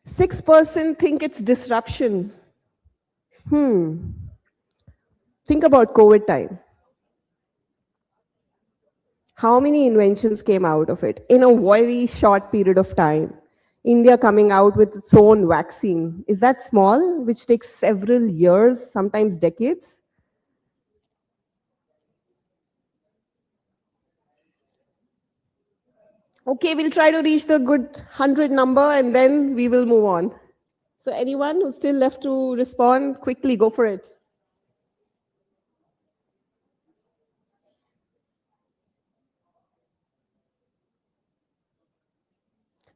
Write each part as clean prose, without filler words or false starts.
6% think it's disruption. Think about COVID time. How many inventions came out of it in a very short period of time? India coming out with its own vaccine. Is that small, which takes several years, sometimes decades? Okay, we'll try to reach the good 100 number and then we will move on. So anyone who's still left to respond, quickly go for it.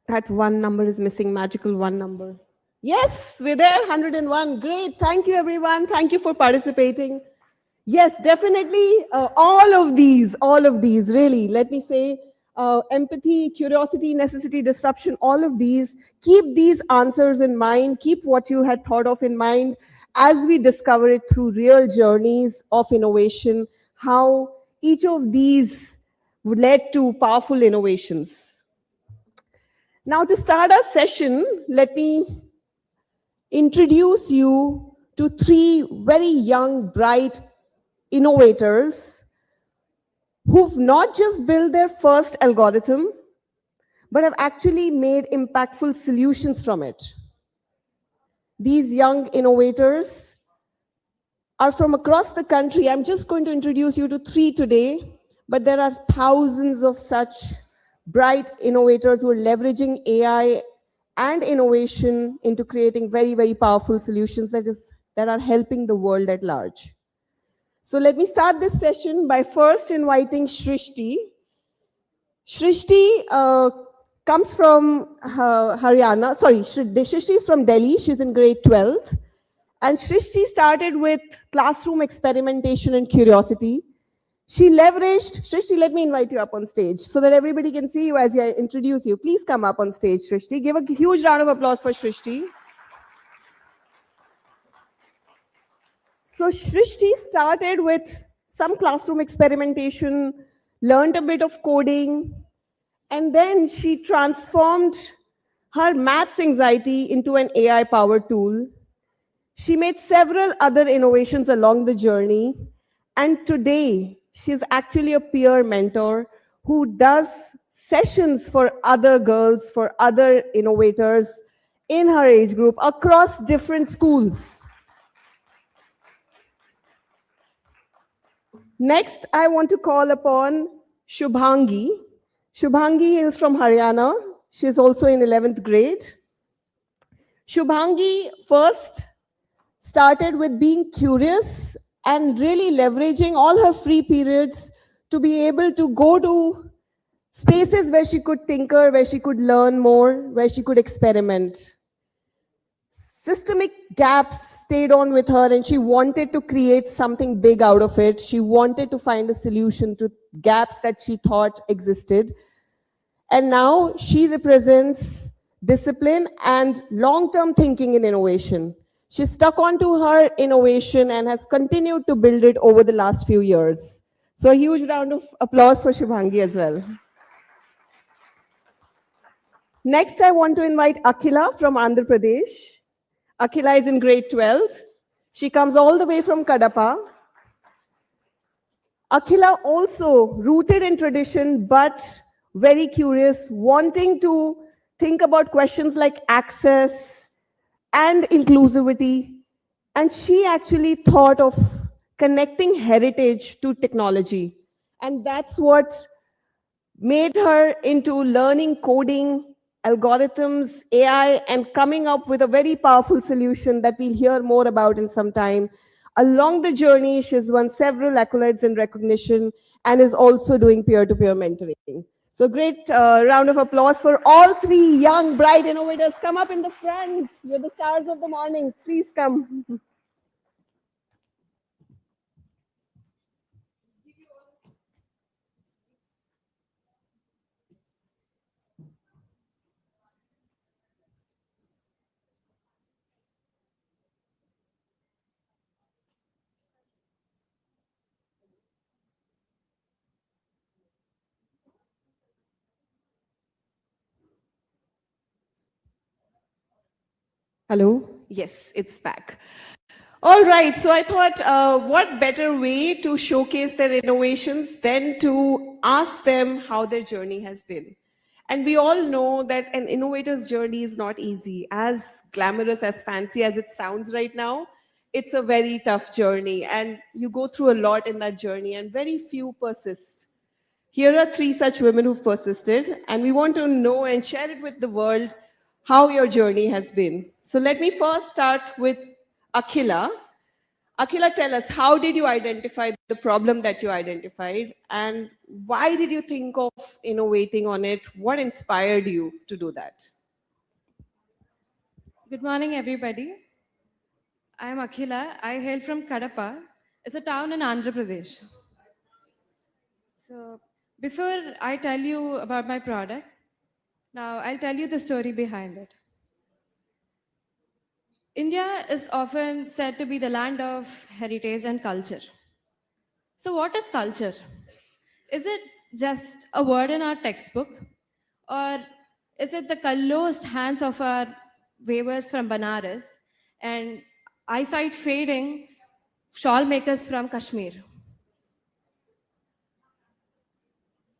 That one number is missing, magical one number. Yes, we're there, 101. Great. Thank you, everyone. Thank you for participating. Yes, definitely. All of these, really, let me say, empathy, curiosity, necessity, disruption, all of these, keep these answers in mind, keep what you had thought of in mind as we discover it through real journeys of innovation, how each of these led to powerful innovations. Now, to start our session, let me introduce you to three very young, bright innovators who've not just built their first algorithm, but have actually made impactful solutions from it. These young innovators are from across the country. I'm just going to introduce you to three today, but there are thousands of such bright innovators who are leveraging AI and innovation into creating very, very powerful solutions that are helping the world at large. So let me start this session by first inviting Shrishti. Shrishti comes from Haryana. Sorry, Shrishti is from Delhi. She's in grade 12. And Shrishti started with classroom experimentation and curiosity. She leveraged, Shrishti, let me invite you up on stage so that everybody can see you as I introduce you. Please come up on stage, Shrishti. Give a huge round of applause for Shrishti. So Shrishti started with some classroom experimentation, learned a bit of coding, and then she transformed her maths anxiety into an AI-powered tool. She made several other innovations along the journey, and today she's actually a peer mentor who does sessions for other girls, for other innovators in her age group across different schools. Next, I want to call upon Shubhangi. Shubhangi is from Haryana. She's also in 11th grade. Shubhangi first started with being curious and really leveraging all her free periods to be able to go to spaces where she could tinker, where she could learn more, where she could experiment. Systemic gaps stayed on with her and she wanted to create something big out of it. She wanted to find a solution to gaps that she thought existed. And now she represents discipline and long-term thinking in innovation. She stuck onto her innovation and has continued to build it over the last few years. So a huge round of applause for Shubhangi as well. Next, I want to invite Akhila from Andhra Pradesh. Akhila is in grade 12. She comes all the way from Kadapa. Akhila also rooted in tradition, but very curious, wanting to think about questions like access and inclusivity. And she actually thought of connecting heritage to technology. And that's what made her into learning coding, algorithms, AI, and coming up with a very powerful solution that we'll hear more about in some time. Along the journey, she's won several accolades and recognition and is also doing peer-to-peer mentoring. So great round of applause for all three young, bright innovators. Come up in the front. You're the stars of the morning. Please come. Hello? Yes, it's back. All right, so I thought what better way to showcase their innovations than to ask them how their journey has been. And we all know that an innovator's journey is not easy. As glamorous, as fancy as it sounds right now, it's a very tough journey. And you go through a lot in that journey, and very few persist. Here are three such women who've persisted, and we want to know and share it with the world how your journey has been. So let me first start with Akhila. Akhila, tell us, how did you identify the problem that you identified, and why did you think of innovating on it? What inspired you to do that? Good morning, everybody. I am Akhila. I hail from Kadapa. It's a town in Andhra Pradesh. So, before I tell you about my product, now I'll tell you the story behind it. India is often said to be the land of heritage and culture. So, what is culture? Is it just a word in our textbook? Or is it the closed hands of our weavers from Banaras and eyesight fading shawl makers from Kashmir?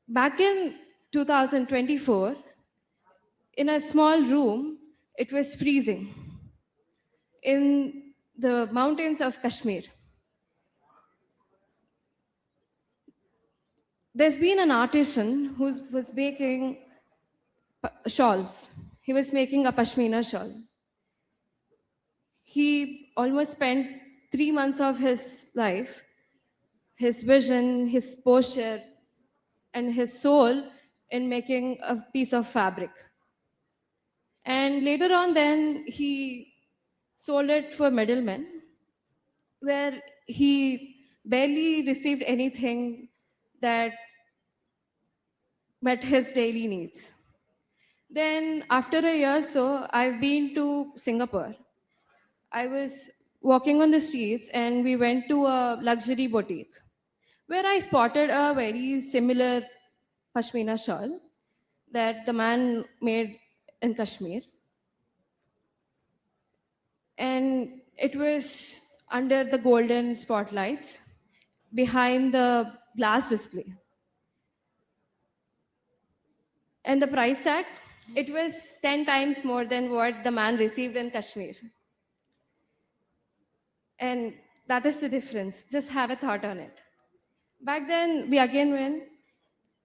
Back in 2024, in a small room, it was freezing in the mountains of Kashmir. There's been an artisan who was making shawls. He was making a pashmina shawl. He almost spent 3 months of his life, his vision, his posture, and his soul in making a piece of fabric. And later on, then he sold it for middlemen, where he barely received anything that met his daily needs. Then, after a year or so, I've been to Singapore. I was walking on the streets and we went to a luxury boutique where I spotted a very similar pashmina shawl that the man made in Kashmir. And it was under the golden spotlights behind the glass display. And the price tag, it was 10 times more than what the man received in Kashmir. And that is the difference. Just have a thought on it. Back then, we again went,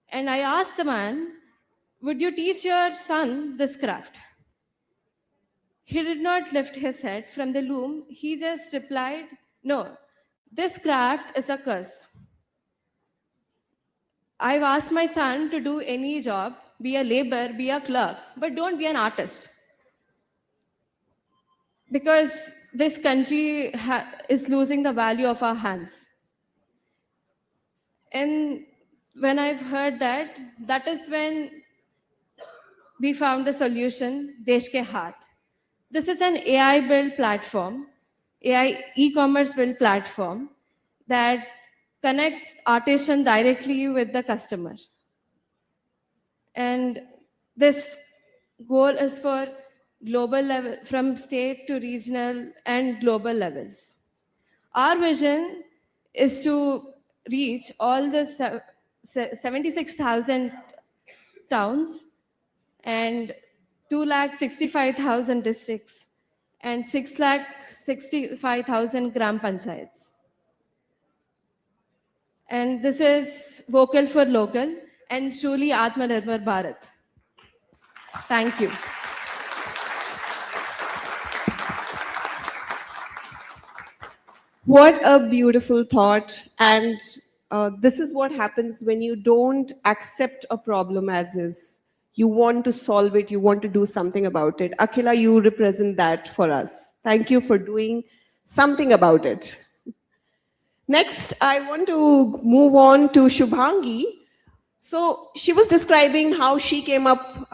and I asked the man, would you teach your son this craft? He did not lift his head from the loom. He just replied, no, this craft is a curse. I've asked my son to do any job, be a laborer, be a clerk, but don't be an artist. Because this country is losing the value of our hands. And when I've heard that, that is when we found the solution, Desh Ke Haath. This is an AI built platform, AI e-commerce built platform that connects artisan directly with the customer. And this goal is for global level, from state to regional and global levels. Our vision is to reach all the 76,000 towns and 265,000 districts and 665,000 gram panchayats. And this is vocal for local and truly Atmanirbhar Bharat. Thank you. What a beautiful thought. And this is what happens when you don't accept a problem as is. You want to solve it, you want to do something about it. Akhila, you represent that for us. Thank you for doing something about it. Next, I want to move on to Shubhangi. So she was describing how she came up,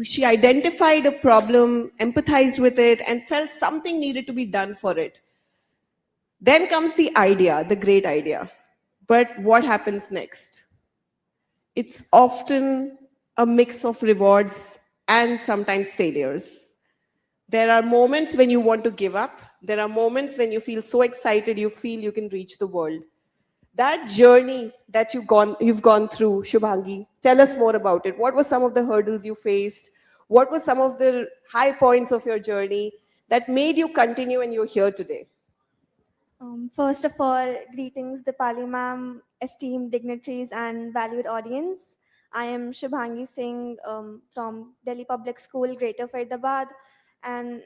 she identified a problem, empathized with it, and felt something needed to be done for it. Then comes the idea, the great idea. But what happens next? It's often a mix of rewards and sometimes failures. There are moments when you want to give up. There are moments when you feel so excited you feel you can reach the world. That journey that you've gone through, Shubhangi, tell us more about it. What were some of the hurdles you faced? What were some of the high points of your journey that made you continue and you're here today? First of all, greetings, Dipali ma'am, esteemed dignitaries, and valued audience. I am Shubhangi Singh from Delhi Public School, Greater Faridabad. And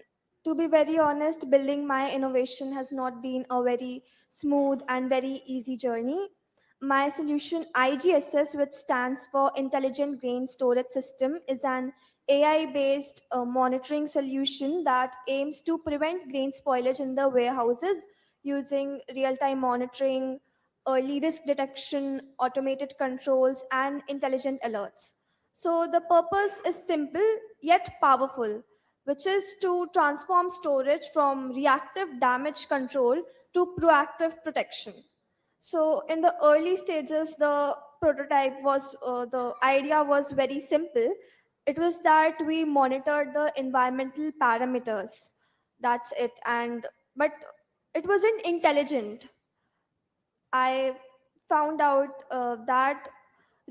to be very honest, building my innovation has not been a very smooth and very easy journey. My solution, IGSS, which stands for Intelligent Grain Storage System, is an AI based monitoring solution that aims to prevent grain spoilage in the warehouses using real time monitoring, early risk detection, automated controls, and intelligent alerts. So, the purpose is simple yet powerful, which is to transform storage from reactive damage control to proactive protection. So in the early stages, the prototype was the idea was very simple. It was that we monitored the environmental parameters. That's it. And but it wasn't intelligent. I found out that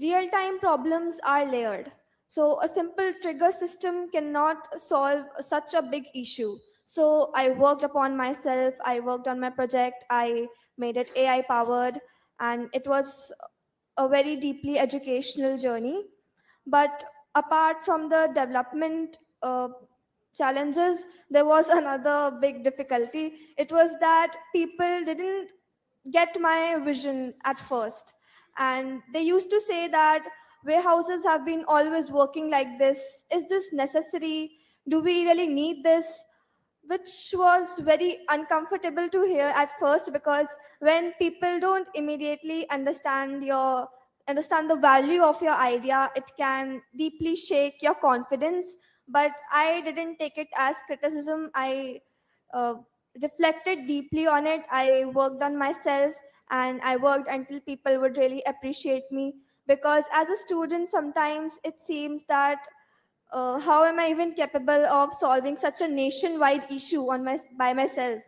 real time problems are layered. So, a simple trigger system cannot solve such a big issue. So, I worked upon myself, I worked on my project, I made it AI powered, and it was a very deeply educational journey. But apart from the development challenges, there was another big difficulty. It was that people didn't get my vision at first. And they used to say that warehouses have been always working like this. Is this necessary? Do we really need this? Which was very uncomfortable to hear at first, because when people don't immediately understand the value of your idea, it can deeply shake your confidence. But I didn't take it as criticism. I uh, reflected deeply on it. I worked on myself, and I worked until people would really appreciate me. Because as a student, sometimes it seems that how am I even capable of solving such a nationwide issue by myself?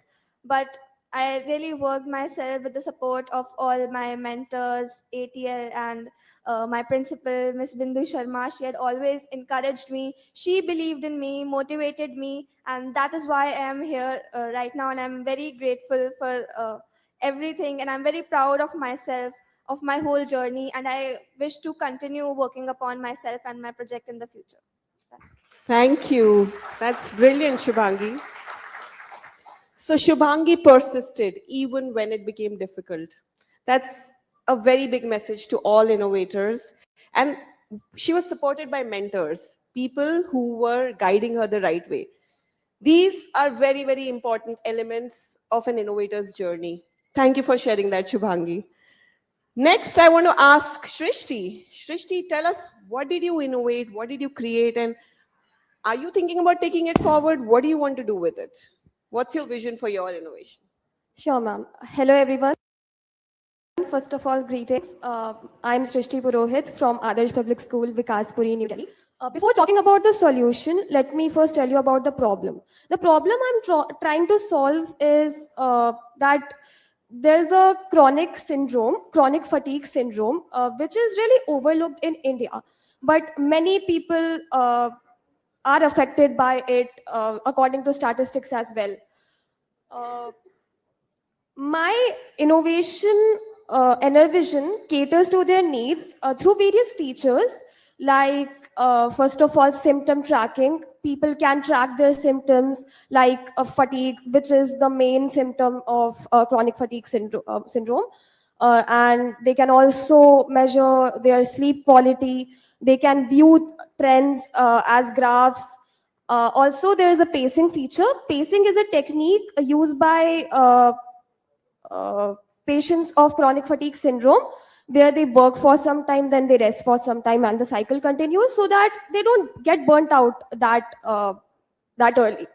But I really worked myself with the support of all my mentors, ATL, and my principal, Miss Bindu Sharma. She had always encouraged me. She believed in me, motivated me, and that is why I am here right now. And I'm very grateful for everything, and I'm very proud of myself, of my whole journey, and I wish to continue working upon myself and my project in the future. That's Thank you. That's brilliant, Shubhangi. So Shubhangi persisted even when it became difficult. That's a very big message to all innovators. And she was supported by mentors, people who were guiding her the right way. These are very, very important elements of an innovator's journey. Thank you for sharing that, Shubhangi. Next, I want to ask Shrishti. Shrishti, tell us, what did you innovate? What did you create? And are you thinking about taking it forward? What do you want to do with it? What's your vision for your innovation? Sure, ma'am. Hello, everyone. First of all, greetings. I'm Srishti Purohit from Adarsh Public School, Vikaspuri, New Delhi. Before talking about the solution, let me first tell you about the problem. The problem I'm trying to solve is that there's a chronic syndrome, chronic fatigue syndrome, which is really overlooked in India. But many people are affected by it, according to statistics as well. Uh, my innovation Enervision caters to their needs through various features, like first of all, symptom tracking. People can track their symptoms, like fatigue, which is the main symptom of chronic fatigue syndrome. And they can also measure their sleep quality. They can view trends as graphs. Also, there is a pacing feature. Pacing is a technique used by uh, patients of chronic fatigue syndrome, where they work for some time, then they rest for some time, and the cycle continues, so that they don't get burnt out that early.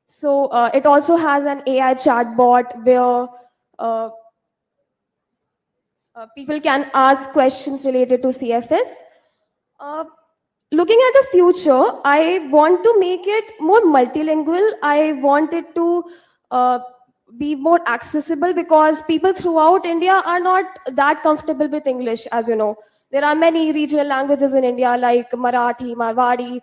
So it also has an AI chatbot where uh, people can ask questions related to CFS. Uh, looking at the future, I want to make it more multilingual. I want it to uh, be more accessible because people throughout India are not that comfortable with English, as you know. There are many regional languages in India like Marathi, Marwari,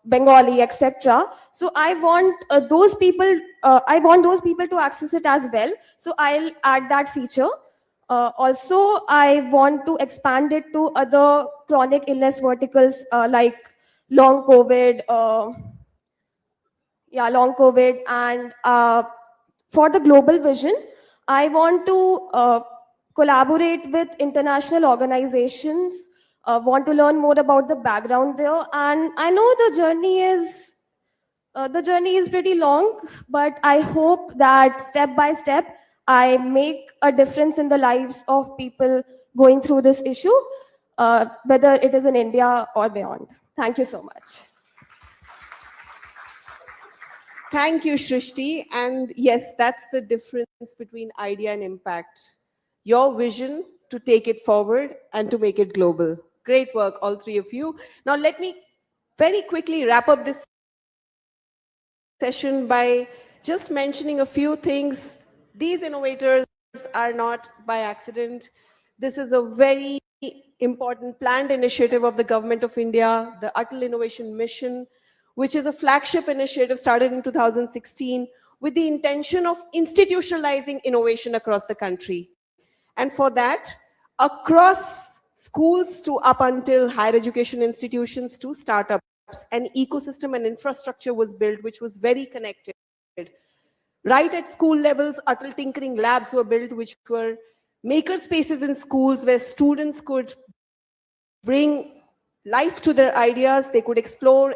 Bengali, etc. So I want those people. I want those people to access it as well. So I'll add that feature. Also, I want to expand it to other chronic illness verticals like long COVID, long COVID, and for the global vision, I want to collaborate with international organizations. Want to learn more about the background there, and I know the journey is pretty long, but I hope that step by step, I make a difference in the lives of people going through this issue, whether it is in India or beyond. Thank you so much. Thank you, Shrishti. And yes, that's the difference between idea and impact. Your vision to take it forward and to make it global. Great work, all three of you. Now, let me very quickly wrap up this session by just mentioning a few things. These innovators are not by accident. This is a very important planned initiative of the Government of India, the Atal Innovation Mission, which is a flagship initiative started in 2016 with the intention of institutionalizing innovation across the country. And for that, across schools to up until higher education institutions to startups, an ecosystem and infrastructure was built, which was very connected. Right at school levels, Atal Tinkering Labs were built, which were maker spaces in schools where students could bring life to their ideas, they could explore,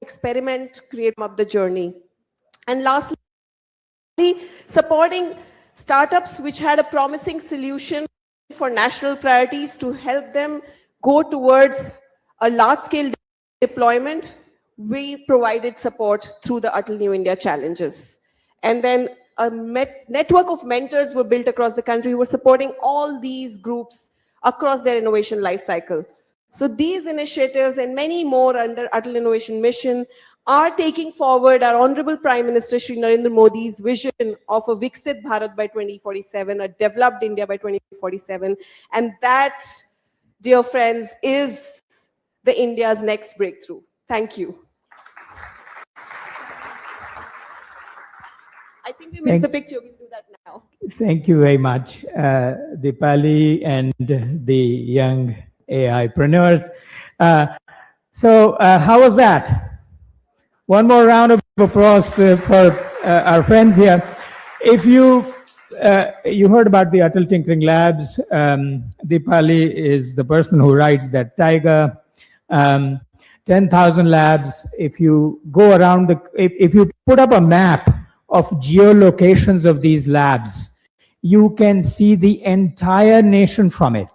experiment, create up the journey. And lastly, supporting startups which had a promising solution for national priorities to help them go towards a large-scale deployment. We provided support through the Atal New India challenges. And then a network of mentors were built across the country who were supporting all these groups across their innovation life cycle. So these initiatives and many more under Atal Innovation Mission are taking forward our Honorable Prime Minister Shri Narendra Modi's vision of a Viksit Bharat by 2047, a developed India by 2047. And that, dear friends, is the India's next breakthrough. Thank you. I think we missed the picture. We'll do that now. Thank you very much, Deepali and the young AIpreneurs. How was that? One more round of applause for our friends here. If you heard about the Atal Tinkering Labs, Deepali is the person who rides that tiger. 10,000 labs. If you go around if you put up a map of geolocations of these labs, you can see the entire nation from it.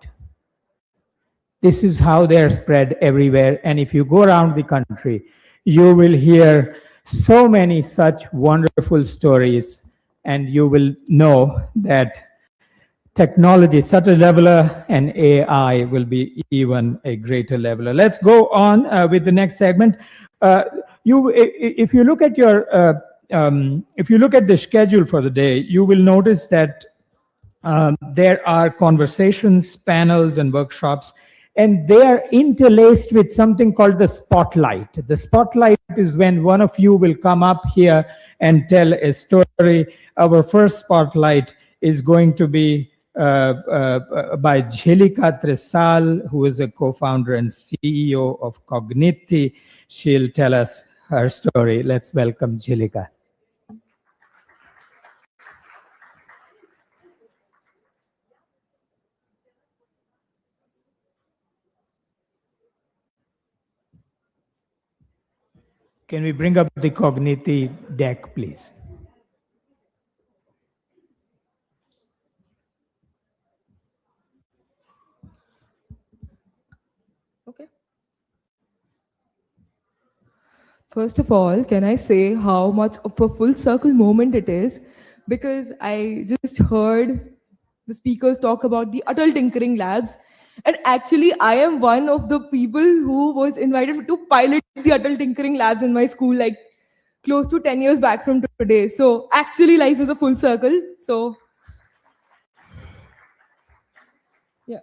This is how they're spread everywhere. And if you go around the country, you will hear so many such wonderful stories, and you will know that technology, such a leveler, and AI will be even a greater leveler. Let's go on with the next segment. If you look at your if you look at the schedule for the day, you will notice that there are conversations, panels, and workshops, and they are interlaced with something called the spotlight. The spotlight is when one of you will come up here and tell a story. Our first spotlight is going to be by Jhilika Trisal, who is a co-founder and CEO of Cogniti. She'll tell us her story. Let's welcome Jhilika. Can we bring up the Cogniti deck, please? Okay. First of all, can I say how much of a full circle moment it is? Because I just heard the speakers talk about the Atal Tinkering Labs, And actually, I am one of the people who was invited to pilot the Atal Tinkering Labs in my school, like close to 10 years back from today. So actually, life is a full circle. So, yeah.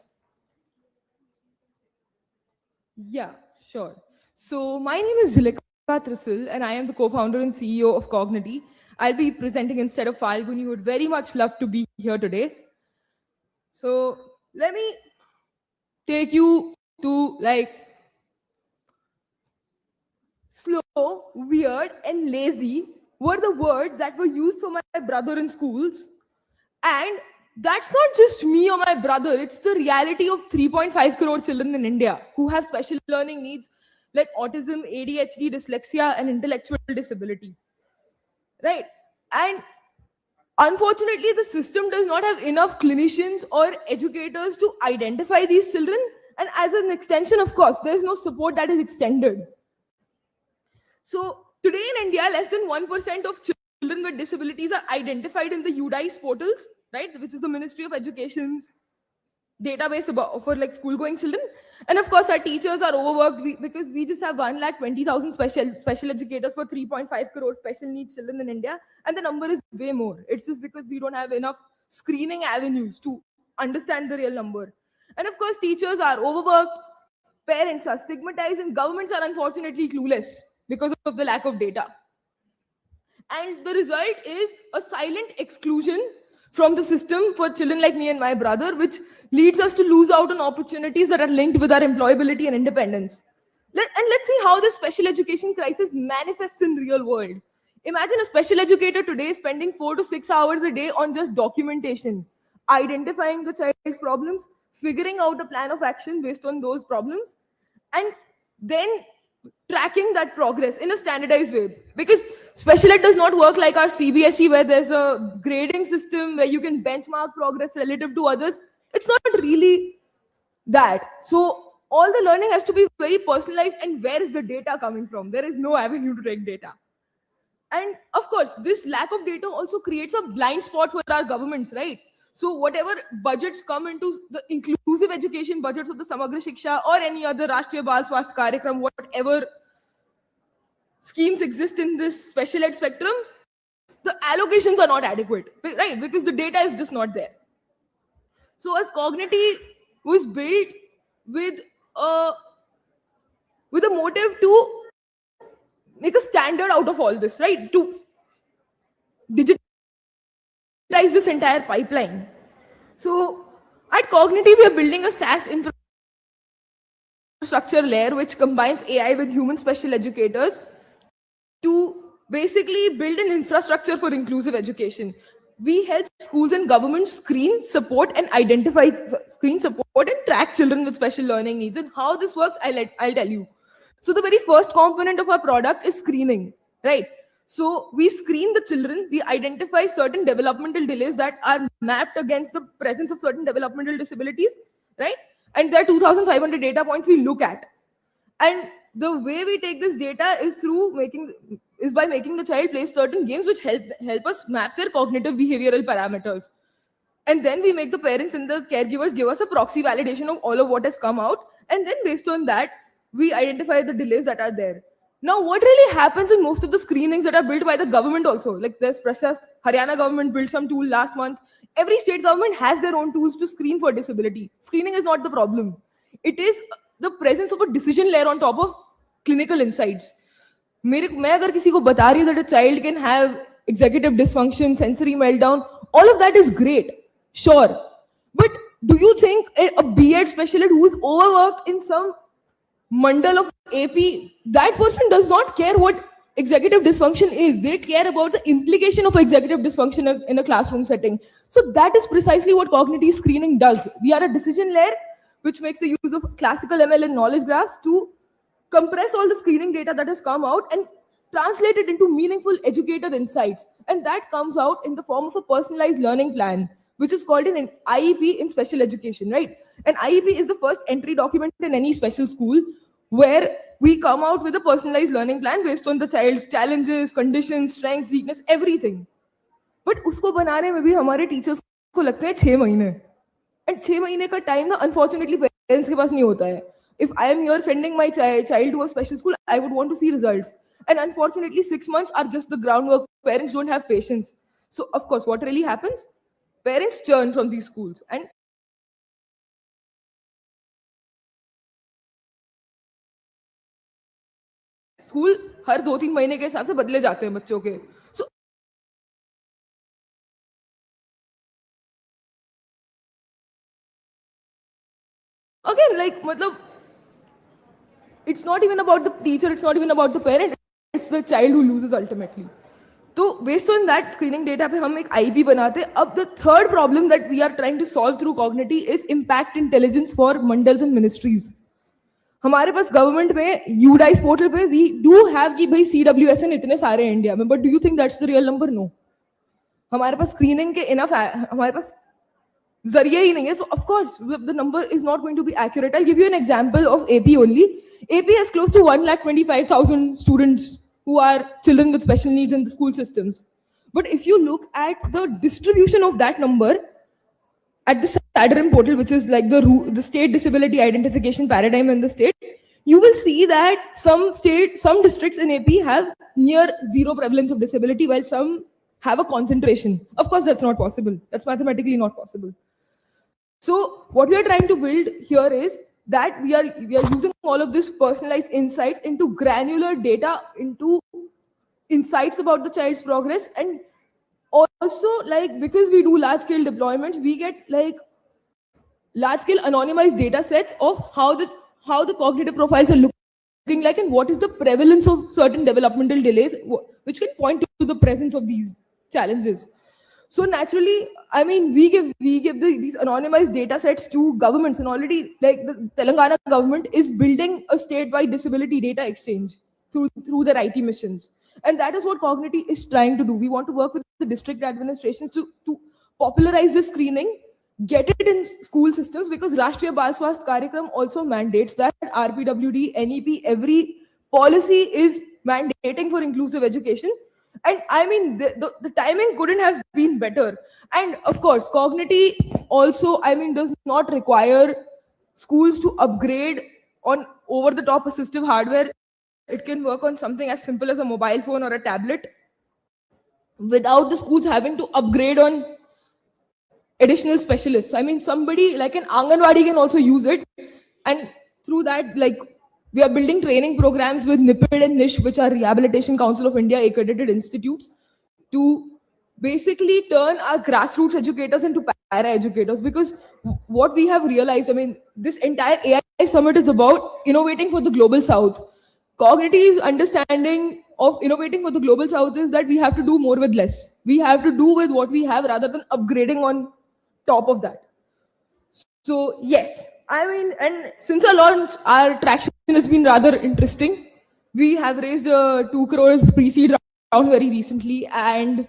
Yeah, sure. So my name is Jalika Trisil, and I am the co-founder and CEO of Cognity. I'll be presenting instead of Falguni, who would very much love to be here today. So let me take you to like slow, weird, and lazy were the words that were used for my brother in schools. And that's not just me or my brother, it's the reality of 3.5 crore children in India who have special learning needs like autism, ADHD, dyslexia, and intellectual disability. Right? And unfortunately, the system does not have enough clinicians or educators to identify these children. And as an extension, of course, there's no support that is extended. So today in India, less than 1% of children with disabilities are identified in the UDICE portals, right, which is the Ministry of Education's database about, for like school-going children. And of course, our teachers are overworked because we just have 1,20,000 special educators for 3.5 crore special needs children in India, and the number is way more. It's just because we don't have enough screening avenues to understand the real number. And of course, teachers are overworked, parents are stigmatized, and governments are unfortunately clueless because of the lack of data. And the result is a silent exclusion from the system for children like me and my brother, which leads us to lose out on opportunities that are linked with our employability and independence. Let's see how this special education crisis manifests in real world. Imagine a special educator today spending 4 to 6 hours a day on just documentation, identifying the child's problems, figuring out a plan of action based on those problems, and then tracking that progress in a standardized way. Because special ed does not work like our CBSE, where there's a grading system where you can benchmark progress relative to others. It's not really that. So all the learning has to be very personalized, and where is the data coming from? There is no avenue to take data. And of course, this lack of data also creates a blind spot for our governments, right? So whatever budgets come into the inclusive education budgets of the Samagra Shiksha or any other Rashtriya Bal Swasth Karyakram, whatever schemes exist in this special ed spectrum, the allocations are not adequate, right? Because the data is just not there. So as Cognity was built with a motive to make a standard out of all this, right? To digitize this entire pipeline. So at Cognity, we are building a SaaS infrastructure layer which combines AI with human special educators to basically build an infrastructure for inclusive education. We help schools and governments screen, support, and track children with special learning needs. And how this works, I'll tell you. So the very first component of our product is screening, right? So we screen the children, we identify certain developmental delays that are mapped against the presence of certain developmental disabilities, right? And there are 2,500 data points we look at. And the way we take this data is by making the child play certain games which help us map their cognitive behavioral parameters. And then we make the parents and the caregivers give us a proxy validation of all of what has come out. And then based on that, we identify the delays that are there. Now, what really happens in most of the screenings that are built by the government also, like there's Prashast, Haryana government built some tool last month. Every state government has their own tools to screen for disability. Screening is not the problem. It is the presence of a decision layer on top of clinical insights. मैं अगर किसी को बता रही हूँ that a child can have executive dysfunction, sensory meltdown, all of that is great, sure. But do you think a B.Ed specialist who is overworked in some mandal of AP, that person does not care what executive dysfunction is. They care about the implication of executive dysfunction in a classroom setting. So that is precisely what cognitive screening does. We are a decision layer which makes the use of classical ML and knowledge graphs to compress all the screening data that has come out and translate it into meaningful educator insights. And that comes out in the form of a personalized learning plan, which is called an IEP in special education, right? An IEP is the first entry document in any special school where we come out with a personalized learning plan based on the child's challenges, conditions, strengths, weakness, everything. But उसको बनाने में भी हमारे teachers को लगते हैं 6 महीने. And 6 महीने का time ना unfortunately पेरेंट्स के पास नहीं होता है. If I am here sending my child to a special school, I would want to see results. And unfortunately, 6 months are just the groundwork. Parents don't have patience. So, of course, what really happens? Parents churn from these schools. And school हर 2-3 महीने के हिसाब से बदले जाते हैं बच्चों के. So, again, like, matlab, it's not even about the teacher, it's not even about the parent, it's the child who loses ultimately. So based on that screening data पे हम एक IP बनाते हैं. अब the third problem that we are trying to solve through Cognity is impact intelligence for mandals and ministries. हमारे पास government में UDISE portal पे वी डू हैव कि भाई CWSN इतने सारे हैं इंडिया में, but do you think that's the real number? No. हमारे पास स्क्रीनिंग के इनफ हमारे पास जरिए ही नहीं है. So of course the number is not going to be accurate. I'll give you an example of AP only. AP has close to 1,25,000 students who are children with special needs in the school systems. But if you look at the distribution of that number at the SADRIM portal, which is like the state disability identification paradigm in the state, you will see that some districts in AP have near zero prevalence of disability, while some have a concentration. Of course, that's not possible. That's mathematically not possible. So what we are trying to build here is that we are using all of this personalized insights into granular data, into insights about the child's progress, and also, like, because we do large scale deployments, we get like large scale anonymized data sets of how the cognitive profiles are looking like and what is the prevalence of certain developmental delays, which can point to the presence of these challenges. So naturally, I mean, we give these anonymized data sets to governments, and already, like, the Telangana government is building a statewide disability data exchange through their IT missions. And that is what Cognity is trying to do. We want to work with the district administrations to popularize this screening, get it in school systems, because Rashtriya Bal Swasth Karyakram also mandates that RPWD, NEP, every policy is mandating for inclusive education. And I mean, the timing couldn't have been better. And of course, Cognity also, I mean, does not require schools to upgrade on over-the-top assistive hardware. It can work on something as simple as a mobile phone or a tablet without the schools having to upgrade on additional specialists. I mean, somebody like an Anganwadi can also use it. And through that, like, we are building training programs with NIPID and NISH, which are Rehabilitation Council of India accredited institutes, to basically turn our grassroots educators into para-educators. Because what we have realized, I mean, this entire AI summit is about innovating for the global south. Cognity's understanding of innovating for the global south is that we have to do more with less. We have to do with what we have rather than upgrading on top of that. So yes, I mean, and since our launch, our traction has been rather interesting. We have raised 2 crores pre-seed round very recently, and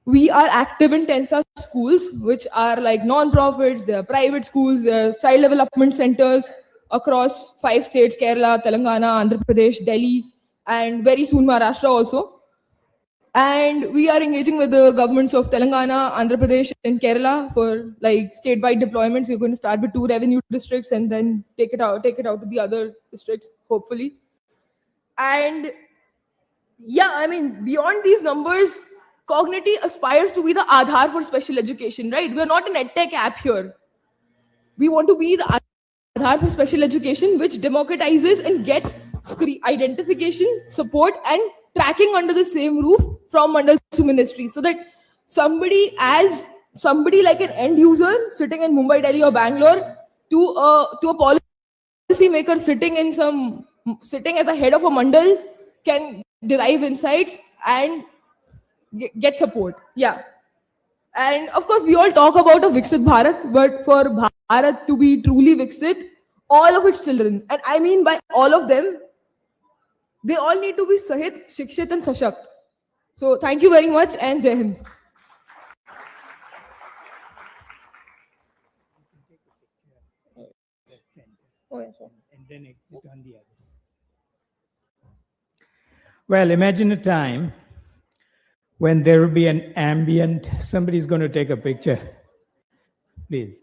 we are active in 10 plus schools, which are like non-profits, they are private schools, they are child development centers across 5 states: Kerala, Telangana, Andhra Pradesh, Delhi, and very soon Maharashtra also. And we are engaging with the governments of Telangana, Andhra Pradesh, and Kerala for like statewide deployments. We're going to start with 2 revenue districts and then take it out to the other districts, hopefully. And yeah, I mean, beyond these numbers, Cognity aspires to be the Aadhaar for special education, right? We're not an edtech app here. We want to be the Aadhaar for special education, which democratizes and gets identification, support, and tracking under the same roof from mandals to ministries, so that somebody like an end user sitting in Mumbai, Delhi, or Bangalore, to a policy maker sitting as a head of a mandal can derive insights and get support. Yeah. And of course, we all talk about a Viksit Bharat, but for Bharat to be truly Viksit, all of its children, and I mean by all of them, they all need to be Sahit, Shikshit, and Sashakt. So thank you very much, and Jai Hind. Oh, yeah, sure. And then exit on the other side. Well, imagine a time when there will be an ambient, somebody's going to take a picture, please.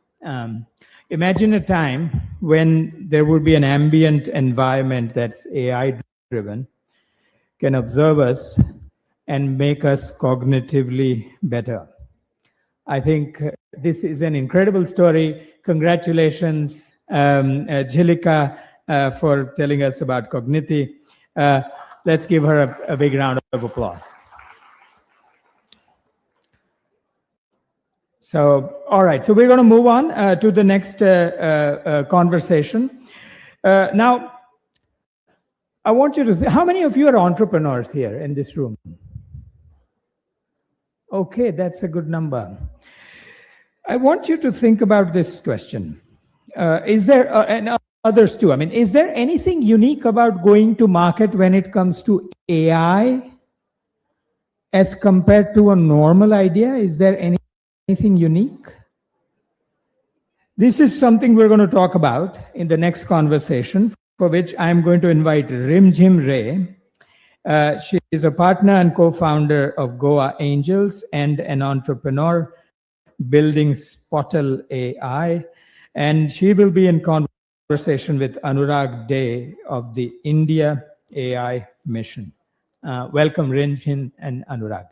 Imagine a time when there would be an ambient environment that's AI driven, can observe us and make us cognitively better. I think this is an incredible story. Congratulations, Jhilika, for telling us about Cogniti. Let's give her a big round of applause. So, all right, so we're going to move on to the next conversation. Now, I want you to, how many of you are entrepreneurs here in this room? Okay, that's a good number. I want you to think about this question. Is there, and others too, I mean, is there anything unique about going to market when it comes to AI as compared to a normal idea? Is there anything unique? This is something we're going to talk about in the next conversation, for which I'm going to invite Rimjim Ray. She is a partner and co-founder of Goa Angels and an entrepreneur building Spottle AI. And she will be in conversation with Anurag Day of the India AI Mission. Welcome, Rimjim and Anurag.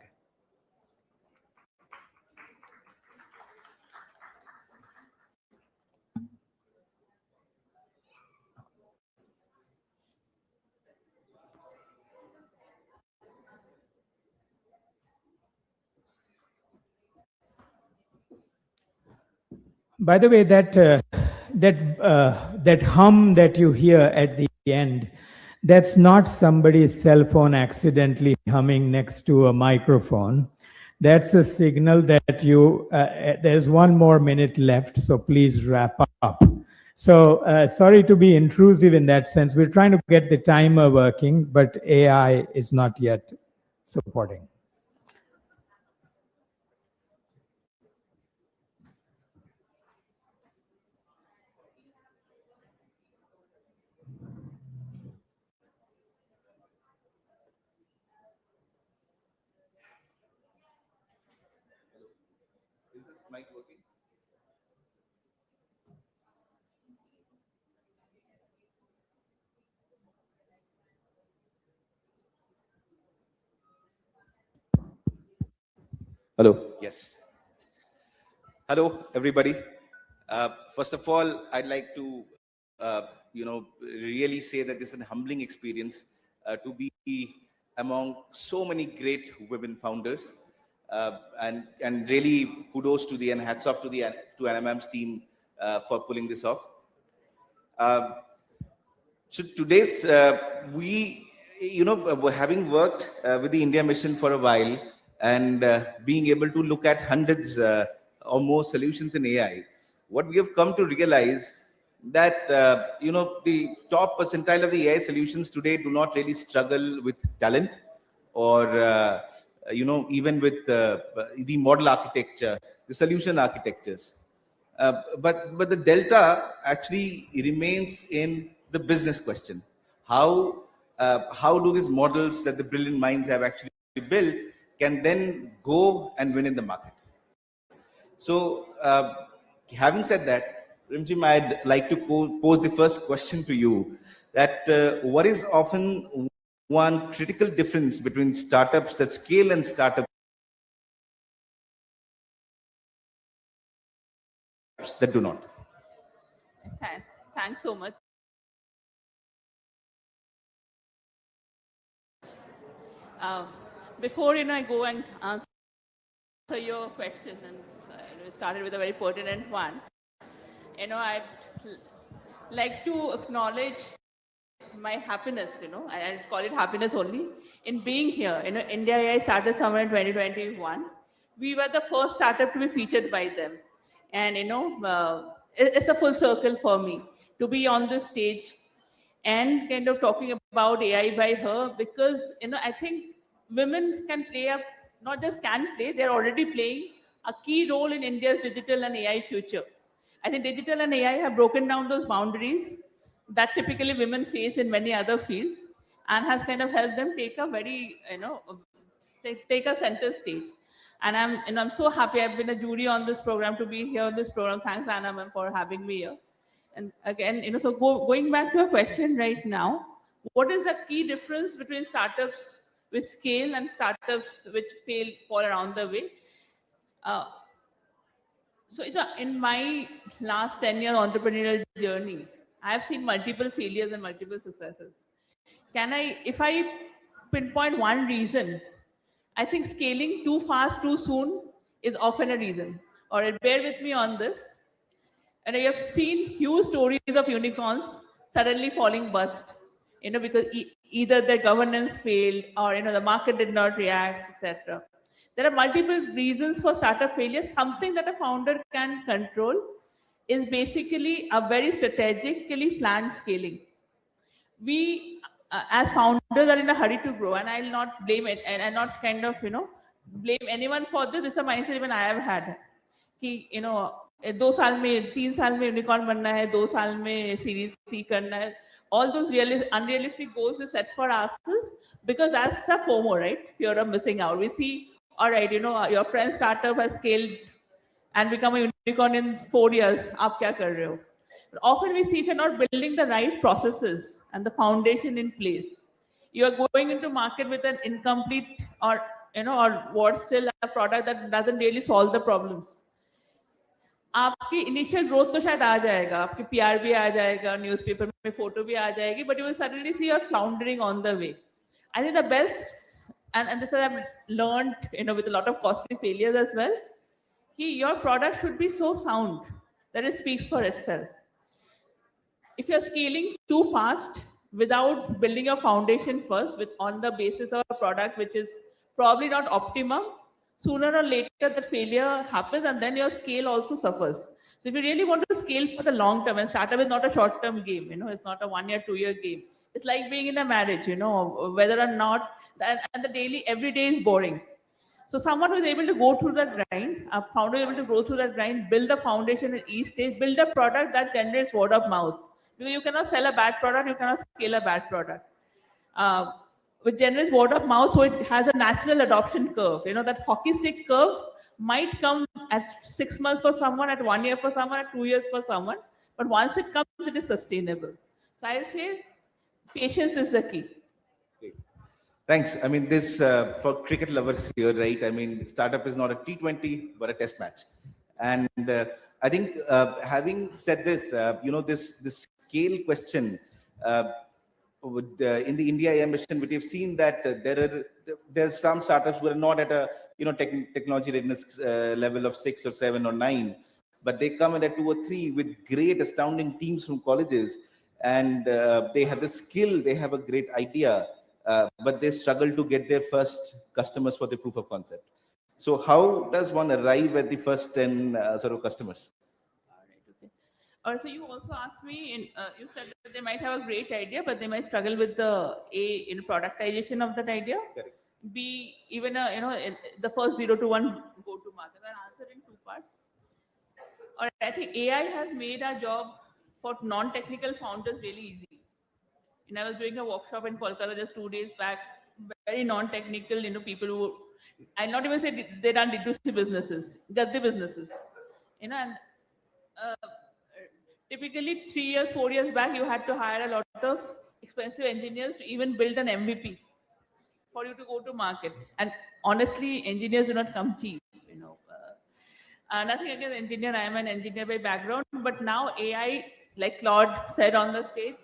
By the way, that hum that you hear at the end, that's not somebody's cell phone accidentally humming next to a microphone. That's a signal that you, there's 1 more minute left, so please wrap up. So sorry to be intrusive in that sense. We're trying to get the timer working, but AI is not yet supporting. Is this mic working? Hello. Yes. Hello, everybody. First of all, I'd like to, really say that this is a humbling experience to be among so many great women founders, and really kudos to and hats off to NMM's team for pulling this off. So today's having worked with the India mission for a while and being able to look at hundreds or more solutions in AI, what we have come to realize that the top percentile of the AI solutions today do not really struggle with talent or even with the model architecture, the solution architectures. But the delta actually remains in the business question. How do these models that the brilliant minds have actually built can then go and win in the market? So having said that, Rimjim, I'd like to pose the first question to you, that what is often one critical difference between startups that scale and startups that do not? Thanks so much. Before I go and answer your question, and started with a very pertinent one, I'd like to acknowledge my happiness. I call it happiness only in being here. India AI started somewhere in 2021. We were the first startup to be featured by them, and it's a full circle for me to be on this stage and kind of talking about AI by her, because I think women can play not just can play, they're already playing a key role in India's digital and AI future. I think digital and AI have broken down those boundaries that typically women face in many other fields, and has kind of helped them take a very take a center stage. And I'm so happy. I've been a jury on this program, to be here on this program. Thanks, Anna ma'am, for having me here. And again, so going back to a question right now, what is the key difference between startups with scale and startups which fall around the way? Uh, so in my last 10-year entrepreneurial journey, I have seen multiple failures and multiple successes. If I pinpoint one reason, I think scaling too fast, too soon is often a reason. Or bear with me on this. And I have seen huge stories of unicorns suddenly falling bust, because either their governance failed or the market did not react, etc. There are multiple reasons for startup failure. Something that a founder can control is basically a very strategically planned scaling. We as founders are in a hurry to grow, and I'll not blame it, and I'll not kind of blame anyone for this. This is a mindset even I have had कि 2 साल में 3 साल में unicorn बनना है, 2 साल में series सी करना है. All those unrealistic goals we set for ourselves, because that's a FOMO, right? Fear of missing out. We see, all right, your friend's startup has scaled and become a unicorn in 4 years. आप क्या कर रहे हो? But often we see, if you're not building the right processes and the foundation in place, you are going into market with an incomplete or what, still a product that doesn't really solve the problems. आपकी initial growth तो शायद आ जाएगा, आपकी PR भी आ जाएगा, newspaper में photo भी आ जाएगी, but you will suddenly see you're floundering on the way. I think the best, and this I've learned, with a lot of costly failures as well, your product should be so sound that it speaks for itself. If you're scaling too fast without building a foundation first, on the basis of a product which is probably not optimum, sooner or later that failure happens, and then your scale also suffers. So if you really want to scale for the long term, and startup is not a short term game, it's not a 1 year, 2 year game. It's like being in a marriage, whether or not, and the daily, every day is boring. So someone who is able to go through that grind, a founder able to go through that grind, build a foundation at each stage, build a product that generates word of mouth. Because you cannot sell a bad product, you cannot scale a bad product. Which generates word of mouth, so it has a natural adoption curve. That hockey stick curve might come at 6 months for someone, at 1 year for someone, at 2 years for someone. But once it comes, it is sustainable. So I'll say patience is the key. Thanks. I mean, this for cricket lovers here, right? I mean, startup is not a T20, but a test match. And I think having said this, this scale question, in the India mission, we've seen that there's some startups who are not at a technology readiness level of 6 or 7 or 9, but they come in at 2 or 3 with great, astounding teams from colleges, and they have the skill, they have a great idea, but they struggle to get their first customers for the proof of concept. So how does one arrive at the first 10 sort of customers? So you also asked me, you said that they might have a great idea, but they might struggle with the productization of that idea. Correct. B, even the first 0 to 1 go to market. I'll answer in 2 parts. Or I think AI has made our job for non-technical founders really easy. And I was doing a workshop in Kolkata just 2 days back, very non-technical, people who, I'll not even say they done D2C businesses, got the businesses, and typically 3 years, 4 years back, you had to hire a lot of expensive engineers to even build an MVP for you to go to market. And honestly, engineers do not come cheap, Nothing against engineer, I am an engineer by background, but now AI, like Claude said on the stage,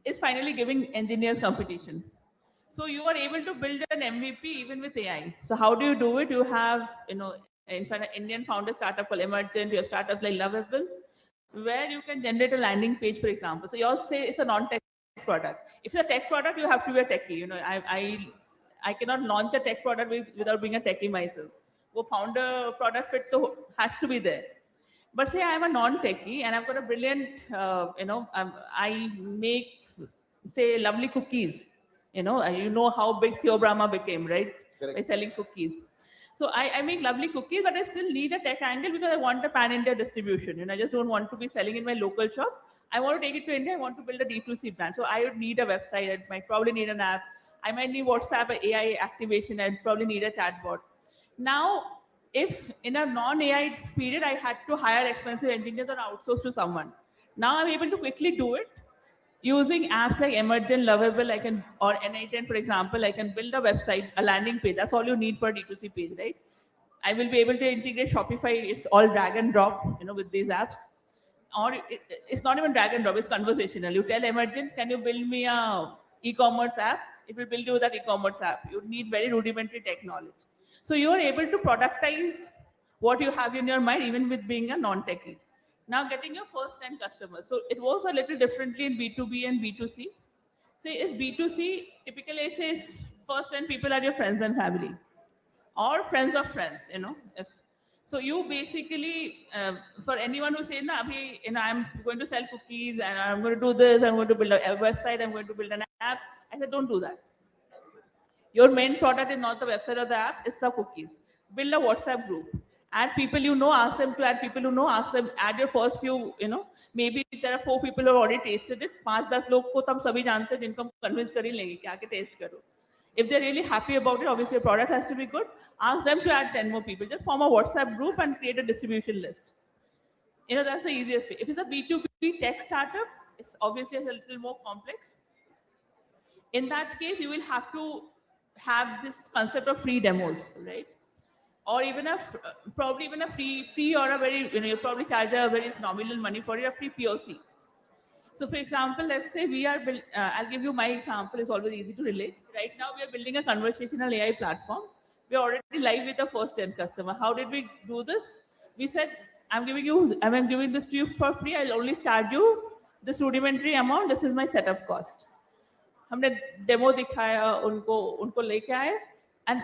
is finally giving engineers competition. So you are able to build an MVP even with AI. So how do you do it? You have, in fact, an Indian founder startup called Emergent, you have startups like Lovable, where you can generate a landing page, for example. So yours say it's a non-tech product. If it's a tech product, you have to be a techie. I cannot launch a tech product without being a techie myself. वो founder product fit तो has to be there. But say I am a non-techie and I've got a brilliant, I make, say, lovely cookies. You know how big Theo Brahma became, right? Correct. By selling cookies. So I make lovely cookies, but I still need a tech angle because I want a pan-India distribution. I just don't want to be selling in my local shop. I want to take it to India. I want to build a D2C brand. So I would need a website. I might probably need an app. I might need WhatsApp AI activation. I'd probably need a chatbot. Now, if in a non-AI period, I had to hire expensive engineers or outsource to someone, now I'm able to quickly do it using apps like Emergent, Lovable, I can, or N8N, for example, I can build a website, a landing page. That's all you need for a D2C page, right? I will be able to integrate Shopify. It's all drag and drop, with these apps. Or it's not even drag and drop, it's conversational. You tell Emergent, can you build me a e-commerce app? It will build you that e-commerce app. You need very rudimentary tech knowledge. So you are able to productize what you have in your mind, even with being a non-techie. Now getting your first 10 customers. So it works a little differently in B2B and B2C. Say it's B2C, typically I say is first 10 people are your friends and family or friends of friends, if so you basically for anyone who says na abhi, I'm going to sell cookies and I'm going to do this, I'm going to build a website, I'm going to build an app, I said don't do that. Your main product is not the website or the app, it's the cookies. Build a WhatsApp group. Add people you know, ask them to add people you know, ask them, add your first few, maybe there are 4 people who have already tasted it. 5-10 लोग को तो हम सभी जानते हैं जिनको हम convince कर ही लेंगे कि आके taste करो. If they're really happy about it, obviously your product has to be good. Ask them to add 10 more people. Just form a WhatsApp group and create a distribution list. That's the easiest way. If it's a B2B tech startup, it's obviously a little more complex. In that case, you will have to have this concept of free demos, right? Or even probably even a free or a very, you probably charge a very nominal money for a free POC. So for example, let's say we are, I'll give you my example, it's always easy to relate. Right now we are building a conversational AI platform. We're already live with the first 10 customer. How did we do this? We said, I'm giving this to you for free. I'll only charge you this rudimentary amount. This is my setup cost. हमने demo दिखाया उनको लेके आए and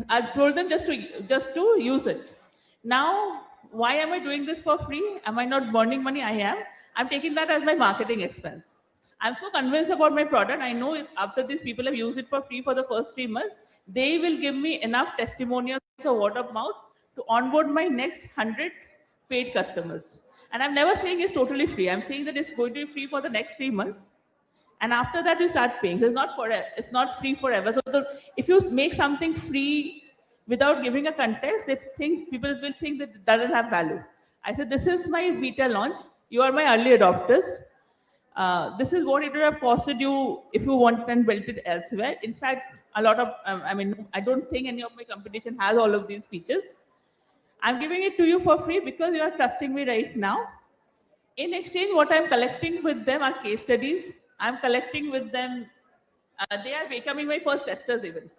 I told them just to use it. Now, why am I doing this for free? Am I not burning money? I am. I'm taking that as my marketing expense. I'm so convinced about my product. I know after these people have used it for free for the first 3 months, they will give me enough testimonials or word of mouth to onboard my next 100 paid customers. And I'm never saying it's totally free. I'm saying that it's going to be free for the next 3 months. And after that, you start paying. So it's not forever. It's not free forever. So if you make something free without giving a context, people will think that it doesn't have value. I said, this is my beta launch. You are my early adopters. This is what it would have costed you if you want and built it elsewhere. In fact, a lot of, I don't think any of my competition has all of these features. I'm giving it to you for free because you are trusting me right now. In exchange, what I'm collecting with them are case studies. I'm collecting with them. They are becoming my first testers even,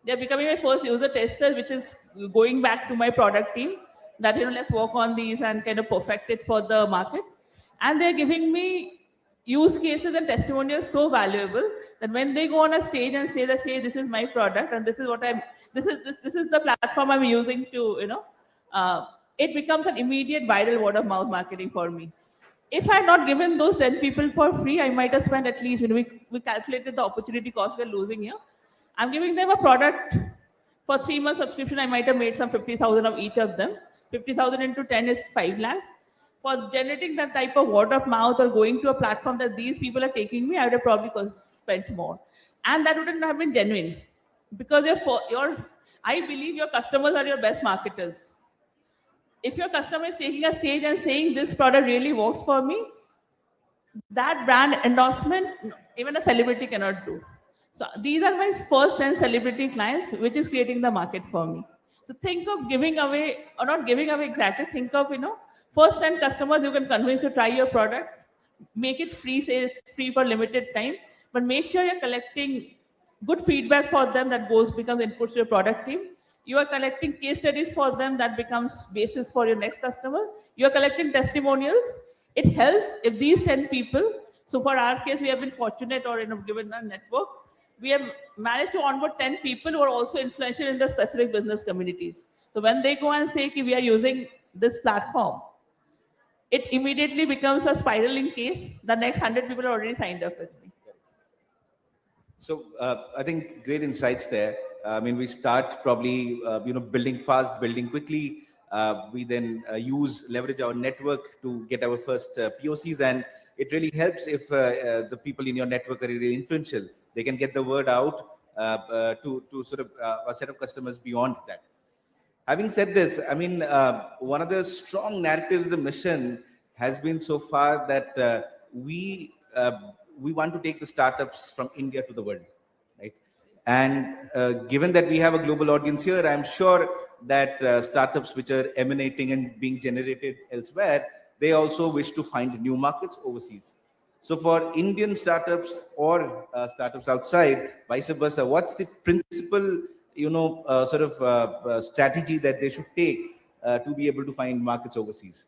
They're becoming my first user testers, which is going back to my product team that, let's work on these and kind of perfect it for the market. And they're giving me use cases and testimonials so valuable that when they go on a stage and say that, hey, this is my product and this is what this is the platform I'm using to, it becomes an immediate viral word of mouth marketing for me. If I had not given those 10 people for free, I might have spent at least, we calculated the opportunity cost we're losing here. I'm giving them a product for 3 months subscription. I might have made some 50,000 of each of them. 50,000 into 10 is 5 lakhs. For generating that type of word of mouth or going to a platform that these people are taking me, I would have probably spent more. And that wouldn't have been genuine because I believe your customers are your best marketers. If your customer is taking a stage and saying this product really works for me, that brand endorsement, even a celebrity cannot do. So these are my first 10 celebrity clients, which is creating the market for me. So think of giving away, or not giving away exactly, think of, first 10 customers you can convince to try your product, make it free, say it's free for limited time, but make sure you're collecting good feedback for them that becomes input to your product team. You are collecting case studies for them that becomes basis for your next customer. You are collecting testimonials. It helps if these 10 people, so for our case, we have been fortunate or given a network, we have managed to onboard 10 people who are also influential in the specific business communities. So when they go and say, we are using this platform, it immediately becomes a spiraling case. The next 100 people are already signed up with me. So I think great insights there. We start probably, building fast, building quickly. We then leverage our network to get our first POCs, and it really helps if the people in your network are really influential. They can get the word out to sort of a set of customers beyond that. Having said this, I mean, one of the strong narratives of the mission has been so far that we want to take the startups from India to the world, right? And given that we have a global audience here, I'm sure that startups which are emanating and being generated elsewhere, they also wish to find new markets overseas. So for Indian startups or startups outside, vice versa, what's the principal, strategy that they should take to be able to find markets overseas?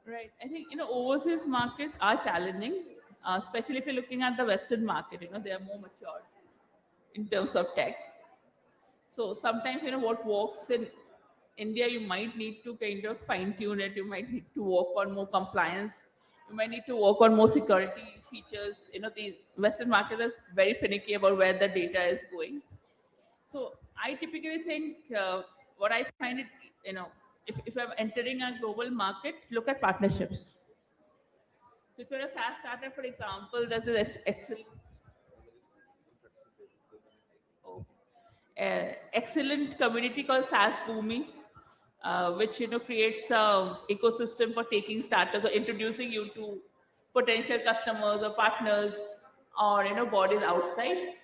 Right. I think, overseas markets are challenging, especially if you're looking at the Western market. They are more mature in terms of tech. So sometimes, what works in India, you might need to kind of fine tune it. You might need to work on more compliance. You might need to work on more security features. The Western markets are very finicky about where the data is going. So I typically think what I find it, if I'm entering a global market, look at partnerships. So if you're a SaaS startup, for example, there's this excellent community called SaaS Boomi, which creates a ecosystem for taking startups or introducing you to potential customers or partners or bodies outside.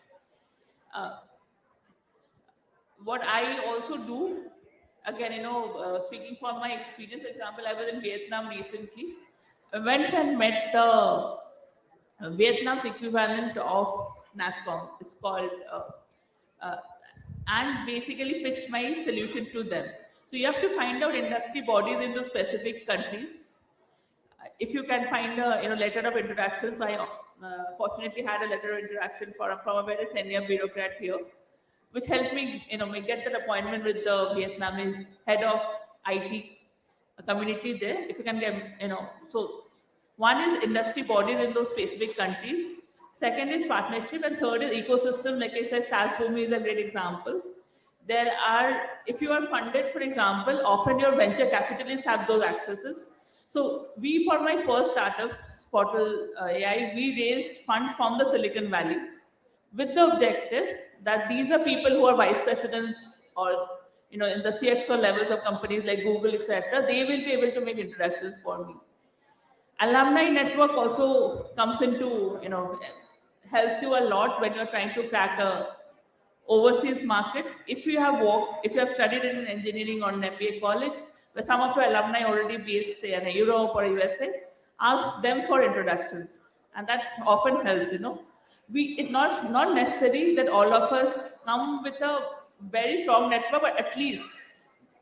What I also do, again, speaking from my experience, for example, I was in Vietnam recently. I went and met the Vietnam's equivalent of NASCOM. It's called, uh, and basically pitched my solution to them. So you have to find out industry bodies in those specific countries. If you can find a letter of introduction, so I fortunately had a letter of introduction from a very senior bureaucrat here, which helped me get that appointment with the Vietnamese head of IT community there. If you can get so one is industry bodies in those specific countries. Second is partnership, and third is ecosystem. Like I said, SaaS Boomi is a great example. There are, if you are funded, for example, often your venture capitalists have those accesses. So we, for my first startup, Portal AI, we raised funds from the Silicon Valley with the objective that these are people who are vice presidents or in the CXO levels of companies like Google, etc. They will be able to make introductions for me. Alumni network also comes into helps you a lot when you're trying to crack a overseas market. If you have studied in engineering or an MBA college, where some of your alumni already based, say, in Europe or USA, ask them for introductions, and that often helps. It's not necessary that all of us come with a very strong network, but at least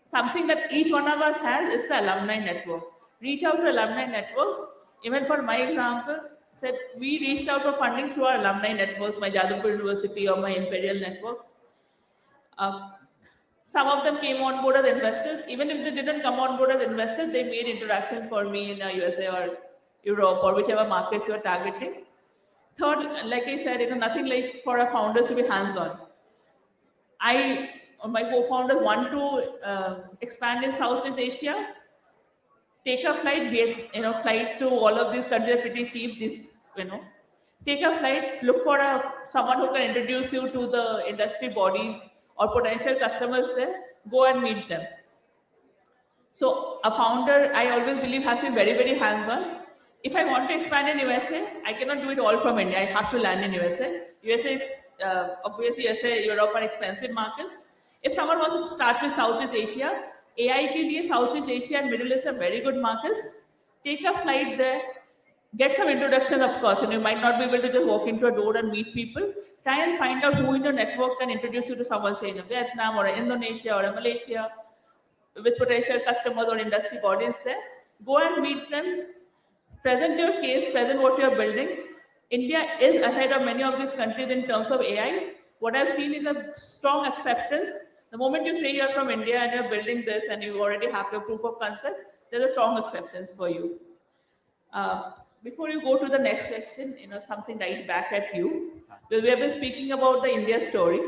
something that each one of us has is the alumni network. Reach out to alumni networks. Even for my example, said we reached out for funding through our alumni networks, my Jadavpur University or my Imperial network. Some of them came on board as investors. Even if they didn't come on board as investors, they made introductions for me in the USA or Europe or whichever markets you are targeting. Third, like I said, nothing like for our founders to be hands-on. My co-founders want to expand in Southeast Asia. Take a flight, flights to all of these countries are pretty cheap. Take a flight, look for someone who can introduce you to the industry bodies or potential customers there. Go and meet them. So a founder, I always believe, has to be very, very hands-on. If I want to expand in USA, I cannot do it all from India. I have to land in USA. USA is obviously USA, Europe are expensive markets. If someone wants to start with Southeast Asia, AI ke liye Southeast Asia and Middle East are very good markets. Take a flight there, get some introductions, of course, and you might not be able to just walk into a door and meet people. Try and find out who in your network can introduce you to someone, say in Vietnam or Indonesia or Malaysia, with potential customers or industry bodies there. Go and meet them, present your case, present what you're building. India is ahead of many of these countries in terms of AI. What I've seen is a strong acceptance. The moment you say you're from India and you're building this and you already have your proof of concept, there's a strong acceptance for you. Before you go to the next question, something right back at you. We have been speaking about the India story,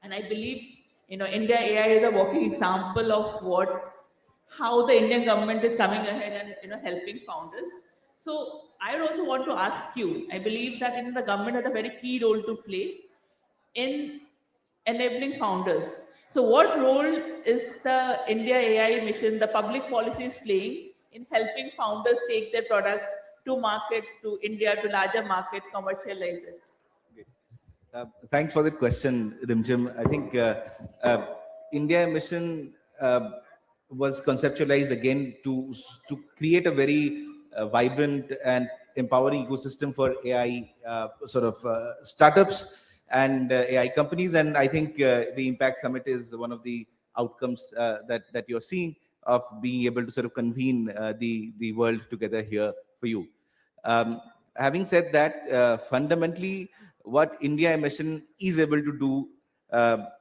and I believe India AI is a walking example of how the Indian government is coming ahead and helping founders. So I would also want to ask you. I believe that the government has a very key role to play in enabling founders. So what role is the India AI mission, the public policy is playing in helping founders take their products to market, to India, to larger market, commercialize it? Thanks for the question, Rimjim. I think uh, India mission was conceptualized again to create a very vibrant and empowering ecosystem for AI startups and AI companies. And I think the Impact Summit is one of the outcomes that you're seeing of being able to sort of convene the world together here for you. Um, Having said that, fundamentally, what India mission is able to do,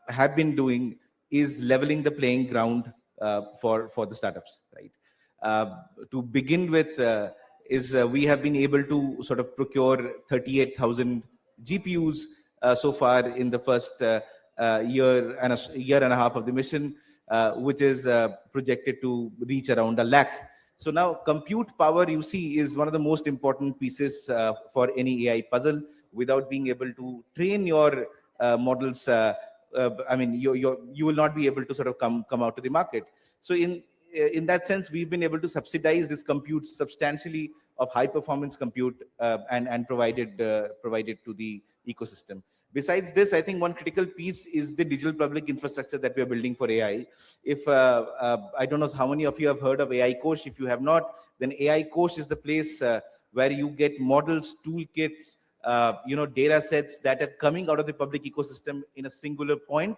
have been doing, is leveling the playing ground for the startups, right? To begin with, we have been able to sort of procure 38,000 GPUs so far in the first year and a half of the mission, which is projected to reach around 1 lakh. So now compute power, you see, is one of the most important pieces for any AI puzzle. Without being able to train your models, I mean, you will not be able to sort of come out to the market. So in that sense, we've been able to subsidize this compute substantially of high performance compute and provided to the ecosystem. Besides this, I think one critical piece is the digital public infrastructure that we are building for AI. If I don't know how many of you have heard of AI Kosh. If you have not, then AI Kosh is the place where you get models, toolkits, data sets that are coming out of the public ecosystem in a singular point,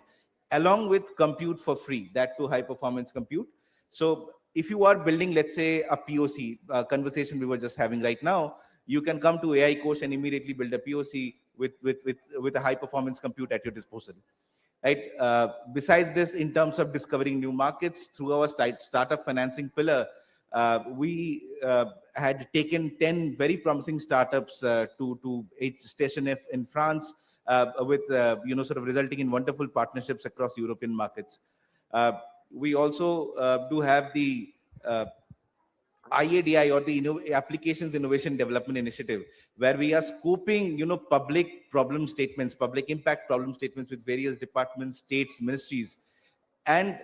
along with compute for free, that to high performance compute. So if you are building, let's say, a POC, conversation we were just having right now, you can come to AI Coach and immediately build a POC with a high performance compute at your disposal. Right. Besides this, in terms of discovering new markets through our startup financing pillar, we had taken 10 very promising startups to a station in France, with sort of resulting in wonderful partnerships across European markets. We also do have the IADI, or the Applications Innovation Development Initiative, where we are scoping, public problem statements, public impact problem statements with various departments, states, ministries. And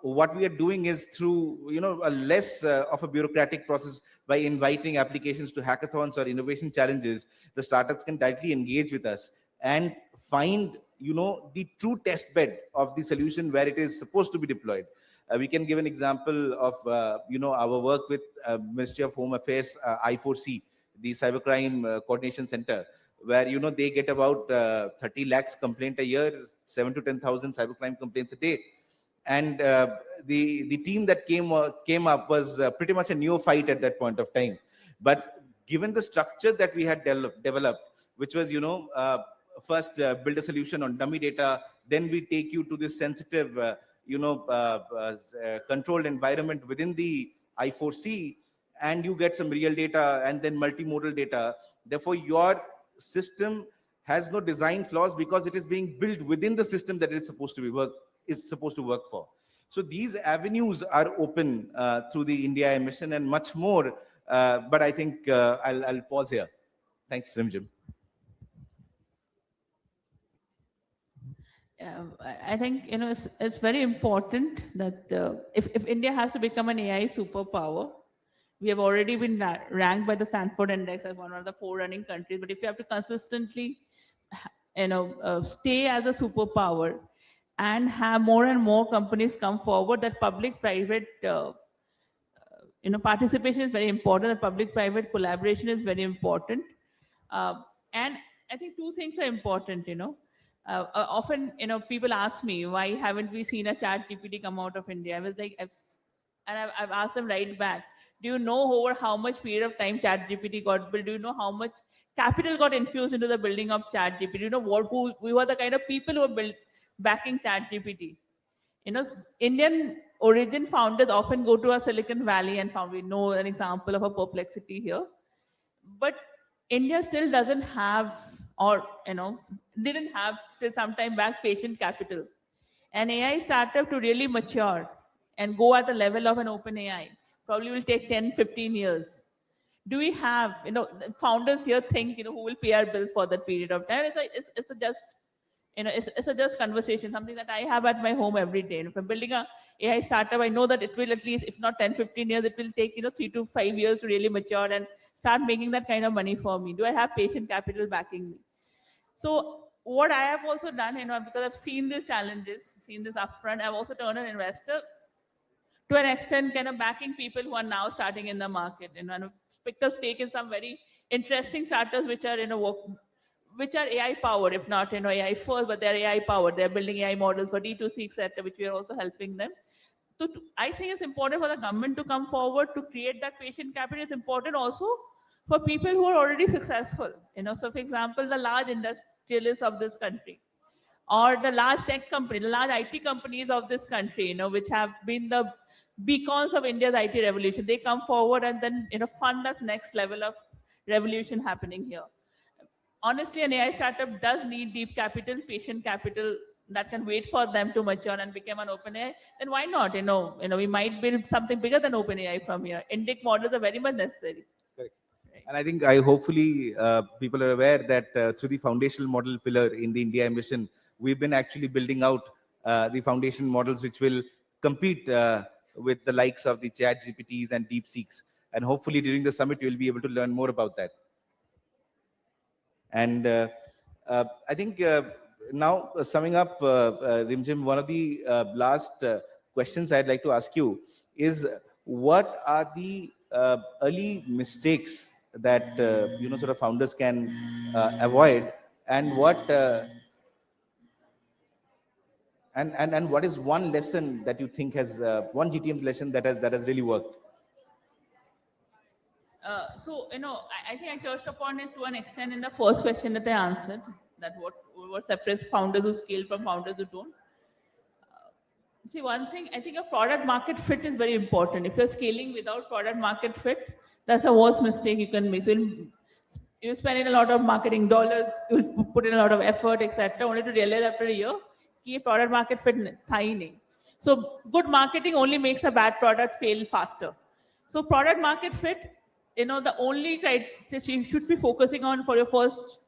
what we are doing is through, a less of a bureaucratic process, by inviting applications to hackathons or innovation challenges, the startups can directly engage with us and find, the true test bed of the solution where it is supposed to be deployed. We can give an example of, our work with Ministry of Home Affairs, I4C, the Cybercrime Coordination Center, where, they get about 30 lakhs complaint a year, 7 to 10,000 cybercrime complaints a day. And the team that came up was pretty much a neophyte at that point of time. But given the structure that we had developed, which was, first build a solution on dummy data, then we take you to this sensitive, controlled environment within the I4C, and you get some real data and then multimodal data. Therefore, your system has no design flaws because it is being built within the system that it is supposed to work for. So these avenues are open through the India mission and much more. But I think I'll pause here. Thanks, Rimjim. I think it's very important that if India has to become an AI superpower, we have already been ranked by the Stanford Index as one of the 4 running countries. But if you have to consistently, stay as a superpower and have more and more companies come forward, that public-private, participation is very important. That public-private collaboration is very important. And I think 2 things are important. Often, people ask me, why haven't we seen a chat GPT come out of India? I was like, I've asked them right back. Do you know over how much period of time chat GPT got built? Do you know how much capital got infused into the building of chat GPT? Do you know we were the kind of people who were backing chat GPT? Indian origin founders often go to a Silicon Valley and we know an example of a perplexity here. But India still doesn't have, or didn't have till some time back, patient capital. An AI startup to really mature and go at the level of an open AI probably will take 10, 15 years. Do we have, founders here think, who will pay our bills for that period of time? It's just it's a just conversation, something that I have at my home every day. And if I'm building a AI startup, I know that it will at least, if not 10, 15 years, it will take, 3 to 5 years to really mature and start making that kind of money for me. Do I have patient capital backing me? So what I have also done, because I've seen these challenges, seen this upfront, I've also turned an investor to an extent, kind of backing people who are now starting in the market, and I've picked up stake in some very interesting startups which are which are AI powered, if not AI first, but they're AI powered. They're building AI models for D2C, etc., which we are also helping them. So I think it's important for the government to come forward to create that patient capital. It's important also for people who are already successful. So for example, the large industrialists of this country, or the large tech companies, the large IT companies of this country, which have been the beacons of India's IT revolution. They come forward and then, fund that next level of revolution happening here. Honestly, an AI startup does need deep capital, patient capital that can wait for them to mature and become an open AI. Then why not? We might build something bigger than open AI from here. Indic models are very much necessary. Correct. And I think hopefully people are aware that through the foundational model pillar in the India mission, we've been actually building out the foundation models which will compete with the likes of the chat GPTs and DeepSeeks. And hopefully during the summit, you'll be able to learn more about that. And I think now summing up, Rimjim, one of the last questions I'd like to ask you is, what are the early mistakes that sort of founders can avoid, and what and what is one lesson that you think has one GTM lesson that has really worked? So I think I touched upon it to an extent in the first question that I answered, that what separates founders who scale from founders who don't. See, one thing, I think a product market fit is very important. If you're scaling without product market fit, that's the worst mistake you can make. So you spend in a lot of marketing dollars, you put in a lot of effort, etc., only to realize after a year, कि product market fit था ही नहीं. So good marketing only makes a bad product fail faster. So product market fit, the only criteria you should be focusing on for your first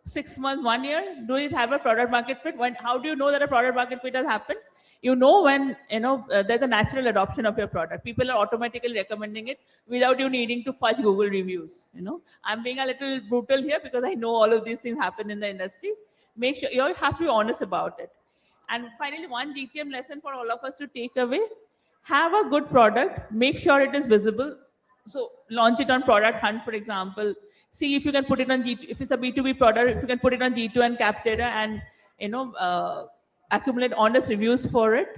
6 months, 1 year, do it have a product market fit? How do you know that a product market fit has happened? You know when there's a natural adoption of your product. People are automatically recommending it without you needing to fudge Google reviews. I'm being a little brutal here because I know all of these things happen in the industry. Make sure you have to be honest about it. And finally, one GTM lesson for all of us to take away: have a good product, make sure it is visible. So launch it on Product Hunt, for example. See if you can put it on G2. If it's a B2B product, if you can put it on G2 and Capterra and accumulate honest reviews for it.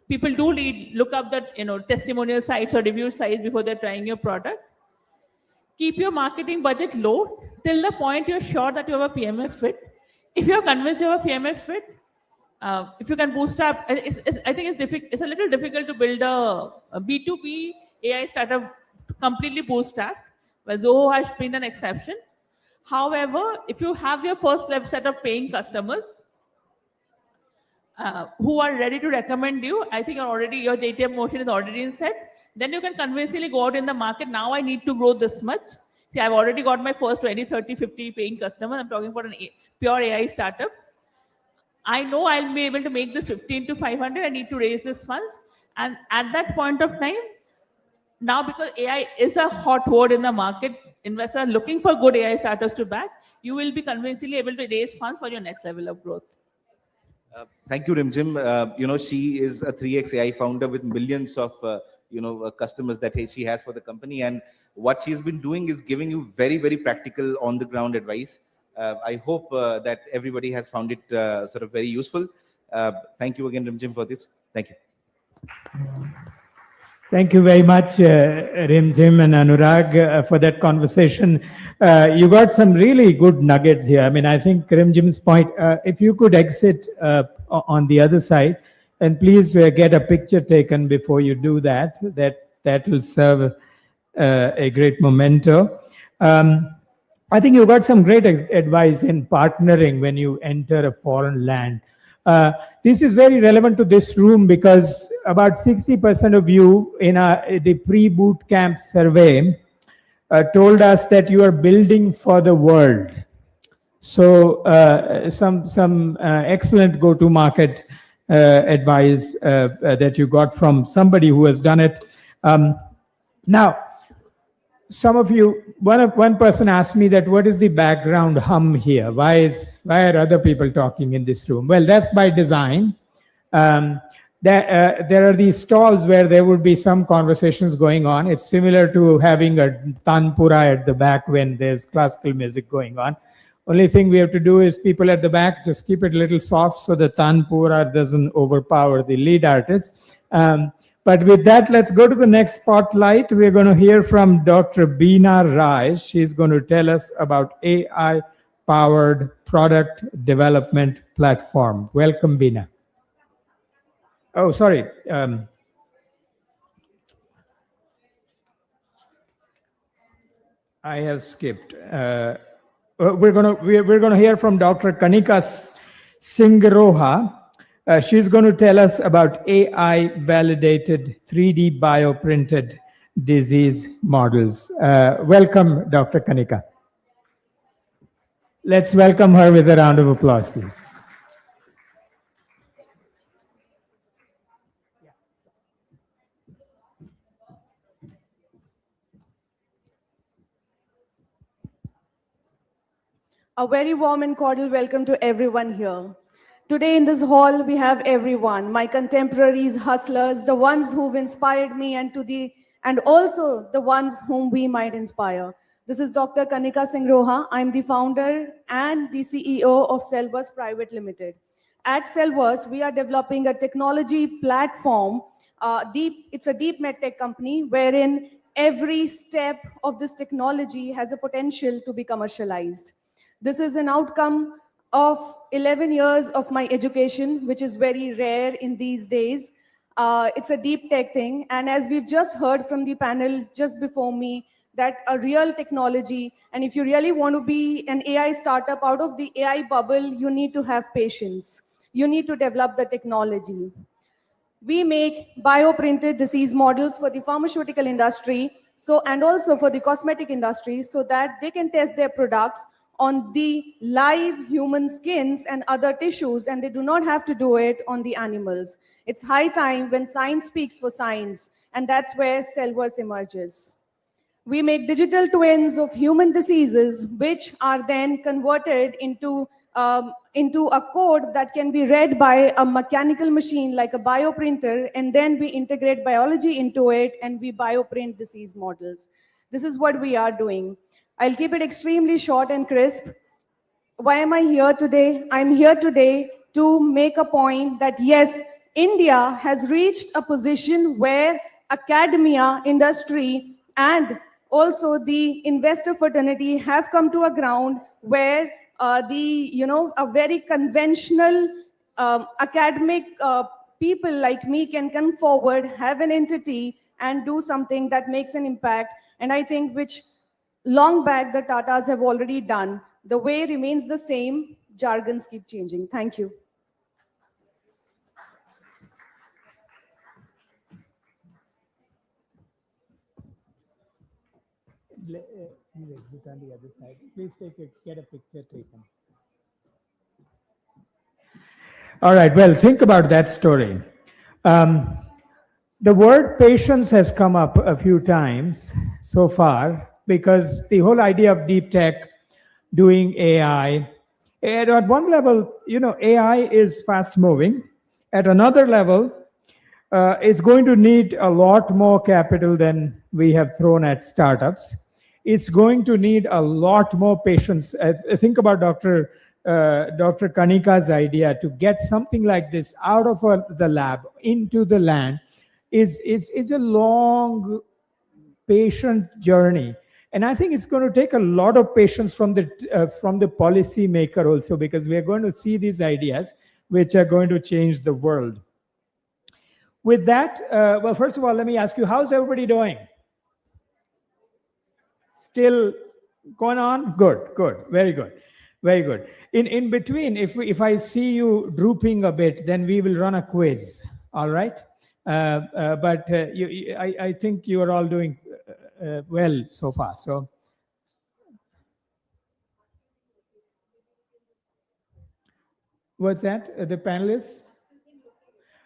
People do look up that testimonial sites or review sites before they're trying your product. Keep your marketing budget low till the point you're sure that you have a PMF fit. If you're convinced you have a PMF fit, if you can bootstrap, I think it's a little difficult to build a B2B AI startup completely bootstrapped, but Zoho has been an exception. However, if you have your first set of paying customers who are ready to recommend you, I think your JTM motion is already in set, then you can convincingly go out in the market. Now I need to grow this much. See, I've already got my first 20, 30, 50 paying customers. I'm talking for a pure AI startup. I know I'll be able to make this 15 to 500. I need to raise this funds. And at that point of time, now because AI is a hot word in the market, investors are looking for good AI startups to back, you will be convincingly able to raise funds for your next level of growth. Thank you, Rimjim. She is a 3x AI founder with millions of customers that she has for the company, and what she's been doing is giving you very, very practical on-the-ground advice. I hope that everybody has found it sort of very useful. Thank you again, Rimjim, for this. Thank you. Thank you very much, Rimjim and Anurag, for that conversation. You got some really good nuggets here. I mean, I think Rimjim's point, if you could exit on the other side, and please get a picture taken before you do that. That will serve a great memento. I think you got some great advice in partnering when you enter a foreign land. This is very relevant to this room because about 60% of you in the pre-boot camp survey told us that you are building for the world. So some excellent go-to-market advice that you got from somebody who has done it. Now, some of you, one person asked me that what is the background hum here? Why are other people talking in this room? Well, that's by design. There are these stalls where there would be some conversations going on. It's similar to having a tanpura at the back when there's classical music going on. Only thing we have to do is people at the back, just keep it a little soft so the tanpura doesn't overpower the lead artist. But with that, let's go to the next spotlight. We're going to hear from Dr. Beena Rai. She's going to tell us about AI-powered product development platform. Welcome, Beena. Oh, sorry. I have skipped. We're gonna hear from Dr. Kanika Singaroha. She's going to tell us about AI-validated 3D bioprinted disease models. Welcome, Dr. Kanika. Let's welcome her with a round of applause, please. A very warm and cordial welcome to everyone here. Today in this hall, we have everyone, my contemporaries, hustlers, the ones who've inspired me and also the ones whom we might inspire. This is Dr. Kanika Singroha. I'm the founder and the CEO of Cellverse Private Limited. At Cellverse, we are developing a technology platform. It's a deep medtech company wherein every step of this technology has a potential to be commercialized. This is an outcome of 11 years of my education, which is very rare in these days. It's a deep tech thing. And as we've just heard from the panel just before me, that a real technology, and if you really want to be an AI startup out of the AI bubble, you need to have patience. You need to develop the technology. We make bioprinted disease models for the pharmaceutical industry, and also for the cosmetic industry, so that they can test their products on the live human skins and other tissues, and they do not have to do it on the animals. It's high time when science speaks for science, and that's where Cellverse emerges. We make digital twins of human diseases, which are then converted into a code that can be read by a mechanical machine like a bioprinter, and then we integrate biology into it and we bioprint disease models. This is what we are doing. I'll keep it extremely short and crisp. Why am I here today? I'm here today to make a point that yes, India has reached a position where academia, industry, and also the investor fraternity have come to a ground where a very conventional academic people like me can come forward, have an entity, and do something that makes an impact. And I think which long back the Tatas have already done. The way remains the same, jargons keep changing. Thank you. Please exit on the other side. Please get a picture taken. All right, well, think about that story. The word patience has come up a few times so far because the whole idea of deep tech, doing AI, at one level, AI is fast moving. At another level, it's going to need a lot more capital than we have thrown at startups. It's going to need a lot more patience. Think about Dr. Kanika's idea to get something like this out of the lab into the land is a long, patient journey. And I think it's going to take a lot of patience from the policy maker also, because we are going to see these ideas which are going to change the world. With that, well, first of all, let me ask you, how's everybody doing? Still going on? Good, very good, very good. In between, if I see you drooping a bit, then we will run a quiz, all right? But I think you are all doing well so far. So What's that? The panelists?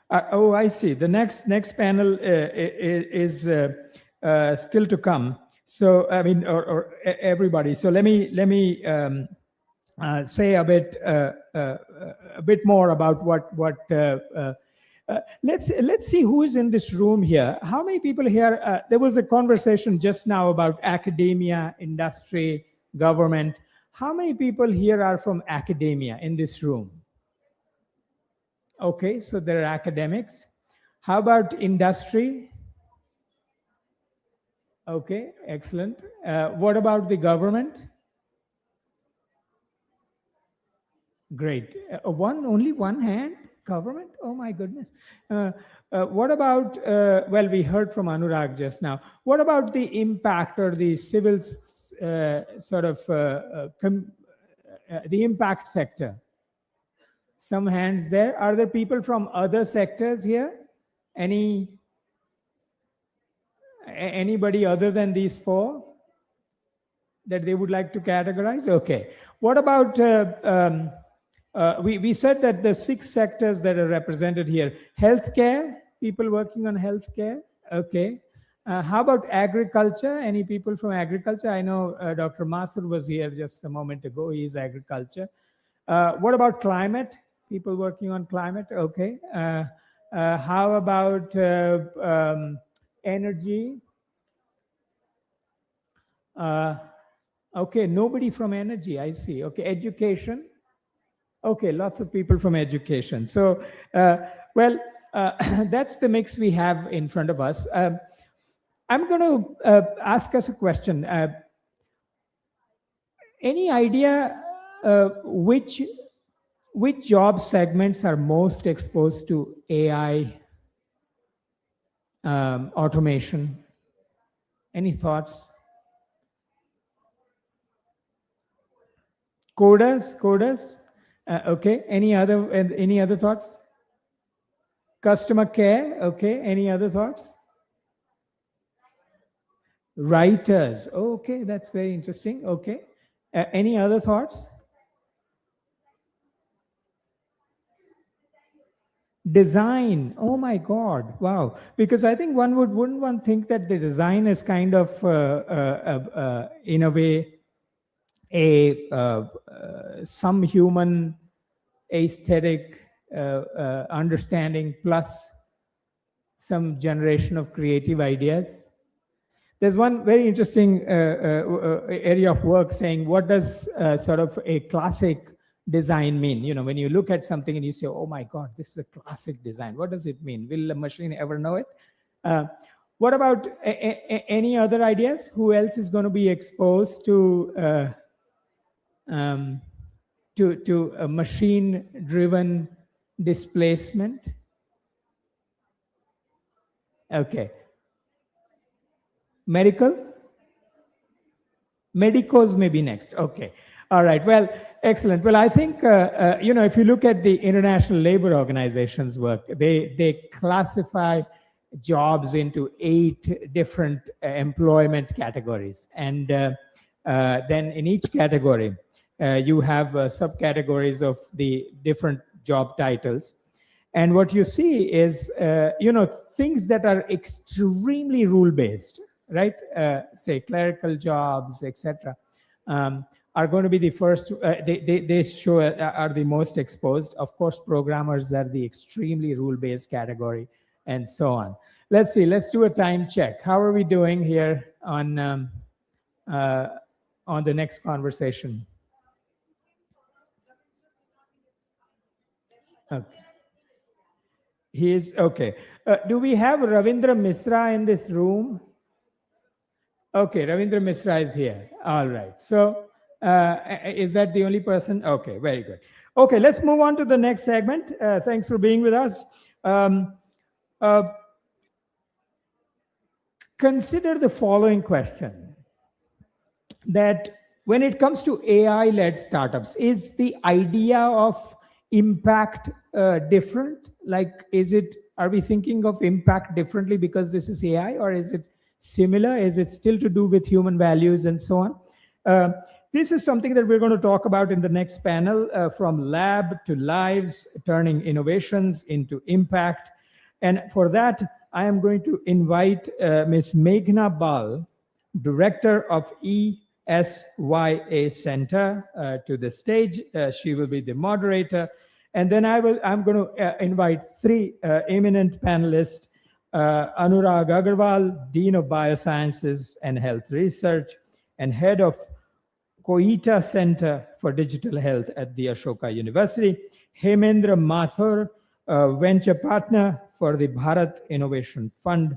Oh, I see. The next panel is still to come. So I mean, or everybody. So let me say a bit more about what let's see who is in this room here. How many people here? There was a conversation just now about academia, industry, government. How many people here are from academia in this room? Okay, so there are academics. How about industry? Okay, excellent. What about the government? Great. Only one hand? Government? Oh my goodness. What about, well, we heard from Anurag just now. What about the impact or the civil the impact sector? Some hands there. Are there people from other sectors here? Anybody other than these four that they would like to categorize? Okay. What about, we said that the 6 sectors that are represented here. Healthcare, people working on healthcare. Okay. How about agriculture? Any people from agriculture? I know Dr. Mathur was here just a moment ago. He is agriculture. What about climate? People working on climate? Okay. How about energy? Okay, nobody from energy, I see. Okay, education. Okay, lots of people from education. So, well, that's the mix we have in front of us. I'm going to ask us a question. Any idea which job segments are most exposed to AI, automation? Any thoughts? Coders. Okay. Any other thoughts? Customer care. Okay. Any other thoughts? Writers. Okay, that's very interesting. Okay. Any other thoughts? Design. Oh my God! Wow. Because I think wouldn't one think that the design is kind of in a way some human aesthetic understanding plus some generation of creative ideas. There's one very interesting area of work saying, what does sort of a classic design mean? You know, when you look at something and you say, oh my God, this is a classic design. What does it mean? Will a machine ever know it? What about any other ideas? Who else is going to be exposed to a machine-driven displacement? Okay. Medicos may be next. Okay. All right. Well, excellent. Well, I think, you know, if you look at the International Labor Organization's work, they classify jobs into 8 different employment categories. And then in each category, you have subcategories of the different job titles. And what you see is, you know, things that are extremely rule-based, right? Say clerical jobs, etc., are going to be the first. They show are the most exposed. Of course, programmers are the extremely rule-based category, and so on. Let's see. Let's do a time check. How are we doing here on the next conversation? Okay. He is okay. Do we have Ravindra Misra in this room? Okay, Ravindra Misra is here. All right. So is that the only person? Okay, very good. Okay, let's move on to the next segment. Thanks for being with us. Consider the following question, that when it comes to AI-led startups, is the idea of impact different? Like, are we thinking of impact differently because this is AI, or is it similar? Is it still to do with human values and so on? this is something that we're going to talk about in the next panel, from lab to lives, turning innovations into impact. And for that, I am going to invite Ms. Meghna Bal, Director of ESYA Center, to the stage. She will be the moderator. And then I'm going to invite three eminent panelists, Anurag Agarwal, Dean of Biosciences and Health Research, and Head of Koita Center for Digital Health at the Ashoka University, Hemendra Mathur, Venture Partner for the Bharat Innovation Fund,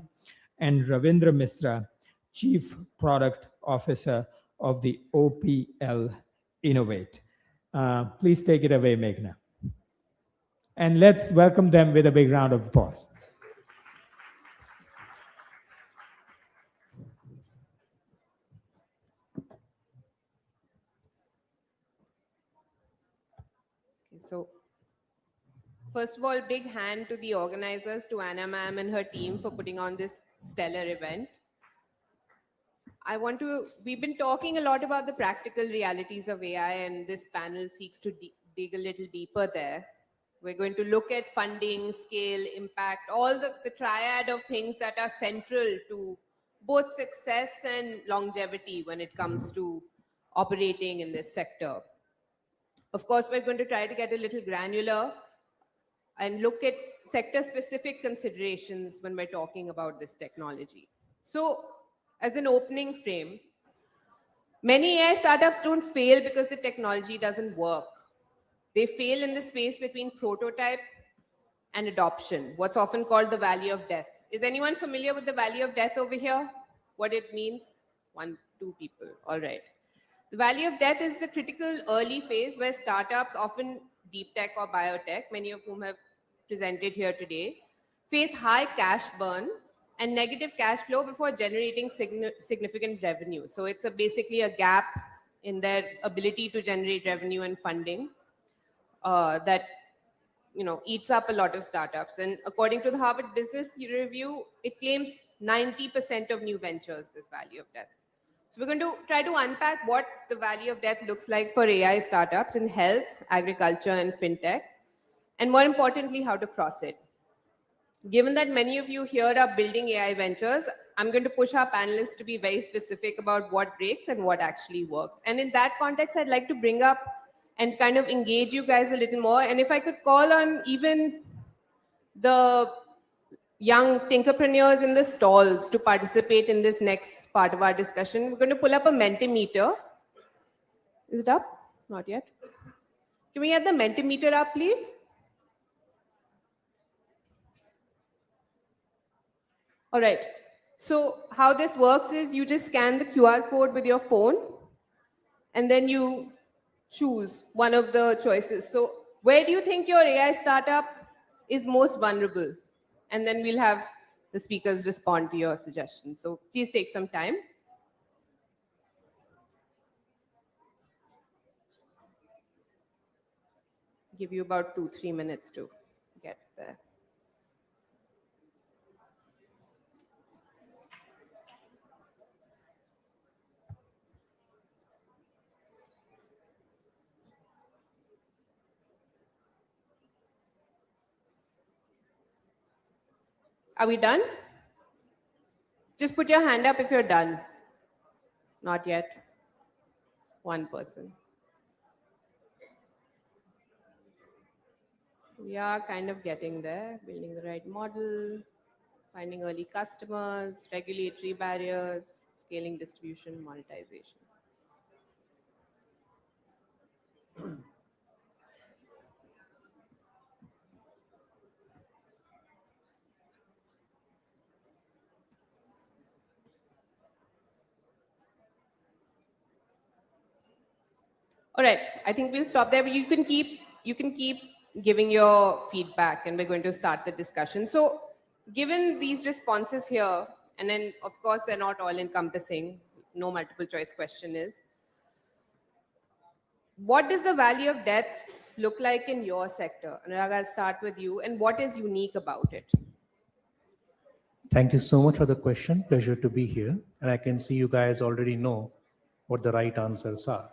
and Ravindra Misra, Chief Product Officer of the OPL Innovate. Please take it away, Meghna. And let's welcome them with a big round of applause. So, first of all, big hand to the organizers, to Anna ma'am and her team for putting on this stellar event. We've been talking a lot about the practical realities of AI, and this panel seeks to dig a little deeper there. We're going to look at funding, scale, impact, all the triad of things that are central to both success and longevity when it comes to operating in this sector. Of course, we're going to try to get a little granular and look at sector-specific considerations when we're talking about this technology. So, as an opening frame, many AI startups don't fail because the technology doesn't work. They fail in the space between prototype and adoption, what's often called the valley of death. Is anyone familiar with the valley of death over here? What it means? 1, 2 people, all right. The valley of death is the critical early phase where startups, often deep tech or biotech, many of whom have presented here today, face high cash burn and negative cash flow before generating significant revenue. So it's basically a gap in their ability to generate revenue and funding that eats up a lot of startups. And according to the Harvard Business Review, it claims 90% of new ventures, this valley of death. So we're going to try to unpack what the valley of death looks like for AI startups in health, agriculture, and fintech, and more importantly, how to cross it. Given that many of you here are building AI ventures, I'm going to push our panelists to be very specific about what breaks and what actually works. And in that context, I'd like to bring up and kind of engage you guys a little more. And if I could call on even the young tinkerpreneurs in the stalls to participate in this next part of our discussion. We're going to pull up a Mentimeter. Is it up? Not yet. Can we get the Mentimeter up, please? All right. So how this works is you just scan the QR code with your phone, and then you choose one of the choices. So where do you think your AI startup is most vulnerable? And then we'll have the speakers respond to your suggestions. So please take some time. Give you about 2-3 minutes to get there. Are we done? Just put your hand up if you're done. Not yet. One person. We are kind of getting there, building the right model, finding early customers, regulatory barriers, scaling distribution, monetization. All right, I think we'll stop there, but you can keep giving your feedback, and we're going to start the discussion. So given these responses here, and then of course they're not all encompassing, no multiple choice question is, what does the valley of death look like in your sector? Anurag, I'll start with you, and what is unique about it? Thank you so much for the question. Pleasure to be here. And I can see you guys already know what the right answers are.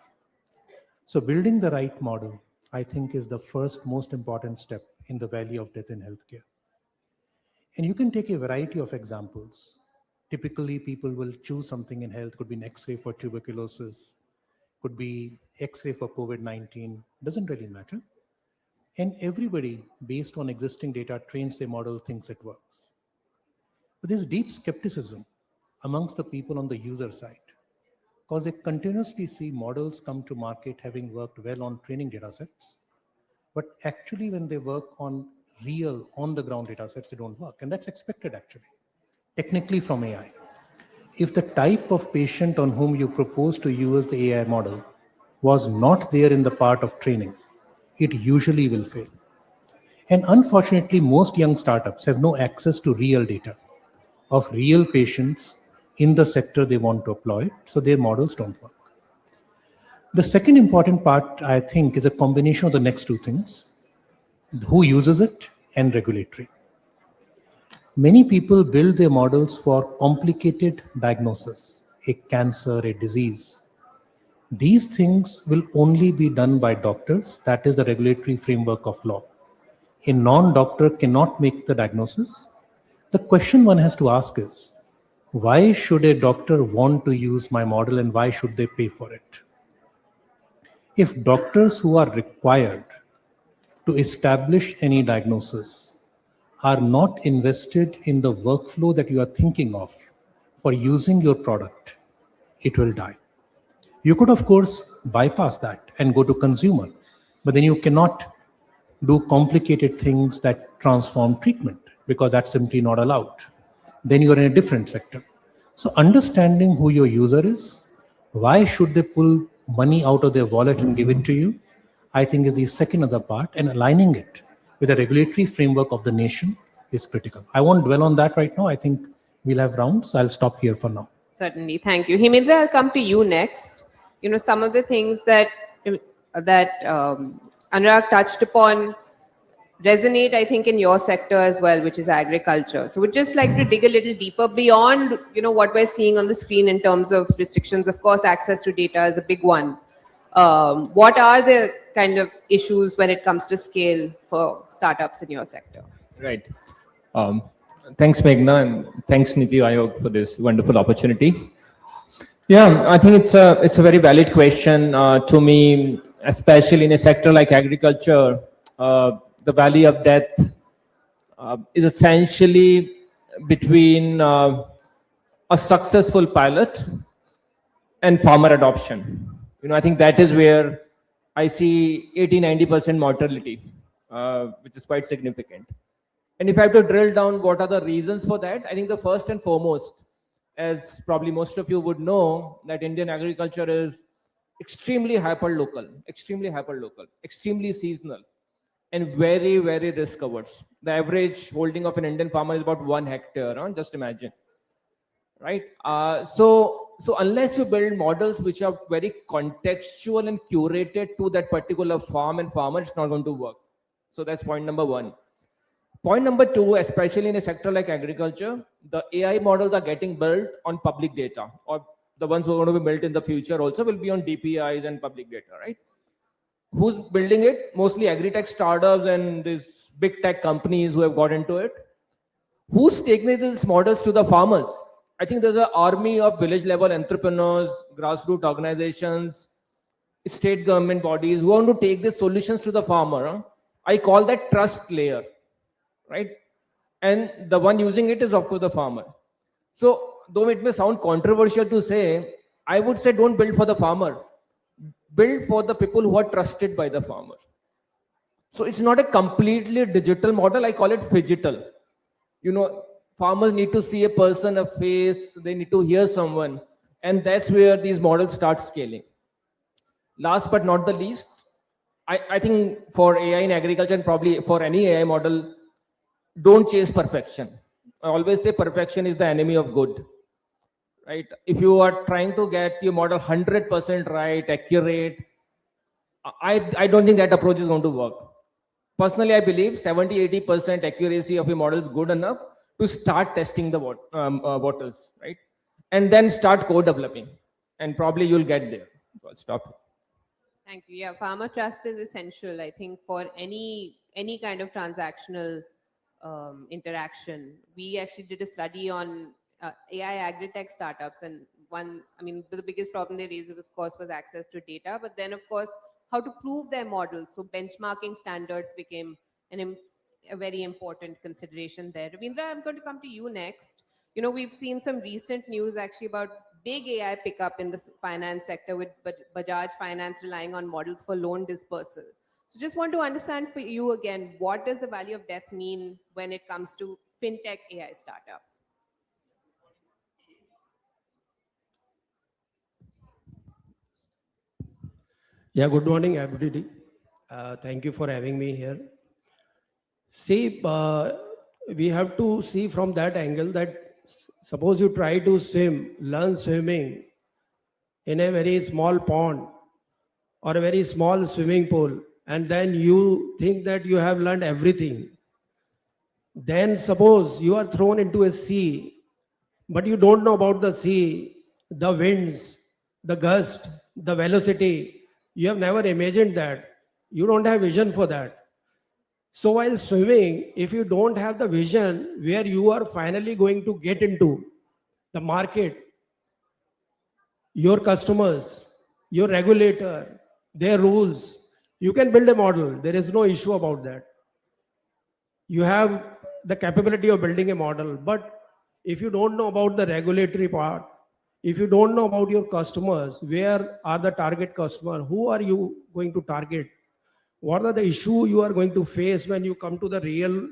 So building the right model, I think, is the first most important step in the valley of death in healthcare. And you can take a variety of examples. Typically, people will choose something in health, could be an X-ray for tuberculosis, could be X-ray for COVID-19, doesn't really matter. And everybody, based on existing data, trains their model, thinks it works. But there's deep skepticism amongst the people on the user side, because they continuously see models come to market having worked well on training data sets, but actually when they work on real on-the-ground data sets, they don't work. And that's expected actually, technically from AI. If the type of patient on whom you propose to use the AI model was not there in the part of training, it usually will fail. And unfortunately, most young startups have no access to real data of real patients in the sector they want to employ, so their models don't work. The second important part, I think, is a combination of the next two things: who uses it and regulatory. Many people build their models for complicated diagnosis, a cancer, a disease. These things will only be done by doctors. That is the regulatory framework of law. A non-doctor cannot make the diagnosis. The question one has to ask is, why should a doctor want to use my model and why should they pay for it? If doctors who are required to establish any diagnosis are not invested in the workflow that you are thinking of for using your product, it will die. You could, of course, bypass that and go to consumer, but then you cannot do complicated things that transform treatment because that's simply not allowed. Then you are in a different sector. So understanding who your user is, why should they pull money out of their wallet and give it to you, I think is the second other part, and aligning it with the regulatory framework of the nation is critical. I won't dwell on that right now. I think we'll have rounds. I'll stop here for now. Certainly, thank you. Hemendra, I'll come to you next. You know, some of the things that Anurag touched upon resonate, I think, in your sector as well, which is agriculture. So we'd just like to dig a little deeper beyond, you know, what we're seeing on the screen in terms of restrictions. Of course, access to data is a big one. What are the kind of issues when it comes to scale for startups in your sector? Right. Thanks, Meghna, and thanks, Niti Ayog, for this wonderful opportunity. Yeah, I think it's a very valid question to me, especially in a sector like agriculture. The valley of death is essentially between a successful pilot and farmer adoption. You know, I think that is where I see 80-90% mortality, which is quite significant. And if I have to drill down what are the reasons for that, I think the first and foremost, as probably most of you would know, that Indian agriculture is extremely hyper-local, extremely seasonal, and very, very risk-averse. The average holding of an Indian farmer is about 1 hectare, huh? Just imagine, right? So unless you build models which are very contextual and curated to that particular farm and farmer, it's not going to work. So that's point number one. Point number two, especially in a sector like agriculture, the AI models are getting built on public data, or the ones who are going to be built in the future also will be on DPIs and public data, right? Who's building it? Mostly agri-tech startups and these big tech companies who have got into it. Who's taking these models to the farmers? I think there's an army of village level entrepreneurs, grassroots organizations, state government bodies who want to take these solutions to the farmer. Huh? I call that trust layer, right? And the one using it is, of course, the farmer. So though it may sound controversial to say, I would say don't build for the farmer. Build for the people who are trusted by the farmer. So it's not a completely digital model. I call it phygital. You know, farmers need to see a person, a face, they need to hear someone. And that's where these models start scaling. Last but not the least, I think for AI in agriculture and probably for any AI model, don't chase perfection. I always say perfection is the enemy of good. Right? If you are trying to get your model 100% right, accurate, I don't think that approach is going to work. Personally, I believe 70-80% accuracy of your model is good enough to start testing the waters, right? And then start code developing, and probably you'll get there. So I'll stop. Thank you. Yeah, farmer trust is essential, I think, for any kind of transactional interaction. We actually did a study on AI agri-tech startups, and the biggest problem they raised, of course, was access to data. But then, of course, how to prove their models. So benchmarking standards became a very important consideration there. Ravindra, I'm going to come to you next. We've seen some recent news actually about big AI pickup in the finance sector with Bajaj Finance relying on models for loan dispersal. So just want to understand for you again, what does the value of death mean when it comes to fintech AI startups? Yeah, good morning, everybody. Thank you for having me here. See, we have to see from that angle that suppose you try to learn swimming in a very small pond or a very small swimming pool, and then you think that you have learned everything. Then suppose you are thrown into a sea, but you don't know about the sea, the winds, the gust, the velocity. You have never imagined that. You don't have vision for that. So while swimming, if you don't have the vision where you are finally going to get into the market, your customers, your regulator, their rules, you can build a model. There is no issue about that. You have the capability of building a model, but if you don't know about the regulatory part, if you don't know about your customers, where are the target customer, who are you going to target, what are the issue you are going to face when you come to the real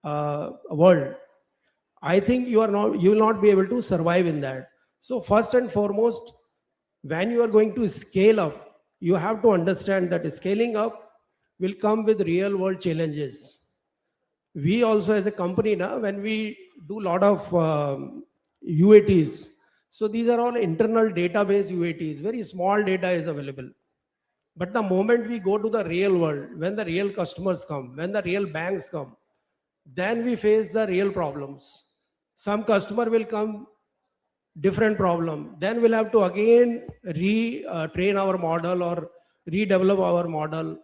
world, I think you will not be able to survive in that. So first and foremost, when you are going to scale up, you have to understand that scaling up will come with real world challenges. We also as a company now, when we do a lot of UATs, so these are all internal database UATs, very small data is available. But the moment we go to the real world, when the real customers come, when the real banks come, then we face the real problems. Some customer will come, different problem. Then we'll have to again train our model or redevelop our model.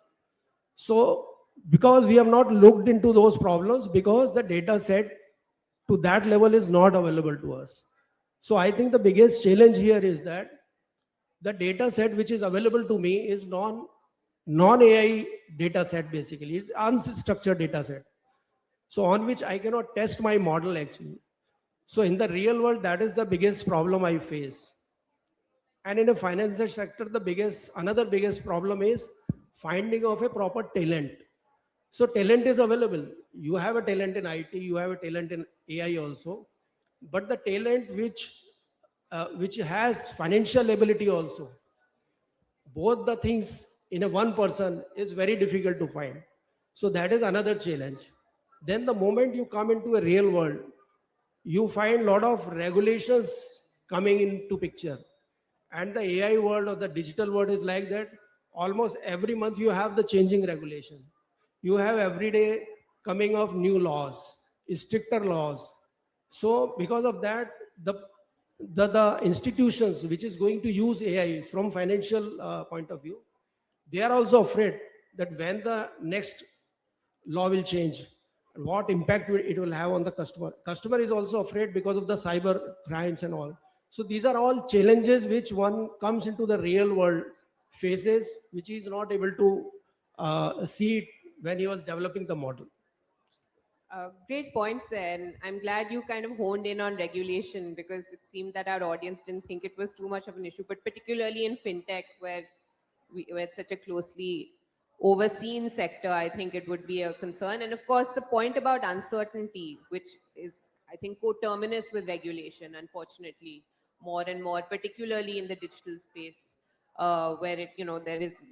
So because we have not looked into those problems, because the data set to that level is not available to us. So I think the biggest challenge here is that the data set which is available to me is non-AI data set basically. It's unstructured data set. So on which I cannot test my model actually. So in the real world, that is the biggest problem I face. And in the financial sector, another biggest problem is finding of a proper talent. So talent is available. You have a talent in IT, you have a talent in AI also, but the talent which has financial ability also, both the things in a one person is very difficult to find. So that is another challenge. Then the moment you come into a real world, you find a lot of regulations coming into picture. And the AI world or the digital world is like that. Almost every month you have the changing regulation. You have every day coming of new laws, stricter laws. So because of that, the institutions which is going to use AI from financial point of view, they are also afraid that when the next law will change, what impact it will have on the customer is also afraid because of the cyber crimes and all. So these are all challenges which one comes into the real world faces, which is not able to see it when he was developing the model. Great points there. And I'm glad you kind of honed in on regulation, because it seemed that our audience didn't think it was too much of an issue, but particularly in fintech, where it's such a closely overseen sector, I think it would be a concern. And of course, the point about uncertainty, which is, I think, coterminous with regulation, unfortunately, more and more, particularly in the digital space, where there is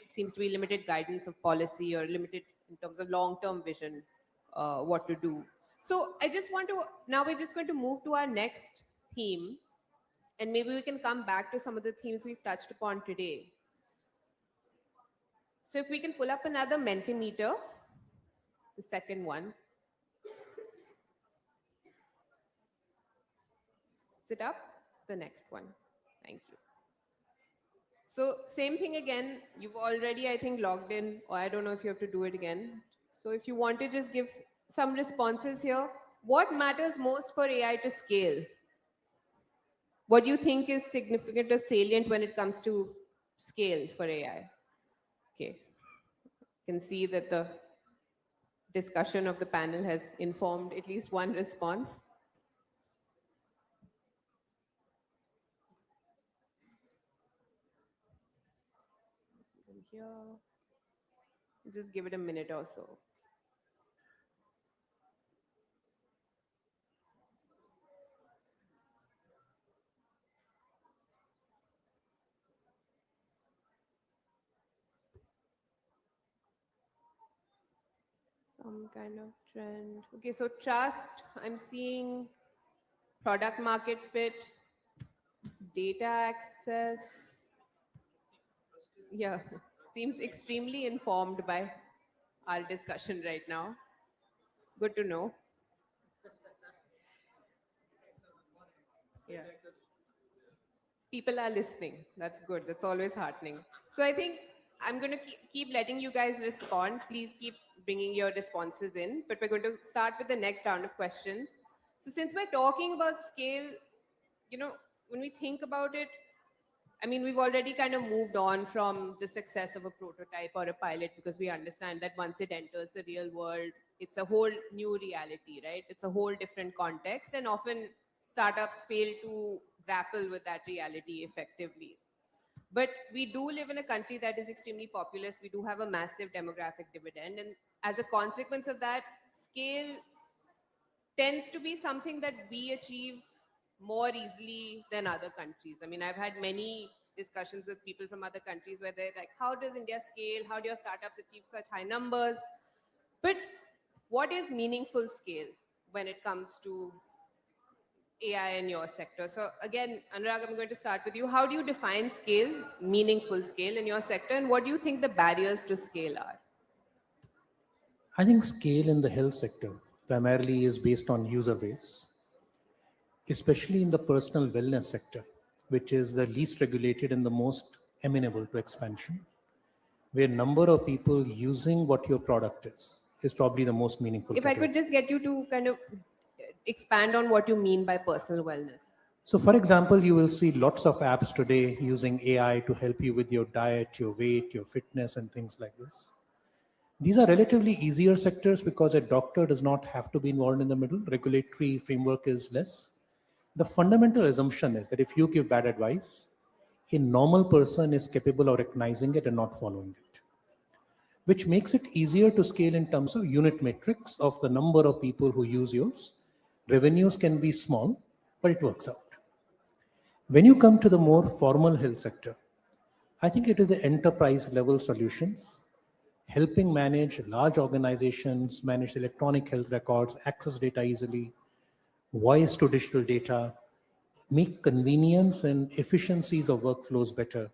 seems to be limited guidance of policy, or limited in terms of long-term vision, what to do. So now we're just going to move to our next theme, and maybe we can come back to some of the themes we've touched upon today. So if we can pull up another Mentimeter, the second one. Sit up, the next one. Thank you. So same thing again, you've already, I think, logged in, or I don't know if you have to do it again. So if you want to just give some responses here, what matters most for AI to scale? What do you think is significant or salient when it comes to scale for AI? Okay, you can see that the discussion of the panel has informed at least one response. Here, just give it a minute or so. Some kind of trend. Okay, so trust, I'm seeing product market fit, data access. Yeah, seems extremely informed by our discussion right now. Good to know. Yeah. People are listening. That's good. That's always heartening. So I think I'm going to keep letting you guys respond. Please keep bringing your responses in. But we're going to start with the next round of questions. So since we're talking about scale, when we think about it, I mean, we've already kind of moved on from the success of a prototype or a pilot because we understand that once it enters the real world, it's a whole new reality, right? It's a whole different context, and often startups fail to grapple with that reality effectively. But we do live in a country that is extremely populous. We do have a massive demographic dividend. And as a consequence of that, scale tends to be something that we achieve more easily than other countries. I mean, I've had many discussions with people from other countries where they're like, how does India scale? How do your startups achieve such high numbers? But what is meaningful scale when it comes to AI in your sector? So again, Anurag, I'm going to start with you. How do you define scale, meaningful scale in your sector? And what do you think the barriers to scale are? I think scale in the health sector primarily is based on user base, especially in the personal wellness sector, which is the least regulated and the most amenable to expansion, where number of people using what your product is probably the most meaningful. If I could just get you to kind of expand on what you mean by personal wellness. So for example, you will see lots of apps today using AI to help you with your diet, your weight, your fitness, and things like this. These are relatively easier sectors because a doctor does not have to be involved in the middle. Regulatory framework is less. The fundamental assumption is that if you give bad advice, a normal person is capable of recognizing it and not following it, which makes it easier to scale in terms of unit metrics of the number of people who use yours. Revenues can be small, but it works out. When you come to the more formal health sector, I think it is the enterprise level solutions, helping manage large organizations, manage electronic health records, access data easily, voice to digital data, make convenience and efficiencies of workflows better,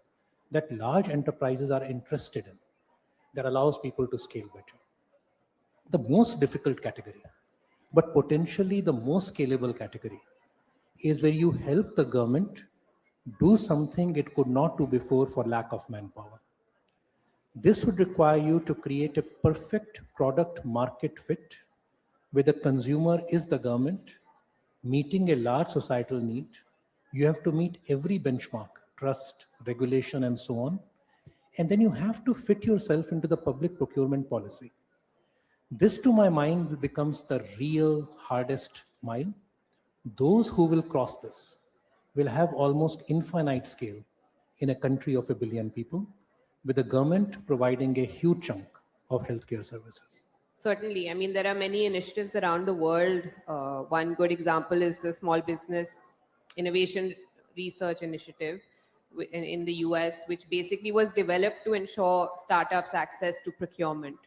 that large enterprises are interested in, that allows people to scale better. The most difficult category, but potentially the most scalable category, is where you help the government do something it could not do before for lack of manpower. This would require you to create a perfect product market fit where the consumer is the government, meeting a large societal need. You have to meet every benchmark, trust, regulation, and so on. And then you have to fit yourself into the public procurement policy. This, to my mind, becomes the real hardest mile. Those who will cross this will have almost infinite scale in a country of 1 billion people, with the government providing a huge chunk of healthcare services. Certainly. I mean, there are many initiatives around the world. One good example is the Small Business Innovation Research Initiative in the US, which basically was developed to ensure startups access to procurement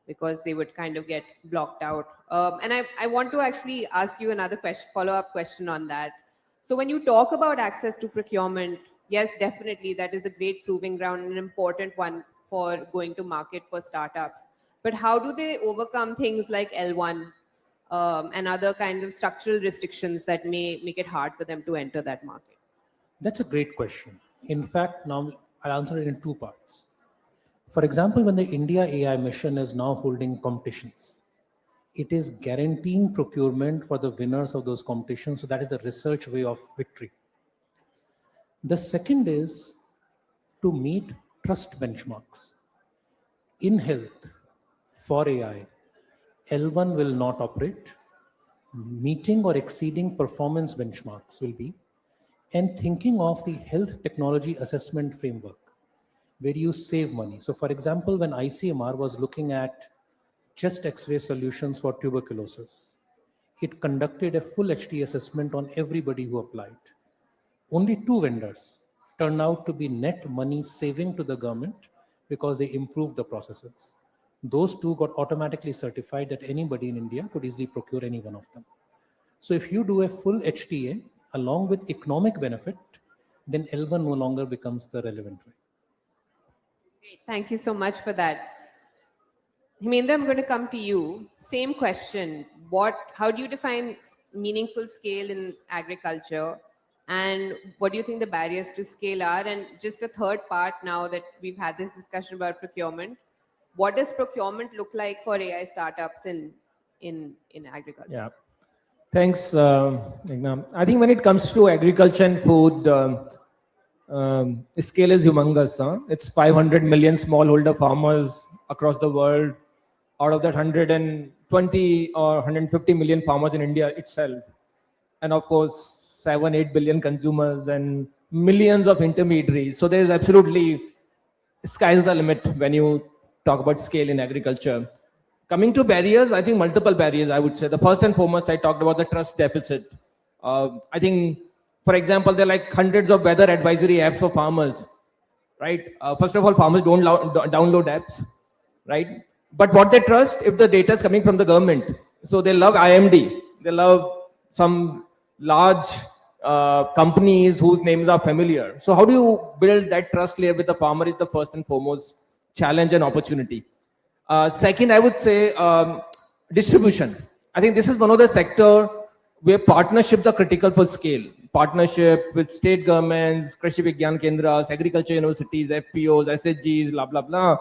because they would kind of get blocked out. And I want to actually ask you another question, follow-up question on that. So when you talk about access to procurement, yes, definitely, that is a great proving ground and an important one for going to market for startups. But how do they overcome things like L1 and other kinds of structural restrictions that may make it hard for them to enter that market? That's a great question. In fact, now I'll answer it in two parts. For example, when the India AI mission is now holding competitions, it is guaranteeing procurement for the winners of those competitions. So that is the research way of victory. The second is to meet trust benchmarks. In health, for AI, L1 will not operate. Meeting or exceeding performance benchmarks will be, and thinking of the health technology assessment framework where you save money. So for example, when ICMR was looking at chest X-ray solutions for tuberculosis, it conducted a full HT assessment on everybody who applied. Only 2 vendors turned out to be net money saving to the government because they improved the processes. Those 2 got automatically certified that anybody in India could easily procure any one of them. So if you do a full HTA along with economic benefit, then L1 no longer becomes the relevant way. Great. Thank you so much for that. Hemendra, I'm going to come to you. Same question. How do you define meaningful scale in agriculture? And what do you think the barriers to scale are? And just a third part, now that we've had this discussion about procurement, what does procurement look like for AI startups in agriculture? Yeah. Thanks, Meghna. I think when it comes to agriculture and food, scale is humongous. It's 500 million smallholder farmers across the world. Out of that, 120 or 150 million farmers in India itself. And of course, 7-8 billion consumers and millions of intermediaries. So there's absolutely, sky's the limit when you talk about scale in agriculture. Coming to barriers, I think multiple barriers, I would say. The first and foremost, I talked about the trust deficit. I think, for example, there are like hundreds of weather advisory apps for farmers, right? First of all, farmers don't download apps, right? But what they trust if the data is coming from the government. So they love IMD. They love some large companies whose names are familiar. So how do you build that trust layer with the farmer is the first and foremost challenge and opportunity. Second, I would say distribution. I think this is one of the sector where partnerships are critical for scale. Partnership with state governments, Krishi Vigyan Kendras, agriculture universities, FPOs, SHGs, blah, blah, blah.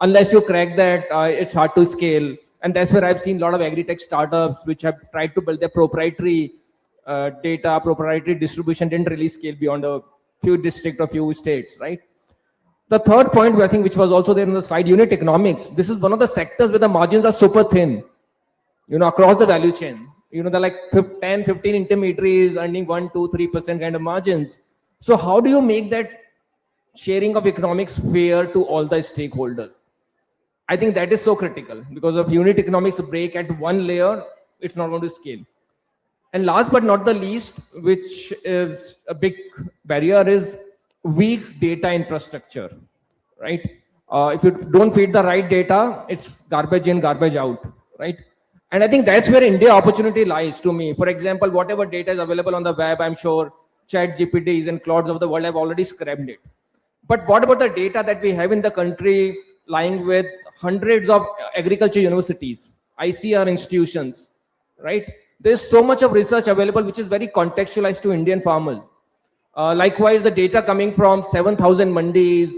Unless you crack that, it's hard to scale. And that's where I've seen a lot of agri-tech startups which have tried to build their proprietary data, proprietary distribution, didn't really scale beyond a few districts or few states, right? The third point, I think, which was also there in the slide, unit economics. This is one of the sectors where the margins are super thin, across the value chain. They're like 10, 15 intermediaries earning 1, 2, 3% kind of margins. So how do you make that sharing of economics fair to all the stakeholders? I think that is so critical because if unit economics break at one layer, it's not going to scale. And last but not the least, which is a big barrier, is weak data infrastructure, right? If you don't feed the right data, it's garbage in, garbage out, right? And I think that's where India opportunity lies to me. For example, whatever data is available on the web, I'm sure Chat GPTs and Clouds of the world have already scrapped it. But what about the data that we have in the country lying with hundreds of agriculture universities, ICR institutions, right? There's so much of research available which is very contextualized to Indian farmers. Likewise, the data coming from 7,000 mandis,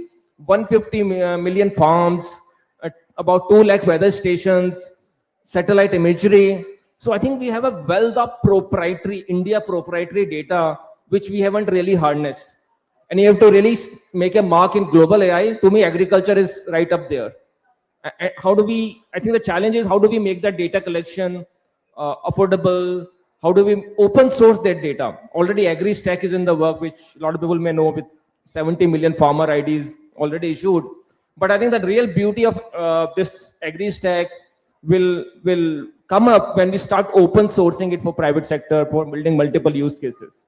150 million farms, about 2 lakh weather stations, satellite imagery. So I think we have a wealth of proprietary, India proprietary data which we haven't really harnessed. And you have to really make a mark in global AI. To me, agriculture is right up there. I think the challenge is how do we make that data collection affordable? How do we open source that data? Already AgriStack is in the work, which a lot of people may know, with 70 million farmer IDs already issued. But I think the real beauty of this AgriStack will come up when we start open sourcing it for private sector, for building multiple use cases.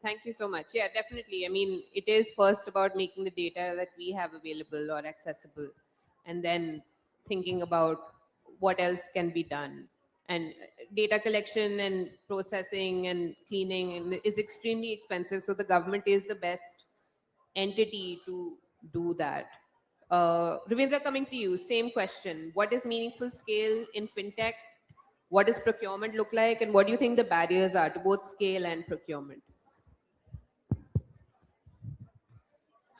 Thank you so much. Yeah, definitely. I mean, it is first about making the data that we have available or accessible, and then thinking about what else can be done. And data collection and processing and cleaning is extremely expensive. So the government is the best entity to do that. Ravindra, coming to you, same question. What is meaningful scale in fintech? What does procurement look like? And what do you think the barriers are to both scale and procurement?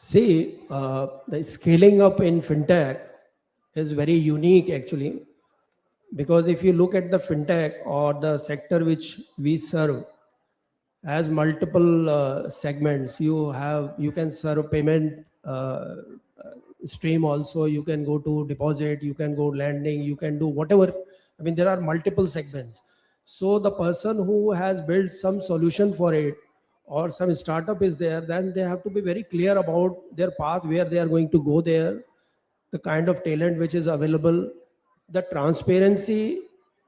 See, the scaling up in fintech is very unique actually, because if you look at the fintech or the sector which we serve, has multiple segments. You can serve payment stream also. You can go to deposit. You can go lending. You can do whatever. I mean, there are multiple segments. So the person who has built some solution for it, or some startup is there, then they have to be very clear about their path, where they are going to go there, the kind of talent which is available, the transparency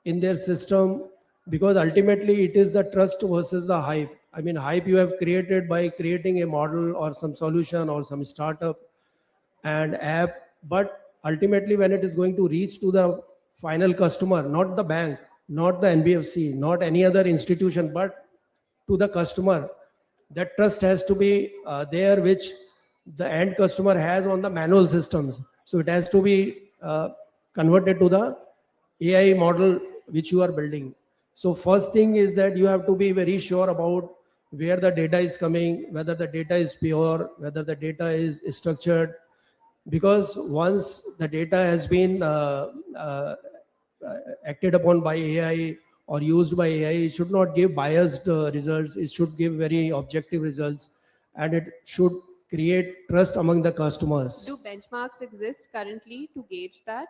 in their system, because ultimately it is the trust versus the hype. I mean, hype you have created by creating a model or some solution or some startup and app, but ultimately when it is going to reach to the final customer, not the bank, not the NBFC, not any other institution, but to the customer, that trust has to be there, which the end customer has on the manual systems. So it has to be converted to the AI model which you are building. So first thing is that you have to be very sure about where the data is coming, whether the data is pure, whether the data is structured, because once the data has been acted upon by AI or used by AI, it should not give biased results. It should give very objective results, and it should create trust among the customers. Do benchmarks exist currently to gauge that?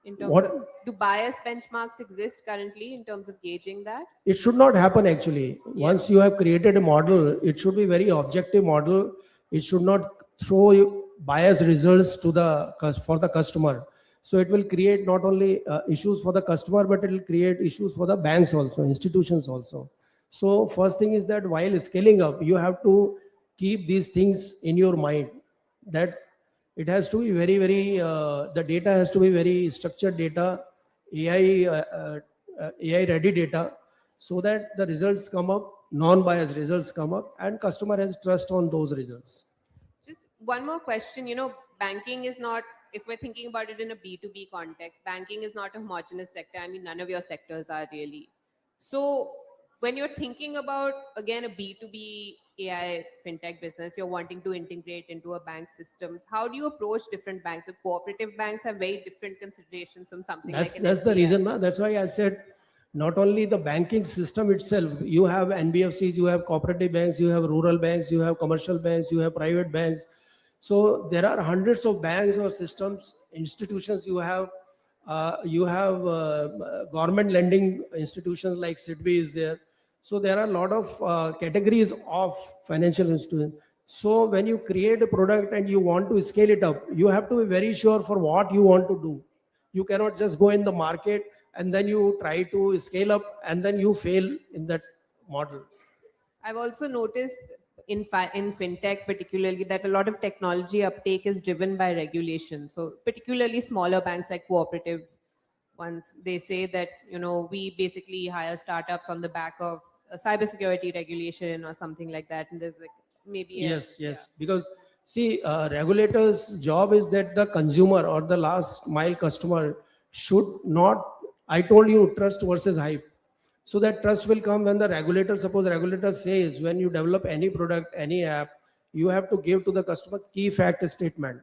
In terms What? of, do bias benchmarks exist currently in terms of gauging that? It should not happen actually. Once you have created a model, it should be very objective model. It should not throw you biased results to the for the customer. So it will create not only issues for the customer, but it will create issues for the banks also, institutions also. So first thing is that while scaling up, you have to keep these things in your mind, that it has to be the data has to be very structured data, AI ready data, so that the results come up, non-biased results come up, and customer has trust on those results. Just one more question. Banking is not, if we're thinking about it in a B2B context, banking is not a homogenous sector. I mean, none of your sectors are really. So when you're thinking about, again, a B2B AI fintech business, you're wanting to integrate into a bank systems. How do you approach different banks? So cooperative banks have very different considerations from something like an That's the SBI. reason. That's why I said not only the banking system itself, you have NBFCs, you have cooperative banks, you have rural banks, you have commercial banks, you have private banks. So there are hundreds of banks or systems, institutions. You have government lending institutions like SIDBI is there. So there are a lot of categories of financial institutions. So when you create a product and you want to scale it up, you have to be very sure for what you want to do. You cannot just go in the market and then you try to scale up and then you fail in that model. I've also noticed in fintech particularly that a lot of technology uptake is driven by regulation. So particularly smaller banks like cooperative ones, they say that we basically hire startups on the back of a cybersecurity regulation or something like that, and there's like maybe Yes. Because see, regulators' job is that the consumer or the last mile customer should not. I told you trust versus hype. So that trust will come when the regulator, suppose regulator says when you develop any product, any app, you have to give to the customer key fact statement,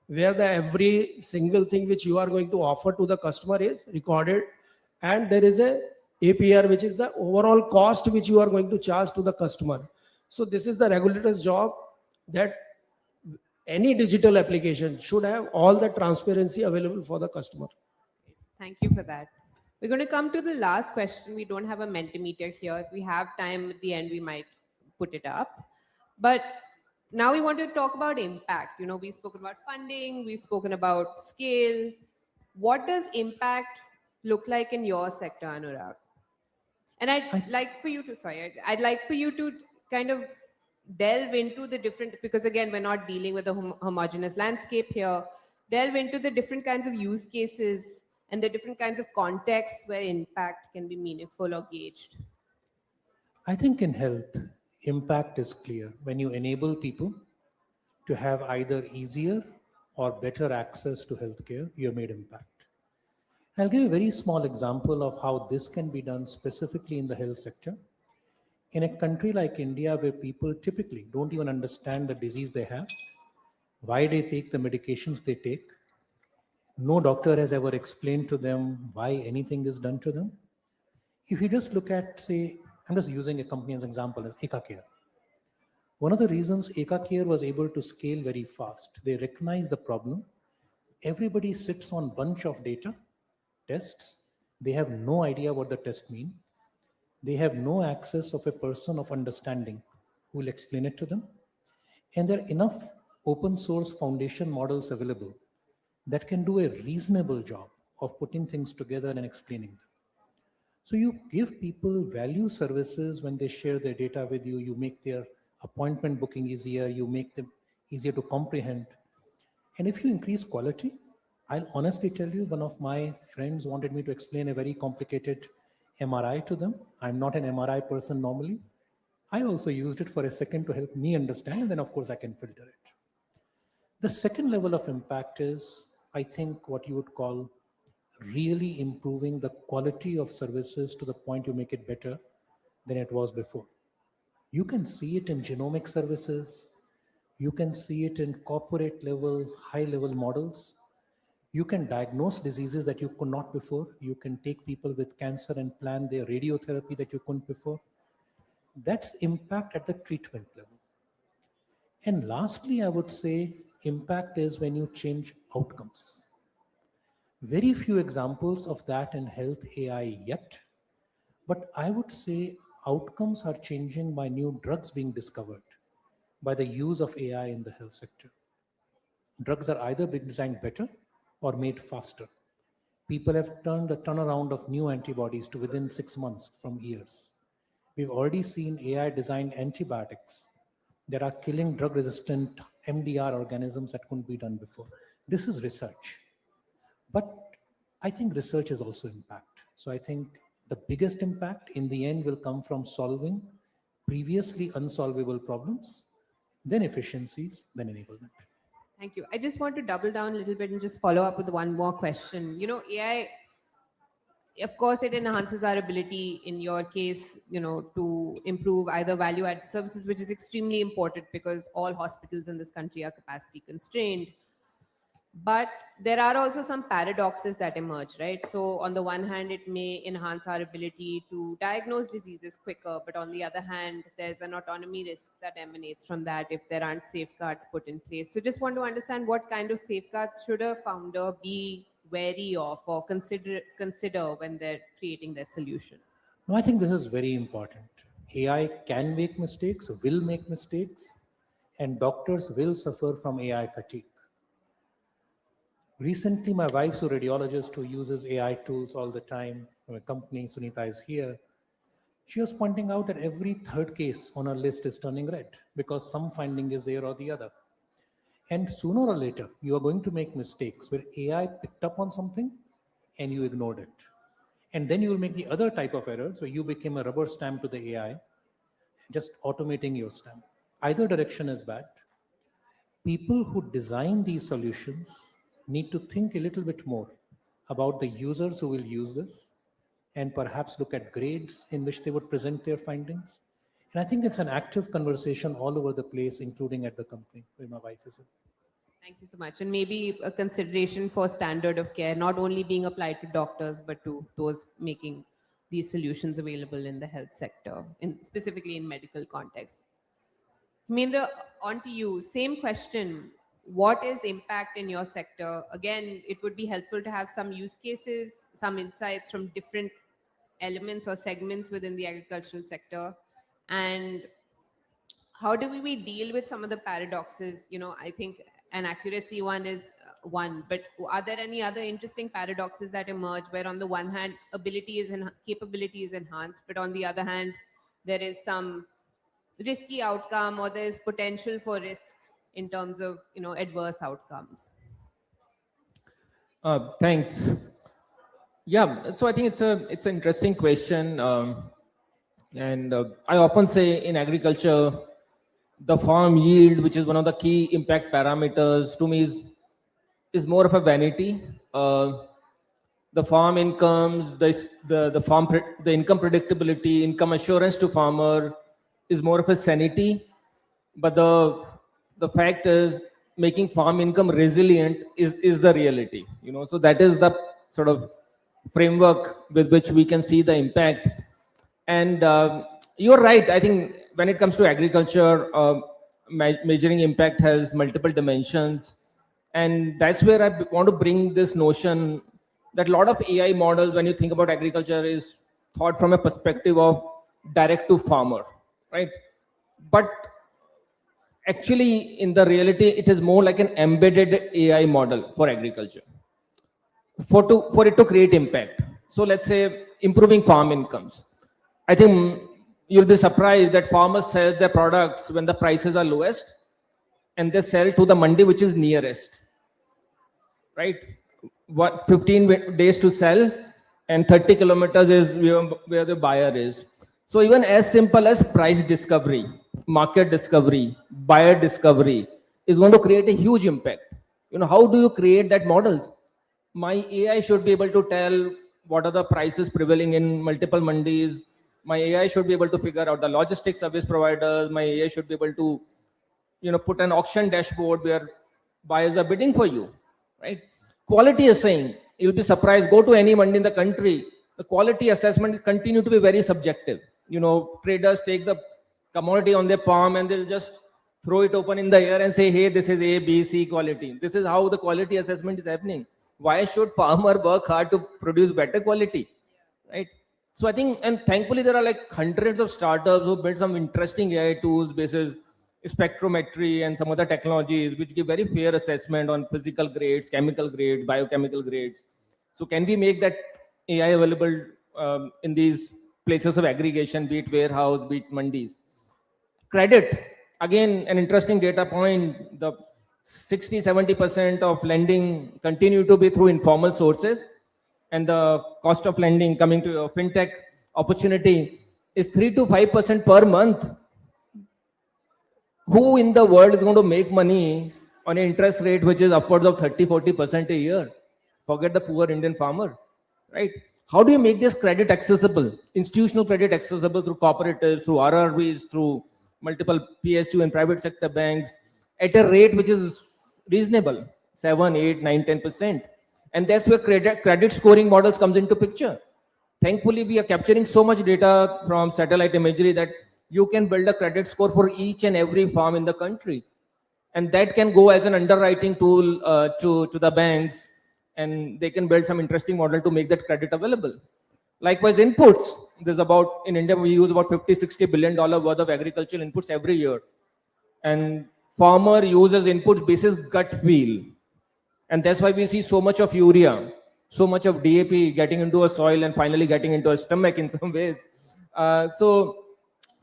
where the every single thing which you are going to offer to the customer is recorded, and there is a APR, which is the overall cost which you are going to charge to the customer. So this is the regulator's job, that any digital application should have all the transparency available for the customer. Thank you for that. We're going to come to the last question. We don't have a Mentimeter here. If we have time at the end, we might put it up. But now we want to talk about impact. We've spoken about funding, we've spoken about scale. What does impact look like in your sector, Anurag? And I'd like for you to kind of delve into the different, because again, we're not dealing with a homogeneous landscape here. Delve into the different kinds of use cases and the different kinds of contexts where impact can be meaningful or gauged. I think in health, impact is clear. When you enable people to have either easier or better access to healthcare, you have made impact. I'll give a very small example of how this can be done specifically in the health sector. In a country like India, where people typically don't even understand the disease they have, why they take the medications they take. No doctor has ever explained to them why anything is done to them. If you just look at, say, I'm just using a company as an example, as EkaCare. One of the reasons EkaCare was able to scale very fast, they recognize the problem. Everybody sits on bunch of data, tests. They have no idea what the test mean. They have no access of a person of understanding who will explain it to them. And there are enough open source foundation models available that can do a reasonable job of putting things together and explaining them. So you give people value services when they share their data with you, you make their appointment booking easier, you make them easier to comprehend. And if you increase quality, I'll honestly tell you, one of my friends wanted me to explain a very complicated MRI to them. I'm not an MRI person normally. I also used it for a second to help me understand, and then of course I can filter it. The second level of impact is, I think, what you would call really improving the quality of services to the point you make it better than it was before. You can see it in genomic services. You can see it in corporate level, high level models. You can diagnose diseases that you could not before. You can take people with cancer and plan their radiotherapy that you couldn't before. That's impact at the treatment level. And lastly, I would say impact is when you change outcomes. Very few examples of that in health AI yet, but I would say outcomes are changing by new drugs being discovered by the use of AI in the health sector. Drugs are either being designed better or made faster. People have turned a turnaround of new antibodies to within 6 months from years. We've already seen AI designed antibiotics that are killing drug resistant MDR organisms that couldn't be done before. This is research. But I think research is also impact. So I think the biggest impact in the end will come from solving previously unsolvable problems, then efficiencies, then enablement. Thank you. I just want to double down a little bit and just follow up with one more question. AI, of course, it enhances our ability, in your case, to improve either value-added services, which is extremely important because all hospitals in this country are capacity constrained. But there are also some paradoxes that emerge, right? So on the one hand, it may enhance our ability to diagnose diseases quicker, but on the other hand, there's an autonomy risk that emanates from that if there aren't safeguards put in place. So just want to understand, what kind of safeguards should a founder be wary of or consider when they're creating their solution? No, I think this is very important. AI can make mistakes, will make mistakes, and doctors will suffer from AI fatigue. Recently, my wife's a radiologist who uses AI tools all the time. From a company, Sunita is here. She was pointing out that every third case on her list is turning red because some finding is there or the other. And sooner or later, you are going to make mistakes where AI picked up on something and you ignored it. And then you will make the other type of errors where you became a rubber stamp to the AI, just automating your stamp. Either direction is bad. People who design these solutions need to think a little bit more about the users who will use this and perhaps look at grades in which they would present their findings. And I think it's an active conversation all over the place, including at the company where my wife is in. Thank you so much. And maybe a consideration for standard of care, not only being applied to doctors, but to those making these solutions available in the health sector, specifically in medical context. Meendra, on to you. Same question. What is impact in your sector? Again, it would be helpful to have some use cases, some insights from different elements or segments within the agricultural sector. And how do we deal with some of the paradoxes? I think an accuracy one is one, but are there any other interesting paradoxes that emerge where on the one hand, capability is enhanced, but on the other hand, there is some risky outcome or there's potential for risk in terms of adverse outcomes? Thanks. Yeah, so I think it's an interesting question, and I often say in agriculture, the farm yield, which is one of the key impact parameters, to me is more of a vanity. The farm incomes, the income predictability, income assurance to farmer is more of a sanity. But the fact is, making farm income resilient is the reality. So that is the sort of framework with which we can see the impact. And you're right. I think when it comes to agriculture, measuring impact has multiple dimensions. And that's where I want to bring this notion that a lot of AI models, when you think about agriculture, is thought from a perspective of direct to farmer, right? But actually, in the reality, it is more like an embedded AI model for agriculture for it to create impact. So let's say improving farm incomes. I think you'll be surprised that farmers sell their products when the prices are lowest, and they sell to the mandi which is nearest, right? 15 days to sell, and 30 kilometers is where the buyer is. So even as simple as price discovery, market discovery, buyer discovery is going to create a huge impact. How do you create that models? My AI should be able to tell what are the prices prevailing in multiple mandis. My AI should be able to figure out the logistics service providers. My AI should be able to, put an auction dashboard where buyers are bidding for you, right? Quality assessing, you'll be surprised. Go to any mandi in the country, the quality assessment continue to be very subjective. Traders take the commodity on their palm and they'll just throw it open in the air and say, hey, this is A, B, C quality. This is how the quality assessment is happening. Why should farmer work hard to produce better quality, right? So I think, and thankfully there are like hundreds of startups who build some interesting AI tools basis spectrometry and some other technologies which give very fair assessment on physical grades, chemical grades, biochemical grades. So can we make that AI available in these places of aggregation, be it warehouse, be it mandis? Credit, again, an interesting data point. The 60-70% of lending continue to be through informal sources, and the cost of lending coming to a fintech opportunity is 3 to 5% per month. Who in the world is going to make money on an interest rate which is upwards of 30-40% a year? Forget the poor Indian farmer, right? How do you make this credit accessible, institutional credit accessible through cooperatives, through RRBs, through multiple PSU and private sector banks at a rate which is reasonable, 7, 8, 9, 10%. And that's where credit scoring models comes into picture. Thankfully, we are capturing so much data from satellite imagery that you can build a credit score for each and every farm in the country. And that can go as an underwriting tool to the banks, and they can build some interesting model to make that credit available. Likewise, inputs. In India, we use about $50-60 billion worth of agricultural inputs every year. And farmer uses inputs basis gut feel. And that's why we see so much of urea, so much of DAP getting into a soil and finally getting into a stomach in some ways. So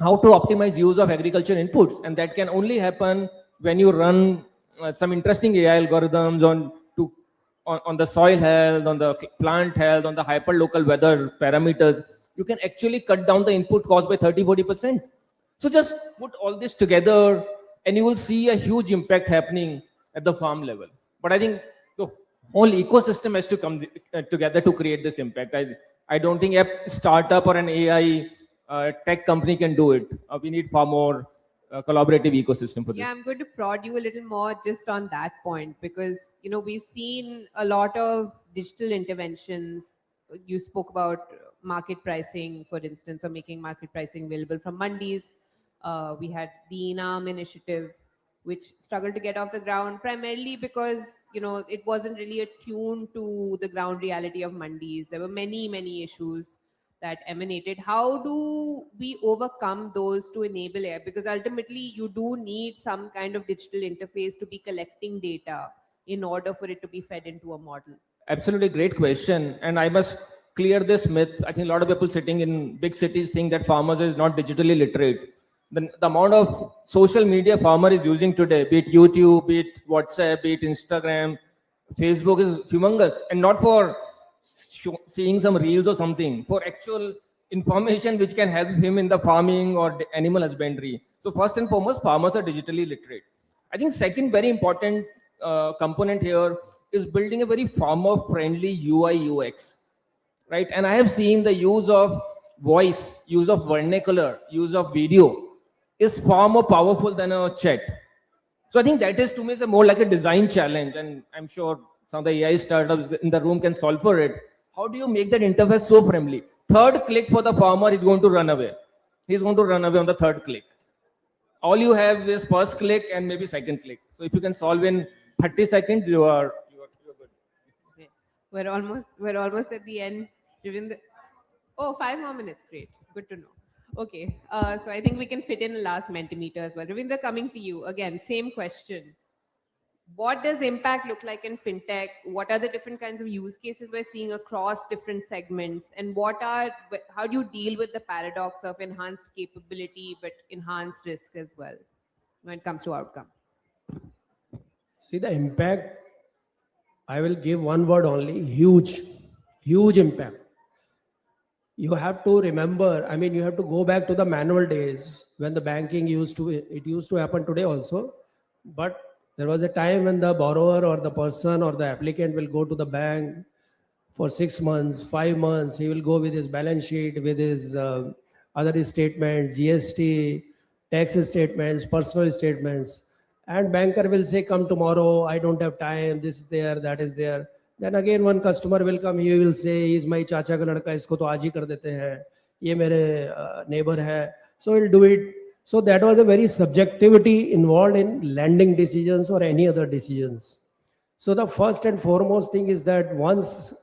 how to optimize use of agricultural inputs? And that can only happen when you run some interesting AI algorithms on the soil health, on the plant health, on the hyperlocal weather parameters. You can actually cut down the input cost by 30-40%. So just put all this together and you will see a huge impact happening at the farm level. But I think the whole ecosystem has to come together to create this impact. I don't think a startup or an AI tech company can do it. We need far more collaborative ecosystem for this. Yeah, I'm going to prod you a little more just on that point because, we've seen a lot of digital interventions. You spoke about market pricing, for instance, or making market pricing available from mandis. We had the Enam initiative, which struggled to get off the ground primarily because, it wasn't really attuned to the ground reality of mandis. There were many, many issues that emanated. How do we overcome those to enable it? Because ultimately you do need some kind of digital interface to be collecting data in order for it to be fed into a model. Absolutely great question. And I must clear this myth. I think a lot of people sitting in big cities think that farmers is not digitally literate. The amount of social media farmer is using today, be it YouTube, be it WhatsApp, be it Instagram, Facebook, is humongous. And not for seeing some reels or something, for actual information which can help him in the farming or the animal husbandry. So first and foremost, farmers are digitally literate. I think second very important component here is building a very farmer-friendly UI UX, right? And I have seen the use of voice, use of vernacular, use of video is far more powerful than a chat. So I think that is, to me, is a more like a design challenge, and I'm sure some of the AI startups in the room can solve for it. How do you make that interface so friendly? Third click for the farmer is going to run away. He's going to run away on the third click. All you have is first click and maybe second click. So if you can solve in 30 seconds, you're good. Okay. We're almost at the end. Given the 5 more minutes. Great. Good to know. Okay. So I think we can fit in a last Mentimeter as well. Ravindra, coming to you again. Same question. What does impact look like in fintech? What are the different kinds of use cases we're seeing across different segments? And how do you deal with the paradox of enhanced capability but enhanced risk as well when it comes to outcomes? See the impact, I will give one word only, huge, huge impact. You have to remember, I mean, you have to go back to the manual days when the banking it used to happen today also. But there was a time when the borrower or the person or the applicant will go to the bank for 6 months, 5 months. He will go with his balance sheet, with his other statements, GST, tax statements, personal statements. And banker will say, come tomorrow, I don't have time, this is there, that is there. Then again one customer will come, he will say, he is my chacha ka ladka, isko to aaj hi kar dete hain, ye mere neighbor hai, so he'll do it. So that was a very subjectivity involved in lending decisions or any other decisions. So the first and foremost thing is that once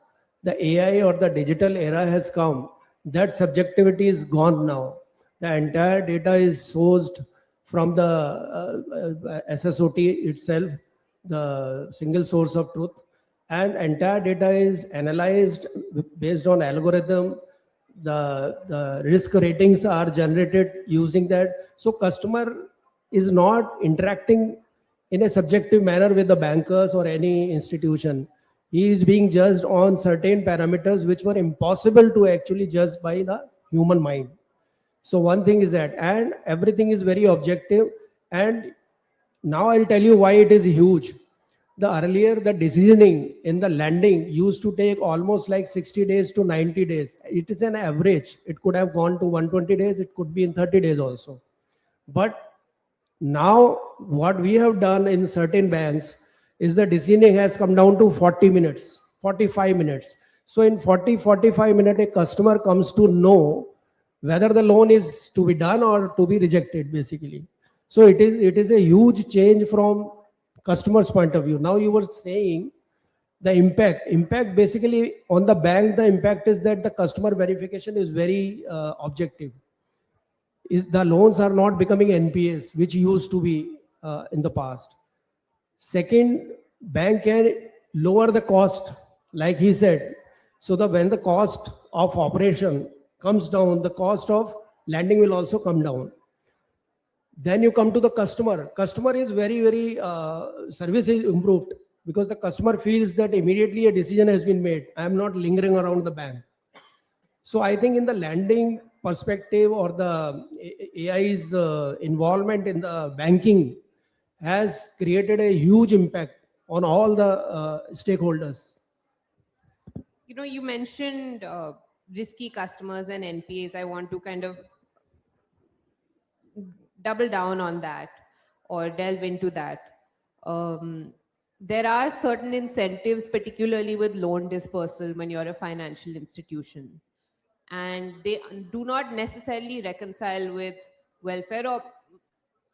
the AI or the digital era has come, that subjectivity is gone now. The entire data is sourced from the SSOT itself, the single source of truth, and entire data is analyzed based on algorithm. The risk ratings are generated using that. So customer is not interacting in a subjective manner with the bankers or any institution. He is being judged on certain parameters which were impossible to actually judge by the human mind. So one thing is that, and everything is very objective. And now I'll tell you why it is huge. The earlier the decisioning in the lending used to take almost like 60 days to 90 days. It is an average. It could have gone to 120 days. It could be in 30 days also. But now what we have done in certain banks is the decisioning has come down to 40 minutes, 45 minutes. So in 40-45 minutes, a customer comes to know whether the loan is to be done or to be rejected, basically. So it is a huge change from customer's point of view. Now you were saying the impact basically on the bank, the impact is that the customer verification is very objective. The loans are not becoming NPAs, which used to be in the past. Second, bank can lower the cost, like he said. So when the cost of operation comes down, the cost of lending will also come down. Then you come to the customer. Customer is very service is improved because the customer feels that immediately a decision has been made. I am not lingering around the bank. So I think in the lending perspective or the AI's involvement in the banking has created a huge impact on all the stakeholders. You mentioned risky customers and NPAs. I want to kind of double down on that or delve into that. There are certain incentives, particularly with loan dispersal when you're a financial institution, and they do not necessarily reconcile with welfare or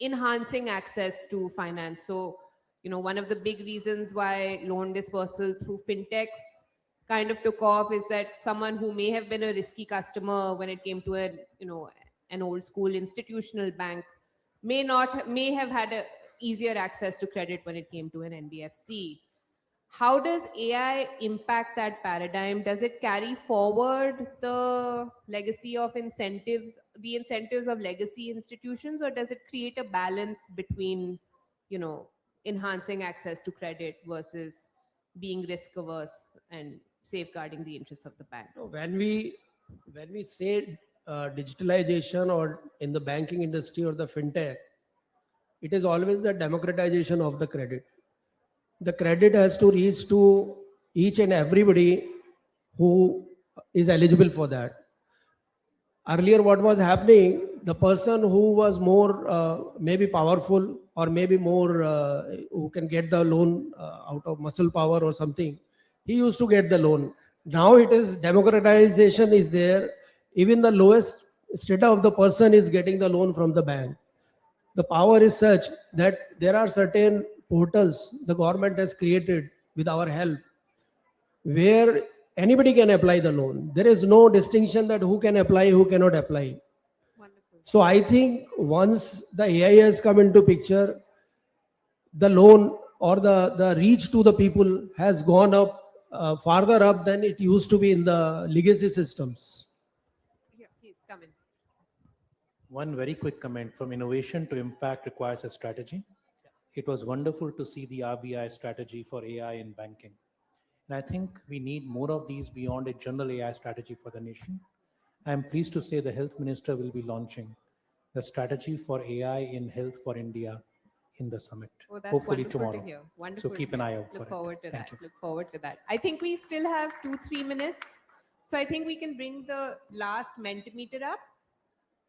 enhancing access to finance. So, one of the big reasons why loan dispersal through fintechs kind of took off is that someone who may have been a risky customer when it came to an old school institutional bank may have had a easier access to credit when it came to an NBFC. How does AI impact that paradigm? Does it carry forward the legacy of incentives, the incentives of legacy institutions, or does it create a balance between, enhancing access to credit versus being risk averse and safeguarding the interests of the bank? When we say digitalization or in the banking industry or the fintech, it is always the democratization of the credit. The credit has to reach to each and everybody who is eligible for that. Earlier, what was happening, the person who was more maybe powerful or maybe more who can get the loan out of muscle power or something, he used to get the loan. Now it is democratization is there. Even the lowest strata of the person is getting the loan from the bank. The power is such that there are certain portals the government has created with our help where anybody can apply the loan. There is no distinction that who can apply, who cannot apply. Wonderful. So I think once the AI has come into picture, the loan or the reach to the people has gone up farther up than it used to be in the legacy systems. Yeah, please come in. One very quick comment: from innovation to impact requires a strategy. It was wonderful to see the RBI strategy for AI in banking. And I think we need more of these beyond a general AI strategy for the nation. I'm pleased to say the health minister will be launching the strategy for AI in health for India in the summit, Oh, that's hopefully wonderful tomorrow. to hear. Wonderful. So keep to an hear. eye out for Look it. forward to Thank that. you. Look forward to that. I think we still have 2-3 minutes. So I think we can bring the last Mentimeter up,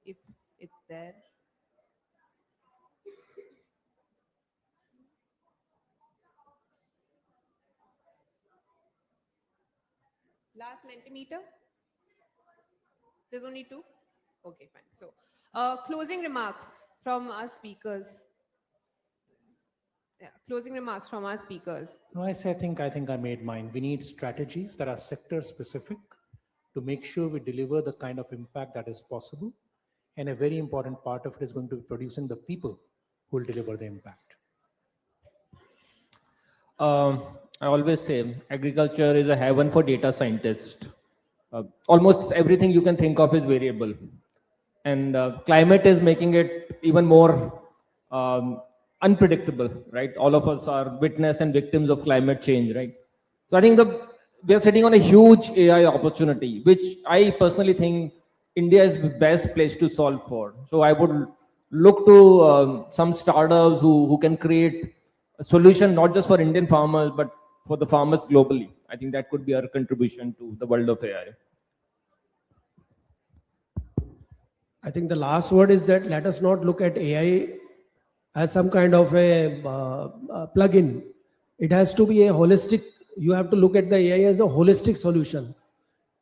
if it's there. Last Mentimeter? There's only 2? Okay, fine. So closing remarks from our speakers. Yeah, closing remarks from our speakers. No, I think I made mine. We need strategies that are sector specific to make sure we deliver the kind of impact that is possible. And a very important part of it is going to be producing the people who will deliver the impact. I always say agriculture is a heaven for data scientists. Almost everything you can think of is variable. And climate is making it even more unpredictable, right? All of us are witness and victims of climate change, right? So I think we are sitting on a huge AI opportunity, which I personally think India is the best place to solve for. So I would look to some startups who can create a solution not just for Indian farmers, but for the farmers globally. I think that could be our contribution to the world of AI. I think the last word is that let us not look at AI as some kind of a plug-in. It has to be a holistic, you have to look at the AI as a holistic solution.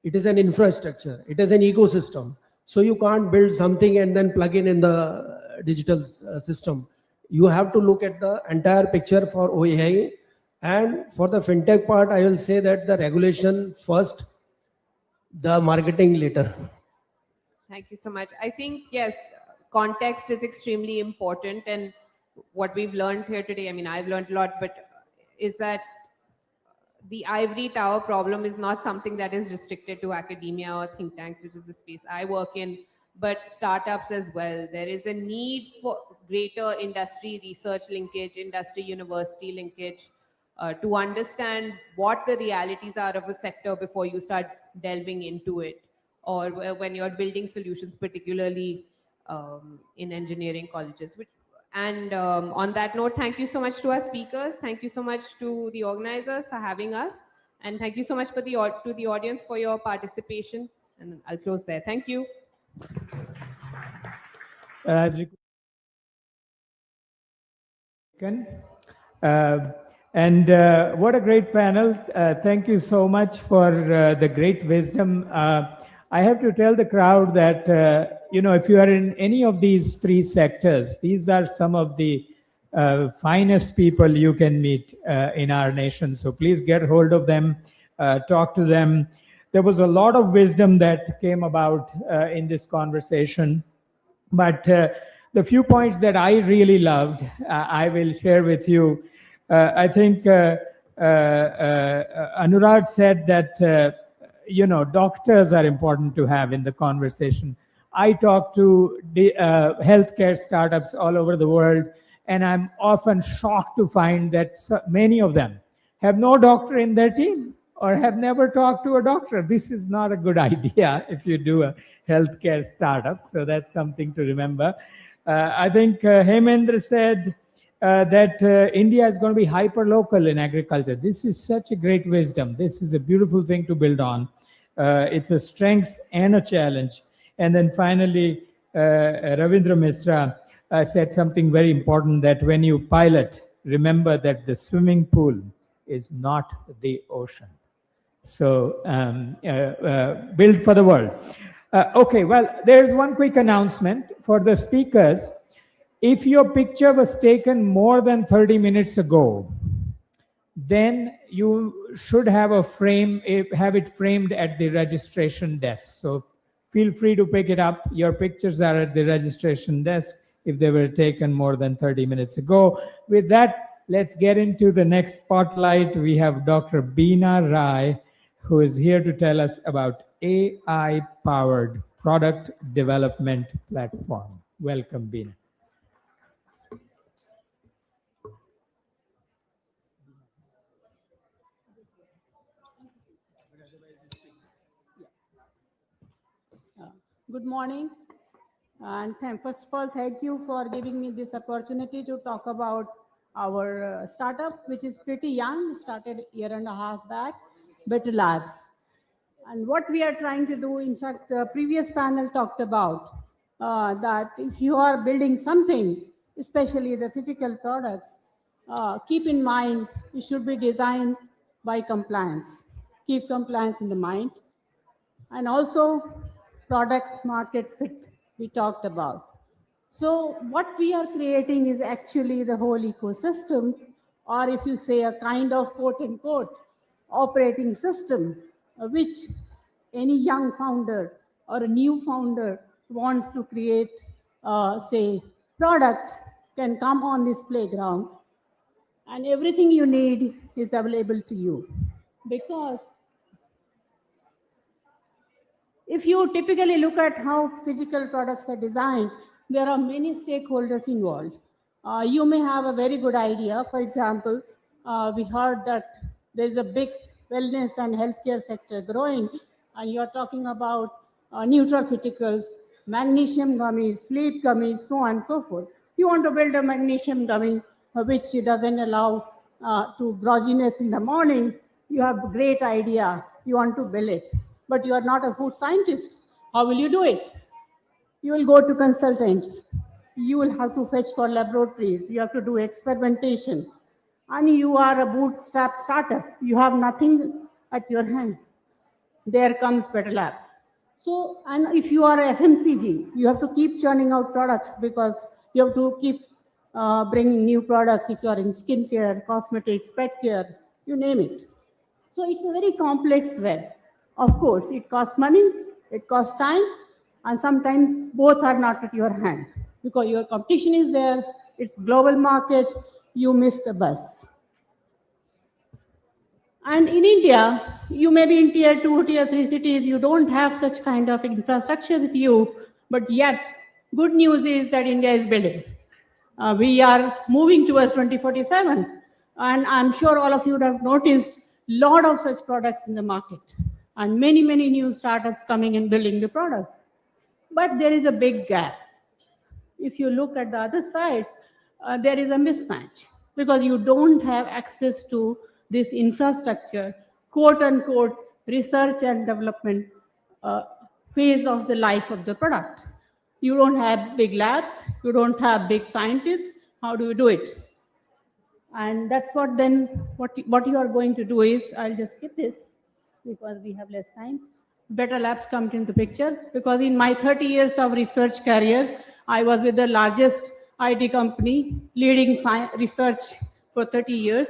It is an infrastructure, it is an ecosystem. So you can't build something and then plug in the digital system. You have to look at the entire picture for AI. And for the fintech part, I will say that the regulation first, the marketing later. Thank you so much. I think, yes, context is extremely important. And what we've learned here today, I mean, I've learned a lot, but is that the ivory tower problem is not something that is restricted to academia or think tanks, which is the space I work in, but startups as well. There is a need for greater industry research linkage, industry university linkage, to understand what the realities are of a sector before you start delving into it, or when you're building solutions, particularly in engineering colleges. And on that note, thank you so much to our speakers. Thank you so much to the organizers for having us. And thank you so much to the audience for your participation. And I'll close there. Thank you. What a great panel. Thank you so much for the great wisdom. I have to tell the crowd that, if you are in any of these 3 sectors, these are some of the finest people you can meet in our nation. So please get hold of them, talk to them. There was a lot of wisdom that came about in this conversation. But the few points that I really loved, I will share with you. I think Anurag said that, doctors are important to have in the conversation. I talk to the healthcare startups all over the world, and I'm often shocked to find that many of them have no doctor in their team or have never talked to a doctor. This is not a good idea if you do a healthcare startup. So that's something to remember. I think Hemendra said that India is going to be hyper-local in agriculture. This is such a great wisdom. This is a beautiful thing to build on. It's a strength and a challenge. And then finally, Ravindra Misra said something very important, that when you pilot, remember that the swimming pool is not the ocean. So build for the world. Okay, well, there's one quick announcement for the speakers. If your picture was taken more than 30 minutes ago, then you should have have it framed at the registration desk. So feel free to pick it up. Your pictures are at the registration desk if they were taken more than 30 minutes ago. With that, let's get into the next spotlight. We have Dr. Beena Rai, who is here to tell us about AI-powered product development platform. Welcome, Beena. Good morning. And first of all, thank you for giving me this opportunity to talk about our startup, which is pretty young, started a year and a half back, Better Labs. And what we are trying to do, in fact, the previous panel talked about that if you are building something, especially the physical products, keep in mind it should be designed by compliance. Keep compliance in the mind. And also product market fit we talked about. So what we are creating is actually the whole ecosystem, or if you say a kind of quote unquote operating system, which any young founder or a new founder wants to create, say, product can come on this playground and everything you need is available to you. Because if you typically look at how physical products are designed, there are many stakeholders involved. You may have a very good idea. For example, we heard that there's a big wellness and healthcare sector growing, and you're talking about nutraceuticals, magnesium gummies, sleep gummies, so on and so forth. You want to build a magnesium gummy which doesn't allow to grogginess in the morning. You have a great idea. You want to build it, but you are not a food scientist. How will you do it? You will go to consultants. You will have to fetch for laboratories. You have to do experimentation. And you are a bootstrap startup. You have nothing at your hand. There comes Better Labs. So, and if you are a FMCG, you have to keep churning out products because you have to keep bringing new products. If you are in skincare, cosmetics, pet care, you name it. So it's a very complex web. Of course, it costs money, it costs time, and sometimes both are not at your hand because your competition is there, it's global market, you miss the bus. And in India, you may be in tier 2, tier 3 cities, you don't have such kind of infrastructure with you, but yet good news is that India is building. We are moving towards 2047, and I'm sure all of you have noticed a lot of such products in the market and many, many new startups coming and building the products. But there is a big gap. If you look at the other side, there is a mismatch because you don't have access to this infrastructure, quote unquote, research and development phase of the life of the product. You don't have big labs, you don't have big scientists. How do you do it? And that's what then, what you are going to do is, I'll just skip this because we have less time. Better Labs comes into picture because in my 30 years of research career, I was with the largest IT company, leading research for 30 years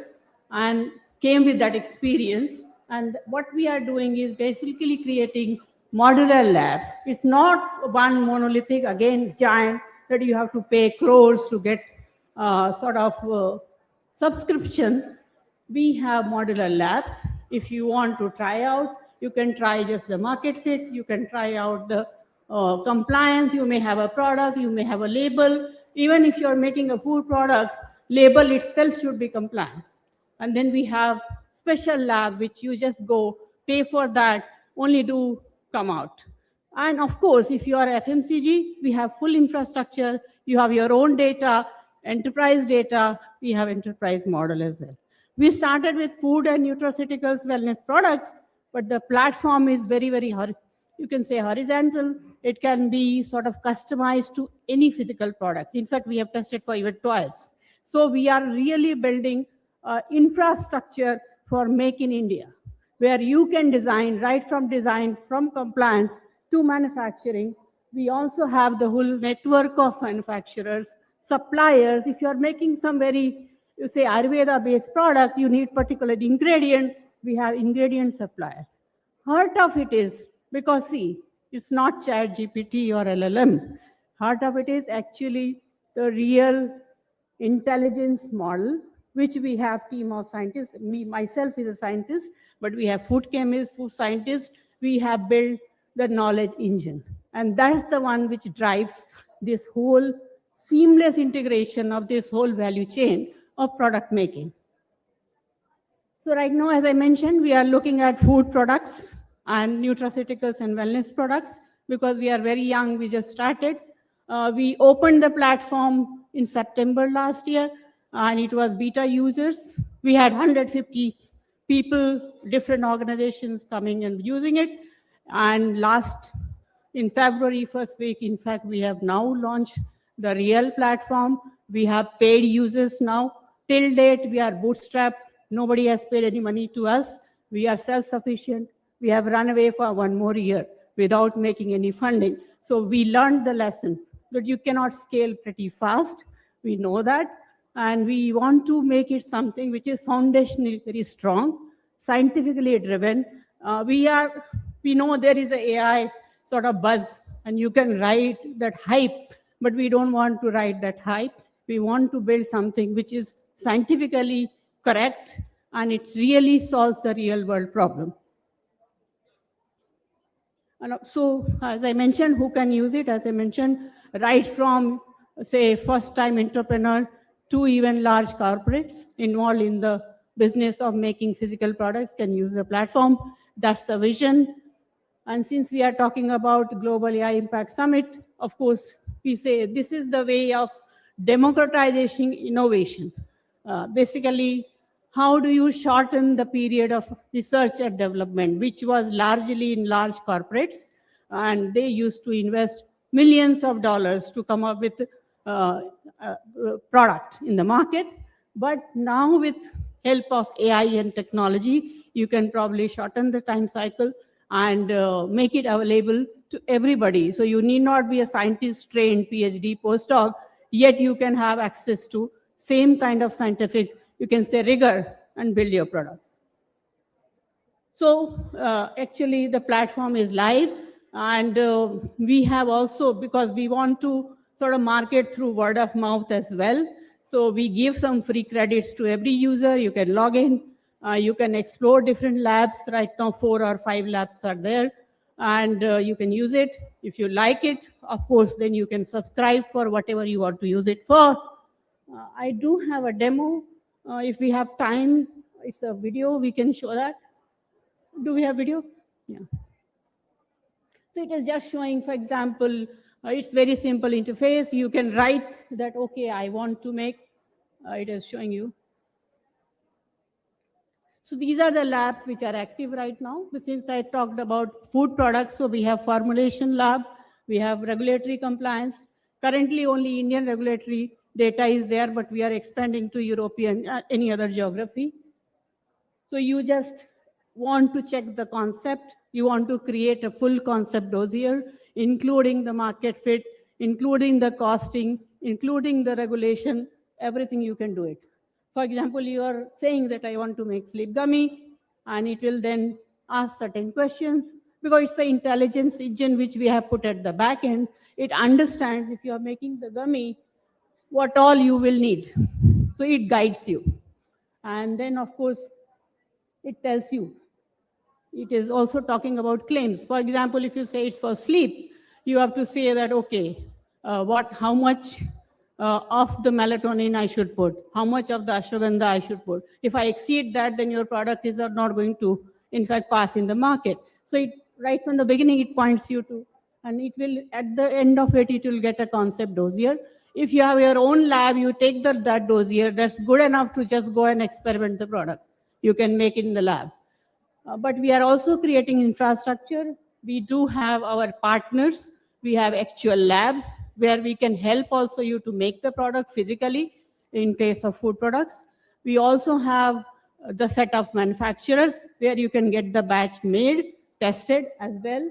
and came with that experience. And what we are doing is basically creating modular labs. It's not one monolithic, again, giant that you have to pay crores to get sort of subscription. We have modular labs. If you want to try out, you can try just the market fit, you can try out the compliance, you may have a product, you may have a label. Even if you're making a food product, label itself should be compliant. And then we have special lab, which you just go, pay for that, only do come out. And of course, if you are FMCG, we have full infrastructure, you have your own data, enterprise data, we have enterprise model as well. We started with food and nutraceuticals wellness products, but the platform is very, very you can say horizontal, it can be sort of customized to any physical products. In fact, we have tested for even toys. So we are really building infrastructure for Make in India, where you can design, right from design, from compliance to manufacturing. We also have the whole network of manufacturers, suppliers. If you're making some very, you say, Ayurveda-based product, you need particular ingredient, we have ingredient suppliers. Heart of it is, because see, it's not Chat GPT or LLM. Heart of it is actually the real intelligence model, which we have team of scientists. Me, myself is a scientist, but we have food chemists, food scientists. We have built the knowledge engine. And that's the one which drives this whole seamless integration of this whole value chain of product making. So right now, as I mentioned, we are looking at food products and nutraceuticals and wellness products because we are very young, we just started. We opened the platform in September last year, and it was beta users. We had 150 people, different organizations coming and using it. And in February, first week, in fact, we have now launched the real platform. We have paid users now. Till date, we are bootstrapped. Nobody has paid any money to us. We are self-sufficient. We have run away for one more year without making any funding. So we learned the lesson that you cannot scale pretty fast. We know that. And we want to make it something which is foundationally very strong, scientifically driven. We know there is an AI sort of buzz, and you can ride that hype, but we don't want to ride that hype. We want to build something which is scientifically correct, and it really solves the real world problem. And so, as I mentioned, who can use it? As I mentioned, right from, say, first-time entrepreneur to even large corporates involved in the business of making physical products can use the platform. That's the vision. And since we are talking about Global AI Impact Summit, of course, we say this is the way of democratizing innovation. Basically, how do you shorten the period of research and development, which was largely in large corporates, and they used to invest millions of dollars to come up with a product in the market. But now with help of AI and technology, you can probably shorten the time cycle and make it available to everybody. So you need not be a scientist trained PhD postdoc, yet you can have access to same kind of scientific, you can say, rigor and build your products. So actually the platform is live, and we have also, because we want to sort of market through word of mouth as well. So we give some free credits to every user. You can log in, you can explore different labs. Right now 4 or 5 labs are there, and you can use it. If you like it, of course, then you can subscribe for whatever you want to use it for. I do have a demo. If we have time, it's a video, we can show that. Do we have video? Yeah. So it is just showing, for example, it's very simple interface. You can write that, okay, I want to make, it is showing you. So these are the labs which are active right now. Since I talked about food products, so we have formulation lab, we have regulatory compliance. Currently only Indian regulatory data is there, but we are expanding to European, any other geography. So you just want to check the concept. You want to create a full concept dossier, including the market fit, including the costing, including the regulation, everything you can do it. For example, you are saying that I want to make sleep gummy, and it will then ask certain questions, because it's the intelligence engine which we have put at the back end. It understands if you are making the gummy, what all you will need. So it guides you. And then, of course, it tells you. It is also talking about claims. For example, if you say it's for sleep, you have to say that, okay, how much of the melatonin I should put, how much of the ashwagandha I should put. If I exceed that, then your product is not going to, in fact, pass in the market. So it, right from the beginning, it points you to, and it will, at the end of it, it will get a concept dossier. If you have your own lab, you take that dossier, that's good enough to just go and experiment the product. You can make it in the lab. But we are also creating infrastructure we do have our partners. We have actual labs where we can help also you to make the product physically in case of food products. We also have the set of manufacturers where you can get the batch made, tested as well.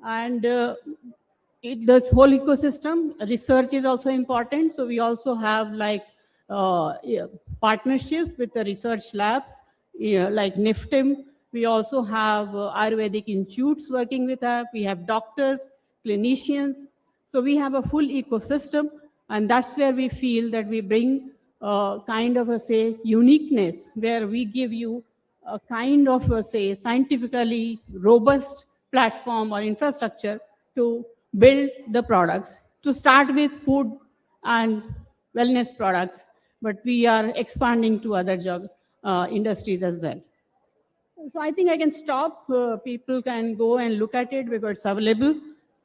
And this whole ecosystem, research is also important. So we also have like yeah, partnerships with the research labs, yeah, like NIFTIM. We also have Ayurvedic institutes working with us. We have doctors, clinicians. So we have a full ecosystem, and that's where we feel that we bring kind of a say uniqueness, where we give you a kind of a say scientifically robust platform or infrastructure to build the products. To start with food and wellness products, but we are expanding to other industries as well. So I think I can stop. People can go and look at it because it's available.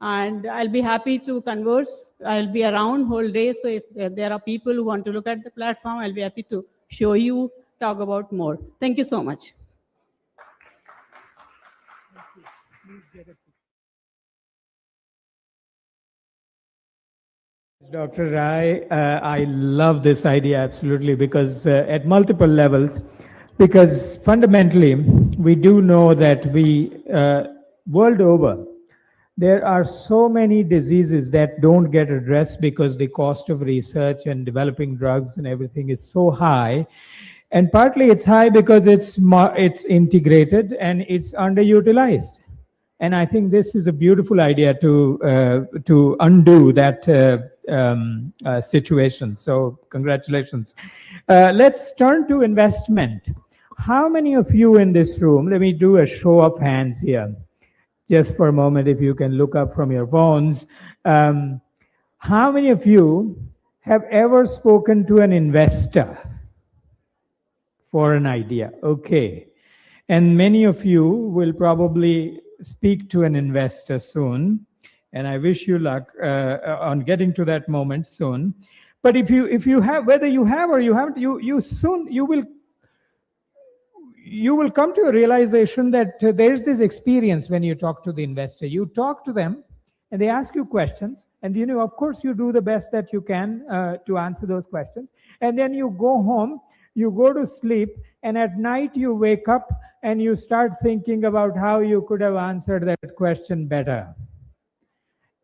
And I'll be happy to converse. I'll be around whole day. So if there are people who want to look at the platform, I'll be happy to show you, talk about more. Thank you so much. Dr. Rai, I love this idea absolutely because at multiple levels, because fundamentally we do know that we, world over, there are so many diseases that don't get addressed because the cost of research and developing drugs and everything is so high. And partly it's high because it's integrated and it's underutilized. And I think this is a beautiful idea to undo that situation. So congratulations. Let's turn to investment. How many of you in this room, let me do a show of hands here, just for a moment, if you can look up from your phones. How many of you have ever spoken to an investor for an idea? Okay. And many of you will probably speak to an investor soon, and I wish you luck on getting to that moment soon. But if you have, whether you have or you haven't, you will come to a realization that there's this experience when you talk to the investor. You talk to them, and they ask you questions, and of course you do the best that you can to answer those questions, and then you go home, you go to sleep, and at night you wake up and you start thinking about how you could have answered that question better.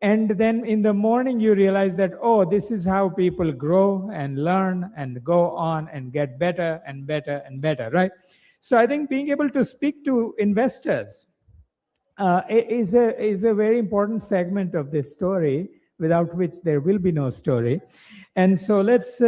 And then in the morning you realize that, oh, this is how people grow and learn and go on and get better and better and better, right? So I think being able to speak to investors is a very important segment of this story, without which there will be no story. And so let's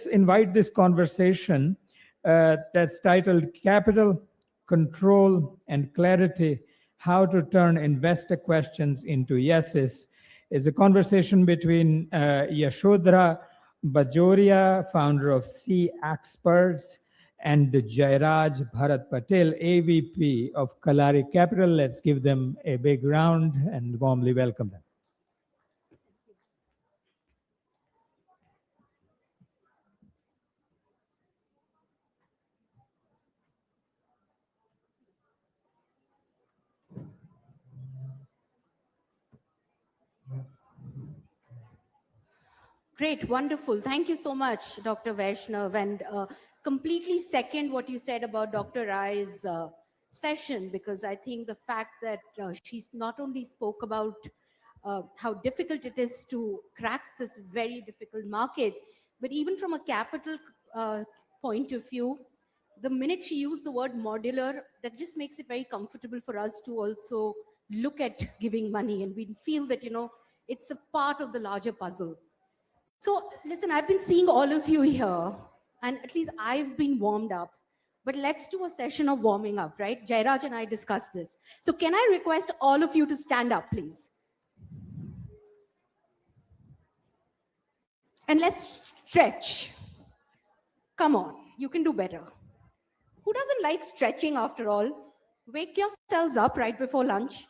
invite this conversation that's titled Capital, Control, and Clarity, How to Turn Investor Questions into Yeses. Is a conversation between Yashodhara Bajoria, founder of C Experts, and Jairaj Bharat Patel, AVP of Kalari Capital. Let's give them a big round and warmly welcome them. Great, wonderful. Thank you so much, Dr. Vaishnav, and completely second what you said about Dr. Rai's session, because I think the fact that she's not only spoke about how difficult it is to crack this very difficult market, but even from a capital point of view, the minute she used the word modular, that just makes it very comfortable for us to also look at giving money, and we feel that, it's a part of the larger puzzle. So listen, I've been seeing all of you here, and at least I've been warmed up. But let's do a session of warming up, right? Jairaj and I discussed this. So can I request all of you to stand up, please? And let's stretch. Come on, you can do better. Who doesn't like stretching after all? Wake yourselves up right before lunch.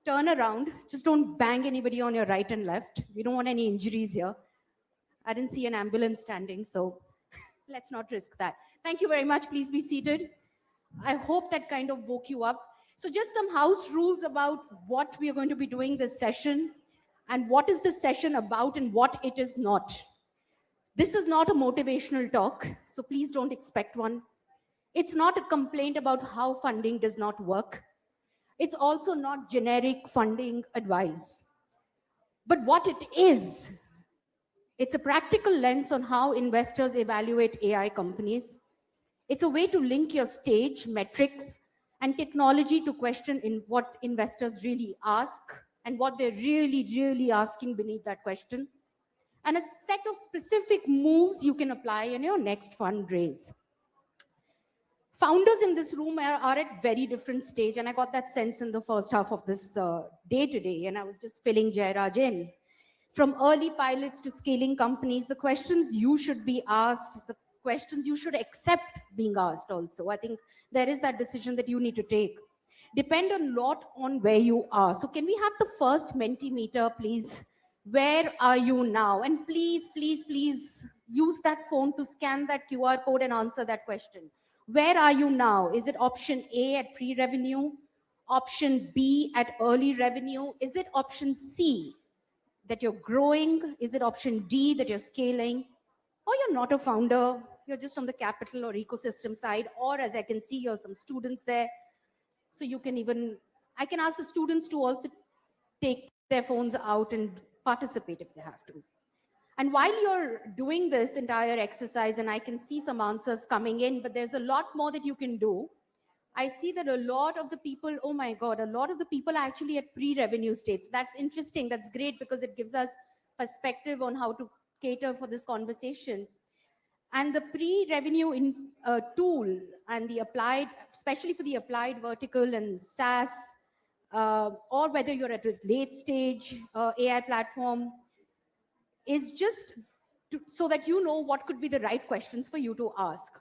Turn around. Just don't bang anybody on your right and left. We don't want any injuries here. I didn't see an ambulance standing, so let's not risk that. Thank you very much. Please be seated. I hope that kind of woke you up. So just some house rules about what we are going to be doing this session and what is this session about and what it is not. This is not a motivational talk, so please don't expect one. It's not a complaint about how funding does not work. It's also not generic funding advice. But what it is, it's a practical lens on how investors evaluate AI companies. It's a way to link your stage, metrics, and technology to question in what investors really ask and what they're really asking beneath that question. And a set of specific moves you can apply in your next fundraise. Founders in this room are at very different stage, and I got that sense in the first half of this day today, and I was just filling Jairaj in. From early pilots to scaling companies, the questions you should be asked, the questions you should accept being asked also. I think there is that decision that you need to take. Depend a lot on where you are. So can we have the first Mentimeter, please? Where are you now? And please use that phone to scan that QR code and answer that question. Where are you now? Is it option A at pre-revenue? Option B at early revenue? Is it option C that you're growing? Is it option D that you're scaling? Or you're not a founder, you're just on the capital or ecosystem side, or as I can see, you're some students there. So you can even, I can ask the students to also take their phones out and participate if they have to. And while you're doing this entire exercise, and I can see some answers coming in, but there's a lot more that you can do. I see that a lot of the people, oh my God, a lot of the people are actually at pre-revenue stage. So that's interesting. That's great because it gives us perspective on how to cater for this conversation. And the pre-revenue tool and the applied, especially for the applied vertical and SaaS, or whether you're at a late stage AI platform, is just so that you know what could be the right questions for you to ask.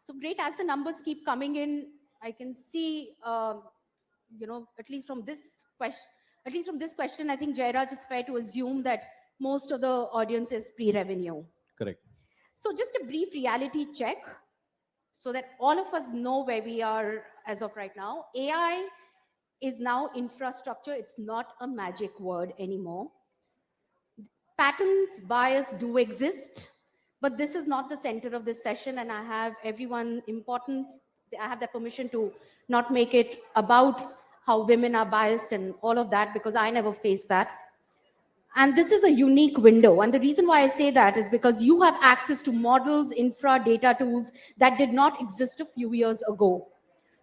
So great, as the numbers keep coming in, I can see, at least from this question, I think Jairaj, it's fair to assume that most of the audience is pre-revenue. Correct. So just a brief reality check so that all of us know where we are as of right now. AI is now infrastructure. It's not a magic word anymore. Patterns, bias do exist, but this is not the center of this session, and I have everyone important. I have the permission to not make it about how women are biased and all of that, because I never faced that. And this is a unique window. And the reason why I say that is because you have access to models, infra, data tools that did not exist a few years ago.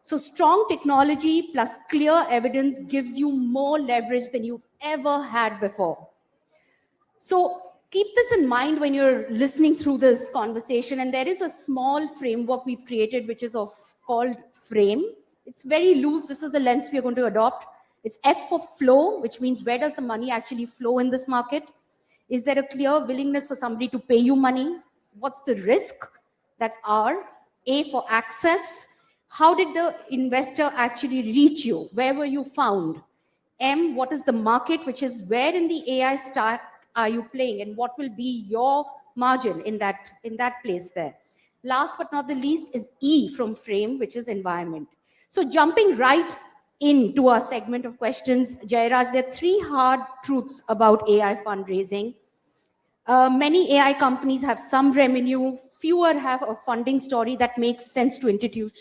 So strong technology plus clear evidence gives you more leverage than you've ever had before. So keep this in mind when you're listening through this conversation. And there is a small framework we've created, which is called FRAME. It's very loose. This is the lens we're going to adopt. It's F for flow, which means where does the money actually flow in this market? Is there a clear willingness for somebody to pay you money? What's the risk? That's R. A for access. How did the investor actually reach you? Where were you found? M, what is the market, which is where in the AI stack are you playing and what will be your margin in that place there? Last but not the least is E from frame, which is environment. So jumping right into our segment of questions, Jairaj, there are 3 hard truths about AI fundraising. Many AI companies have some revenue, fewer have a funding story that makes sense to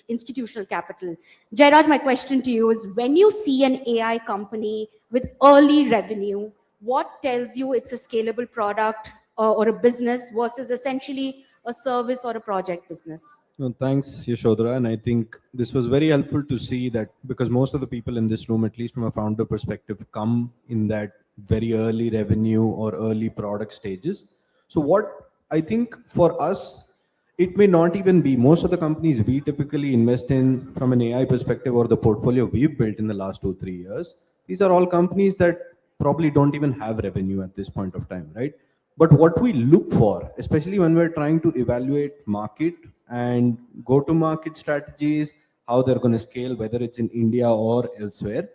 institutional capital. Jairaj, my question to you is, when you see an AI company with early revenue, what tells you it's a scalable product or a business versus essentially a service or a project business? No, thanks, Yashodhara. And I think this was very helpful to see that, because most of the people in this room, at least from a founder perspective, come in that very early revenue or early product stages. So what I think for us, it may not even be most of the companies we typically invest in from an AI perspective or the portfolio we've built in the last 2-3 years. These are all companies that probably don't even have revenue at this point of time, right? But what we look for, especially when we're trying to evaluate market and go-to-market strategies, how they're going to scale, whether it's in India or elsewhere,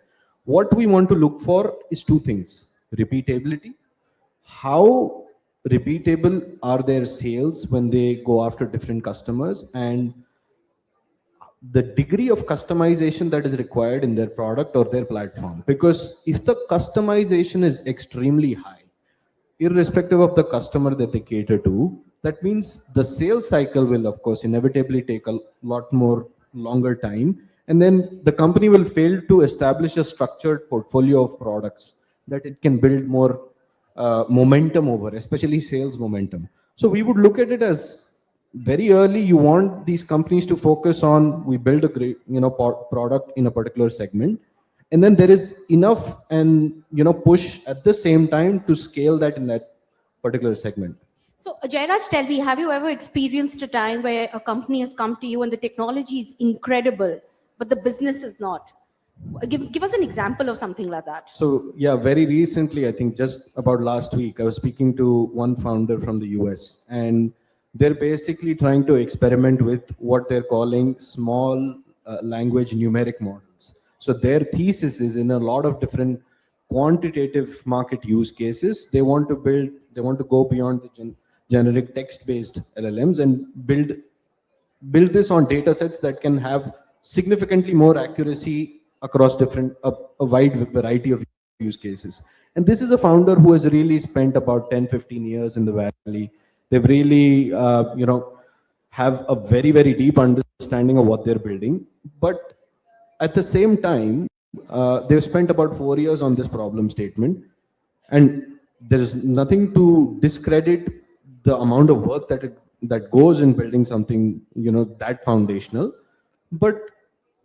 what we want to look for is 2 things. Repeatability. How repeatable are their sales when they go after different customers, and the degree of customization that is required in their product or their platform. Because if the customization is extremely high, irrespective of the customer that they cater to, that means the sales cycle will, of course, inevitably take a lot more longer time. And then the company will fail to establish a structured portfolio of products that it can build more momentum over, especially sales momentum. So we would look at it as very early. You want these companies to focus on, we build a great, product in a particular segment, and then there is enough and push at the same time to scale that in that particular segment. So, Jairaj, tell me, have you ever experienced a time where a company has come to you and the technology is incredible, but the business is not? Give us an example of something like that. So yeah, very recently, I think just about last week, I was speaking to one founder from the US, and they're basically trying to experiment with what they're calling small language numeric models. So their thesis is, in a lot of different quantitative market use cases, they want to go beyond the generic text-based LLMs and build this on data sets that can have significantly more accuracy across a wide variety of use cases. And this is a founder who has really spent about 10-15 years in the Valley. They've really have a very, very deep understanding of what they're building. But at the same time, they've spent about 4 years on this problem statement. And there's nothing to discredit the amount of work that goes in building something that foundational, but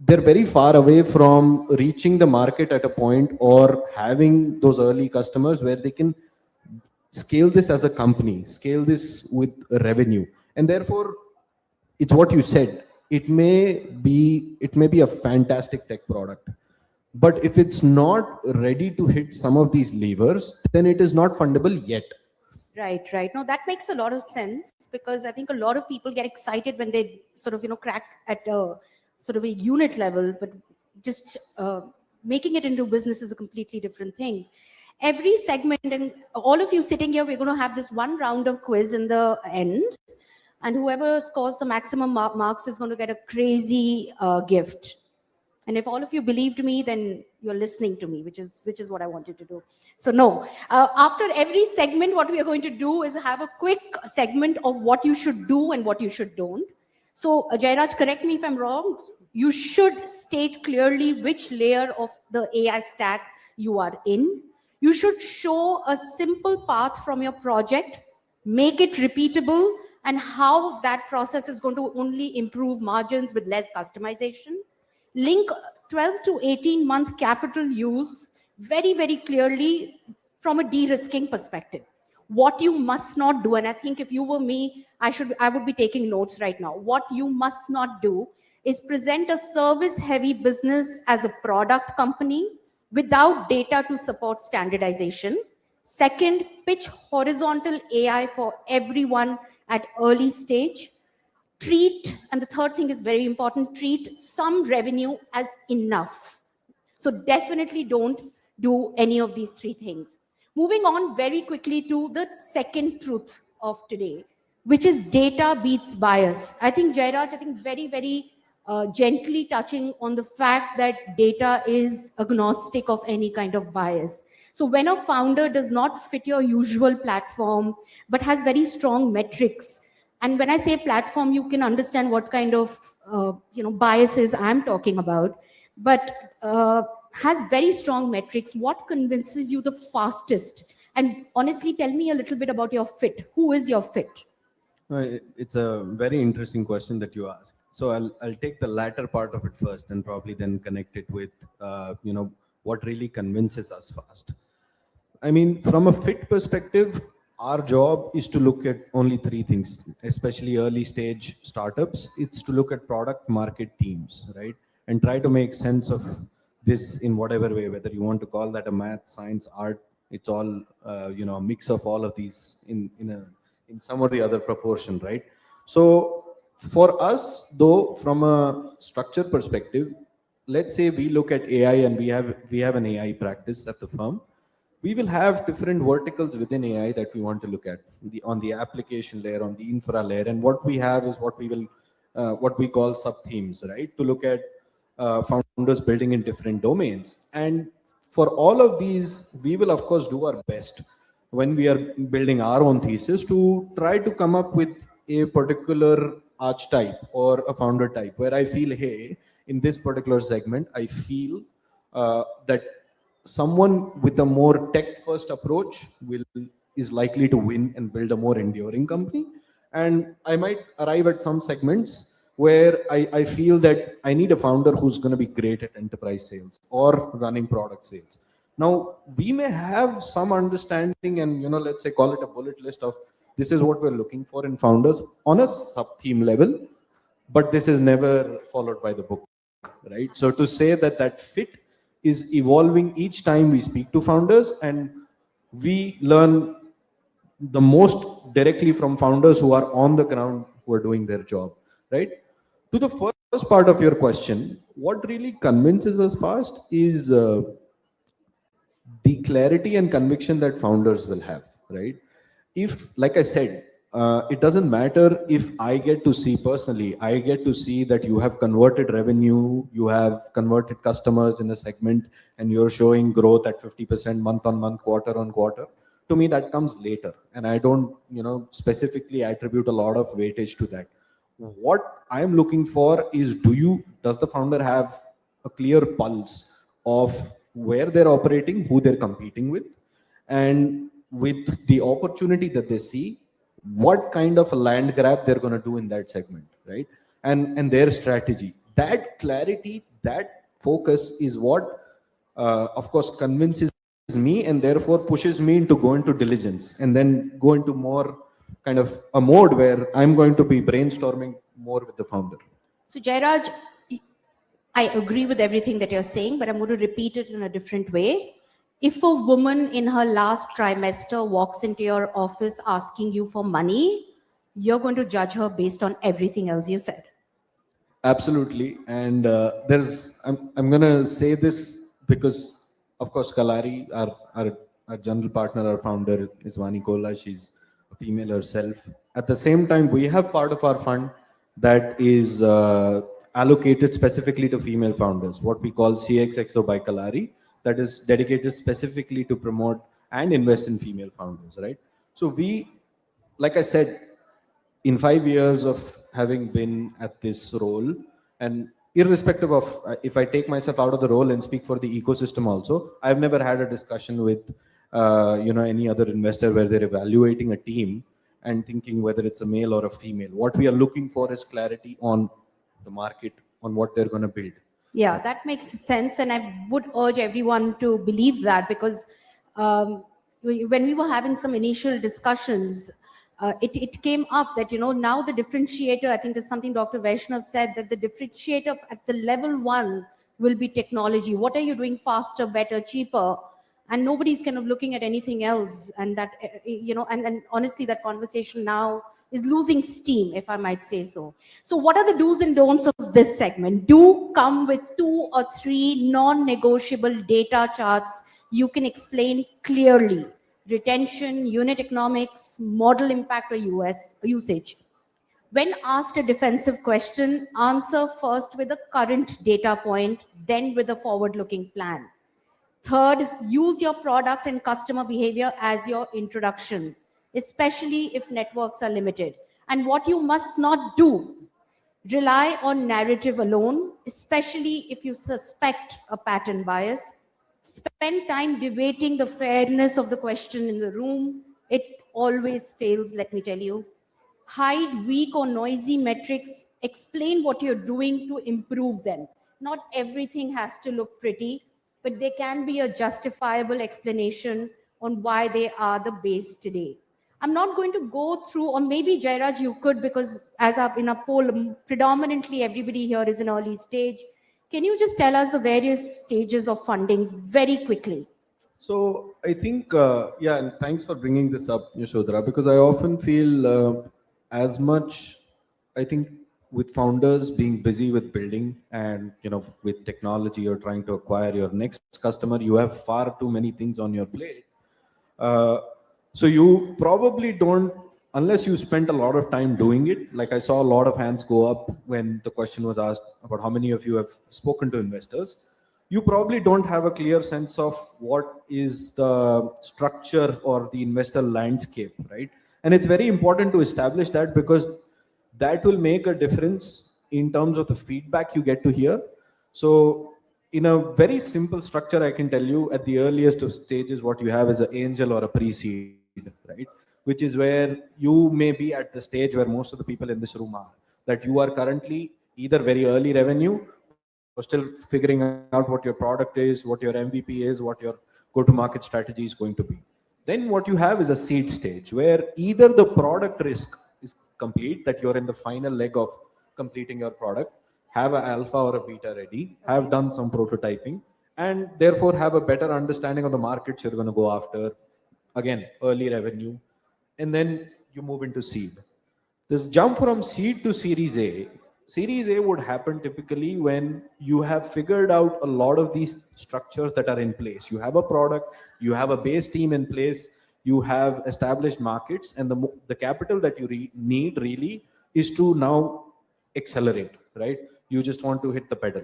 they're very far away from reaching the market at a point or having those early customers where they can scale this as a company, scale this with revenue. And therefore, it's what you said, it may be a fantastic tech product, but if it's not ready to hit some of these levers, then it is not fundable yet. Right. No, that makes a lot of sense, because I think a lot of people get excited when they sort of, crack at a sort of a unit level, but just making it into business is a completely different thing. Every segment, and all of you sitting here, we're going to have this one round of quiz in the end, and whoever scores the maximum marks is going to get a crazy gift. And if all of you believed me, then you're listening to me, which is what I wanted to do. So no, after every segment, what we are going to do is have a quick segment of what you should do and what you should don't. So Jairaj, correct me if I'm wrong. You should state clearly which layer of the AI stack you are in. You should show a simple path from your project, make it repeatable, and how that process is going to only improve margins with less customization. Link 12 to 18 month capital use very, very clearly from a de-risking perspective. What you must not do, and I think if you were me, I would be taking notes right now. What you must not do is present a service-heavy business as a product company without data to support standardization. Second, pitch horizontal AI for everyone at early stage. Treat, and the third thing is very important, treat some revenue as enough. So definitely don't do any of these three things. Moving on very quickly to the second truth of today, which is data beats bias. I think Jairaj, very, very gently touching on the fact that data is agnostic of any kind of bias. So when a founder does not fit your usual platform, but has very strong metrics, and when I say platform, you can understand what kind of biases I'm talking about, but has very strong metrics, what convinces you the fastest? And honestly, tell me a little bit about your fit. Who is your fit? It's a very interesting question that you ask. So I'll take the latter part of it first and probably then connect it with what really convinces us fast. I mean, from a fit perspective, our job is to look at only three things, especially early stage startups. It's to look at product market teams, right? And try to make sense of this in whatever way, whether you want to call that a math, science, art, it's all, a mix of all of these in some or the other proportion, right? So for us, though, from a structure perspective, let's say we look at AI and we have an AI practice at the firm. We will have different verticals within AI that we want to look at on the application layer, on the infra layer, and what we have is what we will what we call sub-themes, right? To look at founders building in different domains. And for all of these, we will of course do our best when we are building our own thesis to try to come up with a particular archetype or a founder type where I feel, hey, in this particular segment, I feel that someone with a more tech first approach is likely to win and build a more enduring company. And I might arrive at some segments where I feel that I need a founder who's going to be great at enterprise sales or running product sales. Now, we may have some understanding and, let's say, call it a bullet list of this is what we're looking for in founders on a sub-theme level, but this is never followed by the book, right? So to say that that fit is evolving each time we speak to founders, and we learn the most directly from founders who are on the ground, who are doing their job, right? To the first part of your question, what really convinces us fast is the clarity and conviction that founders will have, right? If, like I said, it doesn't matter if I get to see personally, I get to see that you have converted revenue, you have converted customers in a segment, and you're showing growth at 50% month on month, quarter on quarter. To me, that comes later. And I don't, specifically attribute a lot of weightage to that. What I'm looking for is, does the founder have a clear pulse of where they're operating, who they're competing with, and with the opportunity that they see, what kind of a land grab they're going to do in that segment, right? And their strategy. That clarity, that focus is what, of course, convinces me and therefore pushes me into go into diligence and then go into more kind of a mode where I'm going to be brainstorming more with the founder. So Jairaj, I agree with everything that you're saying, but I'm going to repeat it in a different way. If a woman in her last trimester walks into your office asking you for money, you're going to judge her based on everything else you said. Absolutely. And I'm going to say this because, of course, Kalari, our general partner, our founder is Vani Kola. She's a female herself. At the same time, we have part of our fund that is allocated specifically to female founders, what we call CXXO by Kalari, that is dedicated specifically to promote and invest in female founders, right? So we, like I said, in 5 years of having been at this role, and irrespective of if I take myself out of the role and speak for the ecosystem also, I've never had a discussion with any other investor where they're evaluating a team and thinking whether it's a male or a female. What we are looking for is clarity on the market, on what they're going to build. Yeah, that makes sense. And I would urge everyone to believe that, because when we were having some initial discussions, it came up that, now the differentiator, I think there's something Dr. Vaishnav said, that the differentiator at the level 1 will be technology. What are you doing faster, better, cheaper? And nobody's kind of looking at anything else. And that, and honestly, that conversation now is losing steam, if I might say so. So what are the do's and don'ts of this segment? Do come with 2 or 3 non-negotiable data charts you can explain clearly. Retention, unit economics, model impact, or US usage. When asked a defensive question, answer first with a current data point, then with a forward-looking plan. Third, use your product and customer behavior as your introduction, especially if networks are limited. And what you must not do, rely on narrative alone, especially if you suspect a pattern bias. Spend time debating the fairness of the question in the room. It always fails, let me tell you. Hide weak or noisy metrics. Explain what you're doing to improve them. Not everything has to look pretty, but there can be a justifiable explanation on why they are the base today. I'm not going to go through, or maybe Jairaj, you could, because in a poll, predominantly everybody here is in early stage. Can you just tell us the various stages of funding very quickly? So I think, and thanks for bringing this up, Yashodhara, because I often feel as much, I think, with founders being busy with building and, with technology or trying to acquire your next customer, you have far too many things on your plate. So you probably don't unless you spent a lot of time doing it, like I saw a lot of hands go up when the question was asked about how many of you have spoken to investors, you probably don't have a clear sense of what is the structure or the investor landscape, right? And it's very important to establish that, because that will make a difference in terms of the feedback you get to hear. So in a very simple structure, I can tell you at the earliest of stages, what you have is an angel or a pre-seed, right? Which is where you may be at the stage where most of the people in this room are, that you are currently either very early revenue or still figuring out what your product is, what your MVP is, what your go-to-market strategy is going to be. Then what you have is a seed stage where either the product risk is complete, that you're in the final leg of completing your product, have an alpha or a beta ready, have done some prototyping, and therefore have a better understanding of the markets you're going to go after. Again, early revenue, and then you move into seed. This jump from seed to Series A would happen typically when you have figured out a lot of these structures that are in place. You have a product, you have a base team in place, you have established markets, and the capital that you need really is to now accelerate, right? You just want to hit the pedal.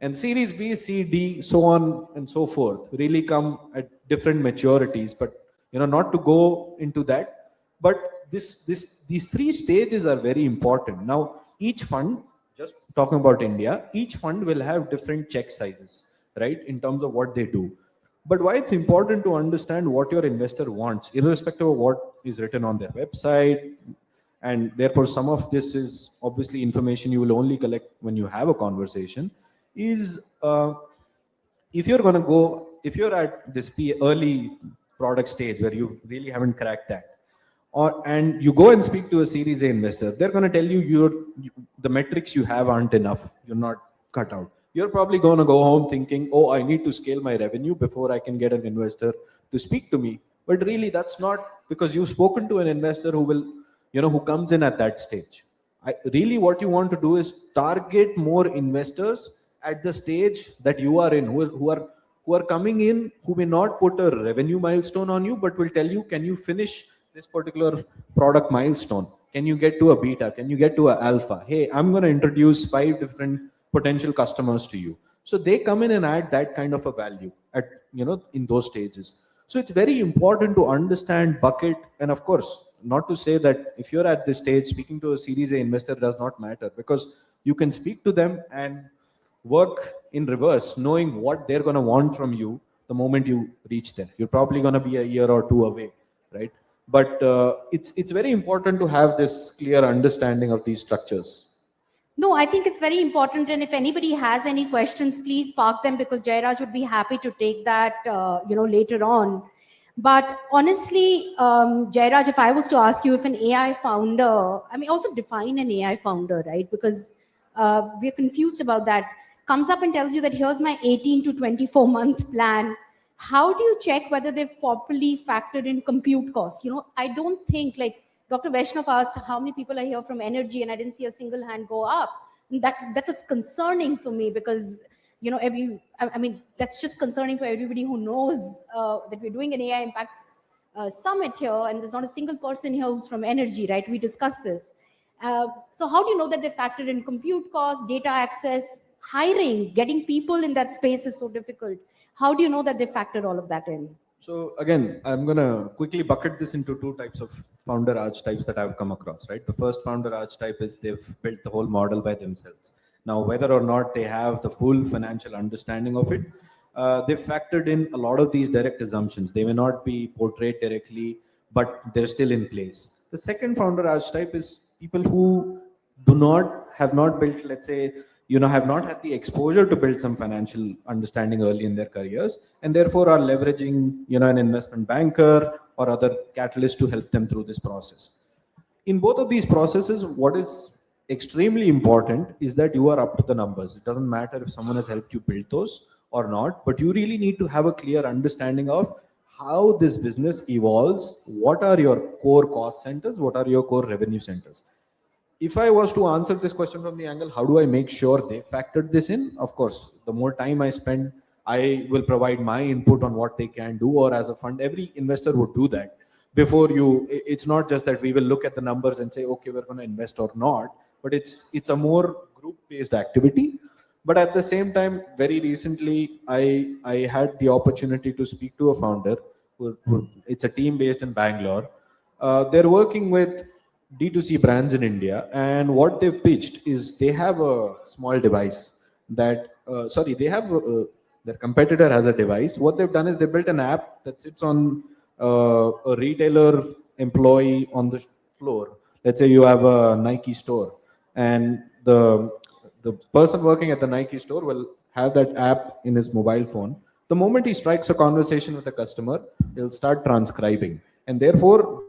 And Series B, C, D, so on and so forth really come at different maturities, but not to go into that. But these three stages are very important. Now, each fund, just talking about India, each fund will have different check sizes, right, in terms of what they do. But why it's important to understand what your investor wants, irrespective of what is written on their website, and therefore some of this is obviously information you will only collect when you have a conversation, is if you're at this early product stage where you really haven't cracked that, and you go and speak to a Series A investor, they're going to tell you the metrics you have aren't enough. You're not cut out. You're probably going to go home thinking, oh, I need to scale my revenue before I can get an investor to speak to me. But really, that's not, because you've spoken to an investor who will, who comes in at that stage. Really, what you want to do is target more investors at the stage that you are in, who are coming in, who may not put a revenue milestone on you, but will tell you, can you finish this particular product milestone? Can you get to a beta? Can you get to a alpha? Hey, I'm going to introduce 5 different potential customers to you. So they come in and add that kind of a value at, in those stages. So it's very important to understand bucket. And of course, not to say that if you're at this stage, speaking to a Series A investor does not matter, because you can speak to them and work in reverse, knowing what they're going to want from you the moment you reach there. You're probably going to be a year or 2 away, right? But it's very important to have this clear understanding of these structures. No, I think it's very important. And if anybody has any questions, please park them, because Jairaj would be happy to take that, later on. But honestly, Jairaj, if I was to ask you if an AI founder, also define an AI founder, right? Because we're confused about that. Comes up and tells you that here's my 18 to 24 month plan. How do you check whether they've properly factored in compute costs? I don't think, like Dr. Vaishnav asked, how many people are here from energy, and I didn't see a single hand go up. That was concerning for me, because that's just concerning for everybody who knows that we're doing an AI Impacts Summit here, and there's not a single person here who's from energy, right? We discussed this. So how do you know that they factored in compute costs, data access, hiring, getting people in that space is so difficult? How do you know that they factored all of that in? So again, I'm going to quickly bucket this into 2 types of founder archetypes that I've come across, right? The first founder archetype is they've built the whole model by themselves. Now, whether or not they have the full financial understanding of it, they've factored in a lot of these direct assumptions. They may not be portrayed directly, but they're still in place. The second founder archetype is people who have not built, let's say, have not had the exposure to build some financial understanding early in their careers, and therefore are leveraging, an investment banker or other catalyst to help them through this process. In both of these processes, what is extremely important is that you are up to the numbers. It doesn't matter if someone has helped you build those or not, but you really need to have a clear understanding of how this business evolves. What are your core cost centers? What are your core revenue centers? If I was to answer this question from the angle, how do I make sure they factored this in? Of course, the more time I spend, I will provide my input on what they can do, or as a fund, every investor would do that. before you, it's not just that we will look at the numbers and say, okay, we're going to invest or not, but it's a more group based activity. But at the same time, very recently, I had the opportunity to speak to a founder. It's a team based in Bangalore. They're working with D2C brands in India, and what they've pitched is they have a small device that, they have their competitor has a device. What they've done is they built an app that sits on a retailer employee on the floor. Let's say you have a Nike store, and the person working at the Nike store will have that app in his mobile phone. The moment he strikes a conversation with a customer, he'll start transcribing. And therefore,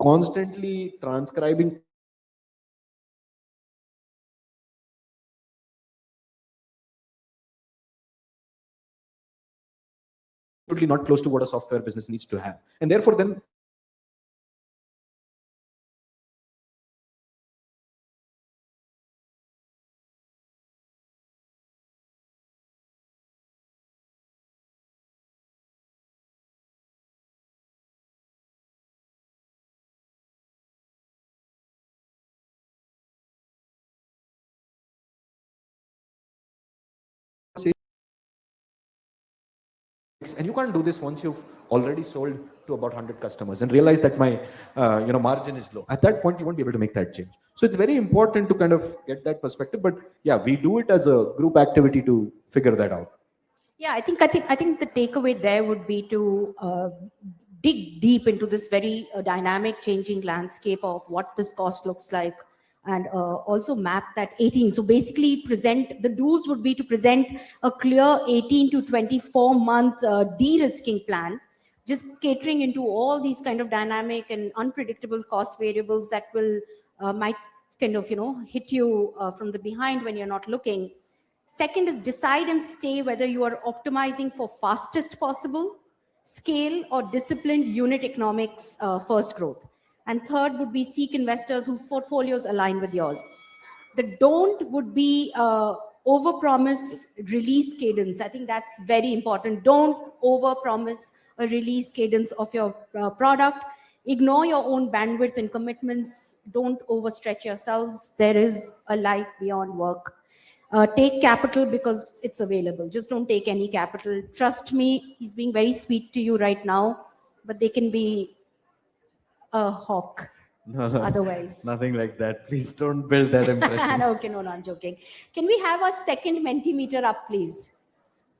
constantly transcribing absolutely not close to what a software business needs to have. And therefore, then and you can't do this once you've already sold to about 100 customers and realize that my margin is low. At that point, you won't be able to make that change. So it's very important to kind of get that perspective. But yeah, we do it as a group activity to figure that out. Yeah, I think the takeaway there would be to dig deep into this very dynamic, changing landscape of what this cost looks like, and also map that 18. So basically, the do's would be to present a clear 18 to 24 month de-risking plan, just catering into all these kind of dynamic and unpredictable cost variables that will might kind of hit you from the behind when you're not looking. Second is decide and stay whether you are optimizing for fastest possible scale or disciplined unit economics first growth. And third would be seek investors whose portfolios align with yours. The don't would be overpromise release cadence. I think that's very important. Don't overpromise a release cadence of your product. Ignore your own bandwidth and commitments. Don't overstretch yourselves. There is a life beyond work. Take capital because it's available. Just don't take any capital. Trust me, he's being very sweet to you right now, but they can be a hawk. No, Otherwise. nothing like that. Please don't build that impression. Okay, no, I'm joking. Can we have a second Mentimeter up, please?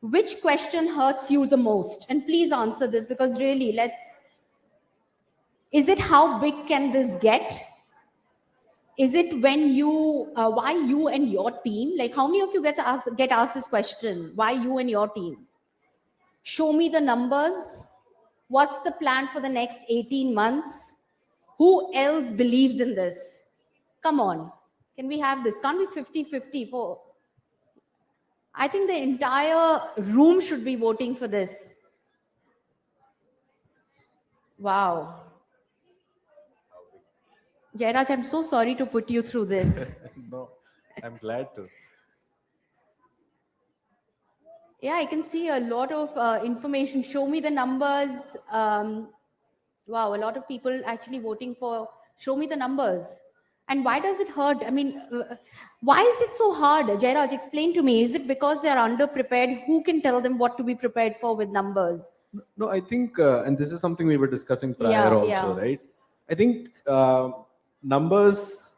Which question hurts you the most? And please answer this because really, is it how big can this get? Is it when why you and your team? Like how many of you get asked this question? Why you and your team? Show me the numbers. What's the plan for the next 18 months? Who else believes in this? Come on. Can we have this? Can't be 50-50 for... I think the entire room should be voting for this. Wow. Jairaj, I'm so sorry to put you through this. No, I'm glad to. Yeah, I can see a lot of information. Show me the numbers. Wow, a lot of people actually voting for show me the numbers. And why does it hurt? I mean, why is it so hard? Jairaj, explain to me. Is it because they're underprepared? Who can tell them what to be prepared for with numbers? No, I think, and this is something we were discussing prior also, right? I think numbers,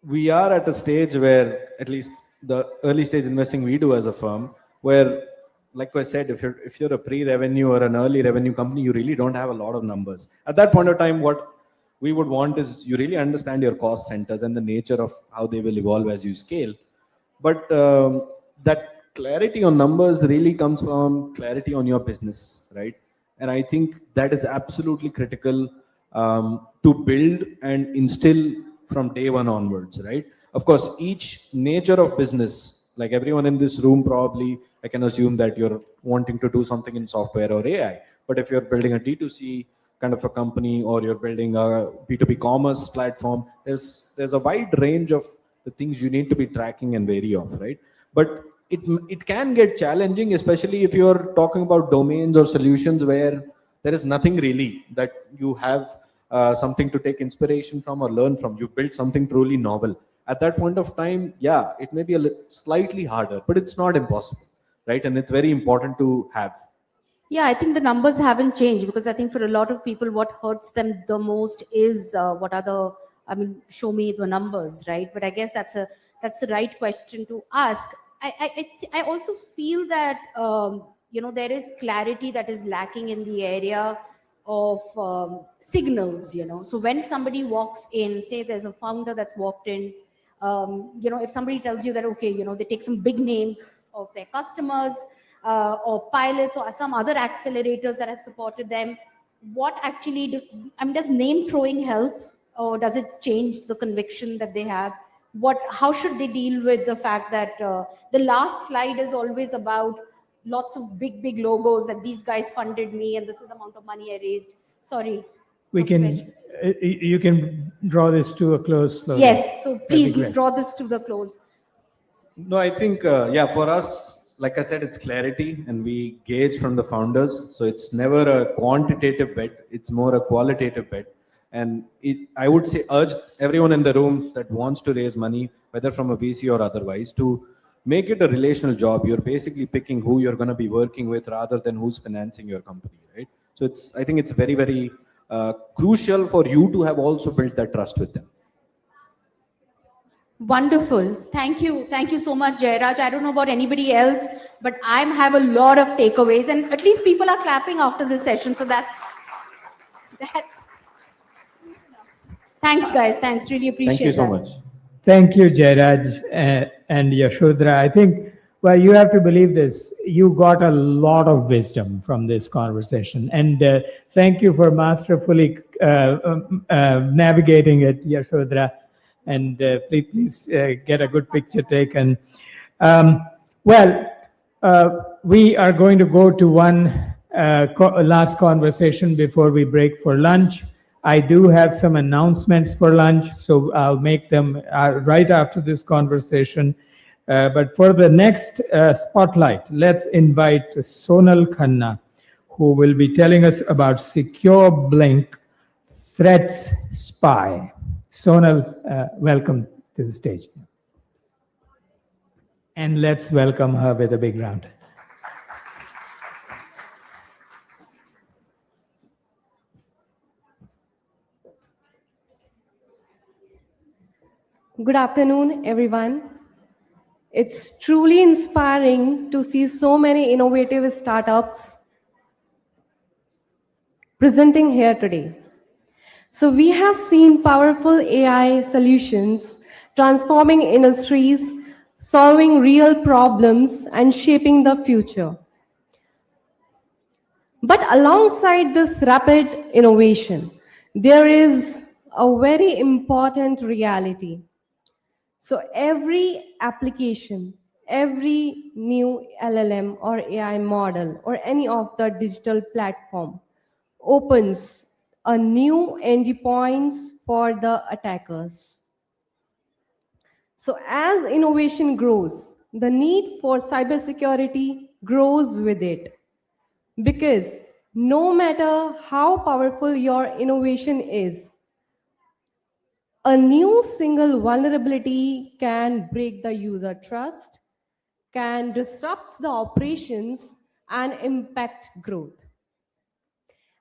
we are at a stage where, at least the early stage investing we do as a firm, where, like I said, if you're a pre-revenue or an early revenue company, you really don't have a lot of numbers. At that point of time, what we would want is you really understand your cost centers and the nature of how they will evolve as you scale. But that clarity on numbers really comes from clarity on your business, right? And I think that is absolutely critical to build and instill from day one onwards, right? Of course, each nature of business, like everyone in this room, probably, I can assume that you're wanting to do something in software or AI. But if you're building a D2C kind of a company, or you're building a B2B commerce platform, there's a wide range of the things you need to be tracking and wary of, right? But it can get challenging, especially if you're talking about domains or solutions where there is nothing really that you have something to take inspiration from or learn from. You've built something truly novel. At that point of time, yeah, it may be slightly harder, but it's not impossible, right? And it's very important to have. Yeah, I think the numbers haven't changed, because I think for a lot of people, what hurts them the most is what are the, I mean, show me the numbers, right? But I guess that's the right question to ask. I also feel that there is clarity that is lacking in the area of signals. So when somebody walks in, say there's a founder that's walked in, if somebody tells you that, okay, they take some big names of their customers, or pilots or some other accelerators that have supported them, what actually does name throwing help, or does it change the conviction that they have? How should they deal with the fact that the last slide is always about lots of big logos that these guys funded me and this is the amount of money I raised? Sorry. We can, you can draw this to a close slowly. Yes, so please That'd be great. draw this to the close. No, I think, yeah, for us, like I said, it's clarity, and we gauge from the founders. So it's never a quantitative bet, it's more a qualitative bet. And I would say, urge everyone in the room that wants to raise money, whether from a VC or otherwise, to make it a relational job. You're basically picking who you're going to be working with rather than who's financing your company, right? So I think it's very, very crucial for you to have also built that trust with them. Wonderful. Thank you. Thank you so much, Jairaj. I don't know about anybody else, but I have a lot of takeaways, and at least people are clapping after this session. So that's thanks, guys. Thanks. Really appreciate Thank you so that. much. Thank you, Jairaj and Yashodhara. I think, well, you have to believe this. You got a lot of wisdom from this conversation. And thank you for masterfully navigating it, Yashodhara. And please get a good picture taken. We are going to go to one last conversation before we break for lunch. I do have some announcements for lunch, so I'll make them right after this conversation. But for the next spotlight, let's invite Sonal Khanna, who will be telling us about Secure Blink Threats Spy. Sonal, welcome to the stage. And let's welcome her with a big round. Good afternoon, everyone. It's truly inspiring to see so many innovative startups presenting here today. So we have seen powerful AI solutions transforming industries, solving real problems, and shaping the future. But alongside this rapid innovation, there is a very important reality. So every application, every new LLM or AI model or any of the digital platform opens a new endpoints for the attackers. So as innovation grows, the need for cybersecurity grows with it. Because no matter how powerful your innovation is, a new single vulnerability can break the user trust, can disrupt the operations, and impact growth.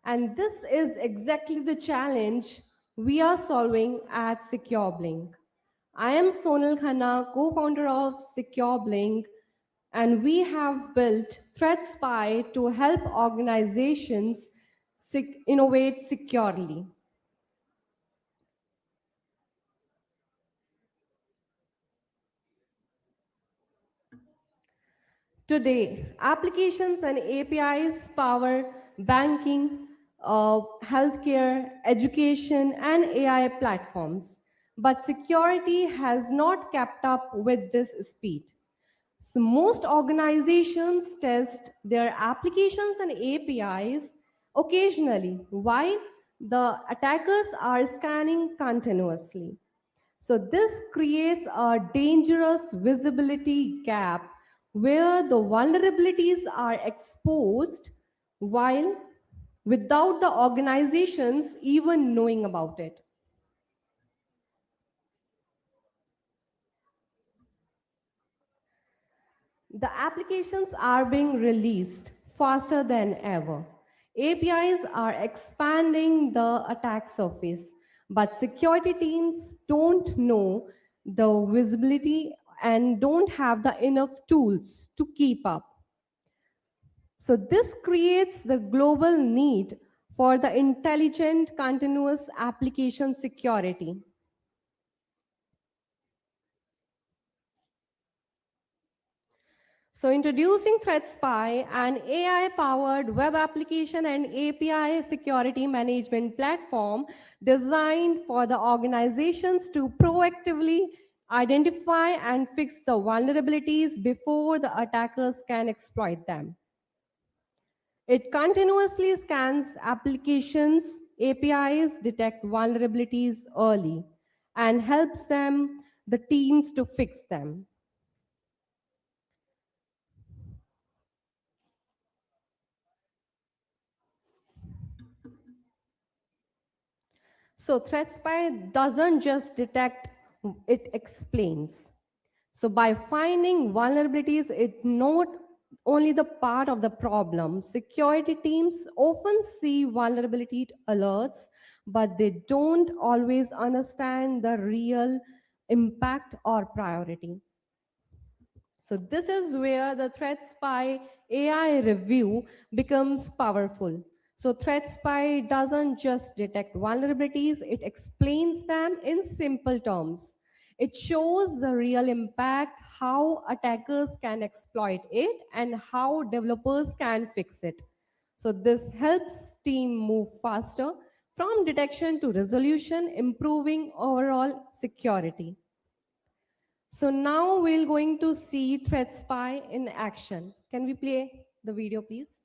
And this is exactly the challenge we are solving at Secure Blink. I am Sonal Khanna, co-founder of Secure Blink, and we have built Threat Spy to help organizations innovate securely. Today, applications and APIs power banking, healthcare, education, and AI platforms. But security has not kept up with this speed. So most organizations test their applications and APIs occasionally, while the attackers are scanning continuously. So this creates a dangerous visibility gap where the vulnerabilities are exposed while without the organizations even knowing about it. The applications are being released faster than ever. APIs are expanding the attack surface, but security teams don't know the visibility and don't have the enough tools to keep up. So this creates the global need for the intelligent continuous application security. So introducing ThreatSpy, an AI-powered web application and API security management platform designed for the organizations to proactively identify and fix the vulnerabilities before the attackers can exploit them. It continuously scans applications, APIs, detect vulnerabilities early, and helps the teams to fix them. So ThreatSpy doesn't just detect, it explains. So by finding vulnerabilities, it not only the part of the problem. Security teams often see vulnerability alerts, but they don't always understand the real impact or priority. So this is where the ThreatSpy AI review becomes powerful. So ThreatSpy doesn't just detect vulnerabilities, it explains them in simple terms. It shows the real impact, how attackers can exploit it, and how developers can fix it. So this helps team move faster from detection to resolution, improving overall security. So now we're going to see ThreatSpy in action. Can we play the video, please?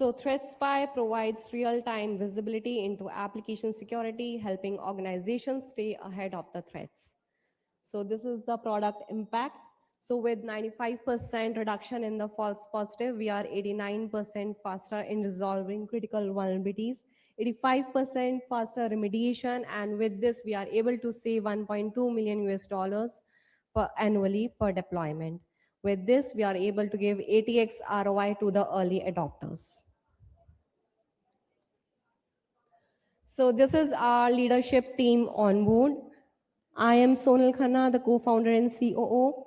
So ThreatSpy provides real-time visibility into application security, helping organizations stay ahead of the threats. So this is the product impact. So with 95% reduction in the false positive, we are 89% faster in resolving critical vulnerabilities, 85% faster remediation, and with this, we are able to save 1.2 million US dollars annually per deployment. With this, we are able to give 80x ROI to the early adopters. So this is our leadership team on board. I am Sonal Khanna, the co-founder and COO.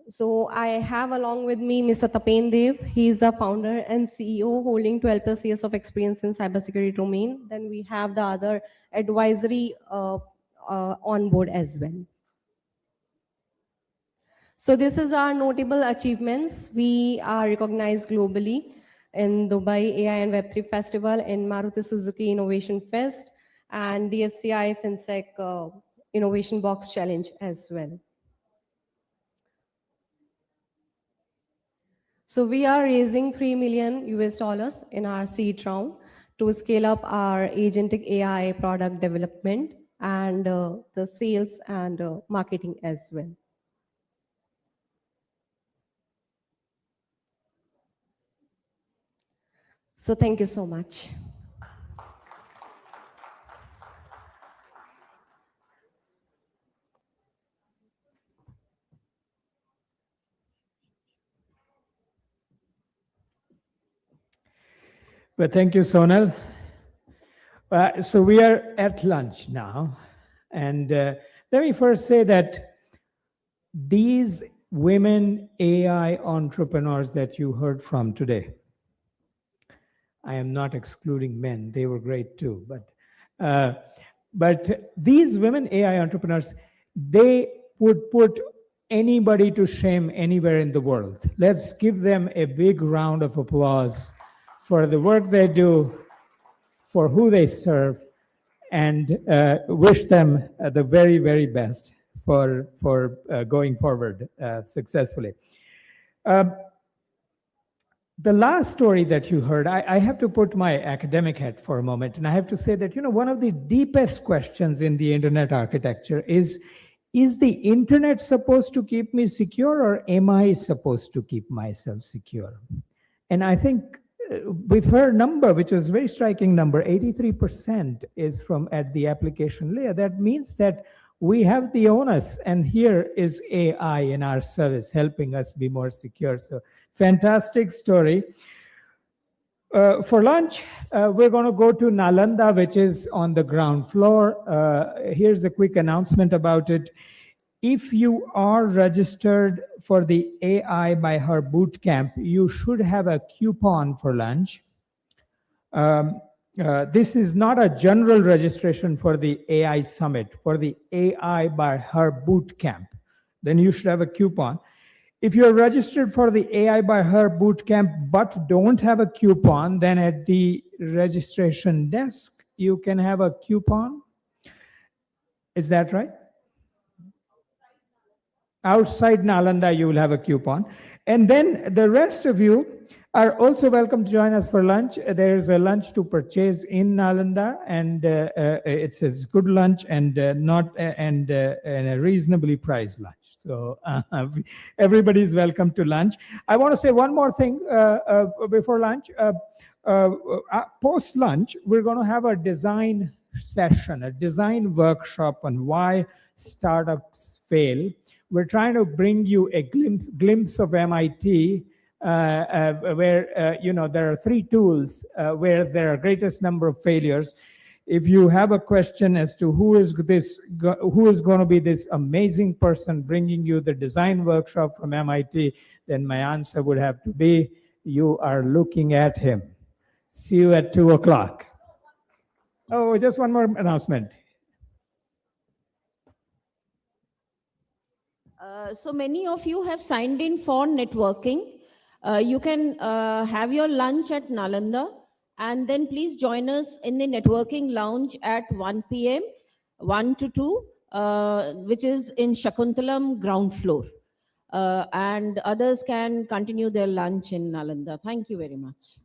So I have along with me Mr. Tapen Dev. He is the founder and CEO holding 12 plus years of experience in cybersecurity domain. Then we have the other advisory on board as well. So this is our notable achievements. We are recognized globally in Dubai AI and Web3 Festival, in Maruti Suzuki Innovation Fest, and DSCI FinSec Innovation Box Challenge as well. So we are raising 3 million US dollars in our seed round to scale up our agentic AI product development and the sales and marketing as well. So thank you so much. Well, thank you, Sonal. So we are at lunch now. And let me first say that these women AI entrepreneurs that you heard from today, I am not excluding men, they were great too. But these women AI entrepreneurs, they would put anybody to shame anywhere in the world. Let's give them a big round of applause for the work they do, for who they serve, and wish them the very, very best for going forward successfully. The last story that you heard, I have to put my academic hat for a moment, and I have to say that, one of the deepest questions in the internet architecture is the internet supposed to keep me secure, or am I supposed to keep myself secure? And I think with her number, which was a very striking number, 83% is from at the application layer. That means that we have the onus, and here is AI in our service helping us be more secure. So fantastic story. For lunch, we're going to go to Nalanda, which is on the ground floor. Here's a quick announcement about it. If you are registered for the AI by Her bootcamp, you should have a coupon for lunch. This is not a general registration for the AI Summit, for the AI by Her bootcamp. Then you should have a coupon. If you're registered for the AI by Her bootcamp but don't have a coupon, then at the registration desk, you can have a coupon. Is that right? Outside Nalanda, you will have a coupon. And then the rest of you are also welcome to join us for lunch. There's a lunch to purchase in Nalanda, and it's a good lunch and and a reasonably priced lunch. So everybody's welcome to lunch. I want to say one more thing before lunch. Post lunch, we're going to have a design session, a design workshop on why startups fail. We're trying to bring you a glimpse of MIT, where there are 3 tools where there are greatest number of failures. If you have a question as to who is going to be this amazing person bringing you the design workshop from MIT, then my answer would have to be, you are looking at him. See you at 2 o'clock. Oh, just one more announcement. So many of you have signed in for networking. You can have your lunch at Nalanda, and then please join us in the networking lounge at 1 p.m., 1 to 2, which is in Shakuntalam ground floor. And others can continue their lunch in Nalanda. Thank you very much.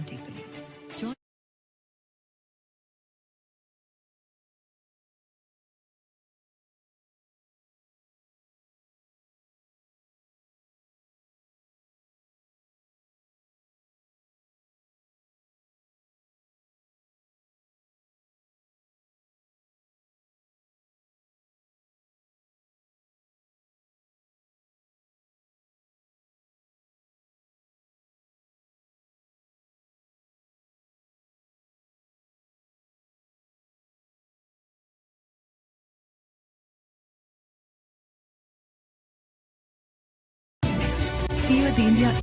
take the lead. Join next. See you at the India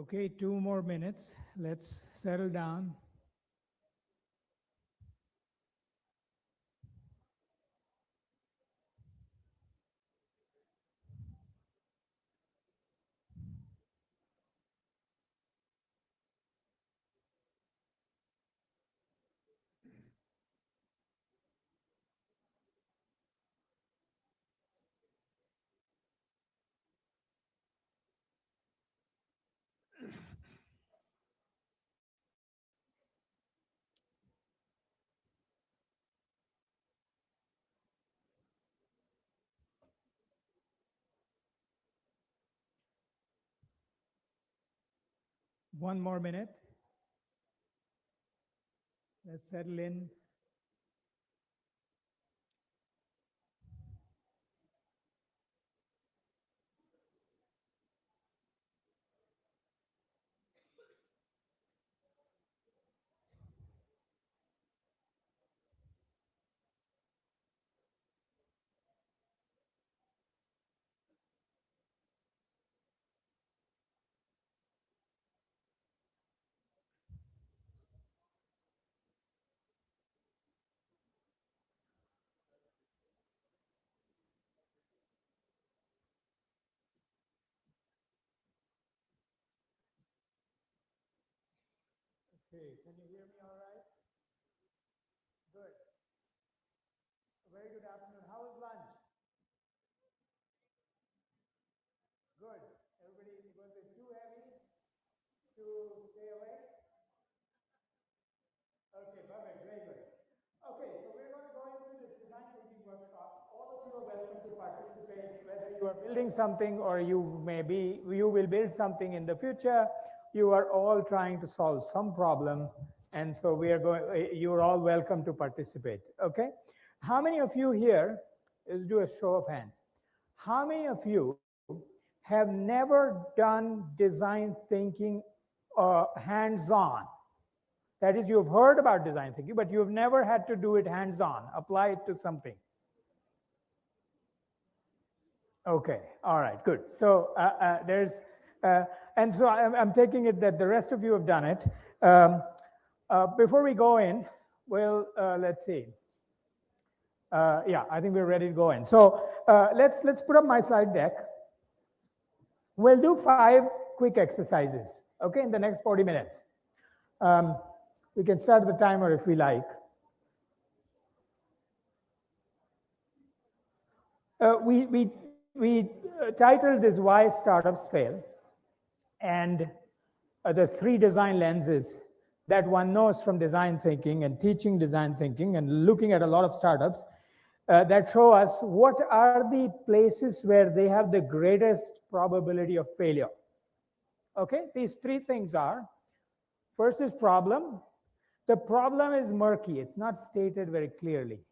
Okay, 2 more minutes. Let's settle down. One more minute. Let's settle in. Okay, can you hear me all right? Good. Very good afternoon. How was lunch? Good. Everybody, was it too heavy to stay awake? Okay, perfect. Very good. Okay, so we're going to go into this design thinking workshop. All of you are welcome to participate, whether you are building something or you will build something in the future. You are all trying to solve some problem, and so you're all welcome to participate. Okay, how many of you here? Let's do a show of hands. How many of you have never done design thinking hands-on? That is, you've heard about design thinking, but you've never had to do it hands-on, apply it to something. Okay, all right, good. So and so I'm taking it that the rest of you have done it. Before we go in, well, let's see. Yeah, I think we're ready to go in. So let's put up my slide deck. We'll do 5 quick exercises, okay, in the next 40 minutes. We can start the timer if we like. We titled this Why Startups Fail, and the 3 design lenses that one knows from design thinking and teaching design thinking and looking at a lot of startups that show us what are the places where they have the greatest probability of failure. Okay, these 3 things are, first is problem. The problem is murky, it's not stated very clearly,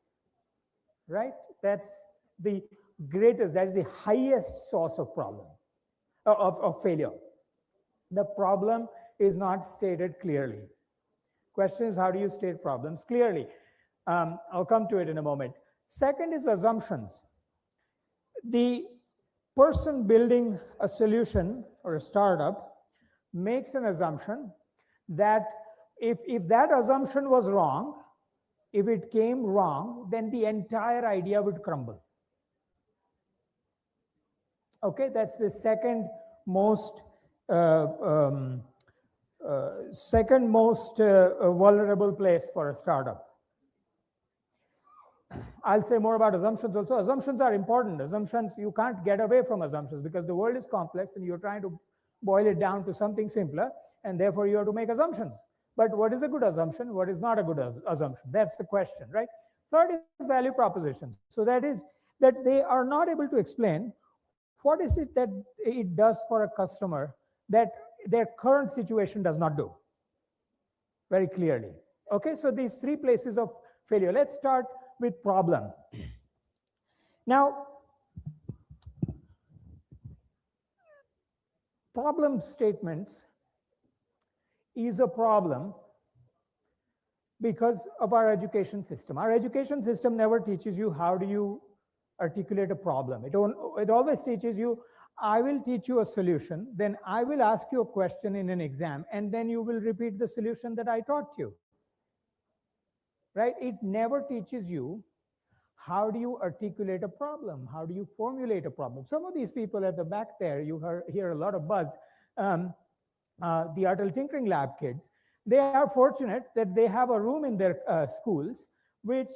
right? That's the greatest, that is the highest source of problem, of failure. The problem is not stated clearly. Question is, how do you state problems clearly? I'll come to it in a moment. Second is assumptions. The person building a solution or a startup makes an assumption that if that assumption was wrong, if it came wrong, then the entire idea would crumble. Okay, that's the second most vulnerable place for a startup. I'll say more about assumptions also. Assumptions are important. Assumptions, you can't get away from assumptions because the world is complex and you're trying to boil it down to something simpler, and therefore you have to make assumptions. But what is a good assumption? What is not a good assumption? That's the question, right? Third is value propositions. So that is that they are not able to explain what is it that it does for a customer that their current situation does not do very clearly. Okay, so these 3 places of failure. Let's start with problem. Now, problem statements is a problem because of our education system. Our education system never teaches you how do you articulate a problem. It always teaches you I will teach you a solution, then I will ask you a question in an exam, and then you will repeat the solution that I taught you. Right? It never teaches you how do you articulate a problem, how do you formulate a problem. Some of these people at the back there, you hear a lot of buzz, the Atal Tinkering Lab kids, they are fortunate that they have a room in their schools which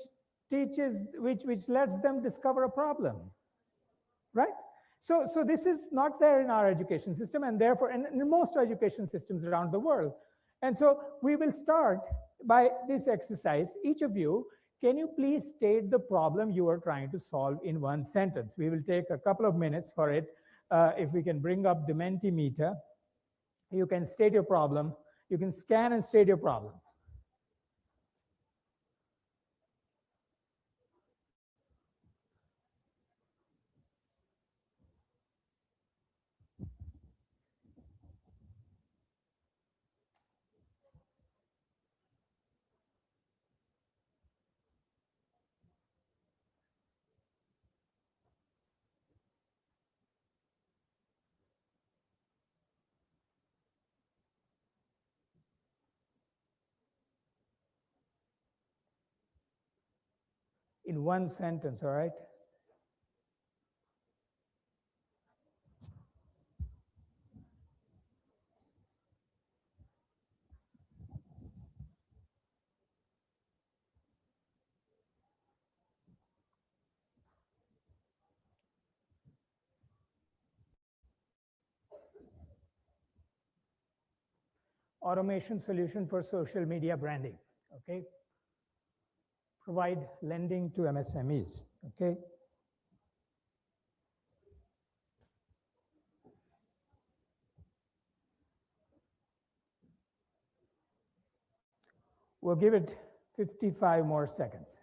lets them discover a problem, right? So this is not there in our education system, and therefore, and in most education systems around the world. And so we will start by this exercise. Each of you, can you please state the problem you are trying to solve in one sentence? We will take a couple of minutes for it. If we can bring up the Mentimeter, you can state your problem. You can scan and state your problem. In one sentence, all right? Automation solution for social media branding, okay? Provide lending to MSMEs, okay? We'll give it 55 more seconds.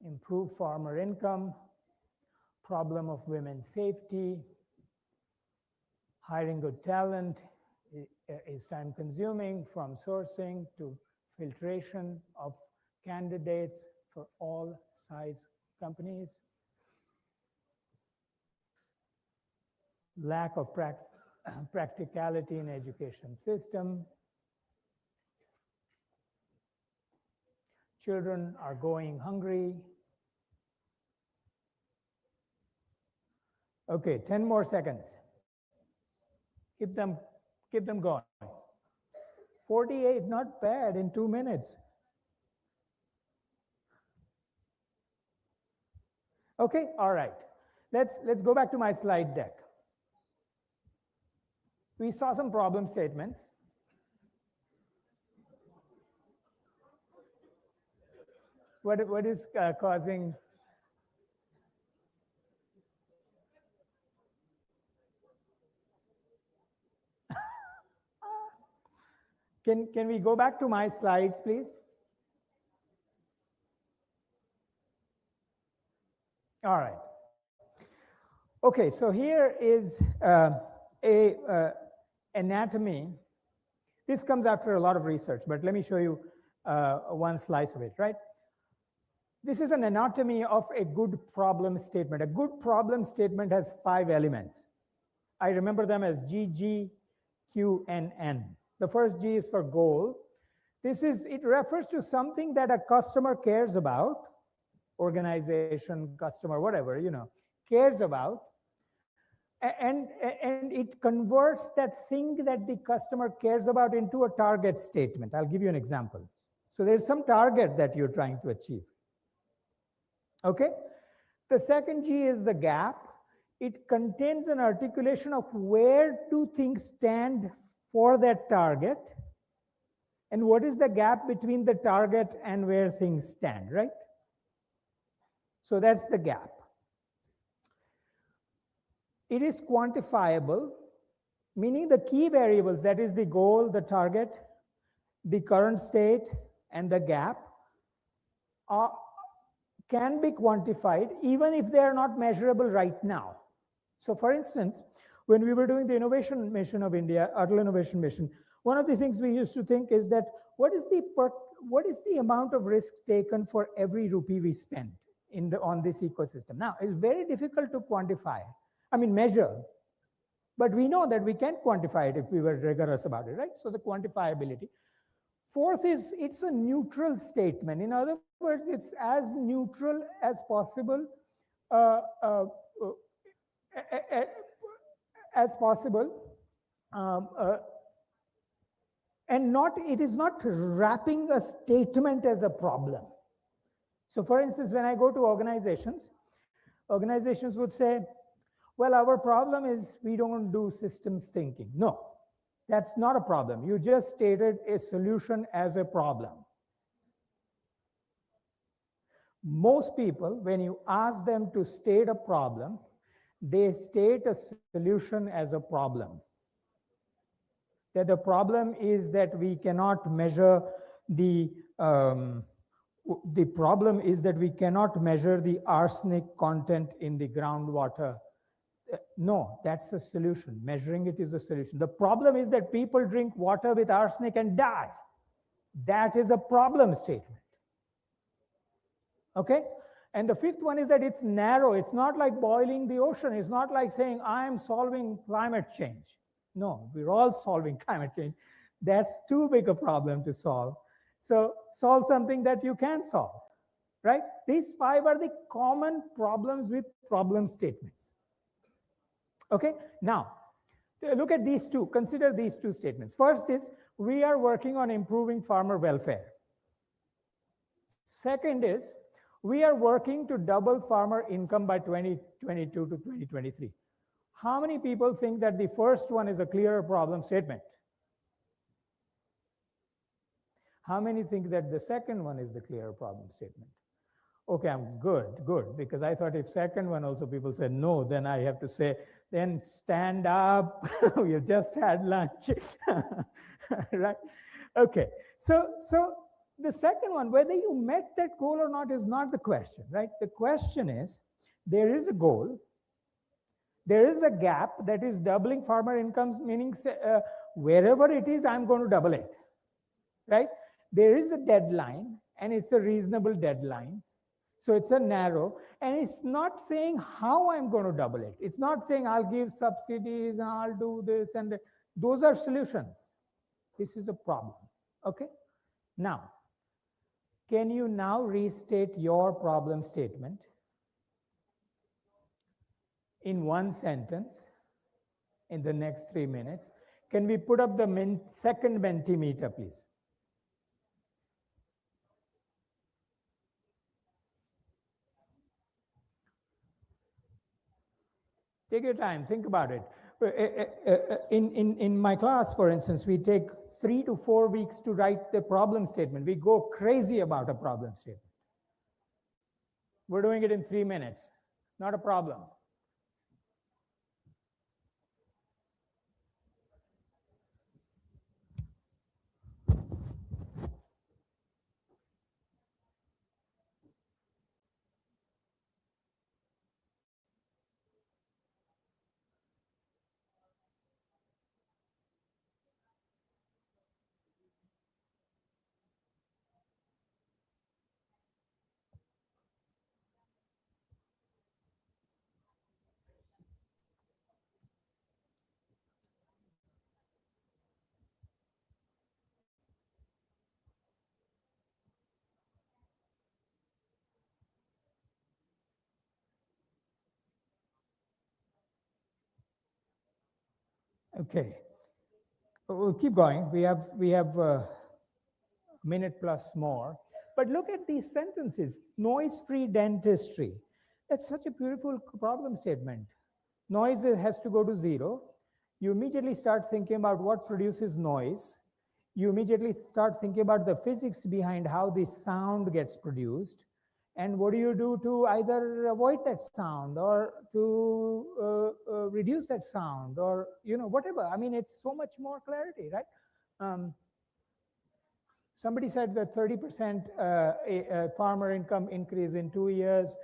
Improve farmer income, problem of women's safety, hiring good talent is time consuming, from sourcing to filtration of candidates for all size companies. Lack of practicality in education system. Children are going hungry. Okay, 10 more seconds. Keep them going. 48, not bad in 2 minutes. Okay, all right. Let's go back to my slide deck. We saw some problem statements. What is causing? Can we go back to my slides, please? All right. Okay, so here is anatomy. This comes after a lot of research, but let me show you one slice of it, right? This is an anatomy of a good problem statement. A good problem statement has 5 elements. I remember them as G, G, Q, and N. The first G is for goal. It refers to something that a customer cares about, organization, customer, whatever, cares about. And it converts that thing that the customer cares about into a target statement. I'll give you an example. So there's some target that you're trying to achieve. Okay? The second G is the gap. It contains an articulation of where do things stand for that target, and what is the gap between the target and where things stand, right? So that's the gap. It is quantifiable, meaning the key variables, that is the goal, the target, the current state, and the gap, can be quantified even if they are not measurable right now. So for instance, when we were doing the innovation mission of India, Atal Innovation Mission, one of the things we used to think is that what is the what is the amount of risk taken for every rupee we spend on this ecosystem? Now, it's very difficult to quantify, measure, but we know that we can quantify it if we were rigorous about it, right? So the quantifiability. Fourth is, it's a neutral statement. In other words, it's as neutral as possible, and it is not wrapping a statement as a problem. So for instance, when I go to organizations would say, well, our problem is we don't do systems thinking. No, that's not a problem. You just stated a solution as a problem. Most people, when you ask them to state a problem, they state a solution as a problem. That the problem is that we cannot measure the problem is that we cannot measure the arsenic content in the groundwater. No, that's a solution. Measuring it is a solution. The problem is that people drink water with arsenic and die. That is a problem statement. Okay? And the fifth one is that it's narrow. It's not like boiling the ocean. It's not like saying, I am solving climate change. No, we're all solving climate change. That's too big a problem to solve. So solve something that you can solve, right? These 5 are the common problems with problem statements. Okay, now look at these two, consider these 2 statements. First is, we are working on improving farmer welfare. Second is, we are working to double farmer income by 2022 to 2023. How many people think that the first one is a clearer problem statement? How many think that the second one is the clearer problem statement? Okay, I'm good, because I thought if second one also people said no, then I have to say, then stand up, you just had lunch, right? Okay, so the second one, whether you met that goal or not is not the question, right? The question is, there is a goal, there is a gap that is doubling farmer incomes, meaning wherever it is, I'm going to double it, right? There is a deadline, and it's a reasonable deadline. So it's a narrow, and it's not saying how I'm going to double it. It's not saying I'll give subsidies and I'll do this and that. Those are solutions. This is a problem, okay? Now, can you now restate your problem statement in 1 sentence in the next 3 minutes? Can we put up the second Mentimeter, please? Take your time, think about it. In my class, for instance, we take 3 to 4 weeks to write the problem statement. We go crazy about a problem statement. We're doing it in 3 minutes, not a problem. Okay, we'll keep going. We have a minute plus more. But look at these sentences. Noise-free dentistry. That's such a beautiful problem statement. Noise has to go to 0. You immediately start thinking about what produces noise. You immediately start thinking about the physics behind how the sound gets produced. And what do you do to either avoid that sound or to reduce that sound or, whatever. I mean, it's so much more clarity, right? Somebody said that 30% farmer income increase in 2 years.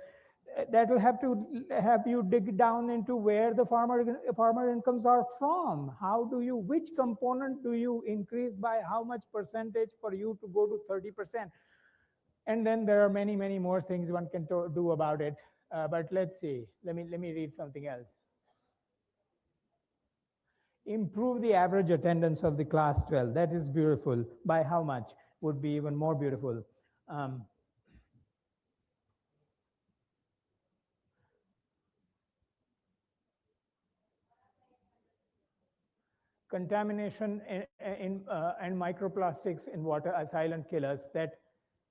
that will have to have you dig down into where the farmer incomes are from. How do you, which component do you increase by how much percentage for you to go to 30%? And then there are many, many more things one can do about it. But let's see, let me read something else. Improve the average attendance of the class 12. That is beautiful. By how much would be even more beautiful. Contamination and microplastics in water are silent killers. That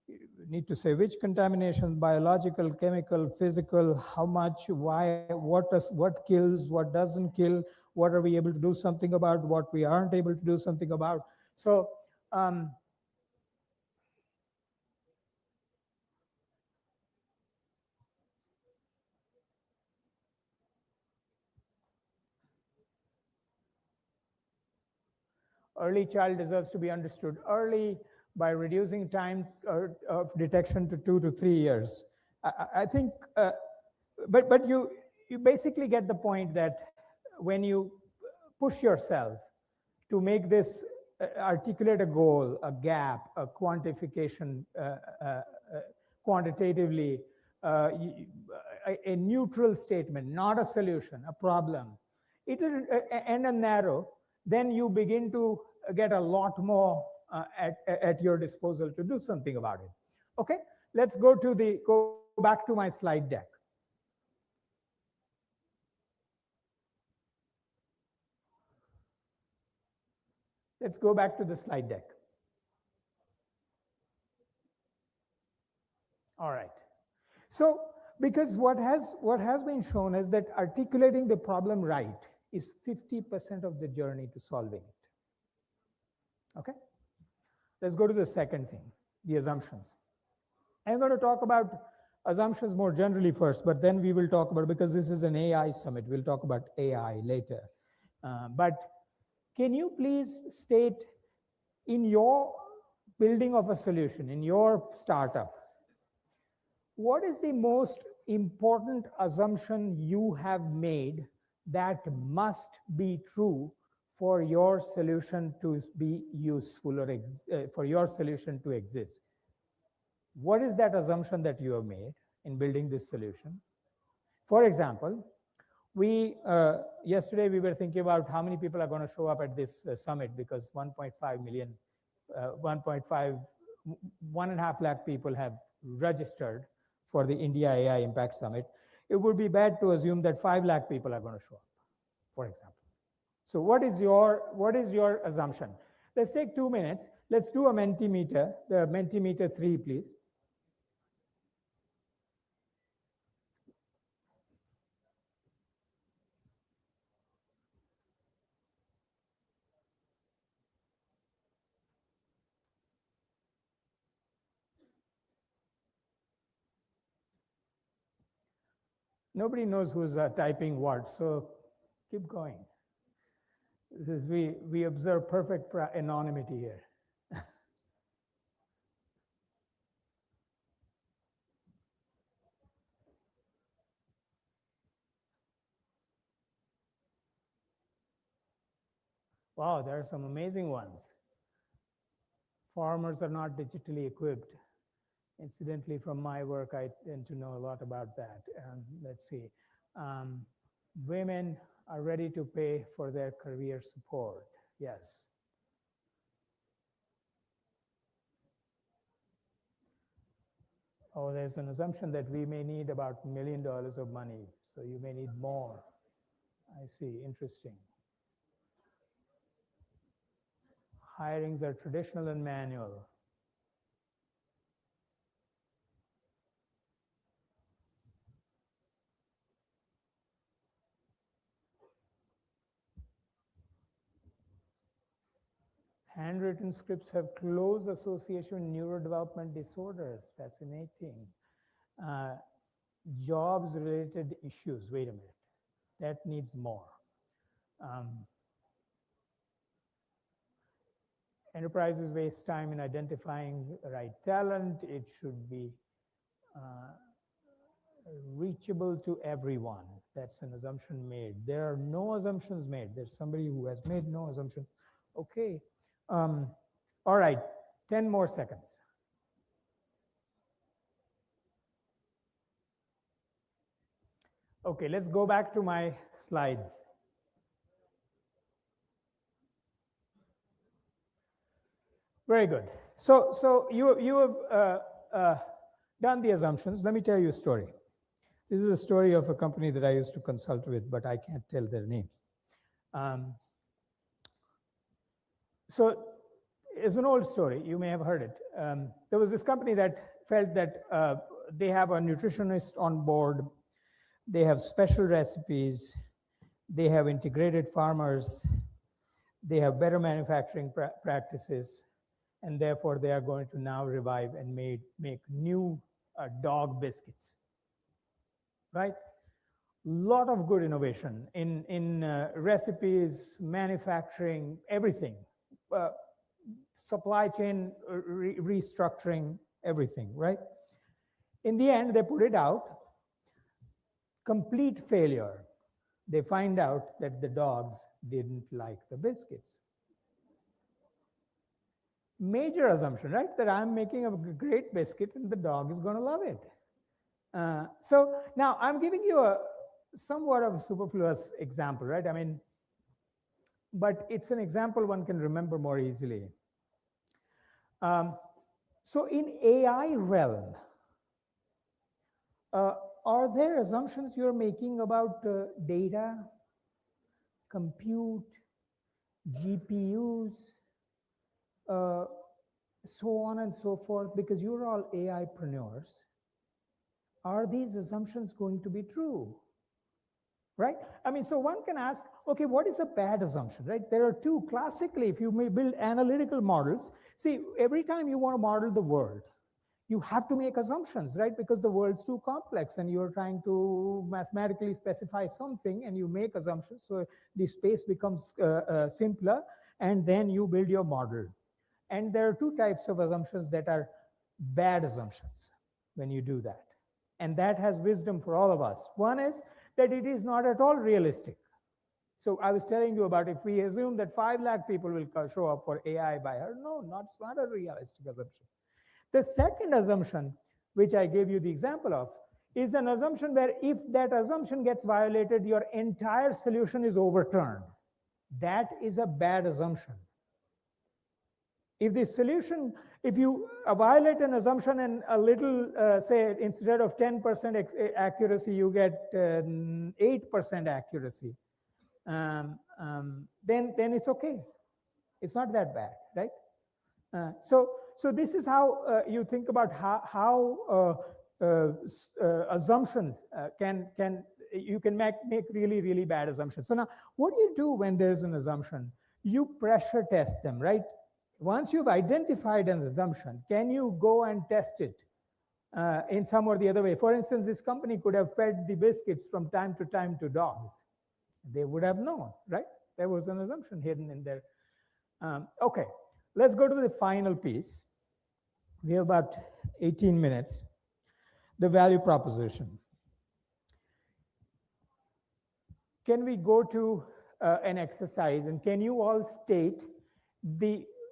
you need to say which contamination, biological, chemical, physical, how much, why, what kills, what doesn't kill, what are we able to do something about, what we aren't able to do something about. So early child deserves to be understood early by reducing time of detection to 2 to 3 years. I think, but you basically get the point that when you push yourself to make this, articulate a goal, a gap, a quantification, quantitatively, a neutral statement, not a solution, a problem, and a narrow, then you begin to get a lot more at your disposal to do something about it. Okay, let's go back to my slide deck. Let's go back to the slide deck. All right. So, because what has been shown is that articulating the problem right is 50% of the journey to solving it. Okay? Let's go to the second thing, the assumptions. I'm going to talk about assumptions more generally first, but then we will talk about, because this is an AI summit, we'll talk about AI later. But can you please state, in your building of a solution, in your startup, what is the most important assumption you have made that must be true for your solution to be useful, or for your solution to exist? What is that assumption that you have made in building this solution? For example, yesterday we were thinking about how many people are going to show up at this summit, because 1.5 million, 1.5 lakh people have registered for the India AI Impact Summit. It would be bad to assume that 5 lakh people are going to show up, for example. So what is your assumption? Let's take 2 minutes. Let's do a Mentimeter, the Mentimeter 3, please. Nobody knows who's typing what, so keep going. This is, we observe perfect anonymity here. Wow, there are some amazing ones. Farmers are not digitally equipped. Incidentally, from my work, I tend to know a lot about that. Let's see. Women are ready to pay for their career support. Yes. Oh, there's an assumption that we may need about $1 million of money, so you may need more. I see, interesting. Hirings are traditional and manual. Handwritten scripts have close association with neurodevelopment disorders. Fascinating. Jobs-related issues. Wait a minute. That needs more. Enterprises waste time in identifying the right talent. It should be reachable to everyone. That's an assumption made. There are no assumptions made. There's somebody who has made no assumption. Okay. All right, 10 more seconds. Okay, let's go back to my slides. Very good. So you have done the assumptions. Let me tell you a story. This is a story of a company that I used to consult with, but I can't tell their names. So it's an old story. You may have heard it. There was this company that felt that they have a nutritionist on board. They have special recipes. They have integrated farmers. They have better manufacturing practices. And therefore, they are going to now revive and make new dog biscuits. Right? Lot of good innovation in recipes, manufacturing, everything. Supply chain restructuring, everything, right? In the end, they put it out. Complete failure. They find out that the dogs didn't like the biscuits. Major assumption, right? That I'm making a great biscuit and the dog is going to love it. So now I'm giving you a somewhat of a superfluous example, right? I mean, but it's an example one can remember more easily. So in AI realm, are there assumptions you're making about data, compute, GPUs, so on and so forth, because you're all AIpreneurs? Are these assumptions going to be true? Right? I mean, so one can ask, okay, what is a bad assumption, right? There are two. Classically, if you may build analytical models, see, every time you want to model the world, you have to make assumptions, right? Because the world's too complex and you're trying to mathematically specify something and you make assumptions. So the space becomes simpler and then you build your model. And there are two types of assumptions that are bad assumptions when you do that. And that has wisdom for all of us. One is that it is not at all realistic. So I was telling you about if we assume that 5 lakh people will show up for AI by her, no, it's not a realistic assumption. The second assumption, which I gave you the example of, is an assumption where if that assumption gets violated, your entire solution is overturned. That is a bad assumption. If the solution, if you violate an assumption and a little, say, instead of 10% accuracy, you get 8% accuracy, then it's okay. It's not that bad, right? So this is how you think about how assumptions you can make really, really bad assumptions. So now, what do you do when there's an assumption? You pressure test them, right? Once you've identified an assumption, can you go and test it in some or the other way? For instance, this company could have fed the biscuits from time to time to dogs. They would have known, right? There was an assumption hidden in there. Okay, let's go to the final piece. We have about 18 minutes. The value proposition. Can we go to an exercise and can you all state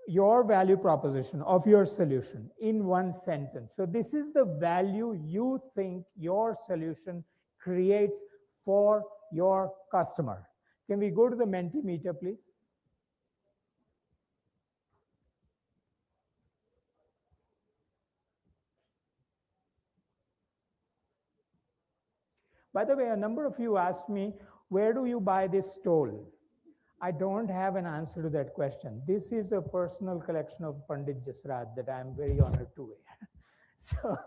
your value proposition of your solution in one sentence? So this is the value you think your solution creates for your customer. Can we go to the Mentimeter, please? By the way, a number of you asked me, where do you buy this stole? I don't have an answer to that question. This is a personal collection of Pandit Jasraj that I'm very honored to wear. So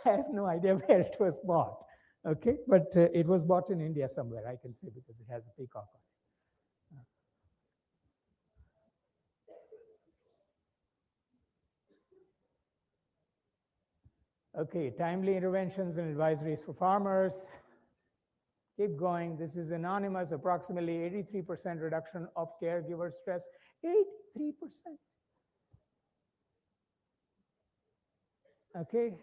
I have no idea where it was bought. Okay, but it was bought in India somewhere, I can say, because it has a peacock on it. Okay, timely interventions and advisories for farmers. Keep going. This is anonymous, approximately 83% reduction of caregiver stress. 83%. Okay.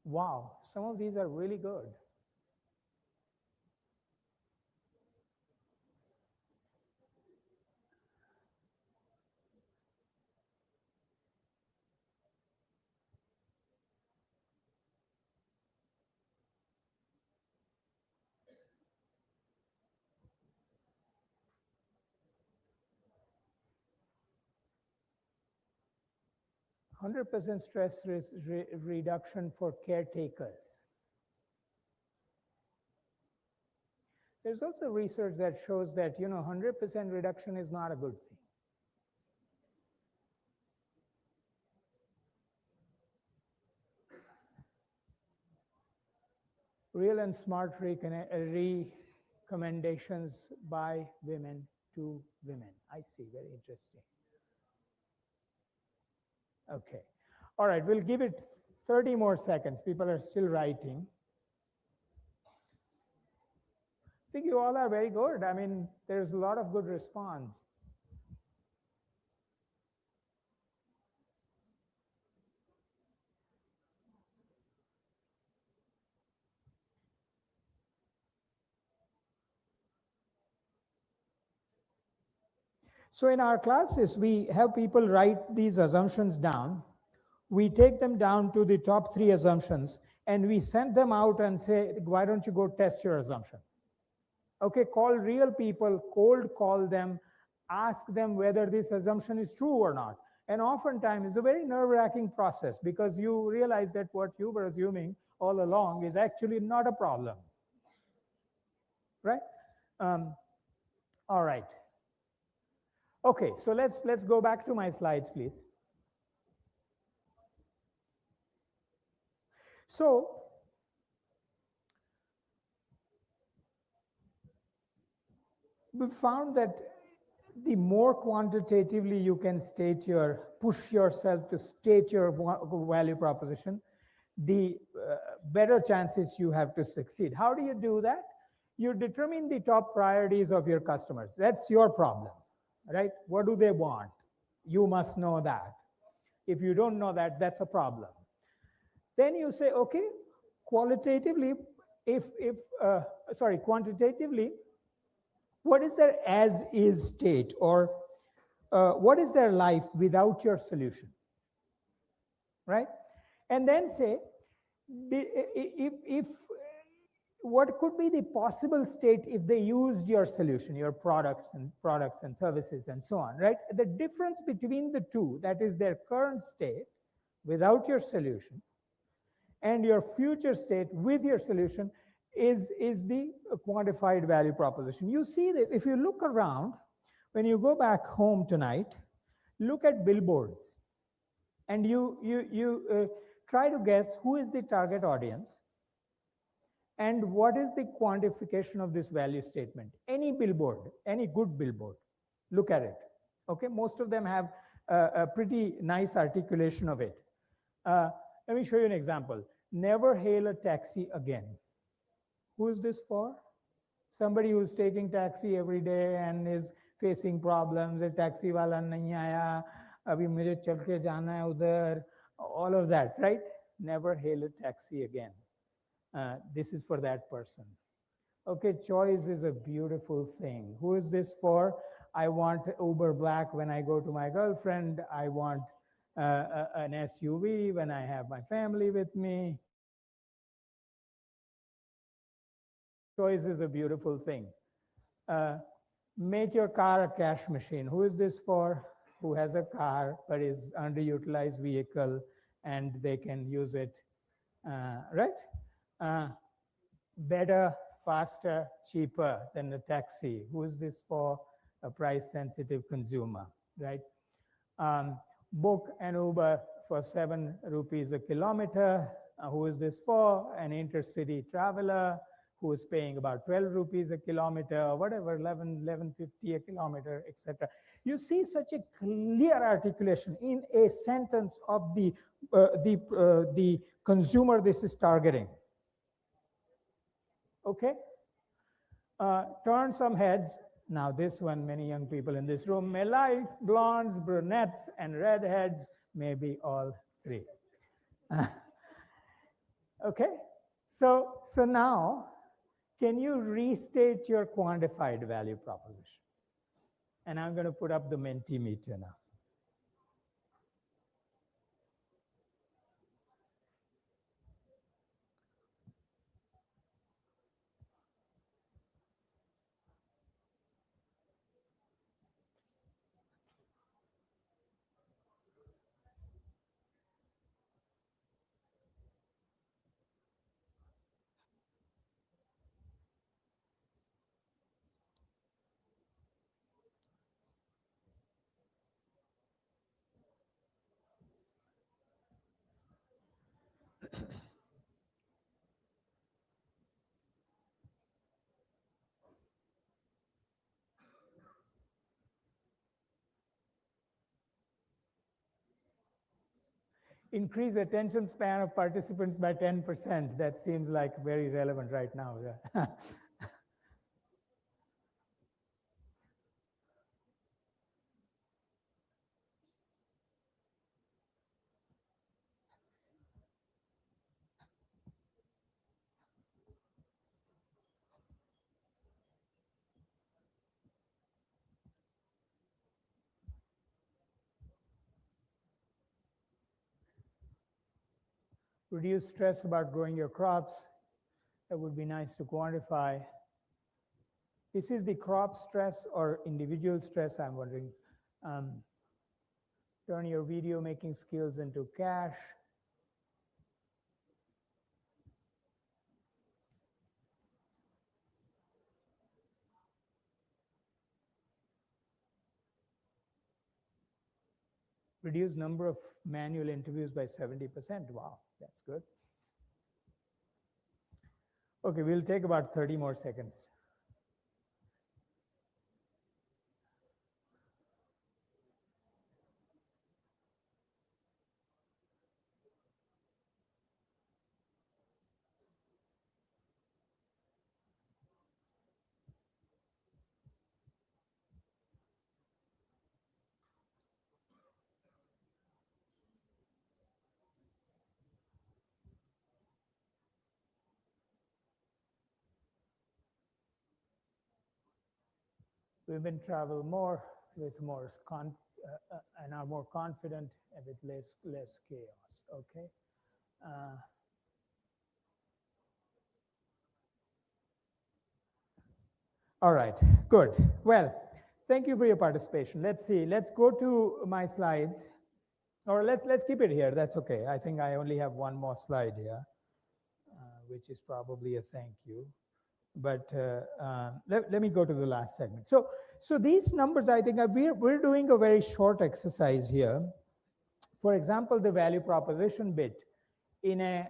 Wow, some of these are really good. "100% stress reduction for caretakers." There's also research that shows that 100% reduction is not a good thing. Real and smart recommendations by women to women. I see, very interesting. Okay. All right, we'll give it 30 more seconds. People are still writing. I think you all are very good. I mean, there's a lot of good response. So in our classes, we have people write these assumptions down. We take them down to the top 3 assumptions, and we send them out and say, why don't you go test your assumption? Okay, call real people, cold call them, ask them whether this assumption is true or not. And oftentimes it's a very nerve-wracking process because you realize that what you were assuming all along is actually not a problem. Right? All right. Okay, so let's go back to my slides, please. So we found that the more quantitatively you can push yourself to state your value proposition, the better chances you have to succeed. How do you do that? You determine the top priorities of your customers. That's your problem, right? What do they want? You must know that. If you don't know that, that's a problem. Then you say, okay, quantitatively, what is their as-is state, or what is their life without your solution, right? And then say, what could be the possible state if they used your solution, your products and services and so on, right? The difference between the two, that is their current state without your solution and your future state with your solution, is the quantified value proposition. You see this, if you look around, when you go back home tonight, look at billboards and you try to guess who is the target audience and what is the quantification of this value statement. Any billboard, any good billboard, look at it. Okay, most of them have a pretty nice articulation of it. Let me show you an example. Never hail a taxi again. Who is this for? Somebody who's taking taxi every day and is facing problems. A taxi wala nahi aaya, abhi mujhe chal ke jana hai udhar, all of that, right? Never hail a taxi again. This is for that person. Okay, choice is a beautiful thing. Who is this for? I want Uber Black when I go to my girlfriend. I want an SUV when I have my family with me. Choice is a beautiful thing. Make your car a cash machine. Who is this for? Who has a car but is underutilized vehicle and they can use it, right? Better, faster, cheaper than a taxi. Who is this for? A price-sensitive consumer, right? Book an Uber for 7 rupees a kilometer. Who is this for? An intercity traveler who is paying about 12 rupees a kilometer, or whatever, 11.50 a kilometer, etc. You see such a clear articulation in a sentence of the consumer this is targeting. Okay? Turn some heads. Now this one, many young people in this room may like blondes, brunettes, and redheads, maybe all 3. Okay, so now, can you restate your quantified value proposition? And I'm going to put up the Mentimeter now. Increase attention span of participants by 10%. That seems like very relevant right now. Reduce stress about growing your crops. That would be nice to quantify. This is the crop stress or individual stress, I'm wondering. Turn your video making skills into cash. Reduce number of manual interviews by 70%. Wow, that's good. Okay, we'll take about 30 more seconds. Women travel more with more and are more confident and with less chaos. Okay. All right, good. Well, thank you for your participation. Let's see. Let's go to my slides, or let's keep it here. That's okay. I think I only have one more slide here, which is probably a thank you. But let me go to the last segment. So these numbers, I think we're doing a very short exercise here. For example, the value proposition bit in a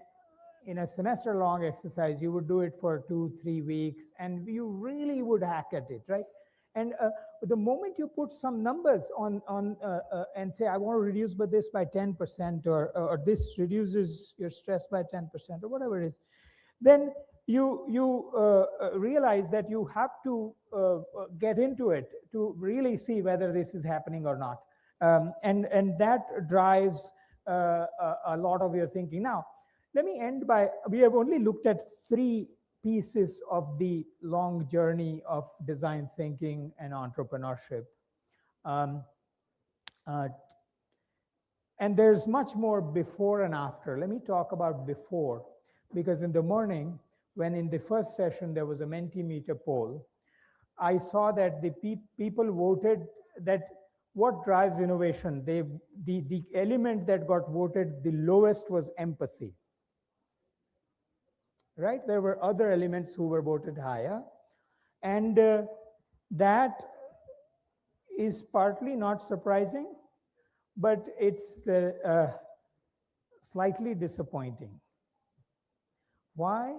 semester-long exercise, you would do it for 2-3 weeks, and you really would hack at it, right? And the moment you put some numbers on and say, I want to reduce this by 10%, or this reduces your stress by 10%, or whatever it is, then you realize that you have to get into it to really see whether this is happening or not. And that drives a lot of your thinking. Now, let me end by, we have only looked at 3 pieces of the long journey of design thinking and entrepreneurship. And there's much more before and after. Let me talk about before, because in the morning, when in the first session there was a Mentimeter poll, I saw that the people voted that what drives innovation, the element that got voted the lowest was empathy. Right? There were other elements who were voted higher. And that is partly not surprising, but it's slightly disappointing. Why?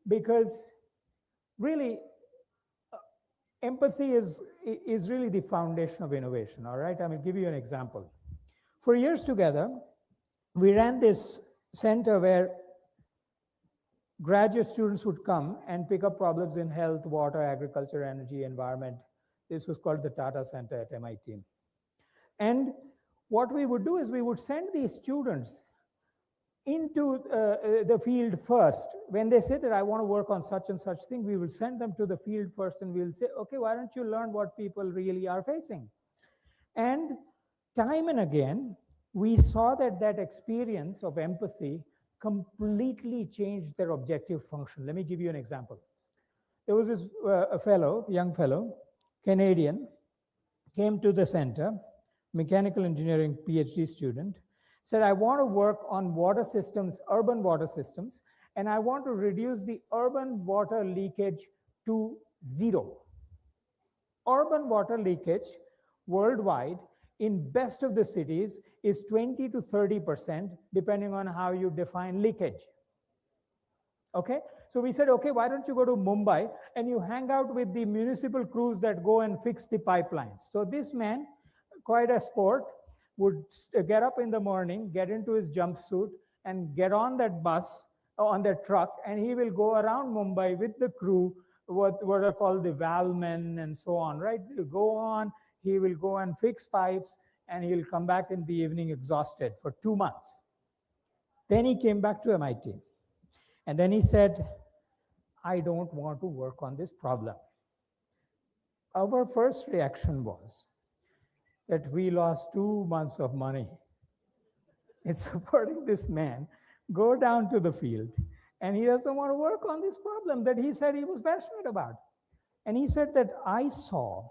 Because really, empathy is really the foundation of innovation, all right? I will give you an example. For years together, we ran this center where graduate students would come and pick up problems in health, water, agriculture, energy, environment. This was called the Tata Center at MIT. And what we would do is we would send these students into the field first. When they say that I want to work on such and such thing, we will send them to the field first and we'll say, okay, why don't you learn what people really are facing? And time and again, we saw that that experience of empathy completely changed their objective function. Let me give you an example. There was this young fellow, Canadian, came to the center, mechanical engineering PhD student, said, I want to work on water systems, urban water systems, and I want to reduce the urban water leakage to 0. Urban water leakage worldwide in best of the cities is 20 to 30%, depending on how you define leakage. Okay, so we said, okay, why don't you go to Mumbai and you hang out with the municipal crews that go and fix the pipelines. So this man, quite a sport, would get up in the morning, get into his jumpsuit and get on that bus, on that truck, and he will go around Mumbai with the crew, what are called the valve men and so on, right? He'll go on, he will go and fix pipes, and he'll come back in the evening exhausted for 2 months. Then he came back to MIT. And then he said, I don't want to work on this problem. Our first reaction was that we lost 2 months of money in supporting this man, go down to the field, and he doesn't want to work on this problem that he said he was passionate about. And he said that I saw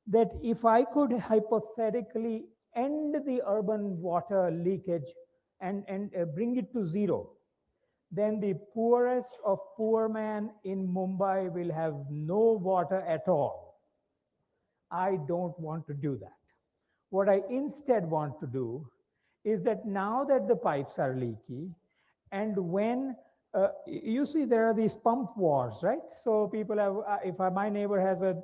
that if I could hypothetically end the urban water leakage and bring it to 0, then the poorest of poor man in Mumbai will have no water at all. I don't want to do that. What I instead want to do is that now that the pipes are leaky, and when you see there are these pump wars, right? So people have, if my neighbor has a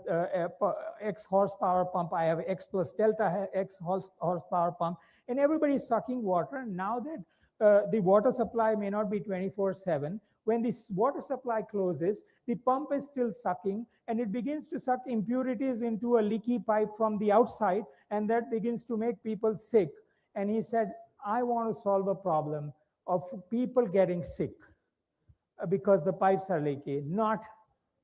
X horsepower pump, I have X plus delta X horsepower pump, and everybody's sucking water. And now that the water supply may not be 24/7. When this water supply closes, the pump is still sucking, and it begins to suck impurities into a leaky pipe from the outside, and that begins to make people sick. And he said, I want to solve a problem of people getting sick because the pipes are leaky, not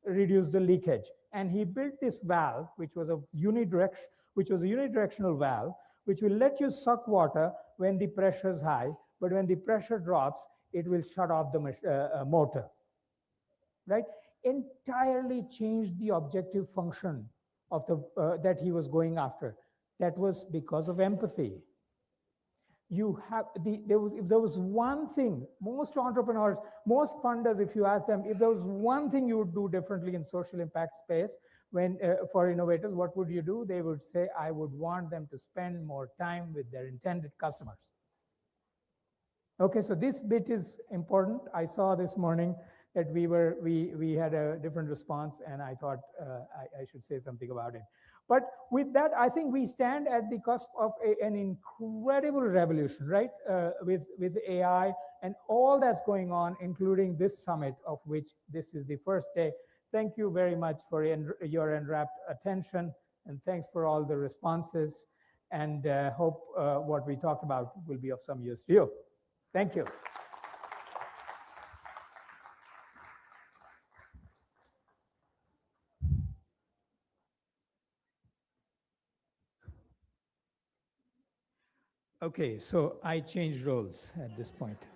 reduce the leakage. And he built this valve, which was a unidirectional valve, which will let you suck water when the pressure is high, but when the pressure drops, it will shut off the motor, right? Entirely changed the objective function of the that he was going after. That was because of empathy. You have if there was one thing, most entrepreneurs, most funders, if you ask them, if there was one thing you would do differently in social impact space when for innovators, what would you do? They would say, I would want them to spend more time with their intended customers. Okay, so this bit is important. I saw this morning that we had a different response, and I thought I should say something about it. But with that, I think we stand at the cusp of an incredible revolution, right? With AI and all that's going on, including this summit, of which this is the first day. Thank you very much for your enwrapped attention, and thanks for all the responses, and hope what we talked about will be of some use to you. Thank you. Okay, so I changed roles at this point.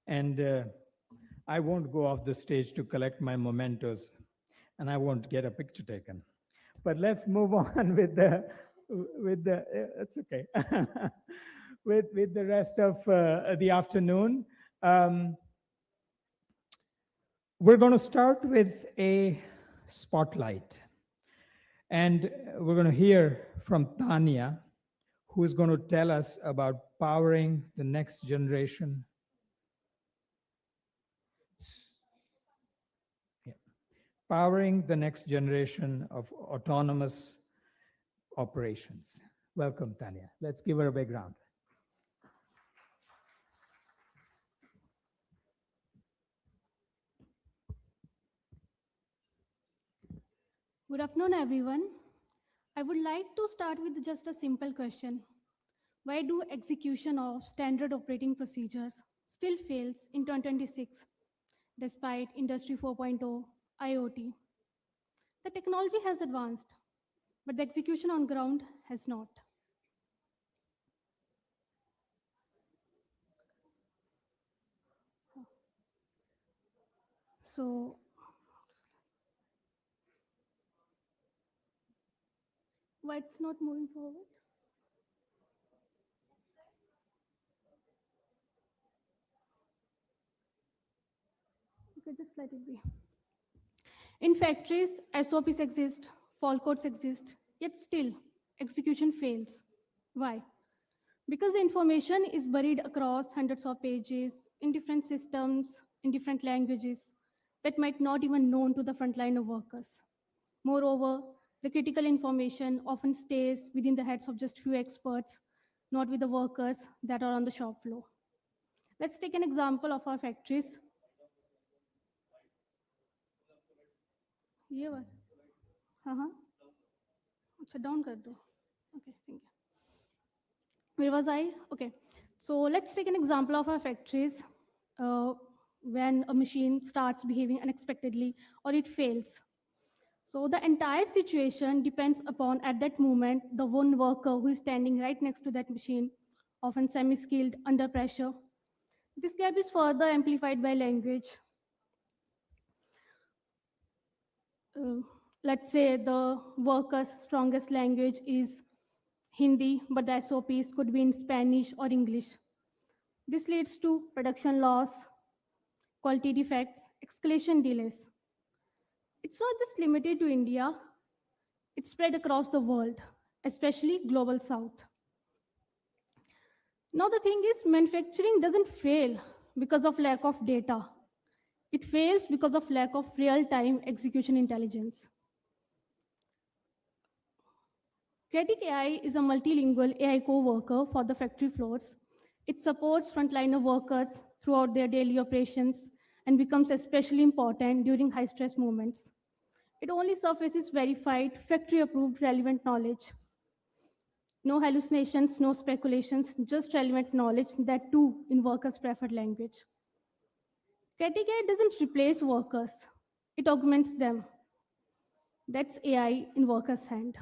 And I won't go off the stage to collect my mementos, and I won't get a picture taken. But let's move on with the it's okay. with the rest of the afternoon. We're going to start with a spotlight. And we're going to hear from Tanya, who is going to tell us about powering the next generation. Powering the next generation of autonomous operations. Welcome, Tanya. Let's give her a big round. Good afternoon, everyone. I would like to start with just a simple question. Why do execution of standard operating procedures still fails in 2026 despite Industry 4.0, IoT? The technology has advanced, but the execution on ground has not. So, why it's not moving forward? Okay, just let it be. In factories, SOPs exist, fault codes exist, yet still execution fails. Why? Because the information is buried across hundreds of pages in different systems, in different languages that might not even known to the frontline of workers. Moreover, the critical information often stays within the heads of just few experts, not with the workers that are on the shop floor. Let's take an example of our factories. ये वाला हाँ अच्छा down कर दो okay thank you. Where was I? Okay, so let's take an example of our factories when a machine starts behaving unexpectedly or it fails. So the entire situation depends upon, at that moment, the one worker who is standing right next to that machine, often semi-skilled, under pressure. This gap is further amplified by language. Let's say the worker's strongest language is Hindi, but the SOPs could be in Spanish or English. This leads to production loss, quality defects, escalation delays. It's not just limited to India, it's spread across the world, especially global south. Now the thing is, manufacturing doesn't fail because of lack of data. It fails because of lack of real-time execution intelligence. Critic AI is a multilingual AI co-worker for the factory floors. It supports frontliner workers throughout their daily operations and becomes especially important during high-stress moments. It only surfaces verified, factory-approved relevant knowledge. No hallucinations, no speculations, just relevant knowledge, that too in workers' preferred language. Critic AI doesn't replace workers, it augments them. That's AI in workers' hand.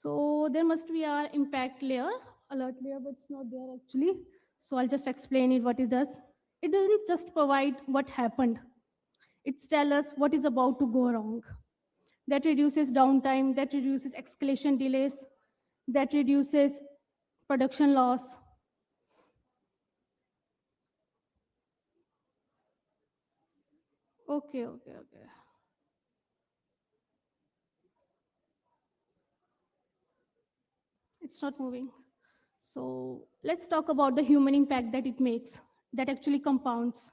So there must be our impact layer, alert layer, but it's not there actually. So I'll just explain it what it does. It doesn't just provide what happened. It tells us what is about to go wrong. That reduces downtime, that reduces escalation delays, that reduces production loss. Okay. It's not moving. So let's talk about the human impact that it makes, that actually compounds.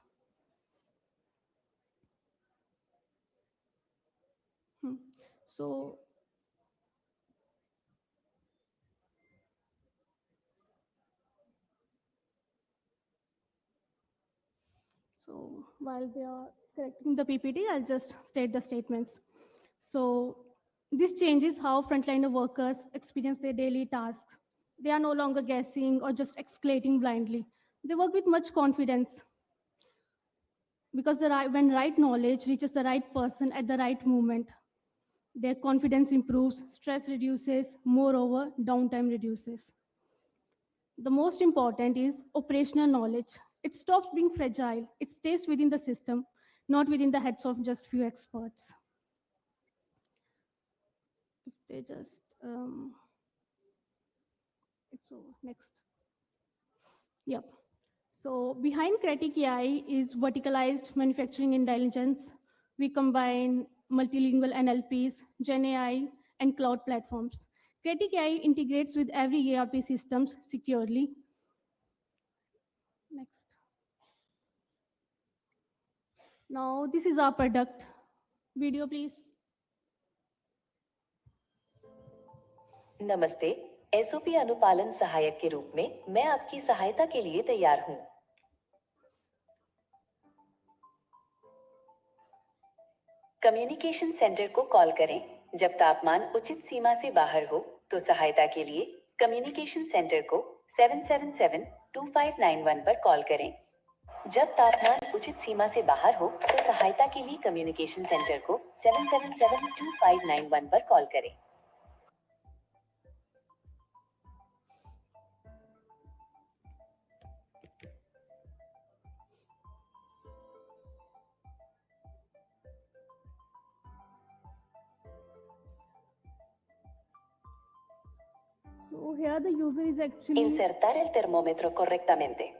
So while they are correcting the PPT, I'll just state the statements. So this changes how frontliner workers experience their daily tasks. They are no longer guessing or just escalating blindly. They work with much confidence because when right knowledge reaches the right person at the right moment, their confidence improves, stress reduces, moreover, downtime reduces. The most important is operational knowledge. It stops being fragile. It stays within the system, not within the heads of just few experts. If they just, it's over, next. Yep. So behind Critic AI is verticalized manufacturing intelligence. We combine multilingual NLPs, Gen AI, and cloud platforms. Critic AI integrates with every ERP systems securely. Next. Now, this is our product. Video, please. नमस्ते, SOP अनुपालन सहायक के रूप में मैं आपकी सहायता के लिए तैयार हूं। कम्युनिकेशन सेंटर को कॉल करें जब तापमान उचित सीमा से बाहर हो, तो सहायता के लिए कम्युनिकेशन सेंटर को 777-2591 पर कॉल करें। जब तापमान उचित सीमा से बाहर हो तो सहायता के लिए कम्युनिकेशन सेंटर को 777-2591 पर कॉल करें। So here the user is actually... Insertar el termómetro correctamente.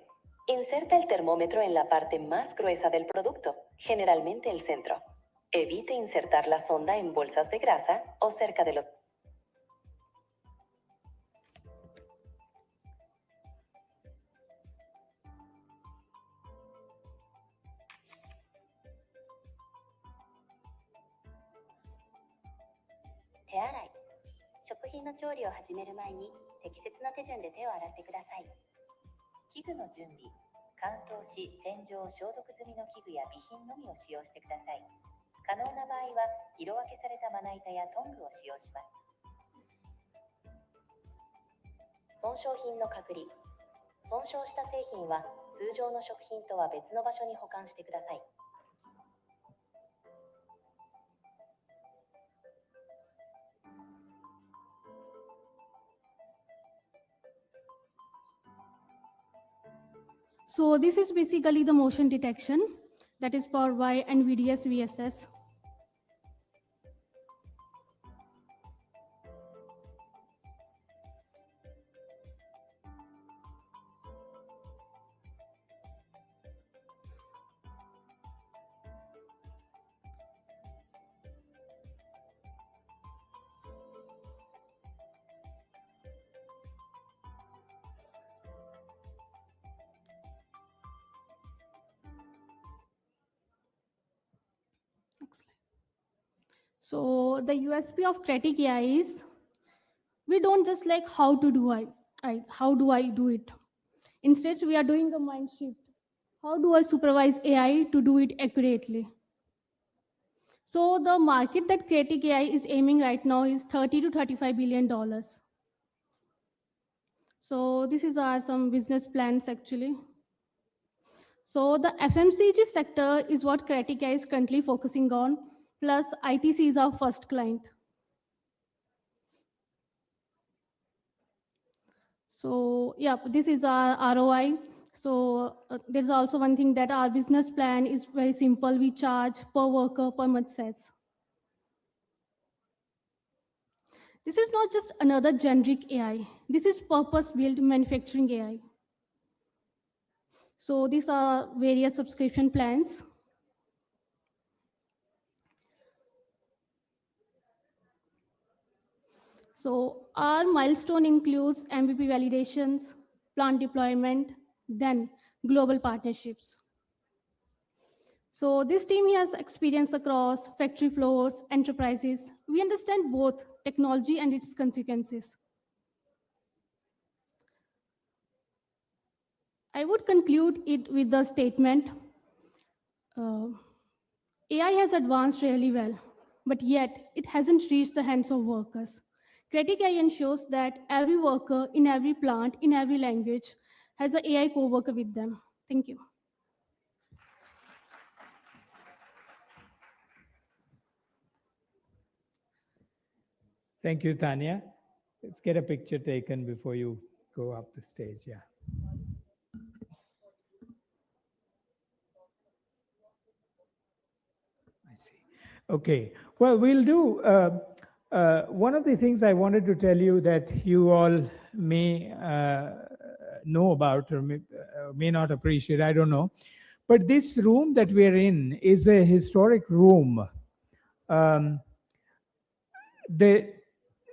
Inserta el termómetro en la parte más gruesa del producto, generalmente el centro. Evite insertar la sonda en bolsas de grasa o cerca de los...手洗い。食品の調理を始める前に適切な手順で手を洗ってください。器具の準備。乾燥し、洗浄、消毒済みの器具や備品のみを使用してください。可能な場合は、色分けされたまな板やトングを使用します。損傷品の隔離。損傷した製品は、通常の食品とは別の場所に保管してください。So this is basically the motion detection that is powered by NVIDIA's VSS. So the USP of Critic AI is we don't just like how to do how do I do it. Instead, we are doing a mind shift. How do I supervise AI to do it accurately? So the market that Critic AI is aiming right now is $30 to $35 billion. So this is our some business plans actually. So the FMCG sector is what Critic AI is currently focusing on. Plus, ITC is our first client. So, yeah, this is our ROI. So, there's also one thing that our business plan is very simple. We charge per worker per month sets. This is not just another generic AI. This is purpose-built manufacturing AI. So, these are various subscription plans. So our milestone includes MVP validations, plant deployment, then global partnerships. So this team has experience across factory floors, enterprises. We understand both technology and its consequences. I would conclude it with the statement, AI has advanced really well, but yet it hasn't reached the hands of workers. Critic AI ensures that every worker in every plant, in every language, has an AI co-worker with them. Thank you. Thank you, Tanya. Let's get a picture taken before you go up the stage. Yeah. I see. Okay. Well, we'll do. One of the things I wanted to tell you that you all may know about or may not appreciate, I don't know. But this room that we're in is a historic room.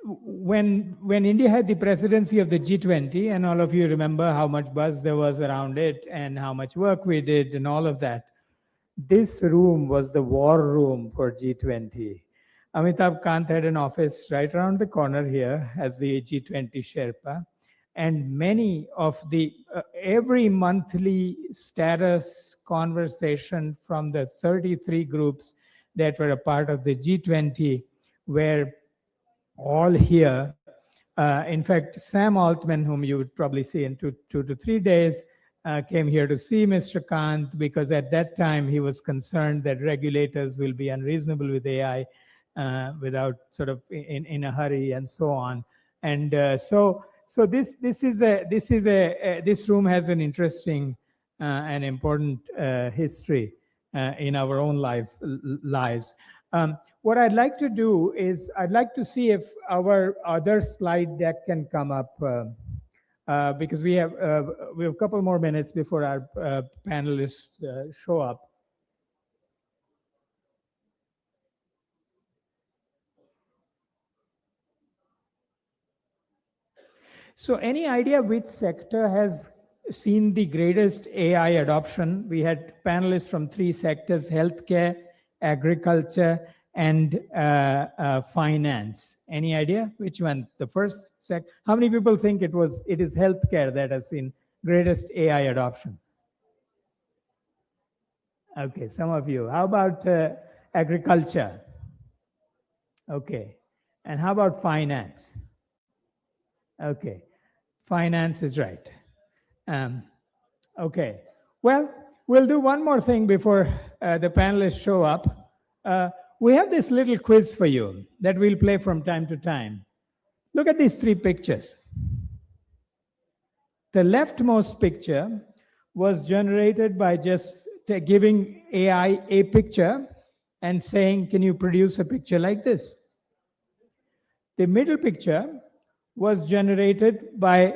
When India had the presidency of the G20, and all of you remember how much buzz there was around it and how much work we did and all of that, this room was the war room for G20. Amitabh Kant had an office right around the corner here as the G20 Sherpa. And many of the, every monthly status conversation from the 33 groups that were a part of the G20 were all here In fact, Sam Altman, whom you would probably see in two to 3 days, came here to see Mr. Kant because at that time he was concerned that regulators will be unreasonable with AI without sort of in a hurry and so on. And so this room has an interesting and important history in our own lives. What I'd like to do is I'd like to see if our other slide deck can come up because we have a couple more minutes before our panelists show up. So any idea which sector has seen the greatest AI adoption? We had panelists from 3 sectors: healthcare, agriculture, and finance. Any idea which one? The first sector? How many people think it is healthcare that has seen greatest AI adoption? Okay, some of you. How about agriculture? Okay. And how about finance? Okay, finance is right. Okay, well, we'll do one more thing before the panelists show up. We have this little quiz for you that we'll play from time to time. Look at these 3 pictures. The leftmost picture was generated by just giving AI a picture and saying, can you produce a picture like this? The middle picture was generated by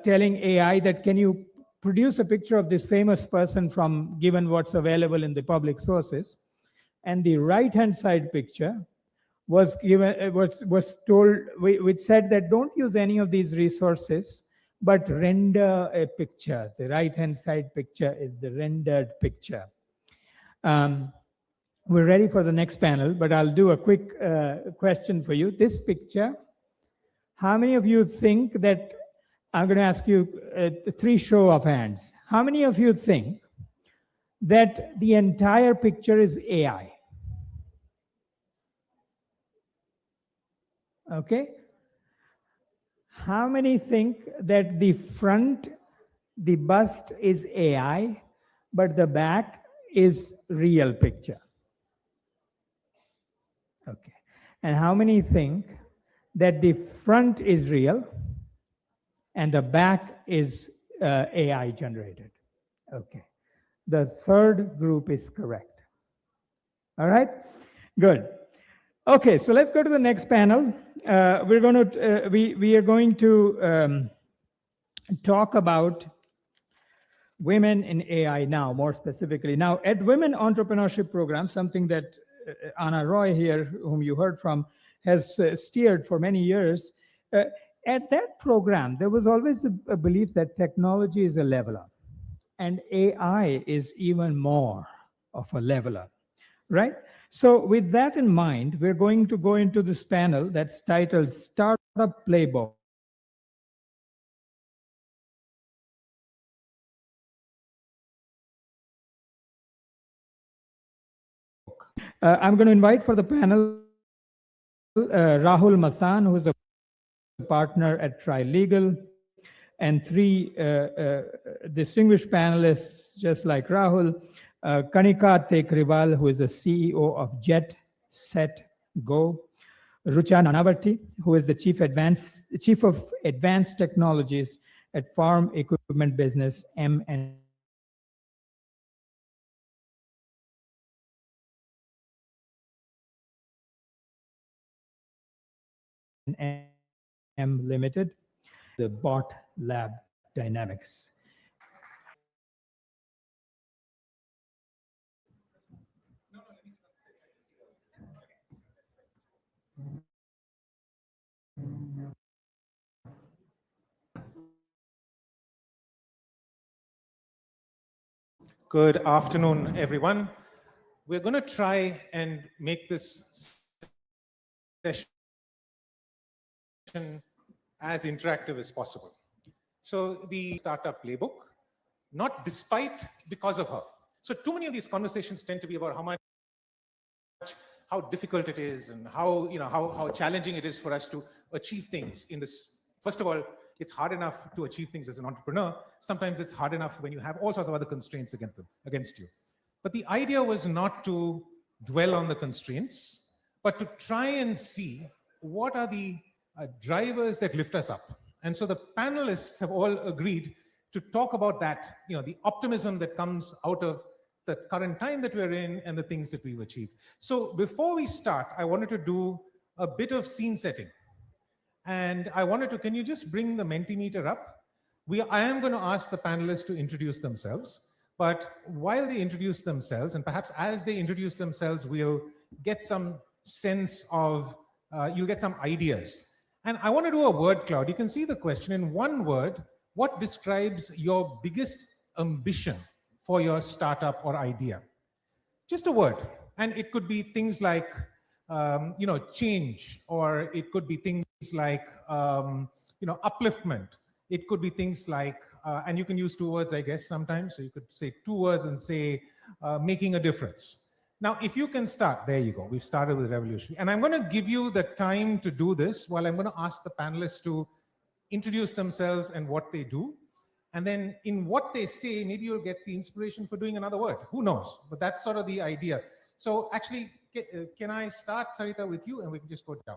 telling AI that can you produce a picture of this famous person from given what's available in the public sources. And the right-hand side picture was given was told, which said that don't use any of these resources, but render a picture. The right-hand side picture is the rendered picture. We're ready for the next panel, but I'll do a quick question for you. This picture, how many of you think that, I'm going to ask you 3 show of hands. How many of you think that the entire picture is AI? Okay. How many think that the front, the bust is AI, but the back is real picture? Okay. And how many think that the front is real and the back is AI generated? Okay. The third group is correct. All right, good. Okay, so let's go to the next panel. We are going to talk about women in AI now, more specifically. Now, at Women Entrepreneurship Program, something that Anna Roy here, whom you heard from, has steered for many years. At that program, there was always a belief that technology is a leveler, and AI is even more of a leveler, right? So with that in mind, we're going to go into this panel that's titled Startup Playbook. I'm going to invite for the panel Rahul Mathan, who is a partner at Trilegal, and 3 distinguished panelists just like Rahul. Kanika Tekriwal, who is the CEO of Jet Set Go. Rucha Nanavati, who is the Chief of Advanced Technologies at Farm Equipment Business M&M Limited, the Bot Lab Dynamics. Good afternoon, everyone. We're going to try and make this session as interactive as possible. So the startup playbook, not despite, because of her. So too many of these conversations tend to be about how difficult it is and how challenging it is for us to achieve things in this. First of all, it's hard enough to achieve things as an entrepreneur. Sometimes it's hard enough when you have all sorts of other constraints against you. But the idea was not to dwell on the constraints, but to try and see what are the drivers that lift us up. And so the panelists have all agreed to talk about that, the optimism that comes out of the current time that we're in and the things that we've achieved. So before we start, I wanted to do a bit of scene setting. And I wanted to, can you just bring the Mentimeter up? I am going to ask the panelists to introduce themselves. But while they introduce themselves, and perhaps as they introduce themselves, we'll get some sense of, you'll get some ideas. And I want to do a word cloud. You can see the question in one word. What describes your biggest ambition for your startup or idea? Just a word. And it could be things like, change, or it could be things like, upliftment. It could be things like, and you can use two words, I guess, sometimes. So you could say two words and say, making a difference. Now, if you can start, there you go. We've started with revolution. And I'm going to give you the time to do this while I'm going to ask the panelists to introduce themselves and what they do. And then in what they say, maybe you'll get the inspiration for doing another word. Who knows? But that's sort of the idea. So actually, can I start, Sarita, with you, and we can just go down.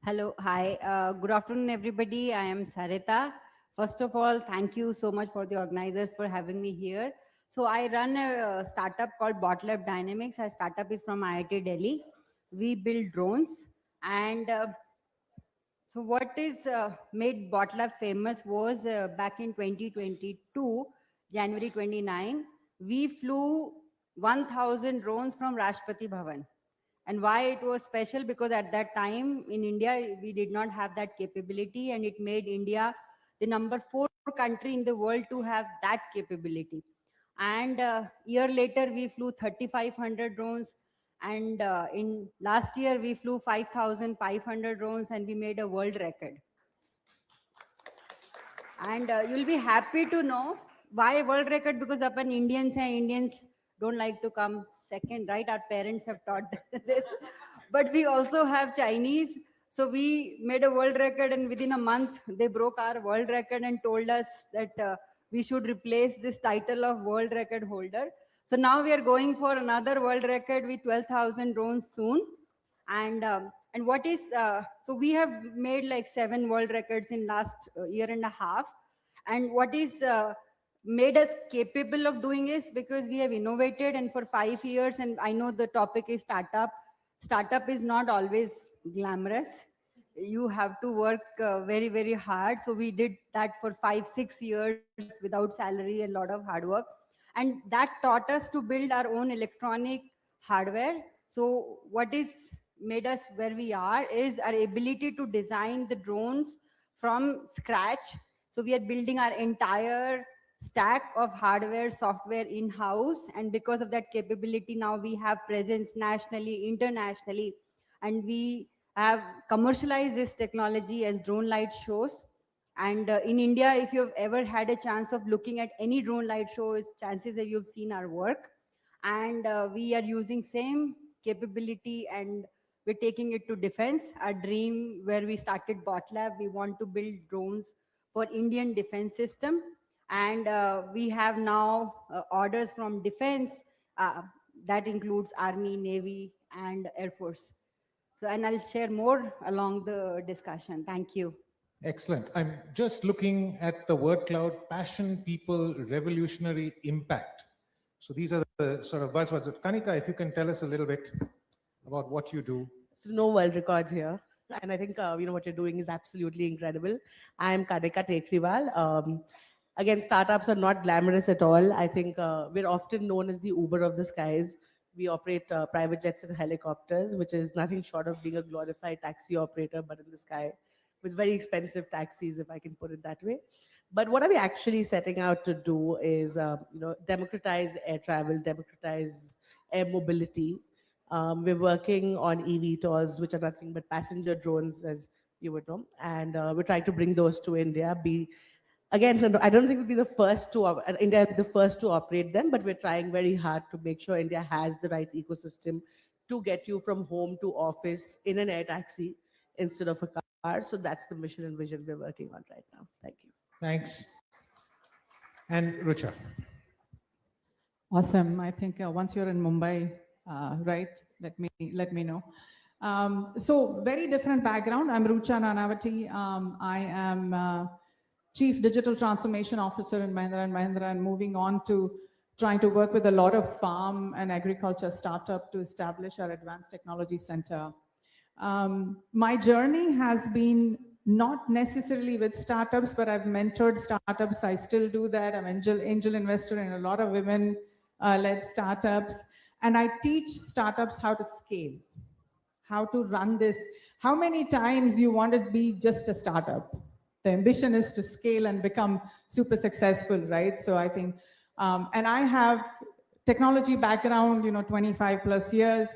Hello, hi, good afternoon, everybody. I am Sarita. First of all, thank you so much for the organizers for having me here. So I run a startup called BotLab Dynamics. Our startup is from IIT Delhi. We build drones. And so what is made BotLab famous was back in 2022, January 29, we flew 1,000 drones from Rashtrapati Bhavan. And why it was special? Because at that time in India, we did not have that capability, and it made India the number 4 country in the world to have that capability. And a year later, we flew 3,500 drones. And in last year, we flew 5,500 drones, and we made a world record. And you'll be happy to know why world record, because upon Indians don't like to come second, right? Our parents have taught this. But we also have Chinese. So we made a world record, and within a month, they broke our world record and told us that we should replace this title of world record holder. So now we are going for another world record with 12,000 drones soon. And what is, so we have made like 7 world records in last year and a half. And what is made us capable of doing is because we have innovated, and for 5 years, and I know the topic is startup. Startup is not always glamorous. You have to work very, very hard. So we did that for 5-6 years without salary and a lot of hard work. And that taught us to build our own electronic hardware. So what is made us where we are is our ability to design the drones from scratch. So we are building our entire stack of hardware, software in-house. And because of that capability, now we have presence nationally, internationally, and we have commercialized this technology as drone light shows. And in India, if you've ever had a chance of looking at any drone light show, chances that you've seen our work. And we are using same capability, and we're taking it to defense. Our dream, where we started BotLab, we want to build drones for Indian defense system. And we have now orders from defense that includes Army, Navy, and Air Force. So, and I'll share more along the discussion. Thank you. Excellent. I'm just looking at the word cloud: passion, people, revolutionary, impact. So these are the sort of buzzwords. Kanika, if you can tell us a little bit about what you do. So no world records here. And I think, what you're doing is absolutely incredible. I'm Kanika Tekriwal. Again, startups are not glamorous at all. I think we're often known as the Uber of the skies. We operate private jets and helicopters, which is nothing short of being a glorified taxi operator, but in the sky, with very expensive taxis, if I can put it that way. But what are we actually setting out to do is, democratize air travel, democratize air mobility. We're working on eVTOLs, which are nothing but passenger drones, as you would know. And we're trying to bring those to India. Again, I don't think we'll be the first to, India will be the first to operate them, but we're trying very hard to make sure India has the right ecosystem to get you from home to office in an air taxi instead of a car. So that's the mission and vision we're working on right now. Thank you. Thanks. And Rucha. Awesome. I think once you're in Mumbai, right, let me know. So very different background. I'm Rucha Nanavati. I am Chief Digital Transformation Officer in Mahindra & Mahindra, and moving on to trying to work with a lot of farm and agriculture startup to establish our Advanced Technology Center. My journey has been not necessarily with startups, but I've mentored startups. I still do that. I'm angel investor in a lot of women-led startups. And I teach startups how to scale, how to run this. How many times you want to be just a startup? The ambition is to scale and become super successful, right? So I think, and I have technology background, 25 plus years.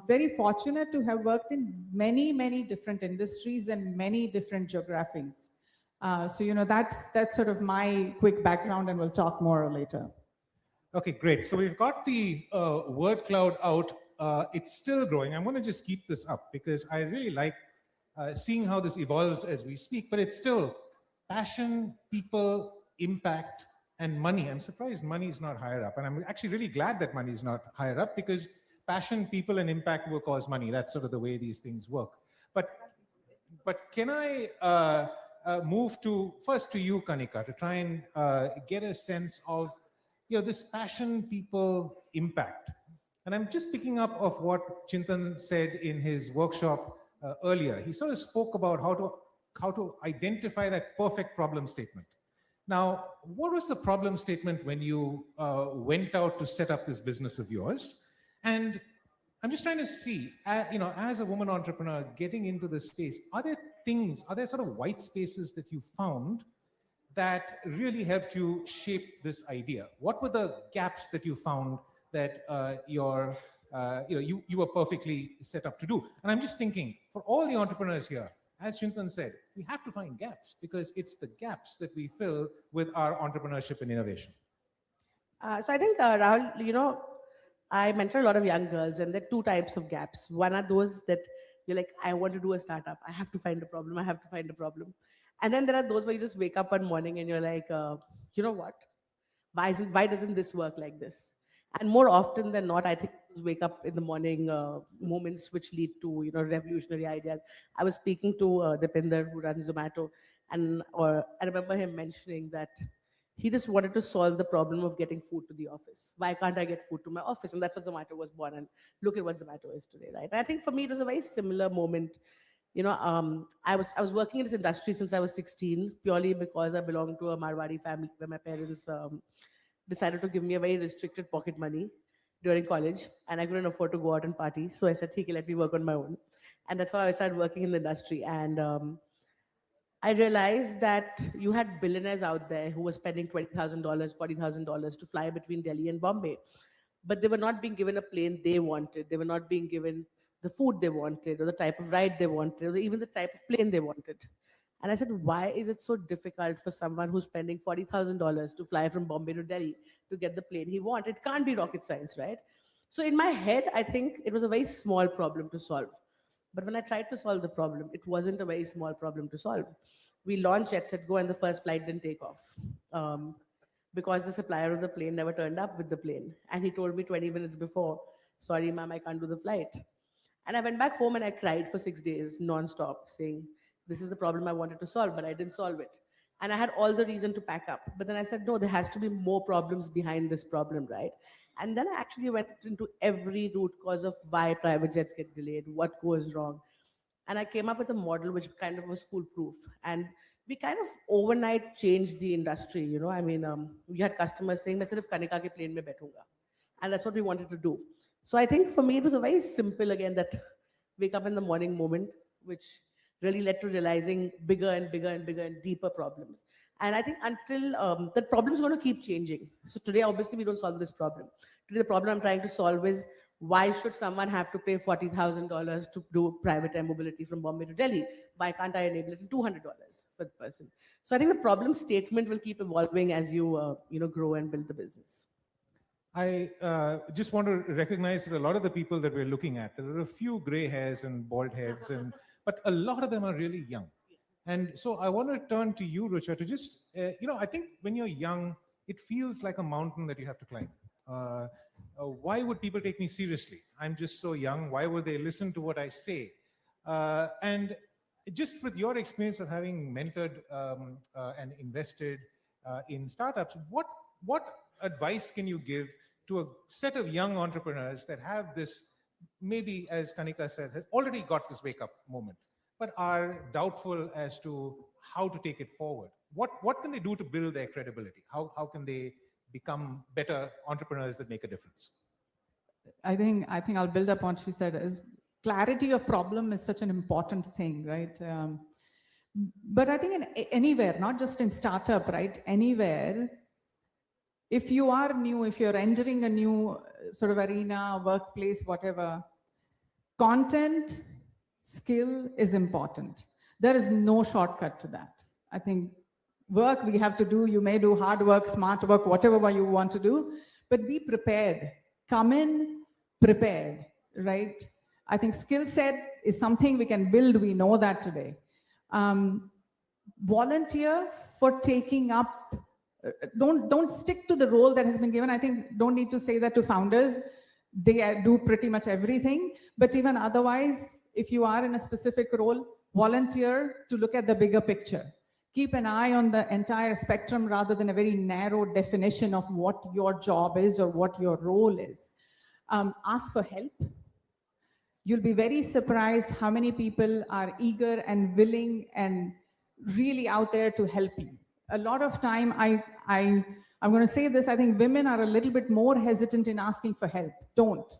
Very fortunate to have worked in many, many different industries and many different geographies. So, that's sort of my quick background, and we'll talk more later. Okay, great. So we've got the word cloud out. It's still growing. I'm going to just keep this up because I really like seeing how this evolves as we speak, but it's still passion, people, impact, and money. I'm surprised money is not higher up. And I'm actually really glad that money is not higher up, because passion, people, and impact will cause money. That's sort of the way these things work. But can I move to first to you, Kanika, to try and get a sense of this passion, people, impact. And I'm just picking up of what Chintan said in his workshop earlier. He sort of spoke about how to identify that perfect problem statement. Now, what was the problem statement when you went out to set up this business of yours? And I'm just trying to see, as a woman entrepreneur getting into this space, are there sort of white spaces that you found that really helped you shape this idea? What were the gaps that you found that you were perfectly set up to do? And I'm just thinking, for all the entrepreneurs here, as Chintan said, we have to find gaps, because it's the gaps that we fill with our entrepreneurship and innovation. So I think, Rahul, I mentor a lot of young girls, and there are two types of gaps. One are those that you're like, I want to do a startup. I have to find a problem. I have to find a problem. And then there are those where you just wake up one morning and you're like, you know what? Why doesn't this work like this? And more often than not, I think those wake up in the morning moments which lead to revolutionary ideas. I was speaking to Dipinder, who runs Zomato, and I remember him mentioning that he just wanted to solve the problem of getting food to the office. Why can't I get food to my office? And that's what Zomato was born. And look at what Zomato is today, right? And I think for me, it was a very similar moment. I was working in this industry since I was 16, purely because I belonged to a Marwari family where my parents decided to give me a very restricted pocket money during college, and I couldn't afford to go out and party. So I said, "Okay, let me work on my own." And that's how I started working in the industry. And I realized that you had billionaires out there who were spending $20,000, $40,000 to fly between Delhi and Bombay, but they were not being given a plane they wanted. They were not being given the food they wanted, or the type of ride they wanted, or even the type of plane they wanted. And I said, why is it so difficult for someone who's spending $40,000 to fly from Bombay to Delhi to get the plane he wants? It can't be rocket science, right? So in my head, I think it was a very small problem to solve. But when I tried to solve the problem, it wasn't a very small problem to solve. We launched Jet Set Go, and the first flight didn't take off because the supplier of the plane never turned up with the plane. And he told me 20 minutes before, sorry, ma'am, I can't do the flight. And I went back home and I cried for 6 days non-stop, saying, this is the problem I wanted to solve, but I didn't solve it. And I had all the reason to pack up. But then I said, no, there has to be more problems behind this problem, right? And then I actually went into every root cause of why private jets get delayed, what goes wrong. And I came up with a model which kind of was foolproof. And we kind of overnight changed the industry, I mean, we had customers saying, "Main sirf Kanika ke plane mein baithunga." And that's what we wanted to do. So I think for me, it was a very simple, again, that wake up in the morning moment, which really led to realizing bigger and bigger and bigger and deeper problems. And I think until that problem is going to keep changing. So today, obviously, we don't solve this problem. Today, the problem I'm trying to solve is, why should someone have to pay $40,000 to do private air mobility from Bombay to Delhi? Why can't I enable it in $200 for the person? So I think the problem statement will keep evolving as you grow and build the business. I just want to recognize that a lot of the people that we're looking at, there are a few gray hairs and bald heads, but a lot of them are really young. And so I want to turn to you, Rucha, to just, I think when you're young, it feels like a mountain that you have to climb. Why would people take me seriously? I'm just so young. Why would they listen to what I say? And just with your experience of having mentored and invested in startups, what advice can you give to a set of young entrepreneurs that have this, maybe as Kanika said, have already got this wake up moment, but are doubtful as to how to take it forward? What can they do to build their credibility? How can they become better entrepreneurs that make a difference? I think I'll build up on what she said. Is clarity of problem is such an important thing, right? But I think in anywhere, not just in startup, right? Anywhere, if you are new, if you're entering a new sort of arena, workplace, whatever, content, skill is important. There is no shortcut to that. I think work we have to do, you may do hard work, smart work, whatever you want to do, but be prepared. Come in prepared, right? I think skill set is something we can build. We know that today. Volunteer for taking up. Don't stick to the role that has been given. I think don't need to say that to founders. They do pretty much everything. But even otherwise, if you are in a specific role, volunteer to look at the bigger picture. Keep an eye on the entire spectrum rather than a very narrow definition of what your job is or what your role is. Ask for help. You'll be very surprised how many people are eager and willing and really out there to help you. A lot of time, I'm going to say this, I think women are a little bit more hesitant in asking for help. Don't.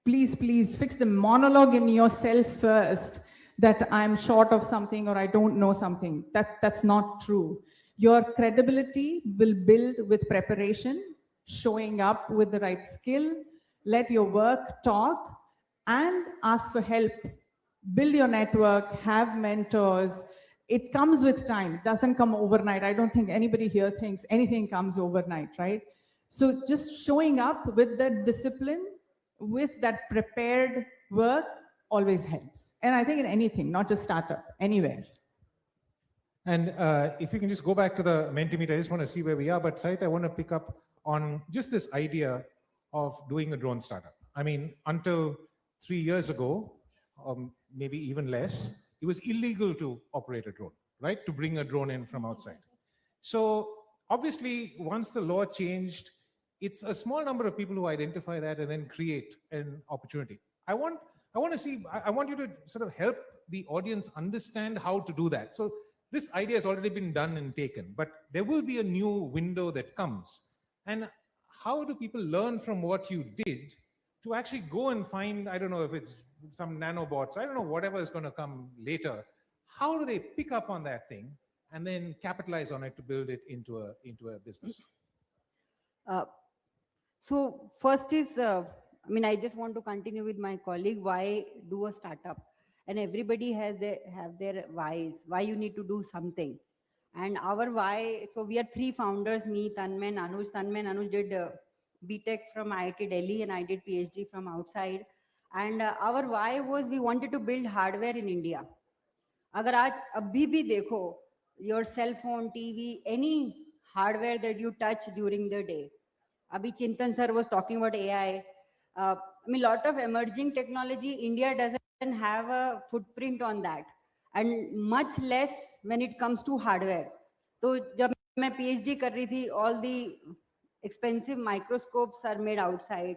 Please, please fix the monologue in yourself first that I'm short of something or I don't know something. That's not true. Your credibility will build with preparation, showing up with the right skill, let your work talk, and ask for help. Build your network, have mentors. It comes with time. It doesn't come overnight. I don't think anybody here thinks anything comes overnight, right? So just showing up with that discipline, with that prepared work always helps. And I think in anything, not just startup, anywhere. And if we can just go back to the Mentimeter, I just want to see where we are. But Sahit, I want to pick up on just this idea of doing a drone startup. I mean, until 3 years ago, maybe even less, it was illegal to operate a drone, right? To bring a drone in from outside. So obviously, once the law changed, it's a small number of people who identify that and then create an opportunity. I want you to sort of help the audience understand how to do that. So this idea has already been done and taken, but there will be a new window that comes. And how do people learn from what you did to actually go and find, I don't know if it's some nanobots, I don't know, whatever is going to come later. How do they pick up on that thing and then capitalize on it to build it into a business? So first is, I just want to continue with my colleague, why do a startup? And everybody have their whys, why you need to do something. And our why, so we are 3 founders, me, Tanmay, and Anuj. Tanmay and Anuj did BTech from IIT Delhi and I did PhD from outside. And our why was we wanted to build hardware in India. Agar aaj abhi bhi dekho, your cell phone, TV, any hardware that you touch during the day. Abhi Chintan sir was talking about AI. Lot of emerging technology, India doesn't have a footprint on that. And much less when it comes to hardware. So jab main PhD kar rahi thi, all the expensive microscopes are made outside.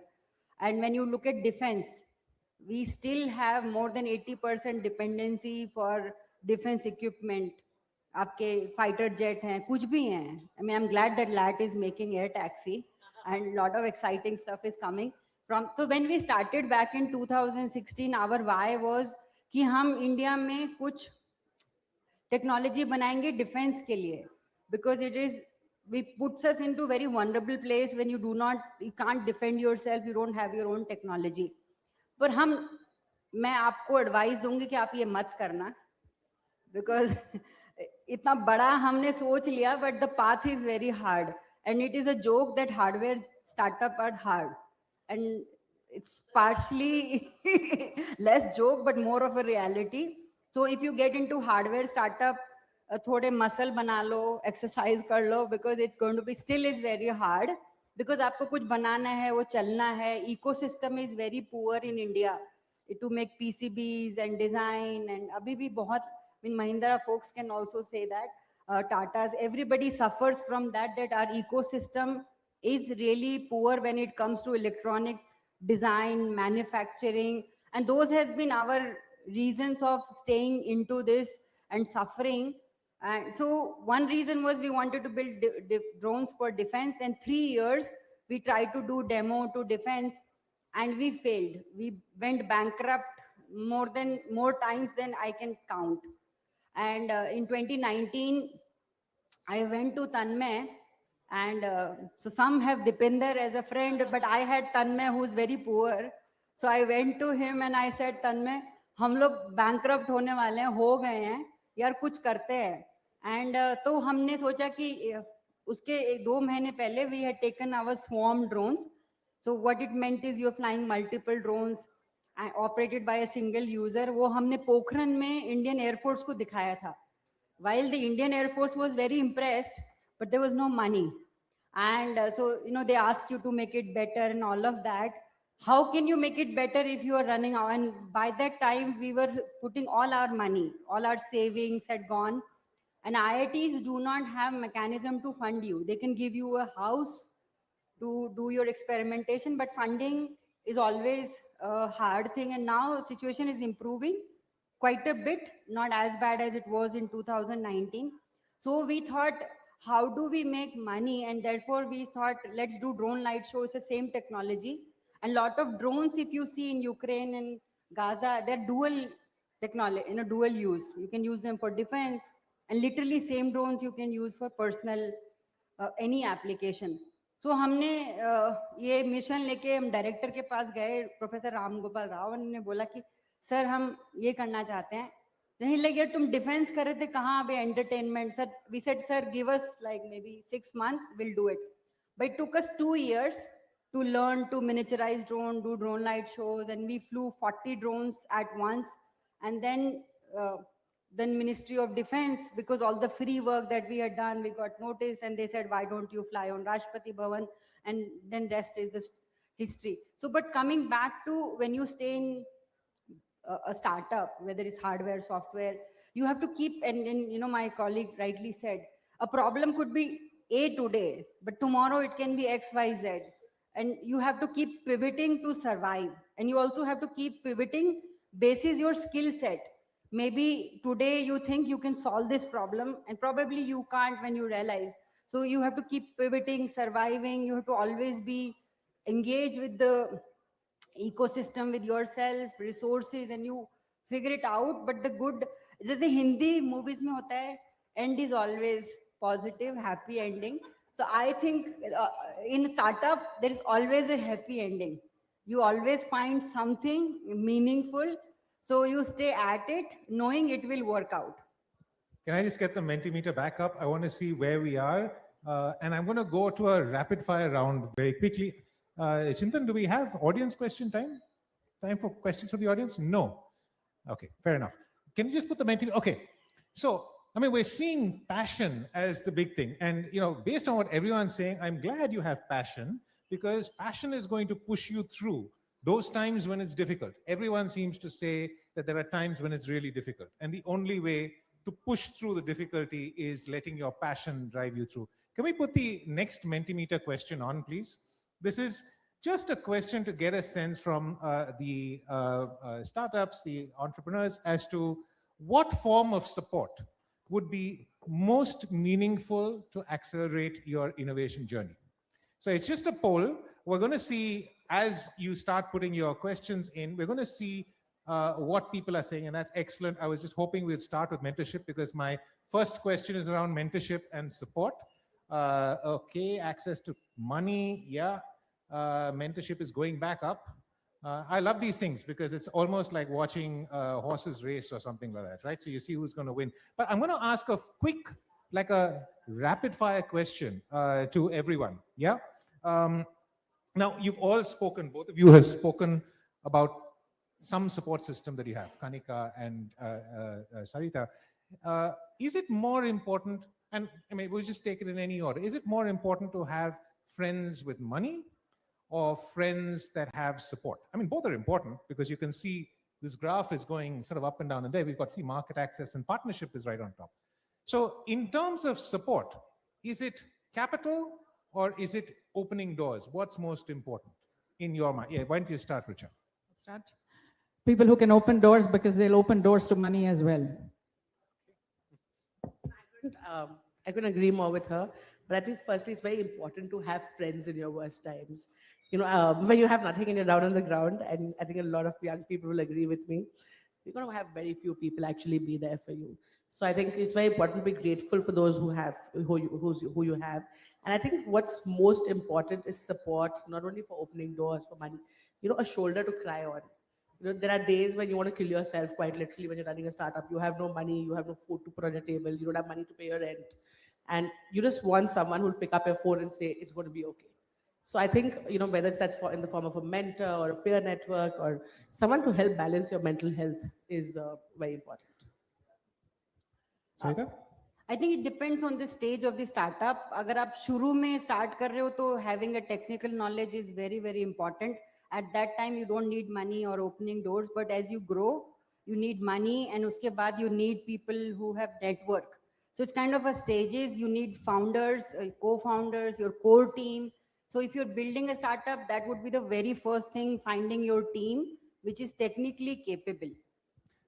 And when you look at defense, we still have more than 80% dependency for defense equipment. Aapke fighter jet hain, kuch bhi hain. I'm glad that LAT is making air taxi and a lot of exciting stuff is coming from. So when we started back in 2016, our why was कि हम India में कुछ technology बनाएंगे defence के लिए, because it puts us into very vulnerable place when you can't defend yourself, you don't have your own technology. पर मैं आपको एडवाइस दूंगी कि आप ये मत करना, because इतना बड़ा हमने सोच लिया, but the path is very hard and it is a joke that hardware startup are hard. And it's partially less joke, but more of a reality. So if you get into hardware startup, थोड़े muscle बना लो, exercise कर लो, because it's going to be still is very hard. Because आपको कुछ बनाना है, वो चलना है. Ecosystem is very poor in India to make PCBs and design. And अभी भी बहुत, I mean, Mahindra folks can also say that. Tata's, everybody suffers from that our ecosystem is really poor when it comes to electronic design, manufacturing, and those has been our reasons of staying into this and suffering. And so one reason was we wanted to build drones for defense, and 3 years we tried to do demo to defense and we failed. We went bankrupt more times than I can count. And in 2019, I went to Tanmay, and so some have Dipinder as a friend, but I had Tanmay who's very poor. So I went to him and I said, Tanmay, हम लोग bankrupt होने वाले हैं, हो गए हैं, यार कुछ करते हैं. And तो हमने सोचा कि उसके 2 महीने पहले we had taken our swarm drones. So what it meant is you're flying multiple drones operated by a single user. वो हमने पोखरन में Indian Air Force को दिखाया था. While the Indian Air Force was very impressed, but there was no money. And so, they ask you to make it better and all of that. How can you make it better if you are running out? And by that time, we were putting all our money, all our savings had gone. And IITs do not have mechanism to fund you. They can give you a house to do your experimentation, but funding is always a hard thing. And now situation is improving quite a bit, not as bad as it was in 2019. So we thought, how do we make money? And therefore we thought, let's do drone light show. It's the same technology. And lot of drones, if you see in Ukraine and Gaza, they're dual technology, dual use. You can use them for defense, and literally same drones you can use for personal, any application. So हमने ये mission लेके हम director के पास गए, professor Ram Gopal Rao, ने बोला कि sir हम ये करना चाहते हैं. नहीं लगे, तुम डिफेंस कर रहे थे, कहाँ अभी entertainment? Sir, we said, sir, give us like maybe 6 months, we'll do it. But it took us 2 years to learn to miniaturize drone, do drone light shows, and we flew 40 drones at once. And then Ministry of Defense, because all the free work that we had done, we got notice, and they said, why don't you fly on Rashtrapati Bhavan? And then rest is the history. So, but coming back to when you stay in a startup, whether it's hardware, software, you have to keep, and my colleague rightly said, a problem could be A today, but tomorrow it can be X, Y, Z. And you have to keep pivoting to survive. And you also have to keep pivoting basis your skill set. Maybe today you think you can solve this problem, and probably you can't when you realize. So you have to keep pivoting, surviving. You have to always be engaged with the ecosystem, with yourself, resources, and you figure it out. But the good, जैसे Hindi movies में होता है, end is always positive, happy ending. So I think in startup, there is always a happy ending. You always find something meaningful. So you stay at it, knowing it will work out. Can I just get the Mentimeter back up? I want to see where we are. And I'm going to go to a rapid fire round very quickly. Chintan, do we have audience question time? Time for questions from the audience? No. Okay, fair enough. Can you just put the Mentimeter? Okay. So, I mean, we're seeing passion as the big thing. And, based on what everyone's saying, I'm glad you have passion, because passion is going to push you through those times when it's difficult. Everyone seems to say that there are times when it's really difficult. And the only way to push through the difficulty is letting your passion drive you through. Can we put the next Mentimeter question on, please? This is just a question to get a sense from the startups, the entrepreneurs, as to what form of support would be most meaningful to accelerate your innovation journey. So it's just a poll. We're going to see, as you start putting your questions in, we're going to see what people are saying, and that's excellent. I was just hoping we'd start with mentorship, because my first question is around mentorship and support. Okay, access to money, yeah. Mentorship is going back up. I love these things because it's almost like watching horses race or something like that, right? So you see who's going to win. But I'm going to ask a quick, like a rapid fire question to everyone, yeah? Now, you've all spoken, both of you have spoken about some support system that you have, Kanika and Sarita. Is it more important, and I mean, we'll just take it in any order, is it more important to have friends with money or friends that have support? I mean, both are important because you can see this graph is going sort of up and down, and there we've got, see, market access and partnership is right on top. So in terms of support, is it capital or is it opening doors? What's most important in your mind? Yeah, why don't you start, Richa? Start. People who can open doors because they'll open doors to money as well. I couldn't agree more with her. But I think firstly, it's very important to have friends in your worst times. You know, when you have nothing and you're down on the ground, and I think a lot of young people will agree with me, you're going to have very few people actually be there for you. So I think it's very important to be grateful for those who you have. And I think what's most important is support, not only for opening doors, for money, you know, a shoulder to cry on. You know, there are days when you want to kill yourself, quite literally, when you're running a startup. You have no money, you have no food to put on your table, you don't have money to pay your rent. And you just want someone who'll pick up your phone and say, it's going to be okay. So I think, you know, whether that's in the form of a mentor or a peer network or someone to help balance your mental health is very important. Sarita? I think it depends on the stage of the startup. अगर आप शुरू में start कर रहे हो तो having a technical knowledge is very, very important. At that time, you don't need money or opening doors, but as you grow, you need money, and उसके बाद you need people who have network. So it's kind of a stages. You need founders, co-founders, your core team. So if you're building a startup, that would be the very first thing, finding your team, which is technically capable.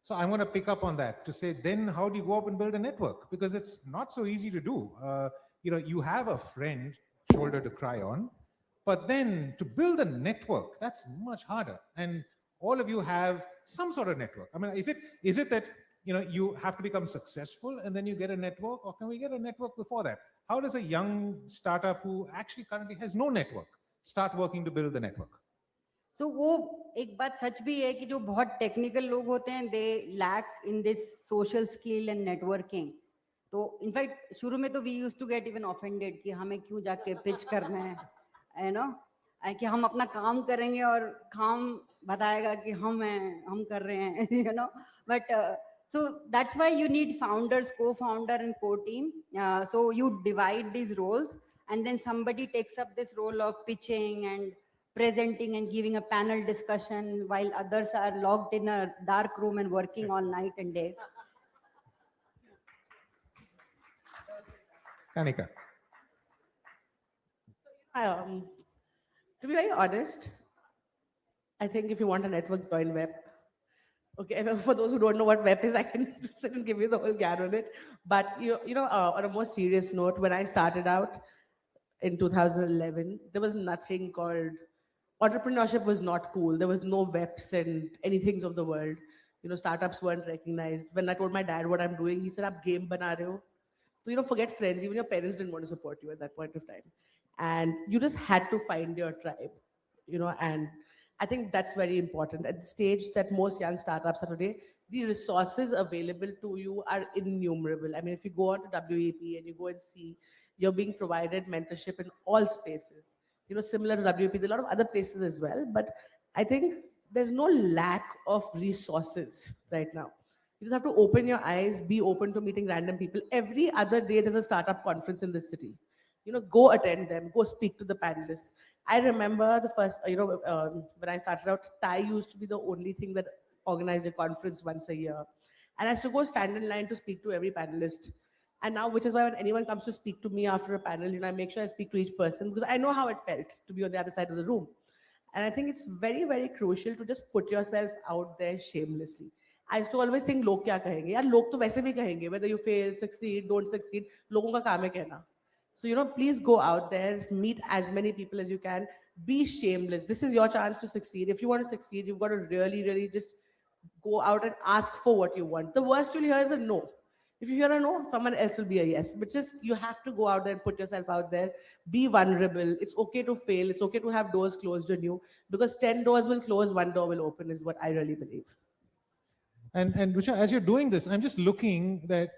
So I want to pick up on that to say, then how do you go up and build a network? Because it's not so easy to do. You know, you have a friend, shoulder to cry on, but then to build a network, that's much harder. And all of you have some sort of network. I mean, is it that, you know, you have to become successful and then you get a network, or can we get a network before that? How does a young startup who actually currently has no network start working to build the network? So वो एक बात सच भी है कि जो बहुत technical लोग होते हैं they lack in this social skill and networking. तो इनफैक्ट शुरू में तो we used to get even offended कि हमें क्यों जाके पिच करना है, you know, कि हम अपना काम करेंगे और काम बताएगा कि हम कर रहे हैं, you know. But so that's why you need founders, co-founder and core team. So you divide these roles, and then somebody takes up this role of pitching and presenting and giving a panel discussion while others are locked in a dark room and working all night and day. Kanika. To be very honest, I think if you want a network, join web. Okay, for those who don't know what web is, I can sit and give you the whole gyan on it. But on a more serious note, when I started out in 2011, there was nothing called entrepreneurship. Was not cool. There was no webs and anything of the world. You know, startups weren't recognized. When I told my dad what I'm doing, he said, "Aap game bana rahe ho." So, you know, forget friends. Even your parents didn't want to support you at that point of time. And you just had to find your tribe, you know, and I think that's very important. At the stage that most young startups are today, the resources available to you are innumerable. I mean, if you go on to WEP and you go and see, you're being provided mentorship in all spaces. You know, similar to WEP, there are a lot of other places as well. But I think there's no lack of resources right now. You just have to open your eyes, be open to meeting random people. Every other day, there's a startup conference in this city. You know, go attend them, go speak to the panelists. I remember the first, when I started out, Thai used to be the only thing that organized a conference once a year. And I used to go stand in line to speak to every panelist. And now, which is why when anyone comes to speak to me after a panel, you know, I make sure I speak to each person because I know how it felt to be on the other side of the room. And I think it's very, very crucial to just put yourself out there shamelessly. I used to always think, log kya kahenge? Yaar, log to वैसे भी kahenge, whether you fail, succeed, don't succeed, लोगों का काम है कहना. So, you know, please go out there, meet as many people as you can, be shameless. This is your chance to succeed. If you want to succeed, you've got to really, really just go out and ask for what you want. The worst you'll hear is a no. If you hear a no, someone else will be a yes. But just, you have to go out there and put yourself out there. Be vulnerable. It's okay to fail. It's okay to have doors closed on you because 10 doors will close, 1 door will open is what I really believe. And Rucha, as you're doing this, I'm just looking that,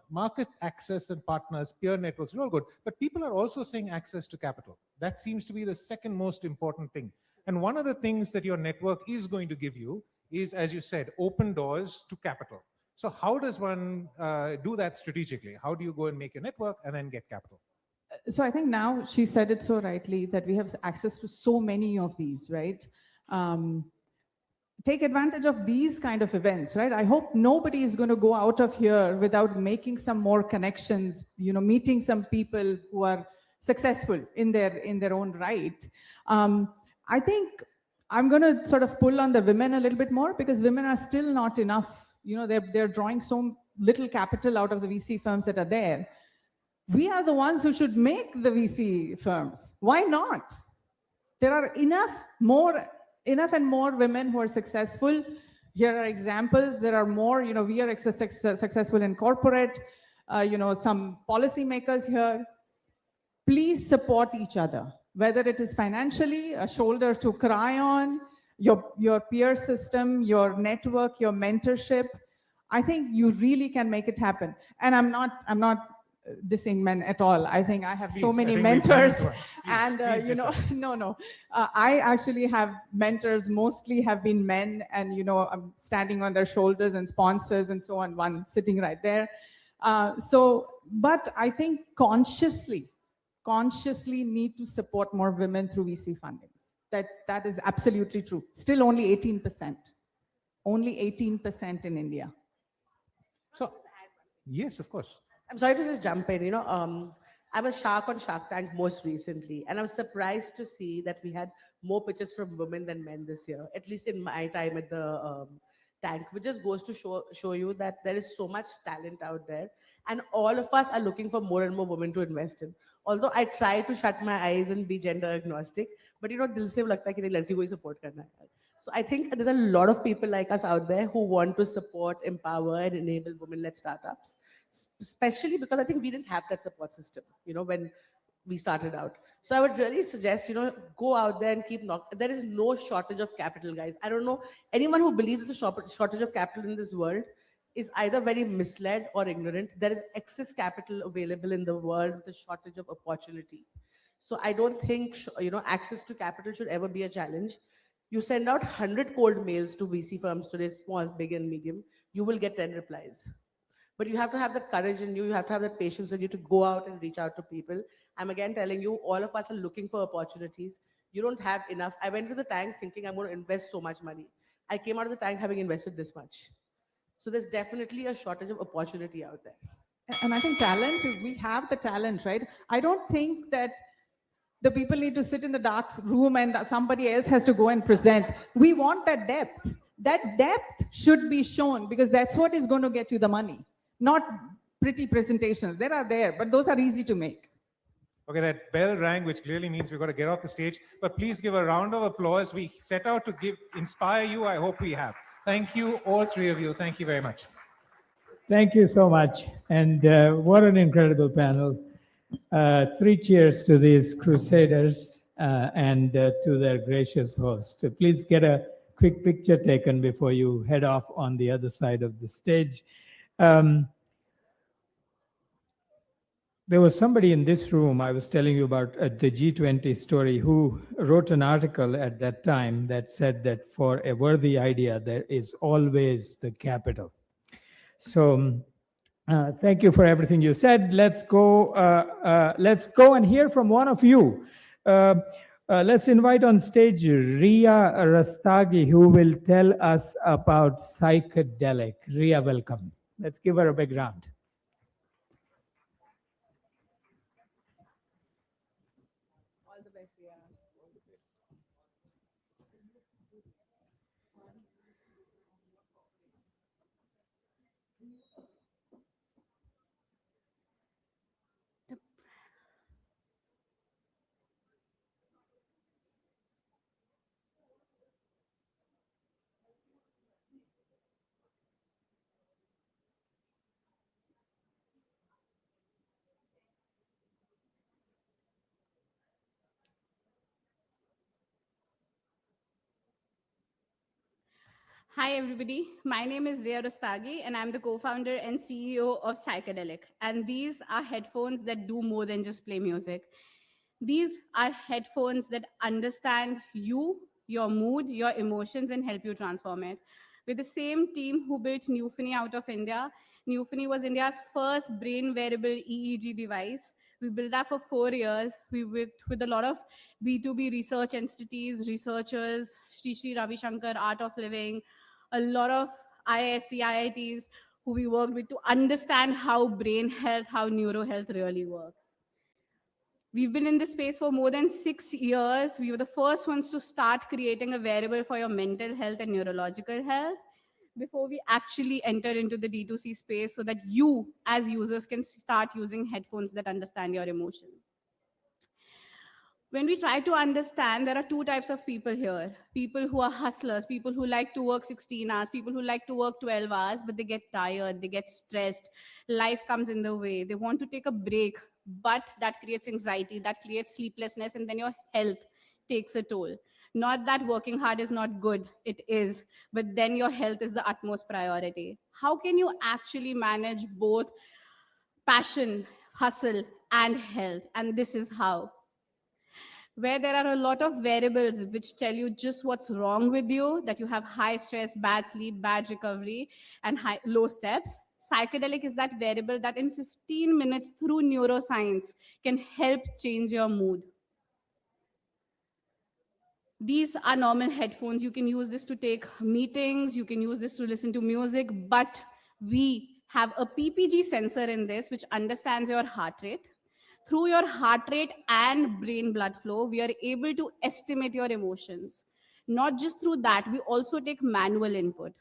market access and partners, peer networks are all good, but people are also saying access to capital. That seems to be the second most important thing. And one of the things that your network is going to give you is, as you said, open doors to capital. So how does one do that strategically? How do you go and make your network and then get capital? So I think now she said it so rightly that we have access to so many of these, right? Take advantage of these kind of events, right? I hope nobody is going to go out of here without making some more connections, meeting some people who are successful in their own right. I think I'm going to sort of pull on the women a little bit more, because women are still not enough. They're drawing so little capital out of the VC firms that are there. We are the ones who should make the VC firms. Why not? There are enough and more women who are successful. Here are examples. There are more, we are successful in corporate, some policymakers here. Please support each other, whether it is financially, a shoulder to cry on, your peer system, your network, your mentorship. I think you really can make it happen. And I'm not dissing men at all. I think I have so many mentors, and no. I actually have mentors, mostly have been men, and I'm standing on their shoulders, and sponsors and so on, one sitting right there. But I think consciously need to support more women through VC fundings. That is absolutely true. Still only 18%. Only 18% in India. So, yes, of course. I'm sorry to just jump in. I was Shark on Shark Tank most recently, and I was surprised to see that we had more pitches from women than men this year, at least in my time at the tank, which just goes to show you that there is so much talent out there, and all of us are looking for more and more women to invest in. Although I try to shut my eyes and be gender agnostic, but dil se lagta hai ki ladki ko hi support karna hai. So I think there's a lot of people like us out there who want to support, empower, and enable women-led startups, especially because I think we didn't have that support system, when we started out. So I would really suggest, go out there and keep knocking. There is no shortage of capital, guys. I don't know, anyone who believes there's a shortage of capital in this world is either very misled or ignorant. There is excess capital available in the world with a shortage of opportunity. So I don't think, access to capital should ever be a challenge. You send out 100 cold mails to VC firms today, small, big, and medium, you will get 10 replies. But you have to have that courage in you. You have to have that patience in you to go out and reach out to people. I'm again telling you, all of us are looking for opportunities. You don't have enough. I went to the tank thinking I'm going to invest so much money. I came out of the tank having invested this much. So there's definitely a shortage of opportunity out there. And I think talent, we have the talent, right? I don't think that the people need to sit in the dark room and somebody else has to go and present. We want that depth. That depth should be shown, because that's what is going to get you the money. Not pretty presentations. They are there, but those are easy to make. Okay, that bell rang, which clearly means we've got to get off the stage. But please give a round of applause. We set out to inspire you. I hope we have. Thank you, all three of you. Thank you very much. Thank you so much. And what an incredible panel. 3 cheers to these crusaders and to their gracious host. Please get a quick picture taken before you head off on the other side of the stage. There was somebody in this room, I was telling you about the G20 story, who wrote an article at that time that said that for a worthy idea, there is always the capital. So thank you for everything you said. Let's go and hear from one of you. Let's invite on stage Ria Rastagi, who will tell us about psychedelic. Ria, welcome. Let's give her a big round. All the best, Ria. Hi, everybody. My name is Ria Rostagi, and I'm the co-founder and CEO of Psychedelic. And these are headphones that do more than just play music. These are headphones that understand you, your mood, your emotions, and help you transform it. With the same team who built Newfini out of India, Newfini was India's first brain wearable EEG device. We built that for 4 years. We worked with a lot of B2B research entities, researchers, Sri Ravi Shankar, Art of Living, a lot of IISc, IITs who we worked with to understand how brain health, how neuro health really works. We've been in this space for more than 6 years. We were the first ones to start creating a wearable for your mental health and neurological health before we actually entered into the D2C space so that you as users can start using headphones that understand your emotions. When we try to understand, there are two types of people here. People who are hustlers, people who like to work 16 hours, people who like to work 12 hours, but they get tired, they get stressed, life comes in the way, they want to take a break, but that creates anxiety, that creates sleeplessness, and then your health takes a toll. Not that working hard is not good, it is, but then your health is the utmost priority. How can you actually manage both passion, hustle, and health? And this is how. Where there are a lot of variables which tell you just what's wrong with you, that you have high stress, bad sleep, bad recovery, and low steps. Psychedelic is that variable that in 15 minutes through neuroscience can help change your mood. These are normal headphones. You can use this to take meetings, you can use this to listen to music, but we have a PPG sensor in this which understands your heart rate. Through your heart rate and brain blood flow, we are able to estimate your emotions. Not just through that, we also take manual input.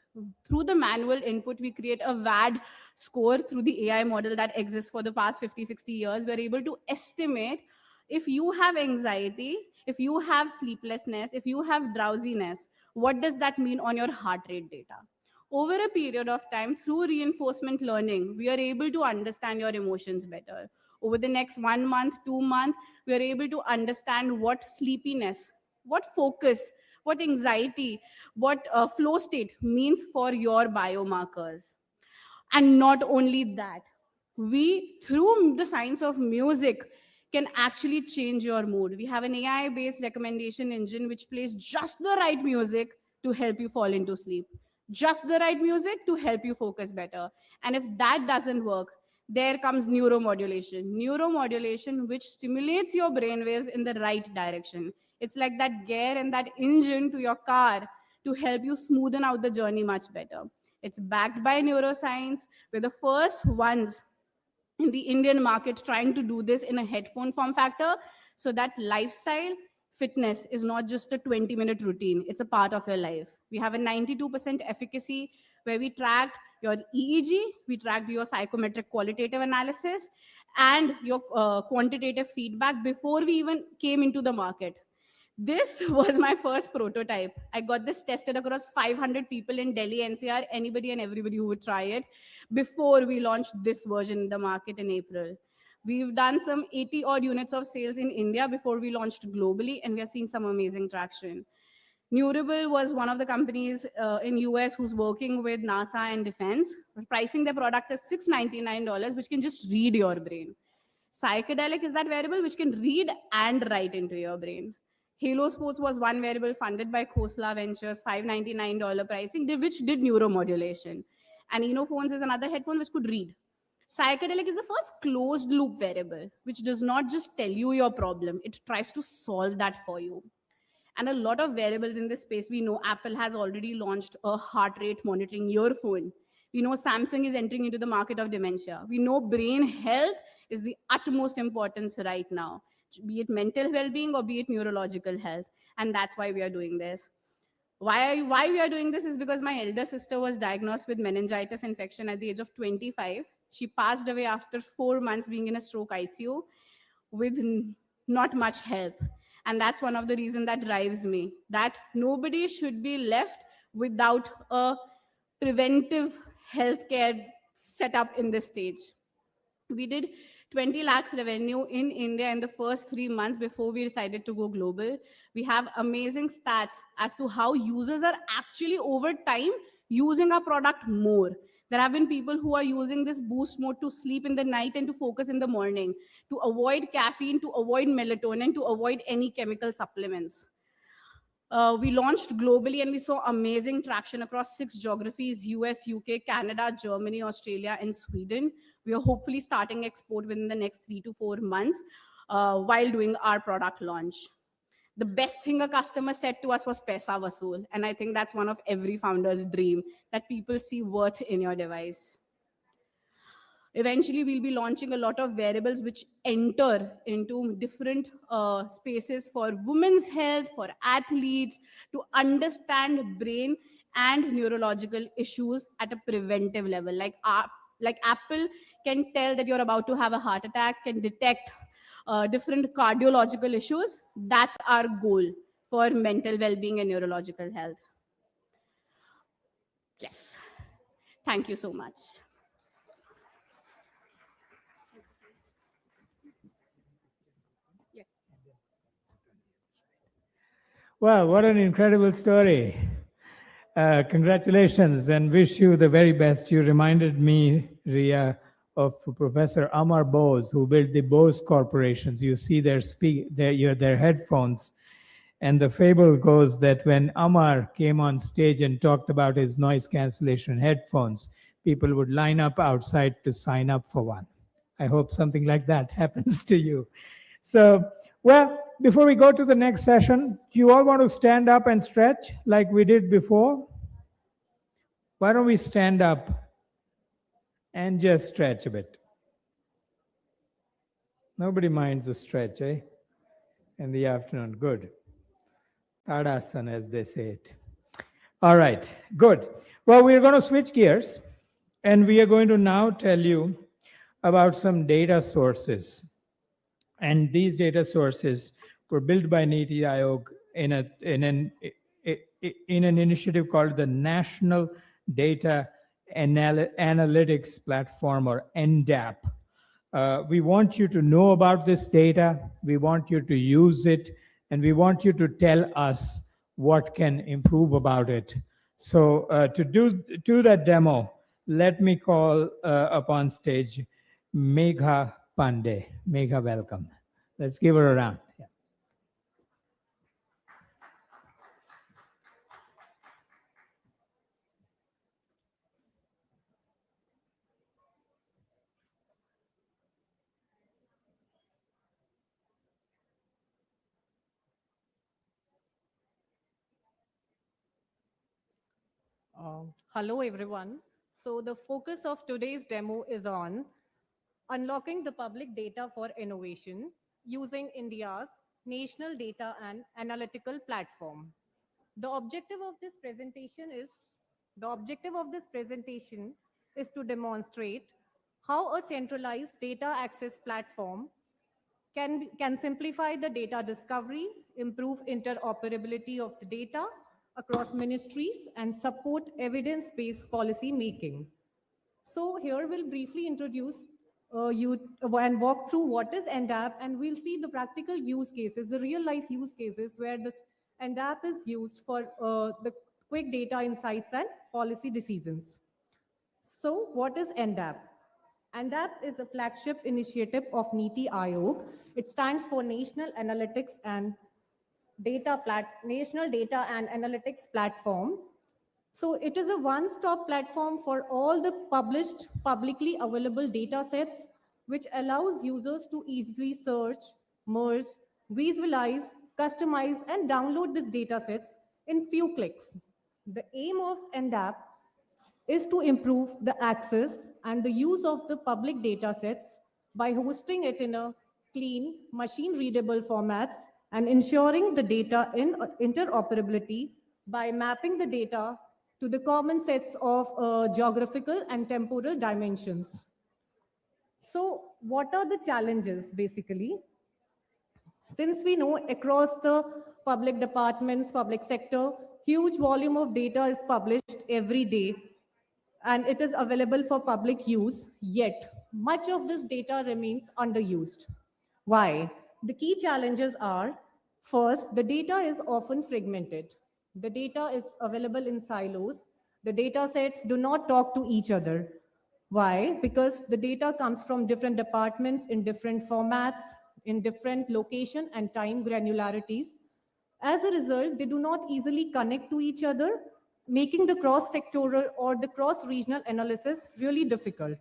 Through the manual input, we create a VAD score through the AI model that exists for the past 50, 60 years. We're able to estimate if you have anxiety, if you have sleeplessness, if you have drowsiness, what does that mean on your heart rate data? Over a period of time, through reinforcement learning, we are able to understand your emotions better. Over the next 1 month, 2 months, we are able to understand what sleepiness, what focus, what anxiety, what flow state means for your biomarkers. And not only that, we, through the science of music, can actually change your mood. We have an AI-based recommendation engine which plays just the right music to help you fall into sleep. Just the right music to help you focus better. And if that doesn't work, there comes neuromodulation. Neuromodulation, which stimulates your brain waves in the right direction. It's like that gear and that engine to your car to help you smoothen out the journey much better. It's backed by neuroscience. We're the first ones in the Indian market trying to do this in a headphone form factor so that lifestyle fitness is not just a 20-minute routine. It's a part of your life. We have a 92% efficacy where we tracked your EEG, we tracked your psychometric qualitative analysis, and your quantitative feedback before we even came into the market. This was my first prototype. I got this tested across 500 people in Delhi NCR, anybody and everybody who would try it, before we launched this version in the market in April. We've done some 80 odd units of sales in India before we launched globally, and we are seeing some amazing traction. Neurable was one of the companies in US who's working with NASA and defense, pricing their product at $699, which can just read your brain. Psychedelic is that variable which can read and write into your brain. Halo Sports was one variable funded by Khosla Ventures, $599 pricing, which did neuromodulation. And Innophones is another headphone which could read. Psychedelic is the first closed loop variable, which does not just tell you your problem, it tries to solve that for you. And a lot of variables in this space. We know Apple has already launched a heart rate monitoring earphone. We know Samsung is entering into the market of dementia. We know brain health is the utmost importance right now, be it mental well-being or be it neurological health. And that's why we are doing this. Why we are doing this is because my elder sister was diagnosed with meningitis infection at the age of 25. She passed away after 4 months being in a stroke ICU with not much help. And that's one of the reasons that drives me, that nobody should be left without a preventive healthcare setup in this stage. We did 20 lakhs revenue in India in the first 3 months before we decided to go global. We have amazing stats as to how users are actually over time using our product more. There have been people who are using this boost mode to sleep in the night and to focus in the morning, to avoid caffeine, to avoid melatonin, to avoid any chemical supplements. We launched globally and we saw amazing traction across 6 geographies: US, UK, Canada, Germany, Australia, and Sweden. We are hopefully starting export within the next 3 to 4 months while doing our product launch. The best thing a customer said to us was Paisa Vasool. And I think that's one of every founder's dream, that people see worth in your device. Eventually, we'll be launching a lot of wearables which enter into different spaces for women's health, for athletes, to understand brain and neurological issues at a preventive level. Like Apple can tell that you're about to have a heart attack, can detect different cardiological issues. That's our goal for mental well-being and neurological health. Yes. Thank you so much. Well, what an incredible story. Congratulations and wish you the very best. You reminded me, Ria, of Professor Amar Bose, who built the Bose corporations. You see their headphones. And the fable goes that when Amar came on stage and talked about his noise cancellation headphones, people would line up outside to sign up for one. I hope something like that happens to you. So, well, before we go to the next session, do you all want to stand up and stretch like we did before? Why don't we stand up and just stretch a bit? Nobody minds a stretch, eh? In the afternoon, good. Tadasana, as they say it. All right, good. Well, we're going to switch gears, and we are going to now tell you about some data sources. And these data sources were built by Niti Aayog in an initiative called the National Data Analytics Platform, or NDAP. We want you to know about this data, we want you to use it, and we want you to tell us what can improve about it. So to do that demo, let me call upon stage Megha Pandey. Megha, welcome. Let's give her a round. Yeah. Hello, everyone. So the focus of today's demo is on unlocking the public data for innovation using India's National Data and Analytical Platform. The objective of this presentation is to demonstrate how a centralized data access platform can simplify the data discovery, improve interoperability of the data across ministries, and support evidence-based policy making. So here we'll briefly introduce you and walk through what is NDAP, and we'll see the practical use cases, the real life use cases where this NDAP is used for the quick data insights and policy decisions. So what is NDAP? NDAP is a flagship initiative of Niti Aayog. It stands for National Data and Analytics Platform. So it is a one-stop platform for all the published, publicly available data sets, which allows users to easily search, merge, visualize, customize, and download these data sets in few clicks. The aim of NDAP is to improve the access and the use of the public data sets by hosting it in a clean, machine-readable formats and ensuring the data in interoperability by mapping the data to the common sets of geographical and temporal dimensions. So what are the challenges, basically? Since we know across the public departments, public sector, huge volume of data is published every day, and it is available for public use, yet much of this data remains underused. Why? The key challenges are, first, the data is often fragmented. The data is available in silos. The data sets do not talk to each other. Why? Because the data comes from different departments in different formats, in different location and time granularities. As a result, they do not easily connect to each other, making the cross-sectoral or the cross-regional analysis really difficult.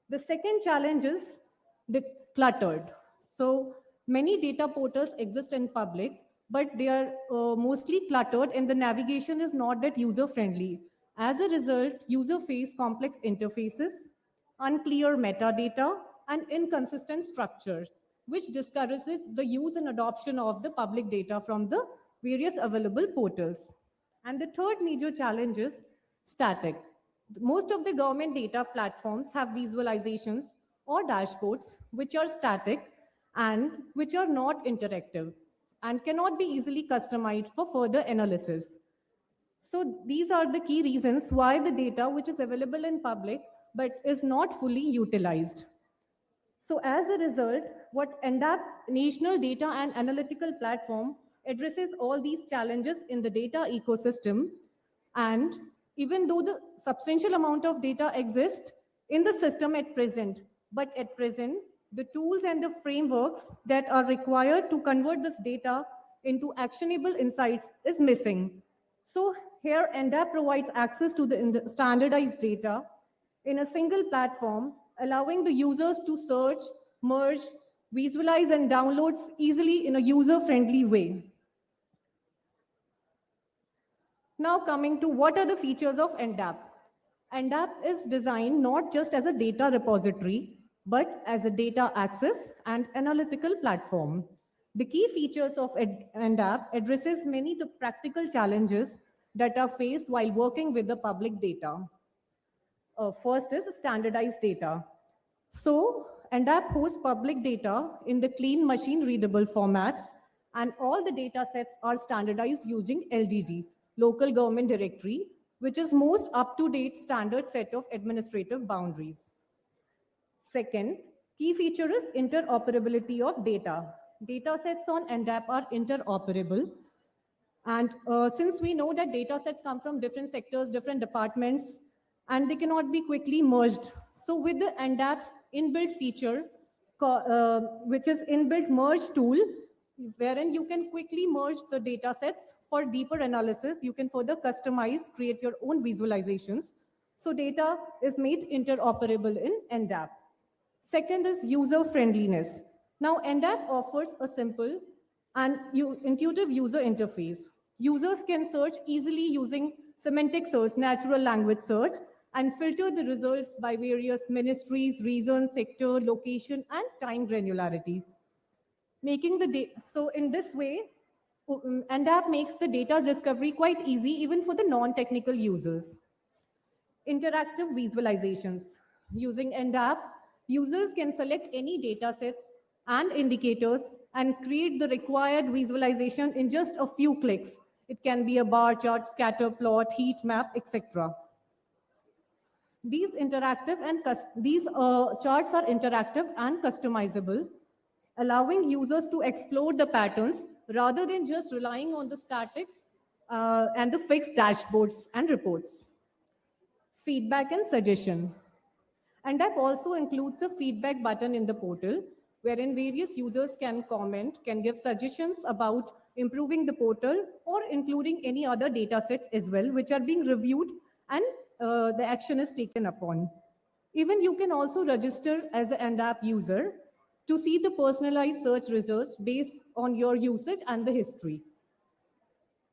The second challenge is the cluttered. So many data portals exist in public, but they are mostly cluttered and the navigation is not that user-friendly. As a result, users face complex interfaces, unclear metadata, and inconsistent structures, which discourages the use and adoption of the public data from the various available portals. And the third major challenge is static. Most of the government data platforms have visualizations or dashboards which are static and which are not interactive and cannot be easily customized for further analysis. So these are the key reasons why the data which is available in public but is not fully utilized. So as a result, what NDAP, National Data and Analytical Platform, addresses all these challenges in the data ecosystem. And even though the substantial amount of data exists in the system at present, but at present, the tools and the frameworks that are required to convert this data into actionable insights is missing. So here, NDAP provides access to the standardized data in a single platform, allowing the users to search, merge, visualize, and download easily in a user-friendly way. Now coming to what are the features of NDAP. NDAP is designed not just as a data repository, but as a data access and analytical platform. The key features of NDAP addresses many of the practical challenges that are faced while working with the public data. First is standardized data. So NDAP hosts public data in the clean machine readable formats, and all the data sets are standardized using LGD, Local Government Directory, which is most up-to-date standard set of administrative boundaries. Second, key feature is interoperability of data. Data sets on NDAP are interoperable. And since we know that data sets come from different sectors, different departments, and they cannot be quickly merged. So with the NDAP's inbuilt feature, which is inbuilt merge tool, wherein you can quickly merge the data sets for deeper analysis. You can further customize, create your own visualizations. So data is made interoperable in NDAP. Second is user friendliness. Now NDAP offers a simple and intuitive user interface. Users can search easily using semantic search, natural language search, and filter the results by various ministries, region, sector, location, and time granularity. So in this way, NDAP makes the data discovery quite easy even for the non-technical users. Interactive visualizations. Using NDAP, users can select any data sets and indicators and create the required visualization in just a few clicks. It can be a bar chart, scatter plot, heat map, etc. These charts are interactive and customizable, allowing users to explore the patterns rather than just relying on the static and the fixed dashboards and reports. Feedback and suggestion. NDAP also includes a feedback button in the portal, wherein various users can comment, can give suggestions about improving the portal or including any other data sets as well, which are being reviewed and the action is taken upon. Even you can also register as an NDAP user to see the personalized search results based on your usage and the history.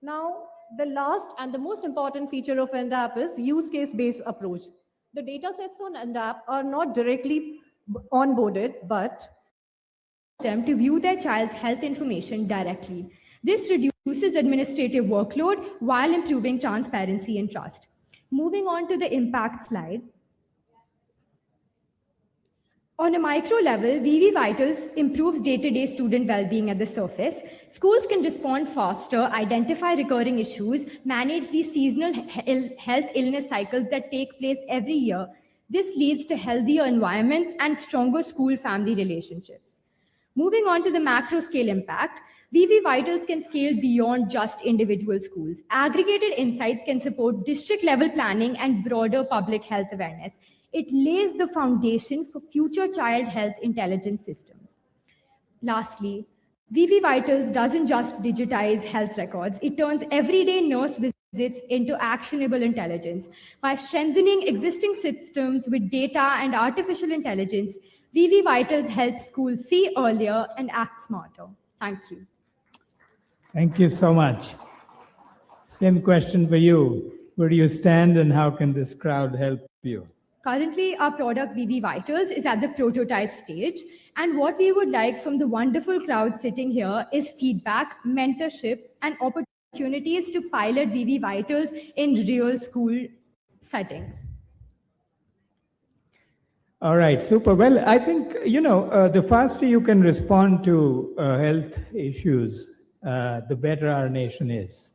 Now, the last and the most important feature of NDAP is use case-based approach. The data sets on NDAP are not directly onboarded, but them to view their child's health information directly. This reduces administrative workload while improving transparency and trust. Moving on to the impact slide. On a micro level, VV Vitals improves day-to-day student well-being at the surface. Schools can respond faster, identify recurring issues, manage these seasonal health illness cycles that take place every year. This leads to healthier environments and stronger school-family relationships. Moving on to the macro scale impact, VV Vitals can scale beyond just individual schools. Aggregated insights can support district level planning and broader public health awareness. It lays the foundation for future child health intelligence systems. Lastly, VV Vitals doesn't just digitize health records, it turns everyday nurse visits into actionable intelligence. By strengthening existing systems with data and artificial intelligence, VV Vitals helps schools see earlier and act smarter. Thank you. Thank you so much. Same question for you. Where do you stand and how can this crowd help you? Currently, our product VV Vitals is at the prototype stage, and what we would like from the wonderful crowd sitting here is feedback, mentorship, and opportunities to pilot VV Vitals in real school settings. All right, super. Well, I think, the faster you can respond to health issues, the better our nation is.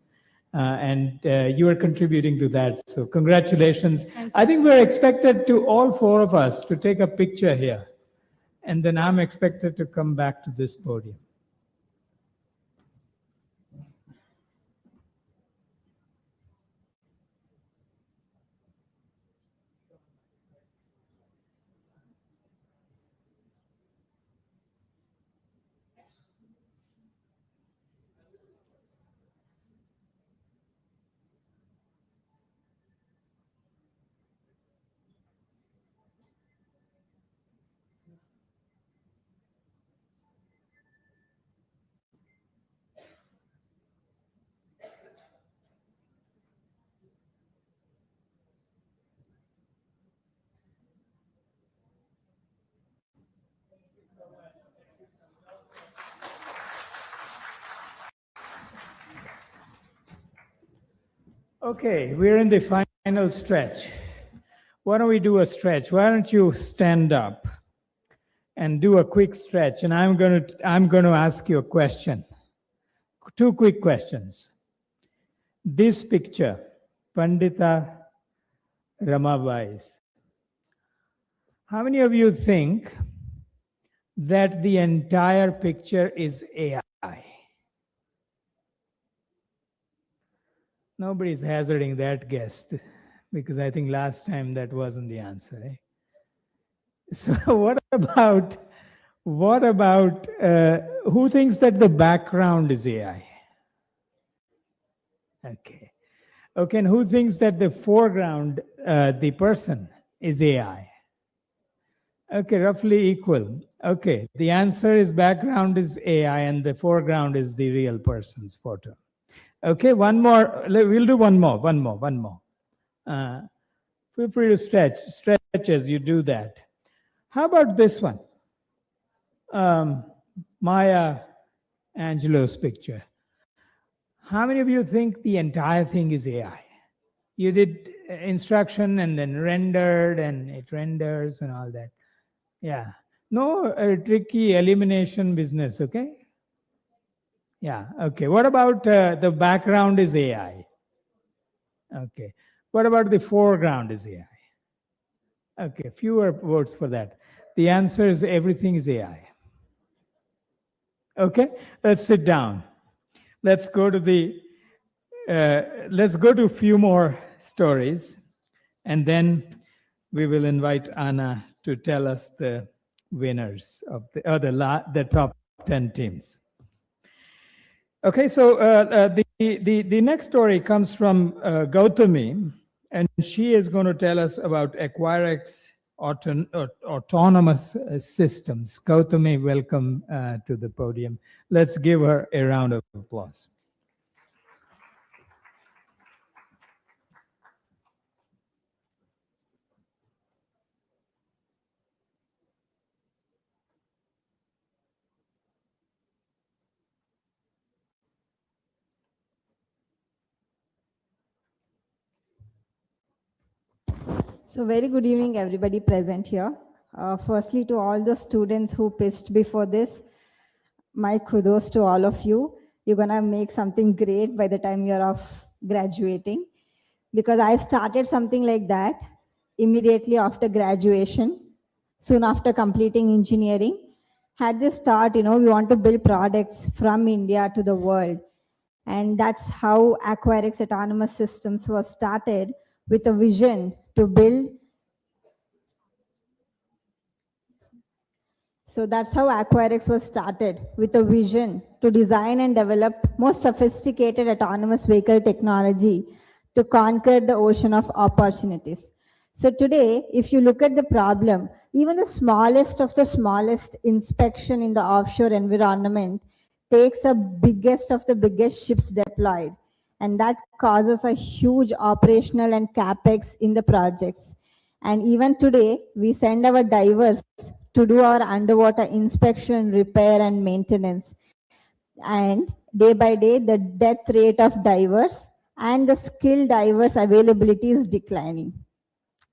And you are contributing to that. So congratulations. I think we're expected to, all four of us, to take a picture here. And then I'm expected to come back to this podium. Okay, we're in the final stretch. Why don't we do a stretch? Why don't you stand up and do a quick stretch? And I'm going to ask you a question. Two quick questions. This picture, Pandita Ramabai's. How many of you think that the entire picture is AI? Nobody's hazarding that guess, because I think last time that wasn't the answer. Eh? So what about who thinks that the background is AI? Okay. Okay, and who thinks that the foreground, the person, is AI? Okay, roughly equal. Okay, the answer is background is AI and the foreground is the real person's photo. Okay, one more. We'll do one more. Feel free to stretch as you do that. How about this one? Maya Angelou's picture. How many of you think the entire thing is AI? You did instruction and then rendered and it renders and all that. Yeah. No tricky elimination business, okay? Yeah, okay. What about the background is AI? Okay. What about the foreground is AI? Okay, fewer votes for that. The answer is everything is AI. Okay, let's sit down. Let's go to a few more stories, and then we will invite Anna to tell us the winners of the top 10 teams. Okay, so the next story comes from Gautami, and she is going to tell us about Acquirex autonomous systems. Gautami, welcome to the podium. Let's give her a round of applause. So very good evening, everybody present here. Firstly, to all the students who pitched before this, my kudos to all of you. You're gonna make something great by the time you're off graduating, because I started something like that immediately after graduation, soon after completing engineering, had this thought, we want to build products from India to the world. And that's how Aquarix Autonomous Systems was started, with a vision to build. So that's how Aquarix was started, with a vision to design and develop more sophisticated autonomous vehicle technology to conquer the ocean of opportunities. So today, if you look at the problem, even the smallest of the smallest inspection in the offshore environment takes a biggest of the biggest ships deployed. And that causes a huge operational and capex in the projects. And even today, we send our divers to do our underwater inspection, repair, and maintenance. And day by day, the death rate of divers and the skilled divers availability is declining.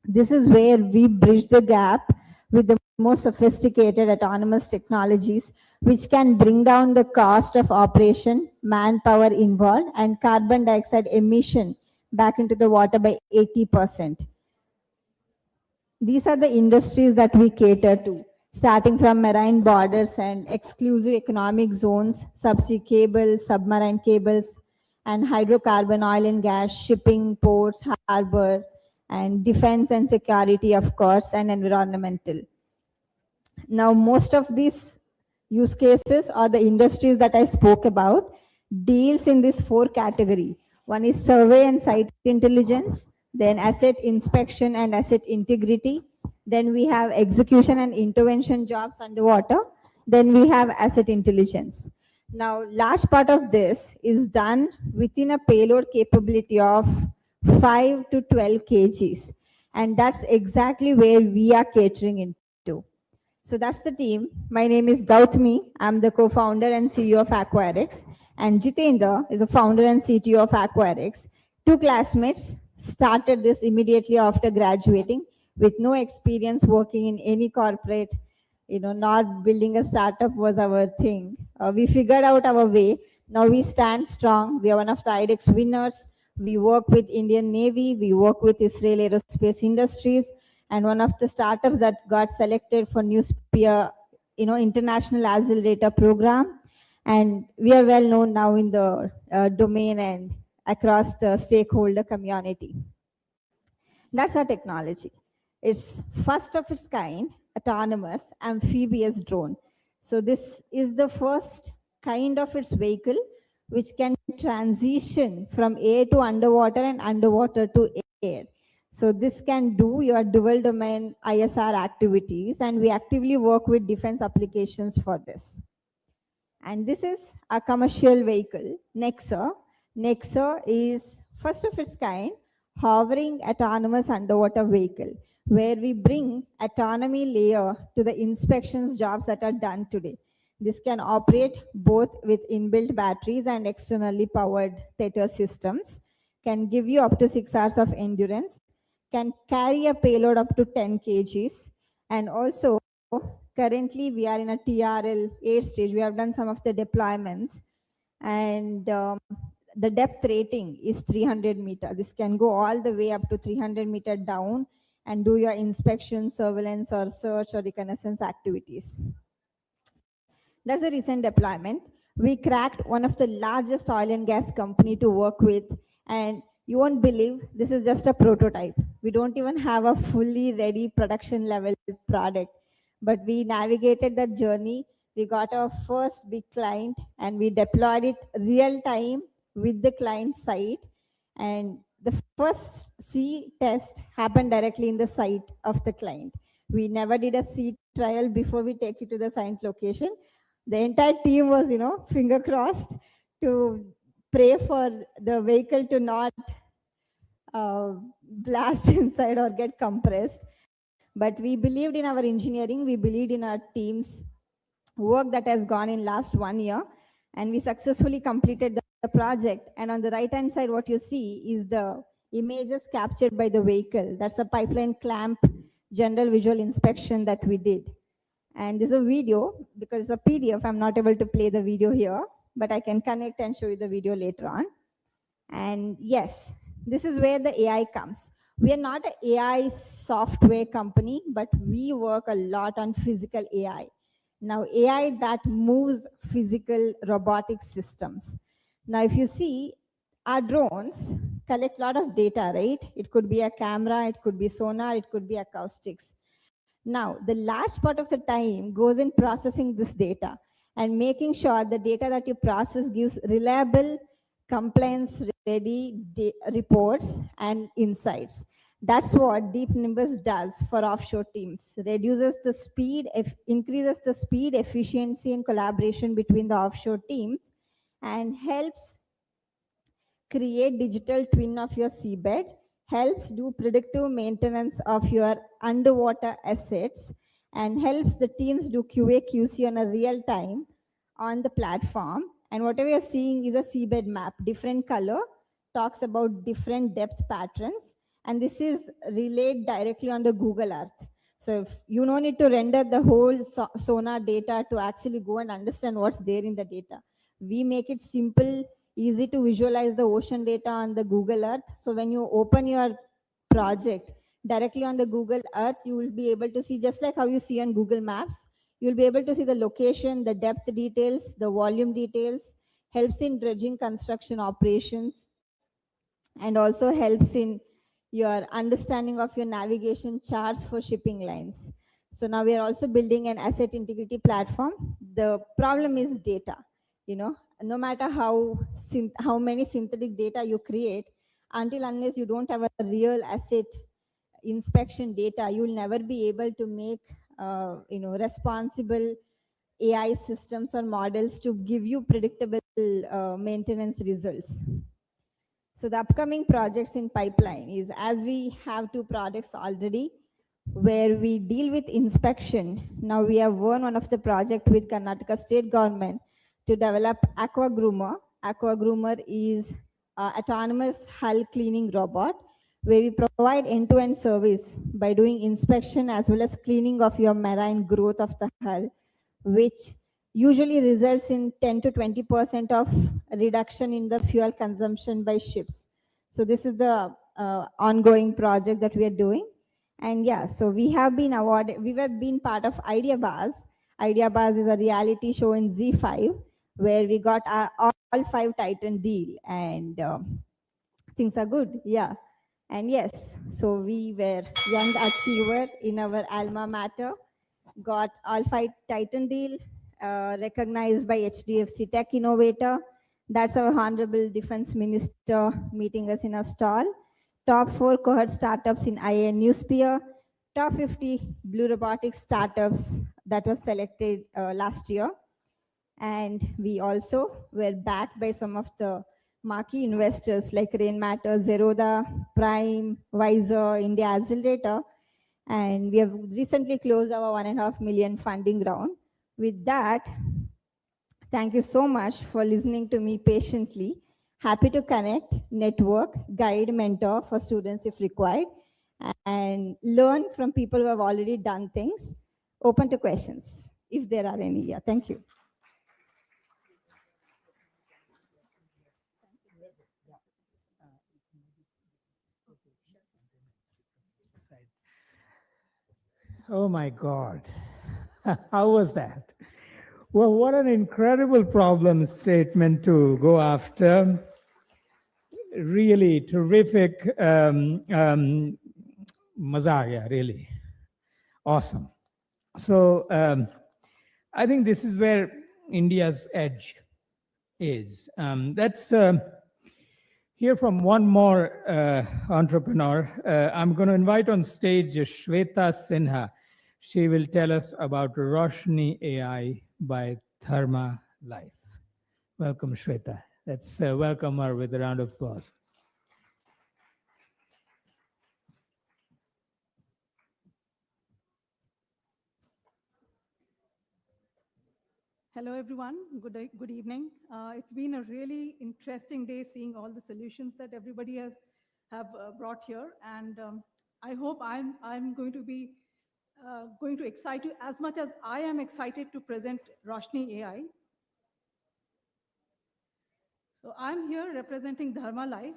This is where we bridge the gap with the most sophisticated autonomous technologies, which can bring down the cost of operation, manpower involved, and carbon dioxide emission back into the water by 80%. These are the industries that we cater to, starting from marine borders and exclusive economic zones, subsea cables, submarine cables, and hydrocarbon, oil and gas, shipping, ports, harbor, and defense and security, of course, and environmental. Now, most of these use cases or the industries that I spoke about deals in this 4 category. One is survey and site intelligence, then asset inspection and asset integrity, then we have execution and intervention jobs underwater, then we have asset intelligence. Now, large part of this is done within a payload capability of 5 to 12 kgs, and that's exactly where we are catering into. So that's the team. My name is Gautami. I'm the co-founder and CEO of Aquarix, and Jitendra is a founder and CTO of Aquarix. 2 classmates started this immediately after graduating with no experience working in any corporate, not building a startup was our thing. We figured out our way. Now we stand strong. We are one of the IDEX winners. We work with Indian Navy. We work with Israel Aerospace Industries, and one of the startups that got selected for New Spear, International Accelerator Program. And we are well known now in the domain and across the stakeholder community. That's our technology. It's first of its kind, autonomous, amphibious drone. So this is the first kind of its vehicle which can transition from air to underwater and underwater to air. So this can do your dual domain ISR activities, and we actively work with defense applications for this. And this is a commercial vehicle, Nexa. Nexa is first of its kind, hovering autonomous underwater vehicle, where we bring autonomy layer to the inspections jobs that are done today. This can operate both with inbuilt batteries and externally powered theater systems, can give you up to 6 hours of endurance, can carry a payload up to 10 kgs, and also currently we are in a TRL 8 stage. We have done some of the deployments, and the depth rating is 300 meter. This can go all the way up to 300 meter down and do your inspection, surveillance, or search or reconnaissance activities. That's a recent deployment. We cracked one of the largest oil and gas company to work with, and you won't believe this is just a prototype. We don't even have a fully ready production level product, but we navigated that journey. We got our first big client and we deployed it real time with the client site. And the first sea test happened directly in the site of the client. We never did a sea trial before we take it to the site location. The entire team was, finger crossed to pray for the vehicle to not blast inside or get compressed. But we believed in our engineering. We believed in our team's work that has gone in last 1 year, and we successfully completed the project. And on the right hand side, what you see is the images captured by the vehicle. That's a pipeline clamp general visual inspection that we did. And there's a video, because it's a PDF, I'm not able to play the video here, but I can connect and show you the video later on. And yes, this is where the AI comes. We are not an AI software company, but we work a lot on physical AI. Now, AI that moves physical robotic systems. Now, if you see, our drones collect a lot of data, right? It could be a camera, it could be sonar, it could be acoustics. Now, the large part of the time goes in processing this data and making sure the data that you process gives reliable, compliance-ready reports and insights. That's what Deep Nimbus does for offshore teams. Reduces the speed, increases the speed, efficiency, and collaboration between the offshore teams, and helps create digital twin of your seabed, helps do predictive maintenance of your underwater assets, and helps the teams do QA QC on a real time on the platform. And whatever you're seeing is a seabed map, different color, talks about different depth patterns, and this is relayed directly on the Google Earth. So if you don't need to render the whole sonar data to actually go and understand what's there in the data. We make it simple, easy to visualize the ocean data on the Google Earth. So when you open your project directly on the Google Earth, you will be able to see, just like how you see on Google Maps, you'll be able to see the location, the depth details, the volume details, helps in dredging construction operations, and also helps in your understanding of your navigation charts for shipping lines. So now we are also building an asset integrity platform. The problem is data. No matter how many synthetic data you create, until unless you don't have a real asset inspection data, you will never be able to make responsible AI systems or models to give you predictable maintenance results. So the upcoming projects in pipeline is, as we have 2 projects already where we deal with inspection. Now we have won one of the project with Karnataka state government to develop Aqua Groomer. Aqua Groomer is autonomous hull cleaning robot where we provide end-to-end service by doing inspection as well as cleaning of your marine growth of the hull, which usually results in 10 to 20% of reduction in the fuel consumption by ships. So this is the ongoing project that we are doing. And yeah, so we have been awarded, we were being part of Idea Bars. Idea Bars is a reality show in Z5 where we got all 5 Titan deal, and things are good, yeah. And yes, so we were young achiever in our alma mater, got all 5 Titan deal, recognized by HDFC Tech Innovator. That's our Honorable Defense Minister meeting us in a stall. Top 4 cohort startups in IAN Newsphere. Top 50 Blue Robotics startups that was selected last year. And we also were backed by some of the marquee investors like Rainmatter, Zerodha, Prime, Visor, India Accelerator. And we have recently closed our 1.5 million funding round. With that, thank you so much for listening to me patiently. Happy to connect, network, guide, mentor for students if required, and learn from people who have already done things. Open to questions, if there are any. Yeah, thank you. Oh my God. How was that? Well, what an incredible problem statement to go after. Really terrific. Maza aa gaya, really. Awesome. So I think this is where India's edge is. Let's hear from one more entrepreneur. I'm going to invite on stage Shweta Sinha. She will tell us about Roshni AI by Dharma Life. Welcome, Shweta. Let's welcome her with a round of applause. Hello, everyone. Good evening. It's been a really interesting day seeing all the solutions that everybody have brought here, and I hope I'm going to be going to excite you as much as I am excited to present Roshni AI. So I'm here representing Dharma Life.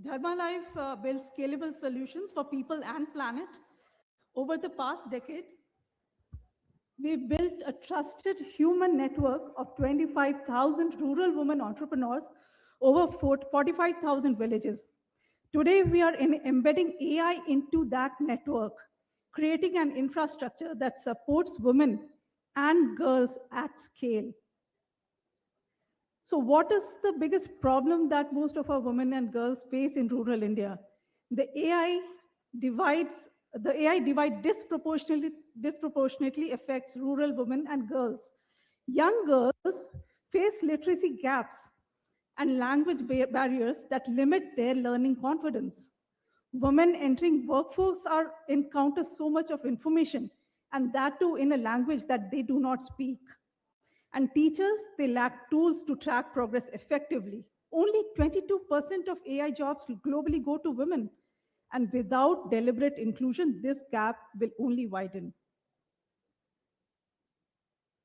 Dharma builds scalable solutions for people and planet. Over the past decade, we've built a trusted human network of 25,000 rural women entrepreneurs over 45,000 villages. Today, we are embedding AI into that network, creating an infrastructure that supports women and girls at scale. So what is the biggest problem that most of our women and girls face in rural India? The AI divide disproportionately affects rural women and girls. Young girls face literacy gaps and language barriers that limit their learning confidence. Women entering workforce encounter so much of information, and that too in a language that they do not speak. And teachers, they lack tools to track progress effectively. Only 22% of AI jobs globally go to women. And without deliberate inclusion, this gap will only widen.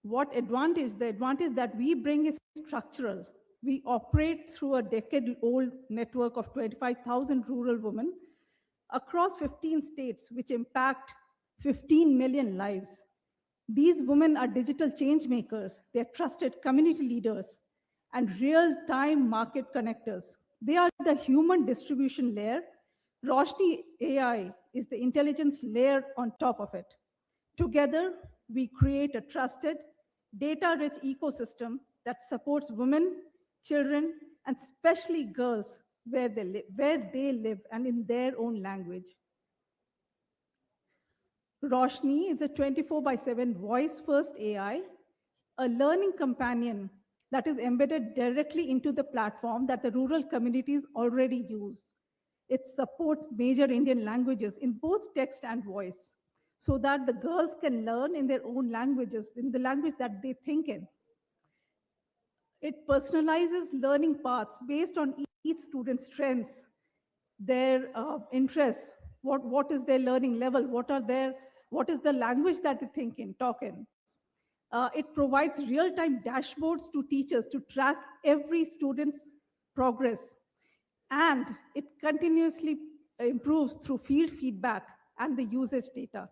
What advantage? The advantage that we bring is structural. We operate through a decade-old network of 25,000 rural women across 15 states, which impact 15 million lives. These women are digital change makers. They're trusted community leaders and real-time market connectors. They are the human distribution layer. Roshni AI is the intelligence layer on top of it. Together, we create a trusted, data-rich ecosystem that supports women, children, and especially girls where they live and in their own language. Roshni is a 24/7 voice-first AI, a learning companion that is embedded directly into the platform that the rural communities already use. It supports major Indian languages in both text and voice, so that the girls can learn in their own languages, in the language that they think in. It personalizes learning paths based on each student's strengths, their interests, what is their learning level, what is the language that they think in, talk in. It provides real-time dashboards to teachers to track every student's progress. And it continuously improves through field feedback and the usage data.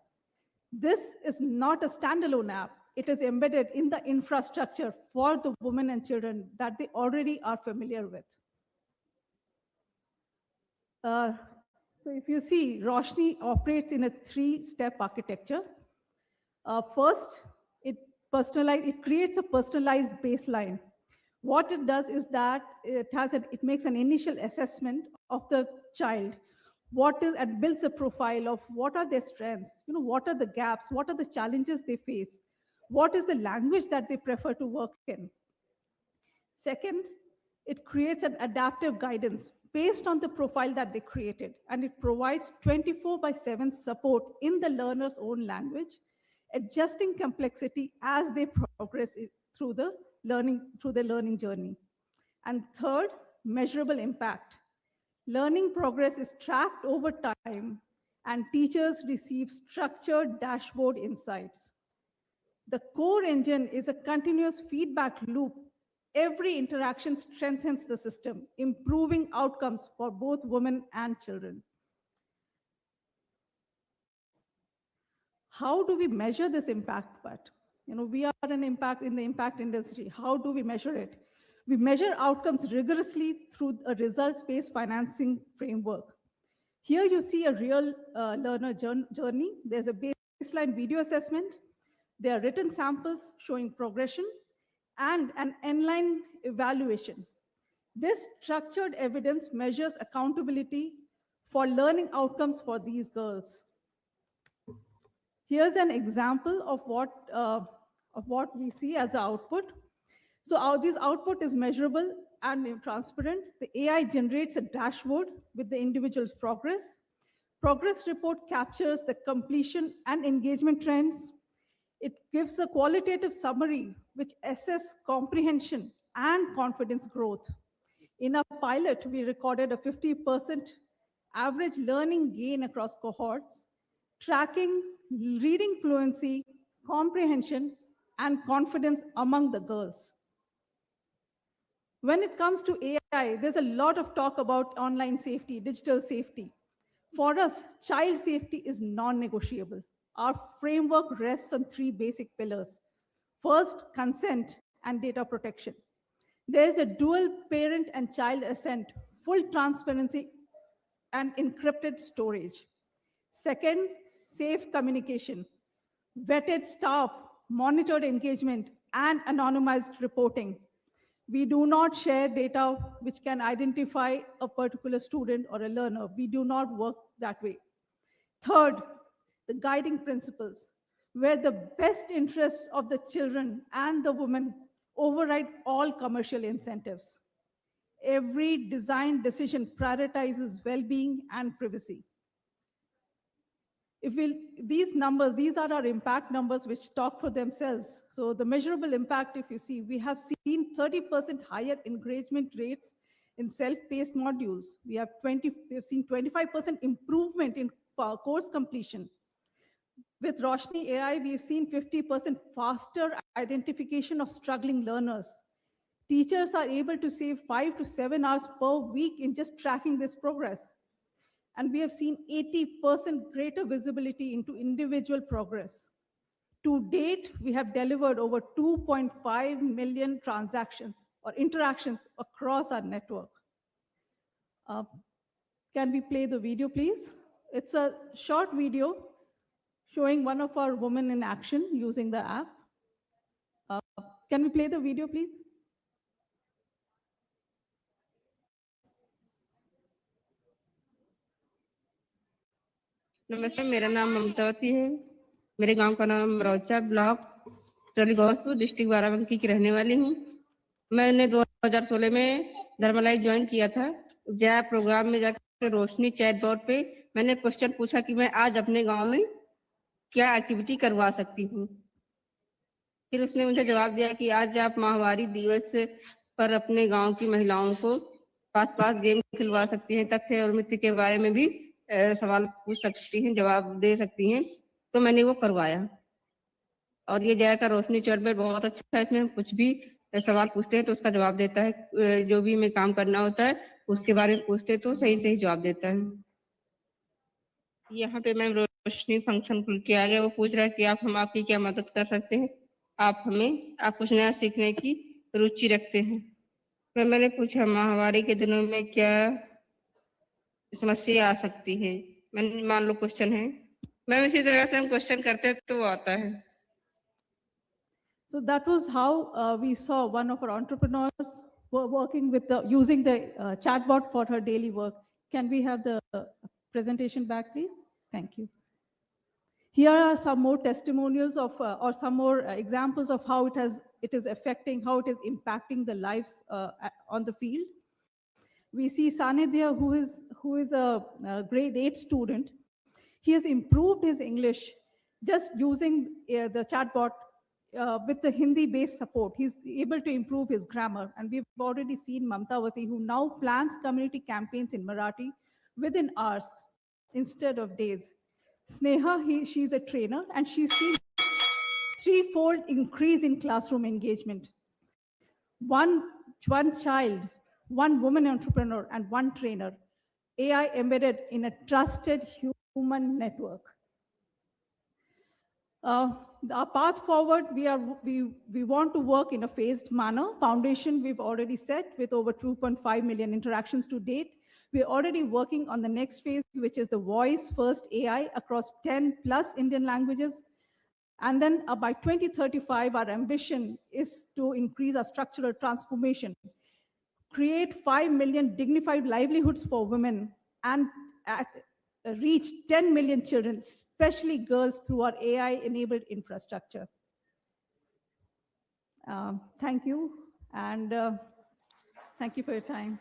This is not a standalone app. It is embedded in the infrastructure for the women and children that they already are familiar with. So if you see, Roshni operates in a 3-step architecture. First, it creates a personalized baseline. What it does is that it makes an initial assessment of the child. And builds a profile of what are their strengths, what are the gaps, what are the challenges they face, what is the language that they prefer to work in. Second, it creates an adaptive guidance based on the profile that they created, and it provides 24/7 support in the learner's own language, adjusting complexity as they progress through the learning journey. And third, measurable impact. Learning progress is tracked over time, and teachers receive structured dashboard insights. The core engine is a continuous feedback loop. Every interaction strengthens the system, improving outcomes for both women and children. How do we measure this impact part? We are in the impact industry. How do we measure it? We measure outcomes rigorously through a results-based financing framework. Here you see a real learner journey. There's a baseline video assessment. There are written samples showing progression and an inline evaluation. This structured evidence measures accountability for learning outcomes for these girls. Here's an example of what we see as the output. So this output is measurable and transparent. The AI generates a dashboard with the individual's progress. Progress report captures the completion and engagement trends. It gives a qualitative summary which assesses comprehension and confidence growth. In a pilot, we recorded a 50% average learning gain across cohorts, tracking reading fluency, comprehension, and confidence among the girls. When it comes to AI, there's a lot of talk about online safety, digital safety. For us, child safety is non-negotiable. Our framework rests on three basic pillars. First, consent and data protection. There is a dual parent and child assent, full transparency and encrypted storage. Second, safe communication, vetted staff, monitored engagement, and anonymized reporting. We do not share data which can identify a particular student or a learner. We do not work that way. Third, the guiding principles, where the best interests of the children and the women override all commercial incentives. Every design decision prioritizes well-being and privacy. These numbers, these are our impact numbers which talk for themselves. So the measurable impact, if you see, we have seen 30% higher engagement rates in self-paced modules. We have seen 25% improvement in course completion. With Roshni AI, we've seen 50% faster identification of struggling learners. Teachers are able to save 5 to 7 hours per week in just tracking this progress. And we have seen 80% greater visibility into individual progress. To date, we have delivered over 2.5 million transactions or interactions across our network. Can we play the video, please? It's a short video showing one of our women in action using the app. Can we play the video, please? नमस्ते, मेरा नाम ममतावती है। मेरे गांव का नाम रौचा, block टलीगौसपुर, district Barabanki की रहने वाली हूँ। मैंने 2016 में धर्मलाइव ज्वाइन किया था। जया प्रोग्राम में जाकर रोशनी चैटबॉट पे मैंने क्वेश्चन पूछा कि मैं आज अपने गांव में क्या एक्टिविटी करवा सकती हूँ। फिर उसने मुझे जवाब दिया कि आज आप माहवारी दिवस पर अपने गांव की महिलाओं को पास गेम खिलवा सकती हैं, तथ्य और मिथ्य के बारे में भी सवाल पूछ सकती हैं, जवाब दे सकती हैं। तो मैंने वो करवाया। और ये जया का रोशनी चैटबॉट बहुत अच्छा है। इसमें हम कुछ भी सवाल पूछते हैं तो उसका जवाब देता है। जो भी हमें काम करना होता है उसके बारे में पूछते तो सही जवाब देता है। यहाँ पे मैम रोशनी फंक्शन खुल के आ गया। वो पूछ रहा है कि हम आपकी क्या मदद कर सकते हैं। आप कुछ नया सीखने की रुचि रखते हैं। फिर मैंने पूछा माहवारी के दिनों में क्या समस्या आ सकती है। मैंने मान लो क्वेश्चन है, मैम इसी तरह से हम क्वेश्चन करते हैं तो आता है। So that was how we saw one of our entrepreneurs were working with using the chatbot for her daily work. Can we have the presentation back, please? Thank you. Here are some more testimonials of, or some more examples of how it is affecting, how it is impacting the lives on the field. We see Sanidhya, who is a grade 8 student. He has improved his English just using the chatbot with the Hindi-based support. He's able to improve his grammar. And we've already seen Mamtavati, who now plans community campaigns in Marathi within hours instead of days. Sneha, she's a trainer, and she's seen threefold increase in classroom engagement. One child, one woman entrepreneur, and one trainer. AI embedded in a trusted human network. Our path forward, we want to work in a phased manner. Foundation, we've already set with over 2.5 million interactions to date. We're already working on the next phase, which is the voice first AI across 10 plus Indian languages. And then by 2035, our ambition is to increase our structural transformation, create 5 million dignified livelihoods for women, and reach 10 million children, especially girls, through our AI-enabled infrastructure. Thank you, and thank you for your time.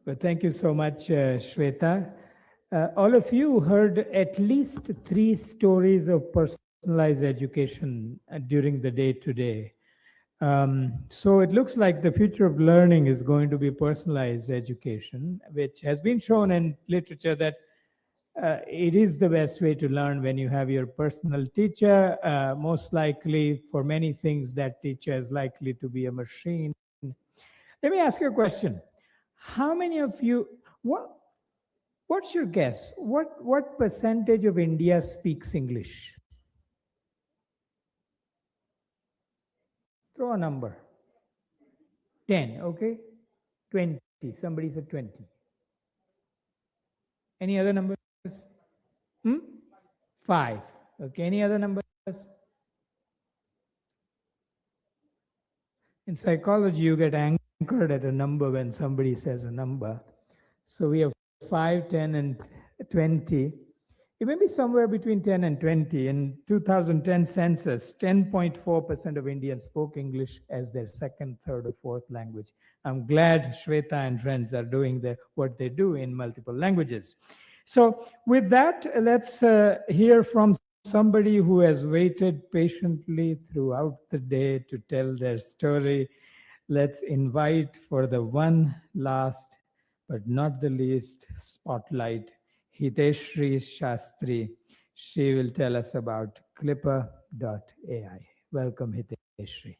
Well, thank you so much, Shweta. All of you heard at least 3 stories of personalized education during the day today. So it looks like the future of learning is going to be personalized education, which has been shown in literature that it is the best way to learn when you have your personal teacher. Most likely, for many things, that teacher is likely to be a machine. Let me ask you a question. How many of you, what's your guess? What percentage of India speaks English? Throw a number. 10, okay? 20. Somebody said 20. Any other numbers? 5. Okay, any other numbers? In psychology, you get anchored at a number when somebody says a number. So we have 5, 10, and 20. It may be somewhere between 10 and 20. In 2010 census, 10.4% of Indians spoke English as their second, third, or fourth language. I'm glad Shweta and friends are doing what they do in multiple languages. So with that, let's hear from somebody who has waited patiently throughout the day to tell their story. Let's invite for the one last, but not the least, spotlight, Hiteshri Shastri. She will tell us about Clipper.ai. Welcome, Hiteshri.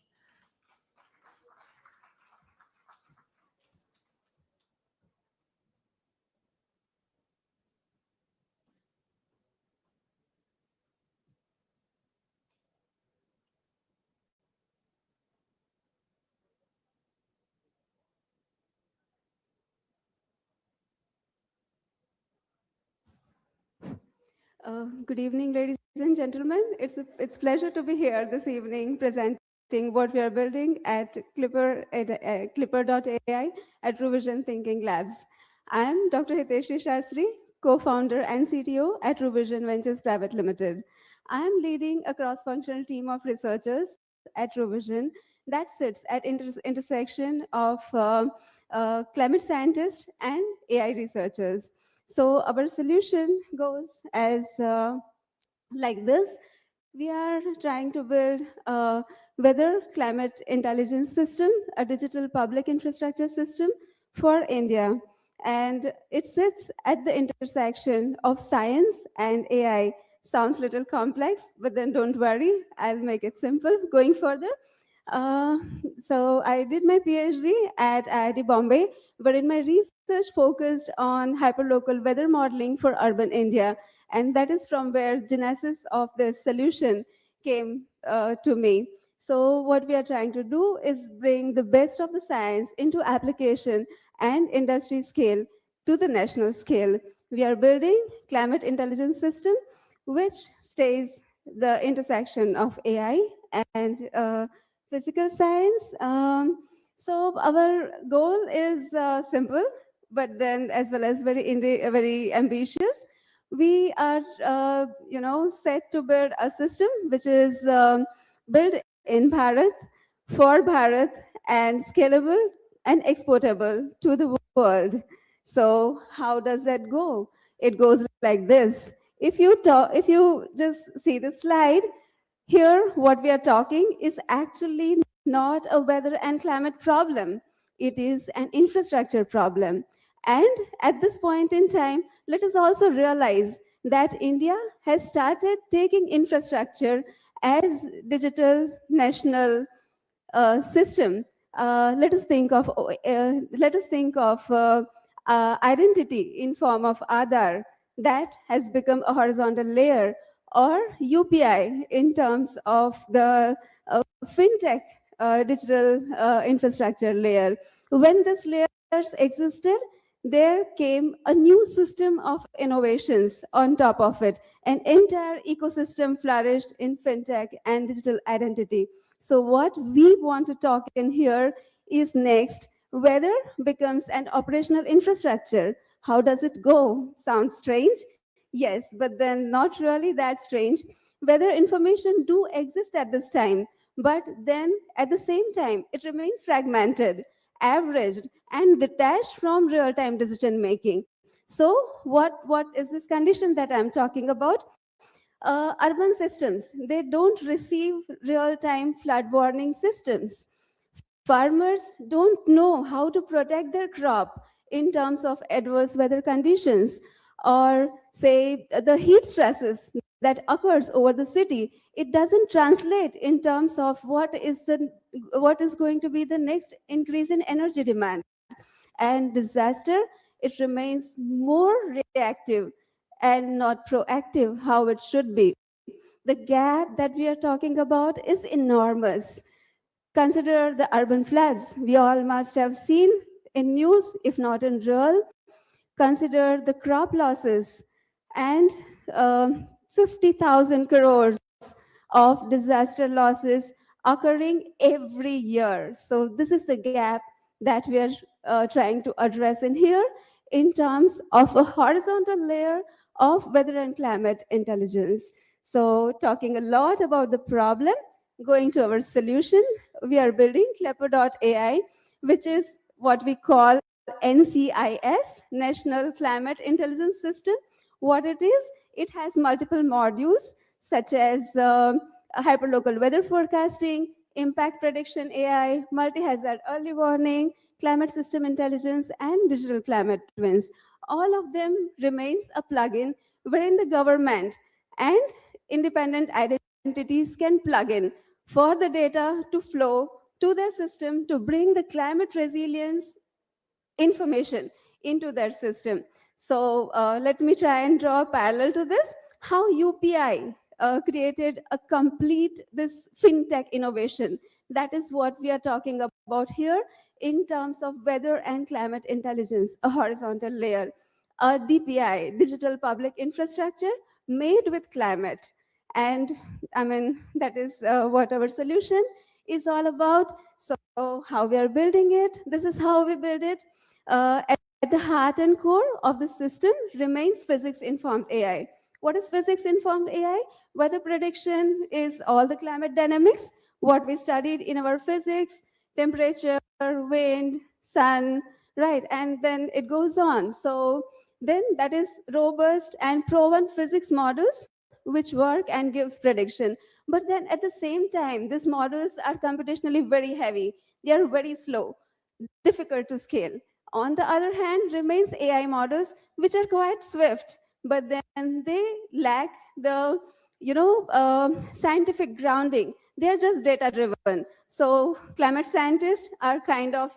Good evening, ladies and gentlemen. It's pleasure to be here this evening presenting what we are building at Clipper.ai at Revision Thinking Labs. I'm Dr. Hiteshri Shastri, co-founder and CTO at Revision Ventures Private Limited. I'm leading a cross-functional team of researchers at Revision that sits at intersection of climate scientists and AI researchers. So our solution goes as like this. We are trying to build a weather climate intelligence system, a digital public infrastructure system for India. And it sits at the intersection of science and AI. Sounds a little complex, but then don't worry, I'll make it simple going further. So I did my PhD at IIT Bombay, wherein my research focused on hyperlocal weather modeling for urban India. And that is from where genesis of this solution came to me. So what we are trying to do is bring the best of the science into application and industry scale to the national scale. We are building climate intelligence system, which stays the intersection of AI and physical science. So our goal is simple, but then as well as very ambitious. We are, set to build a system which is built in Bharat, for Bharat, and scalable and exportable to the world. So how does that go? It goes like this. If you just see the slide, here what we are talking is actually not a weather and climate problem. It is an infrastructure problem. And at this point in time, let us also realize that India has started taking infrastructure as digital national system. Let us think of identity in form of Aadhaar that has become a horizontal layer, or UPI in terms of the fintech digital infrastructure layer. When these layers existed, there came a new system of innovations on top of it. An entire ecosystem flourished in fintech and digital identity. So what we want to talk in here is next, weather becomes an operational infrastructure. How does it go? Sounds strange? Yes, but then not really that strange. Weather information do exist at this time, but then at the same time, it remains fragmented, averaged, and detached from real-time decision making. So what is this condition that I'm talking about? Urban systems, they don't receive real-time flood warning systems. Farmers don't know how to protect their crop in terms of adverse weather conditions. or say the heat stresses that occurs over the city, it doesn't translate in terms of what is going to be the next increase in energy demand. And disaster, it remains more reactive and not proactive how it should be. The gap that we are talking about is enormous. Consider the urban floods we all must have seen in news, if not in real. Consider the crop losses and 50,000 crores of disaster losses occurring every year. So this is the gap that we are trying to address in here in terms of a horizontal layer of weather and climate intelligence. So talking a lot about the problem, going to our solution, we are building Cleper.ai, which is what we call NCIS, National Climate Intelligence System. What it is, it has multiple modules such as hyperlocal weather forecasting, impact prediction AI, multi-hazard early warning, climate system intelligence, and digital climate twins. All of them remains a plugin wherein the government and independent entities can plug in for the data to flow to their system to bring the climate resilience information into their system. So let me try and draw a parallel to this, how UPI created a complete this fintech innovation. That is what we are talking about here in terms of weather and climate intelligence, a horizontal layer, a DPI, digital public infrastructure made with climate. And I mean, that is what our solution is all about. So how we are building it, this is how we build it. At the heart and core of the system remains physics-informed AI. What is physics-informed AI? Weather prediction is all the climate dynamics, what we studied in our physics, temperature, wind, sun, right? And then it goes on. So then that is robust and proven physics models which work and gives prediction. But then at the same time, these models are computationally very heavy. They are very slow, difficult to scale. On the other hand, remains AI models, which are quite swift, but then they lack the scientific grounding. They are just data driven. So climate scientists are kind of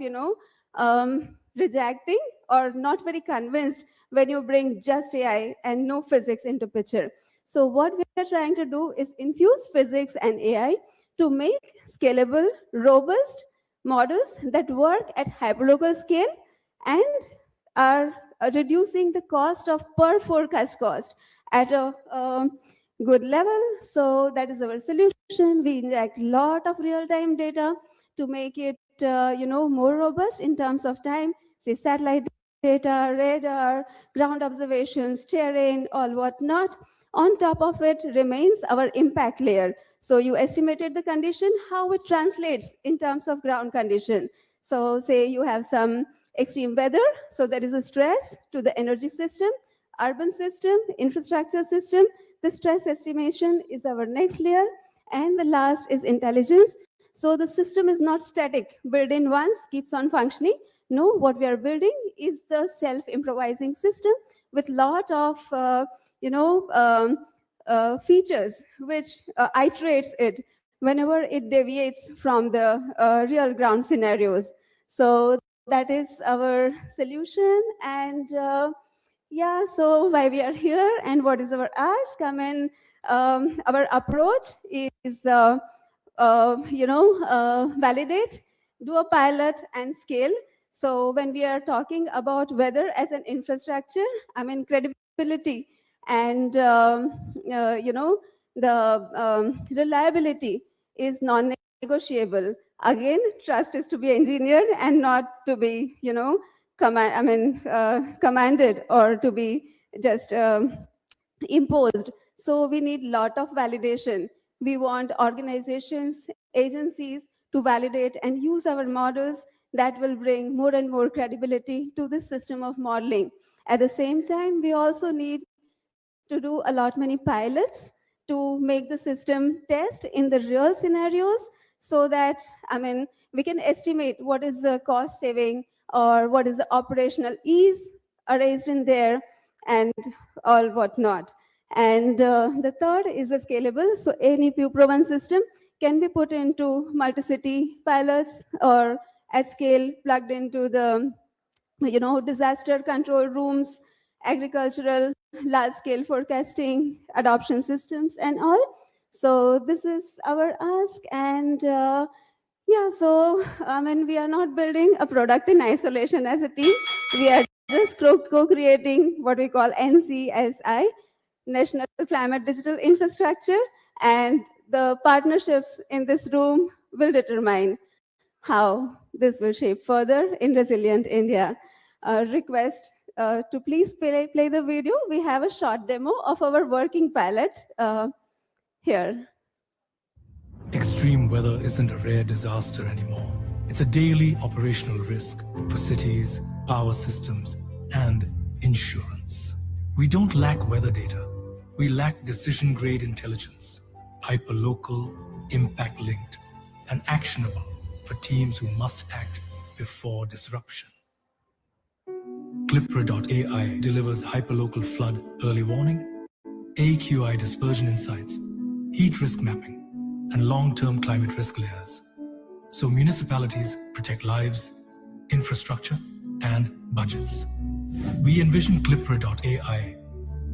rejecting or not very convinced when you bring just AI and no physics into picture. So what we are trying to do is infuse physics and AI to make scalable, robust models that work at hyperlocal scale and are reducing the cost of per forecast cost at a good level. So that is our solution. We inject a lot of real-time data to make it more robust in terms of time, say satellite data, radar, ground observations, terrain, all whatnot. On top of it remains our impact layer. So you estimated the condition, how it translates in terms of ground condition. So say you have some extreme weather, so there is a stress to the energy system, urban system, infrastructure system. The stress estimation is our next layer. And the last is intelligence. So the system is not static, built in once, keeps on functioning. No, what we are building is the self-improvising system with lot of features which iterates it whenever it deviates from the real ground scenarios. So that is our solution. And yeah, so why we are here and what is our ask? I mean, our approach is, validate, do a pilot and scale. So when we are talking about weather as an infrastructure, I mean, credibility and, the reliability is non-negotiable. Again, trust is to be engineered and not to be, commanded or to be just imposed. So we need lot of validation. We want organizations, agencies to validate and use our models that will bring more and more credibility to this system of modeling. At the same time, we also need to do a lot many pilots to make the system test in the real scenarios so that, I mean, we can estimate what is the cost saving or what is the operational ease raised in there. and all whatnot. And the third is a scalable. So any proven system can be put into multi-city pilots or at scale plugged into the disaster control rooms, agricultural, large-scale forecasting, adoption systems, and all. So this is our ask, and yeah, so I mean, we are not building a product in isolation as a team. We are just co-creating what we call NCSI, National Climate Digital Infrastructure, and the partnerships in this room will determine how this will shape further in resilient India. Request to please play the video. We have a short demo of our working pilot here. Extreme weather isn't a rare disaster anymore. It's a daily operational risk for cities, power systems, and insurance. We don't lack weather data. We lack decision-grade intelligence, hyperlocal, impact-linked, and actionable for teams who must act before disruption. Clipper.ai delivers hyperlocal flood early warning, AQI dispersion insights, heat risk mapping, and long-term climate risk layers, so municipalities protect lives, infrastructure, and budgets. We envision Clipper.ai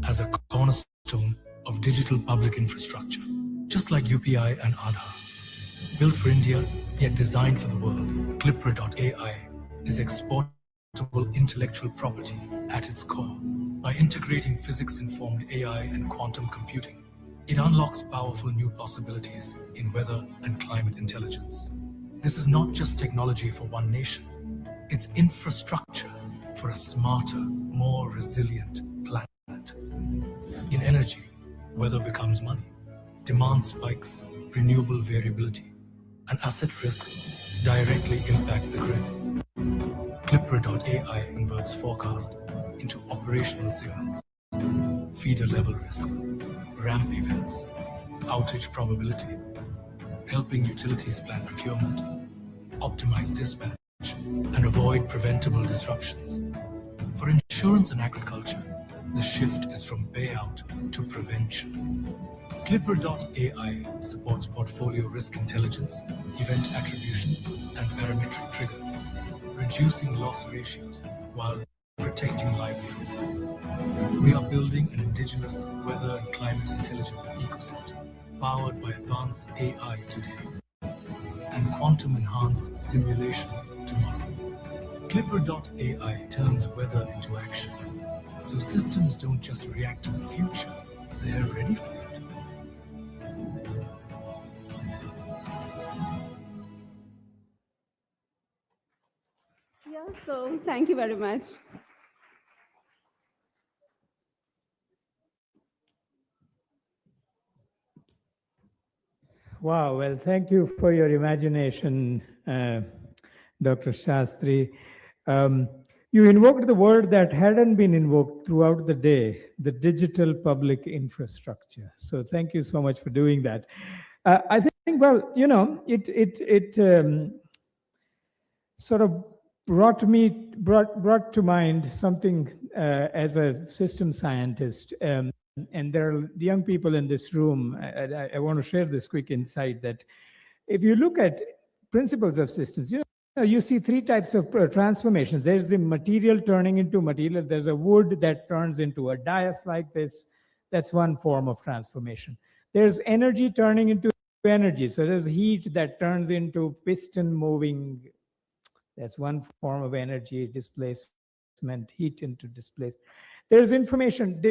as a cornerstone of digital public infrastructure, just like UPI and Aadhaar. Built for India, yet designed for the world, Clipper.ai is exportable intellectual property at its core. By integrating physics-informed AI and quantum computing, it unlocks powerful new possibilities in weather and climate intelligence. This is not just technology for one nation. It's infrastructure for a smarter, more resilient planet. In energy, weather becomes money. Demand spikes, renewable variability, and asset risk directly impact the grid. Clipper.ai converts forecast into operational signals, feeder level risk, ramp events, outage probability, helping utilities plan procurement, optimize dispatch, and avoid preventable disruptions. For insurance and agriculture, the shift is from payout to prevention. Clipper.ai supports portfolio risk intelligence, event attribution, and parametric triggers, reducing loss ratios while protecting livelihoods. We are building an indigenous weather and climate intelligence ecosystem powered by advanced AI today and quantum-enhanced simulation tomorrow. Clipper.ai turns weather into action, so systems don't just react to the future, they're ready for it. Yeah, so thank you very much. Wow, well, thank you for your imagination, Dr. Shastri. You invoked the word that hadn't been invoked throughout the day, the digital public infrastructure. So thank you so much for doing that. I think, well, you know, it sort of brought to mind something as a system scientist. And there are young people in this room. I want to share this quick insight that if you look at principles of systems, you see three types of transformations. There's the material turning into material. There's a wood that turns into a dais like this. That's one form of transformation. There's energy turning into energy. So there's heat that turns into piston moving. That's one form of energy displacement, heat into displacement. There's information,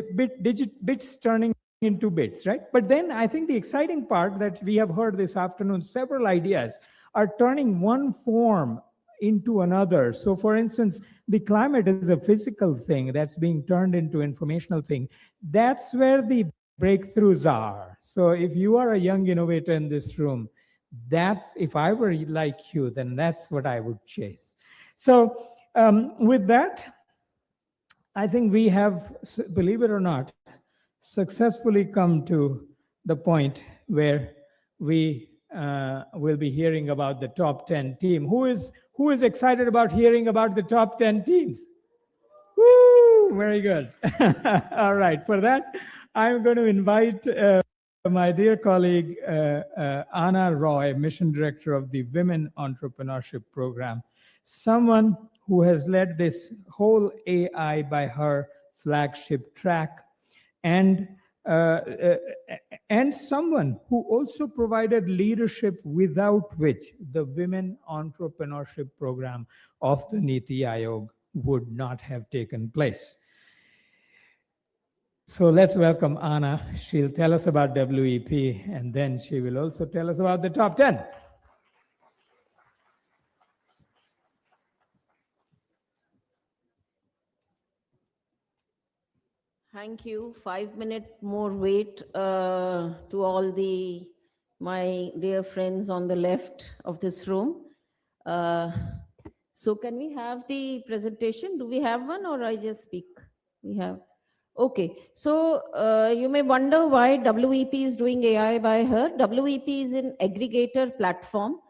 bits turning into bits, right? But then I think the exciting part that we have heard this afternoon, several ideas are turning one form into another. So for instance, the climate is a physical thing that's being turned into informational thing. That's where the breakthroughs are. So if you are a young innovator in this room, if I were like you, then that's what I would chase. So with that, I think we have, believe it or not, successfully come to the point where we will be hearing about the top 10 team. Who is excited about hearing about the top 10 teams? Woo! Very good. All right. For that, I'm going to invite my dear colleague, Anna Roy, Mission Director of the Women Entrepreneurship Program, someone who has led this whole AI by her flagship track, and someone who also provided leadership without which the Women Entrepreneurship Program of the Niti Aayog would not have taken place. So let's welcome Anna. She'll tell us about WEP, and then she will also tell us about the top 10. Thank you. 5-minute more wait to all my dear friends on the left of this room. So can we have the presentation? Do we have one, or I just speak? We have. Okay. So you may wonder why WEP is doing AI by her. WEP is an aggregator platform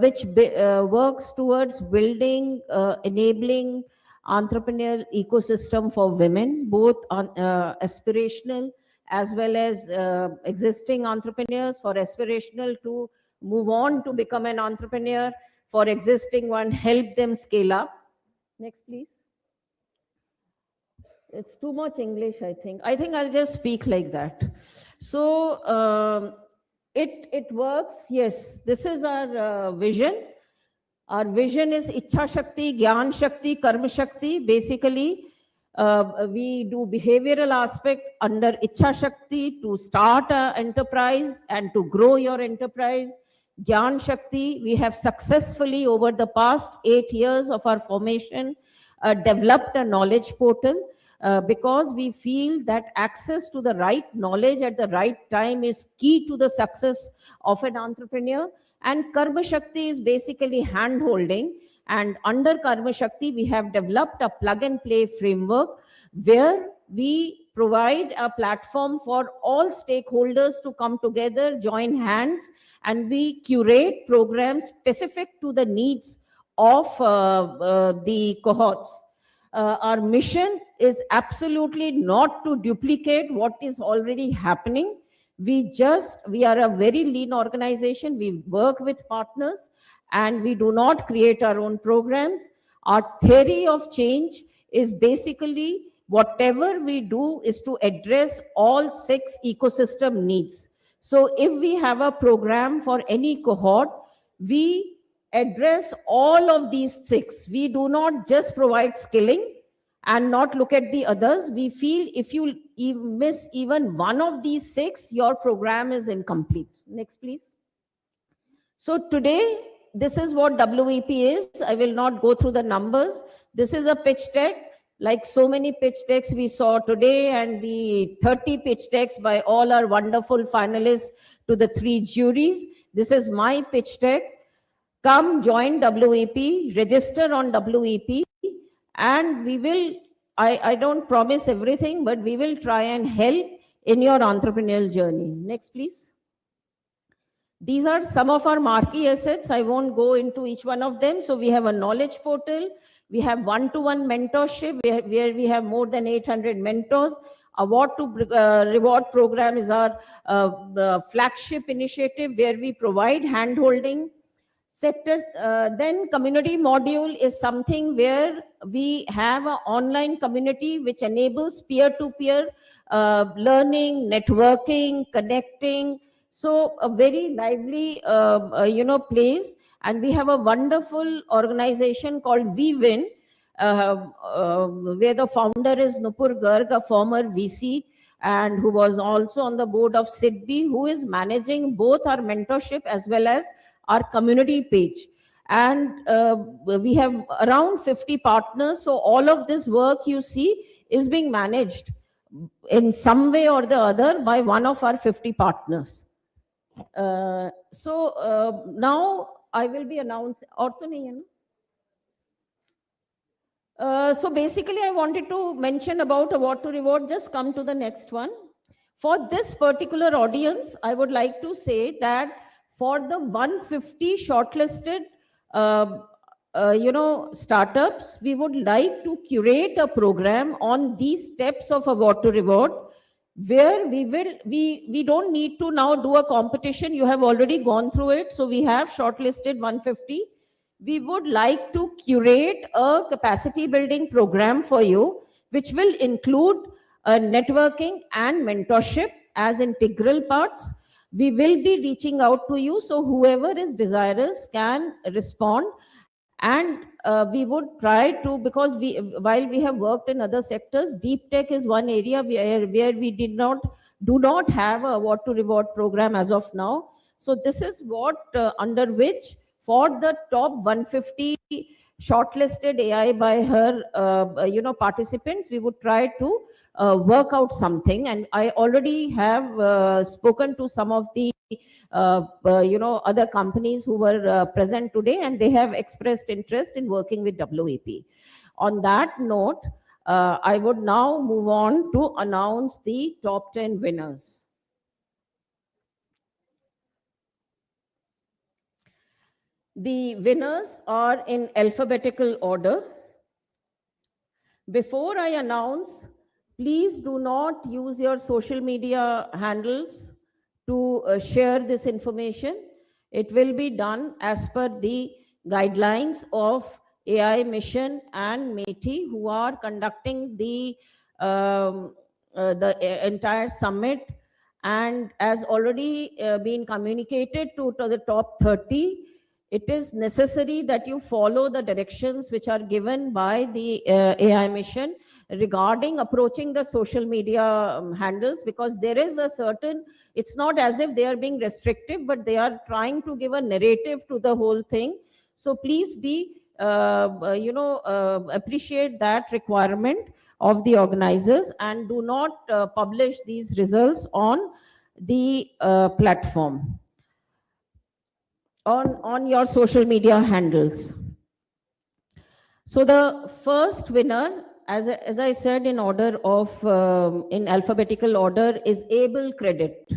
which works towards building, enabling entrepreneurial ecosystem for women, both aspirational as well as existing entrepreneurs. For aspirational to move on to become an entrepreneur, for existing one, help them scale up. Next, please. It's too much English, I think. I think I'll just speak like that. So it works. Yes, this is our vision. Our vision is Ichha Shakti, Gyan Shakti, Karma Shakti. Basically, we do behavioral aspect under Ichha Shakti to start an enterprise and to grow your enterprise. Gyan Shakti, we have successfully over the past 8 years of our formation developed a knowledge portal because we feel that access to the right knowledge at the right time is key to the success of an entrepreneur. And Karma Shakti is basically hand-holding. And under Karma Shakti, we have developed a plug-and-play framework where we provide a platform for all stakeholders to come together, join hands, and we curate programs specific to the needs of the cohorts. Our mission is absolutely not to duplicate what is already happening. We are a very lean organization. We work with partners and we do not create our own programs. Our theory of change is basically whatever we do is to address all 6 ecosystem needs. So if we have a program for any cohort, we address all of these 6. We do not just provide skilling and not look at the others. We feel if you miss even one of these 6, your program is incomplete. Next, please. So today, this is what WEP is. I will not go through the numbers. This is a pitch deck, like so many pitch decks we saw today, and the 30 pitch decks by all our wonderful finalists to the 3 juries. This is my pitch deck. Come join WEP, register on WEP, and we will, I don't promise everything, but we will try and help in your entrepreneurial journey. Next, please. These are some of our marquee assets. I won't go into each one of them. So we have a knowledge portal. We have one-to-one mentorship where we have more than 800 mentors. Award to Reward program is our flagship initiative where we provide hand-holding sectors. Then community module is something where we have an online community which enables peer-to-peer learning, networking, connecting. So a very lively, place. And we have a wonderful organization called WeWin, where the founder is Nupur Garg, a former VC, and who was also on the board of SIDBI, who is managing both our mentorship as well as our community page. And we have around 50 partners. So all of this work you see is being managed in some way or the other by one of our 50 partners. Now I will be announcing. So basically I wanted to mention about Award to Reward. Just come to the next one. For this particular audience, I would like to say that for the 150 shortlisted startups, we would like to curate a program on these steps of award to reward, where we don't need to now do a competition. You have already gone through it. So we have shortlisted 150. We would like to curate a capacity building program for you, which will include networking and mentorship as integral parts. We will be reaching out to you. So whoever is desirous can respond. And we would try to, because while we have worked in other sectors, deep tech is one area where we do not have a award to reward program as of now. So this is what under which, for the top 150 shortlisted AI by her participants, we would try to work out something. And I already have spoken to some of the other companies who were present today, and they have expressed interest in working with WEP. On that note, I would now move on to announce the top 10 winners. The winners are in alphabetical order. Before I announce, please do not use your social media handles to share this information. It will be done as per the guidelines of AI Mission and METI, who are conducting the entire summit. And as already been communicated to the top 30, it is necessary that you follow the directions which are given by the AI Mission regarding approaching the social media handles, because there is a certain, it's not as if they are being restrictive, but they are trying to give a narrative to the whole thing. So please be, appreciate that requirement of the organizers, and do not publish these results on the platform, on your social media handles. So the first winner, as I said, in order of, in alphabetical order, is Able Credit.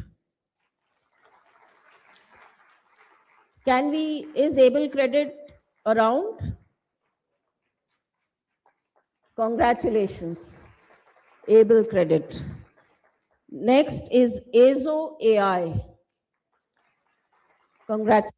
Is Able Credit around? Congratulations, Able Credit. Next is Azo AI. Congratulations.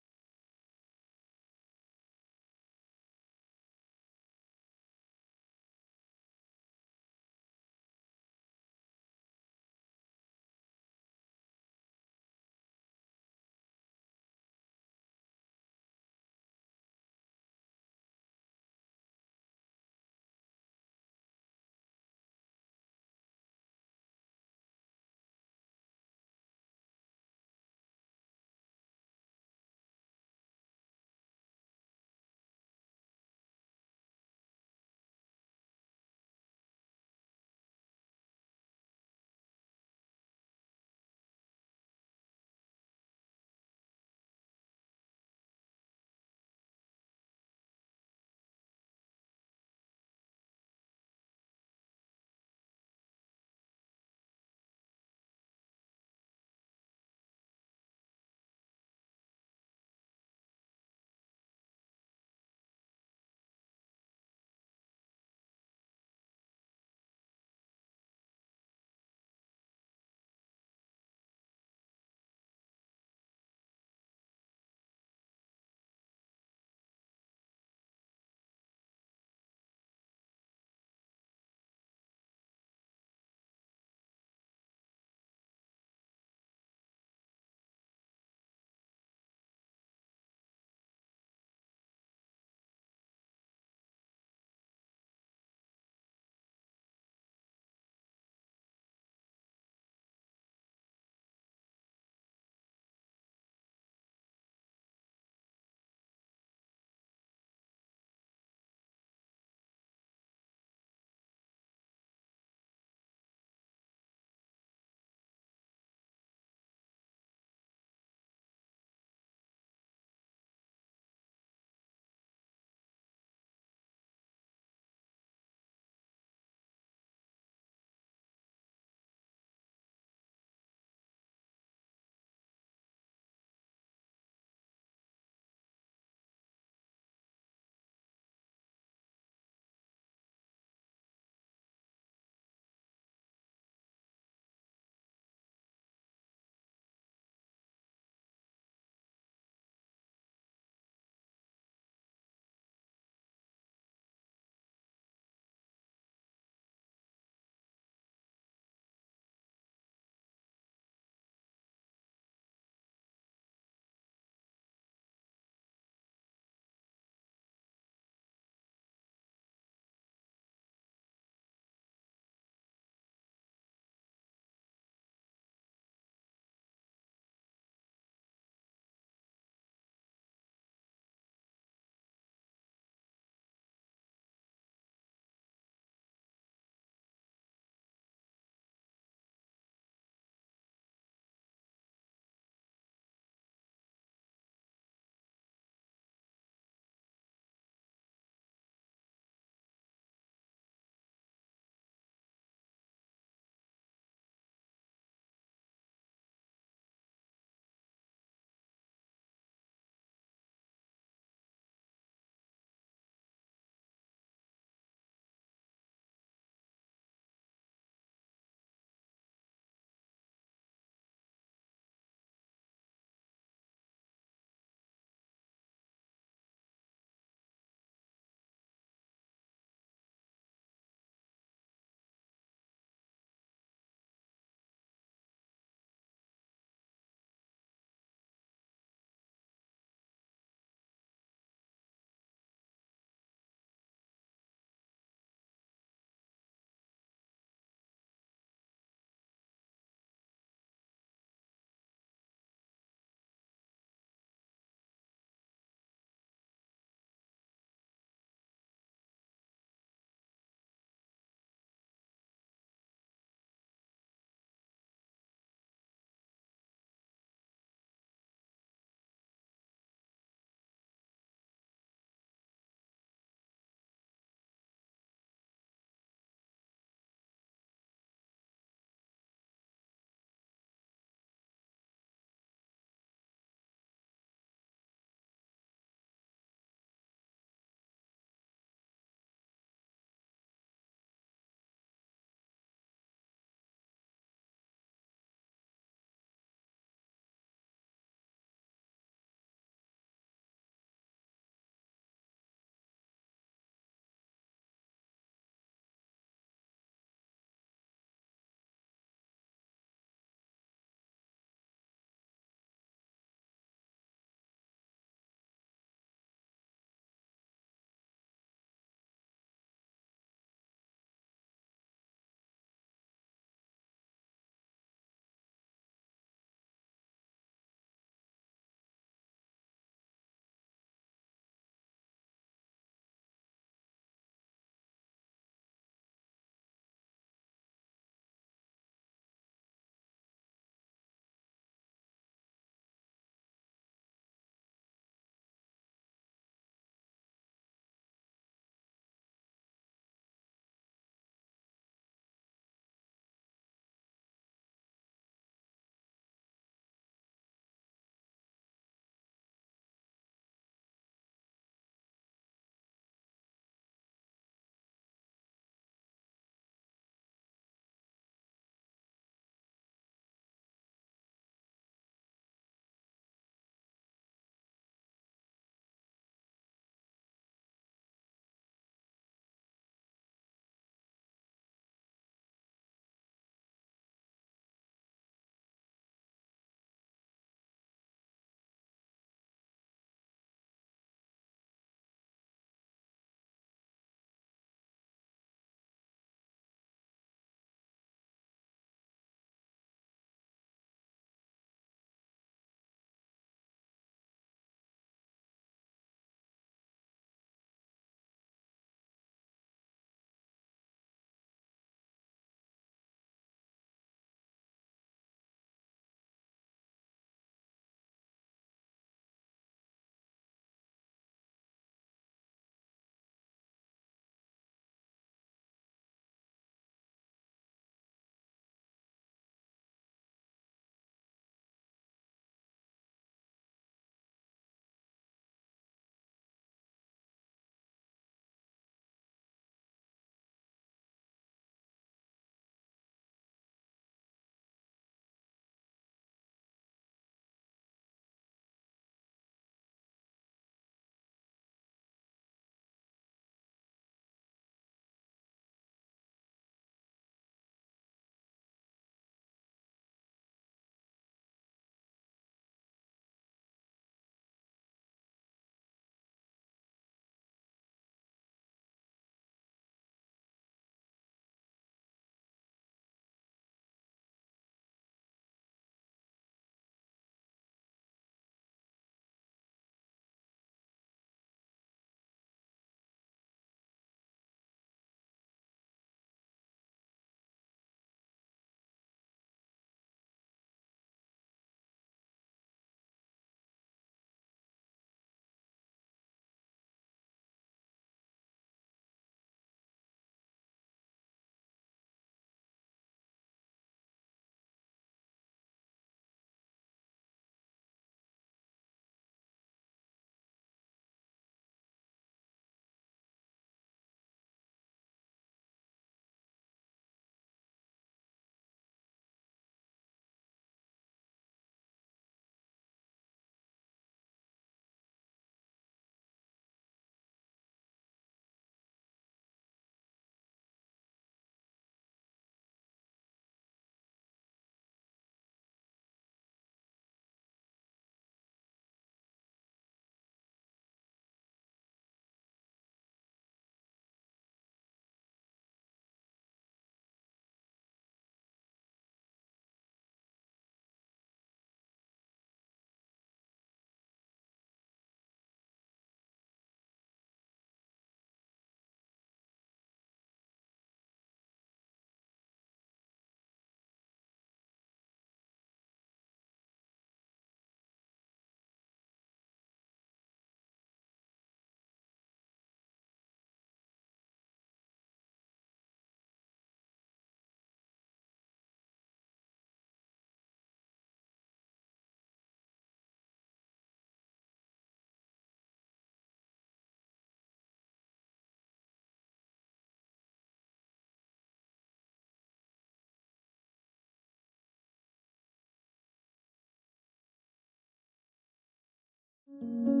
you.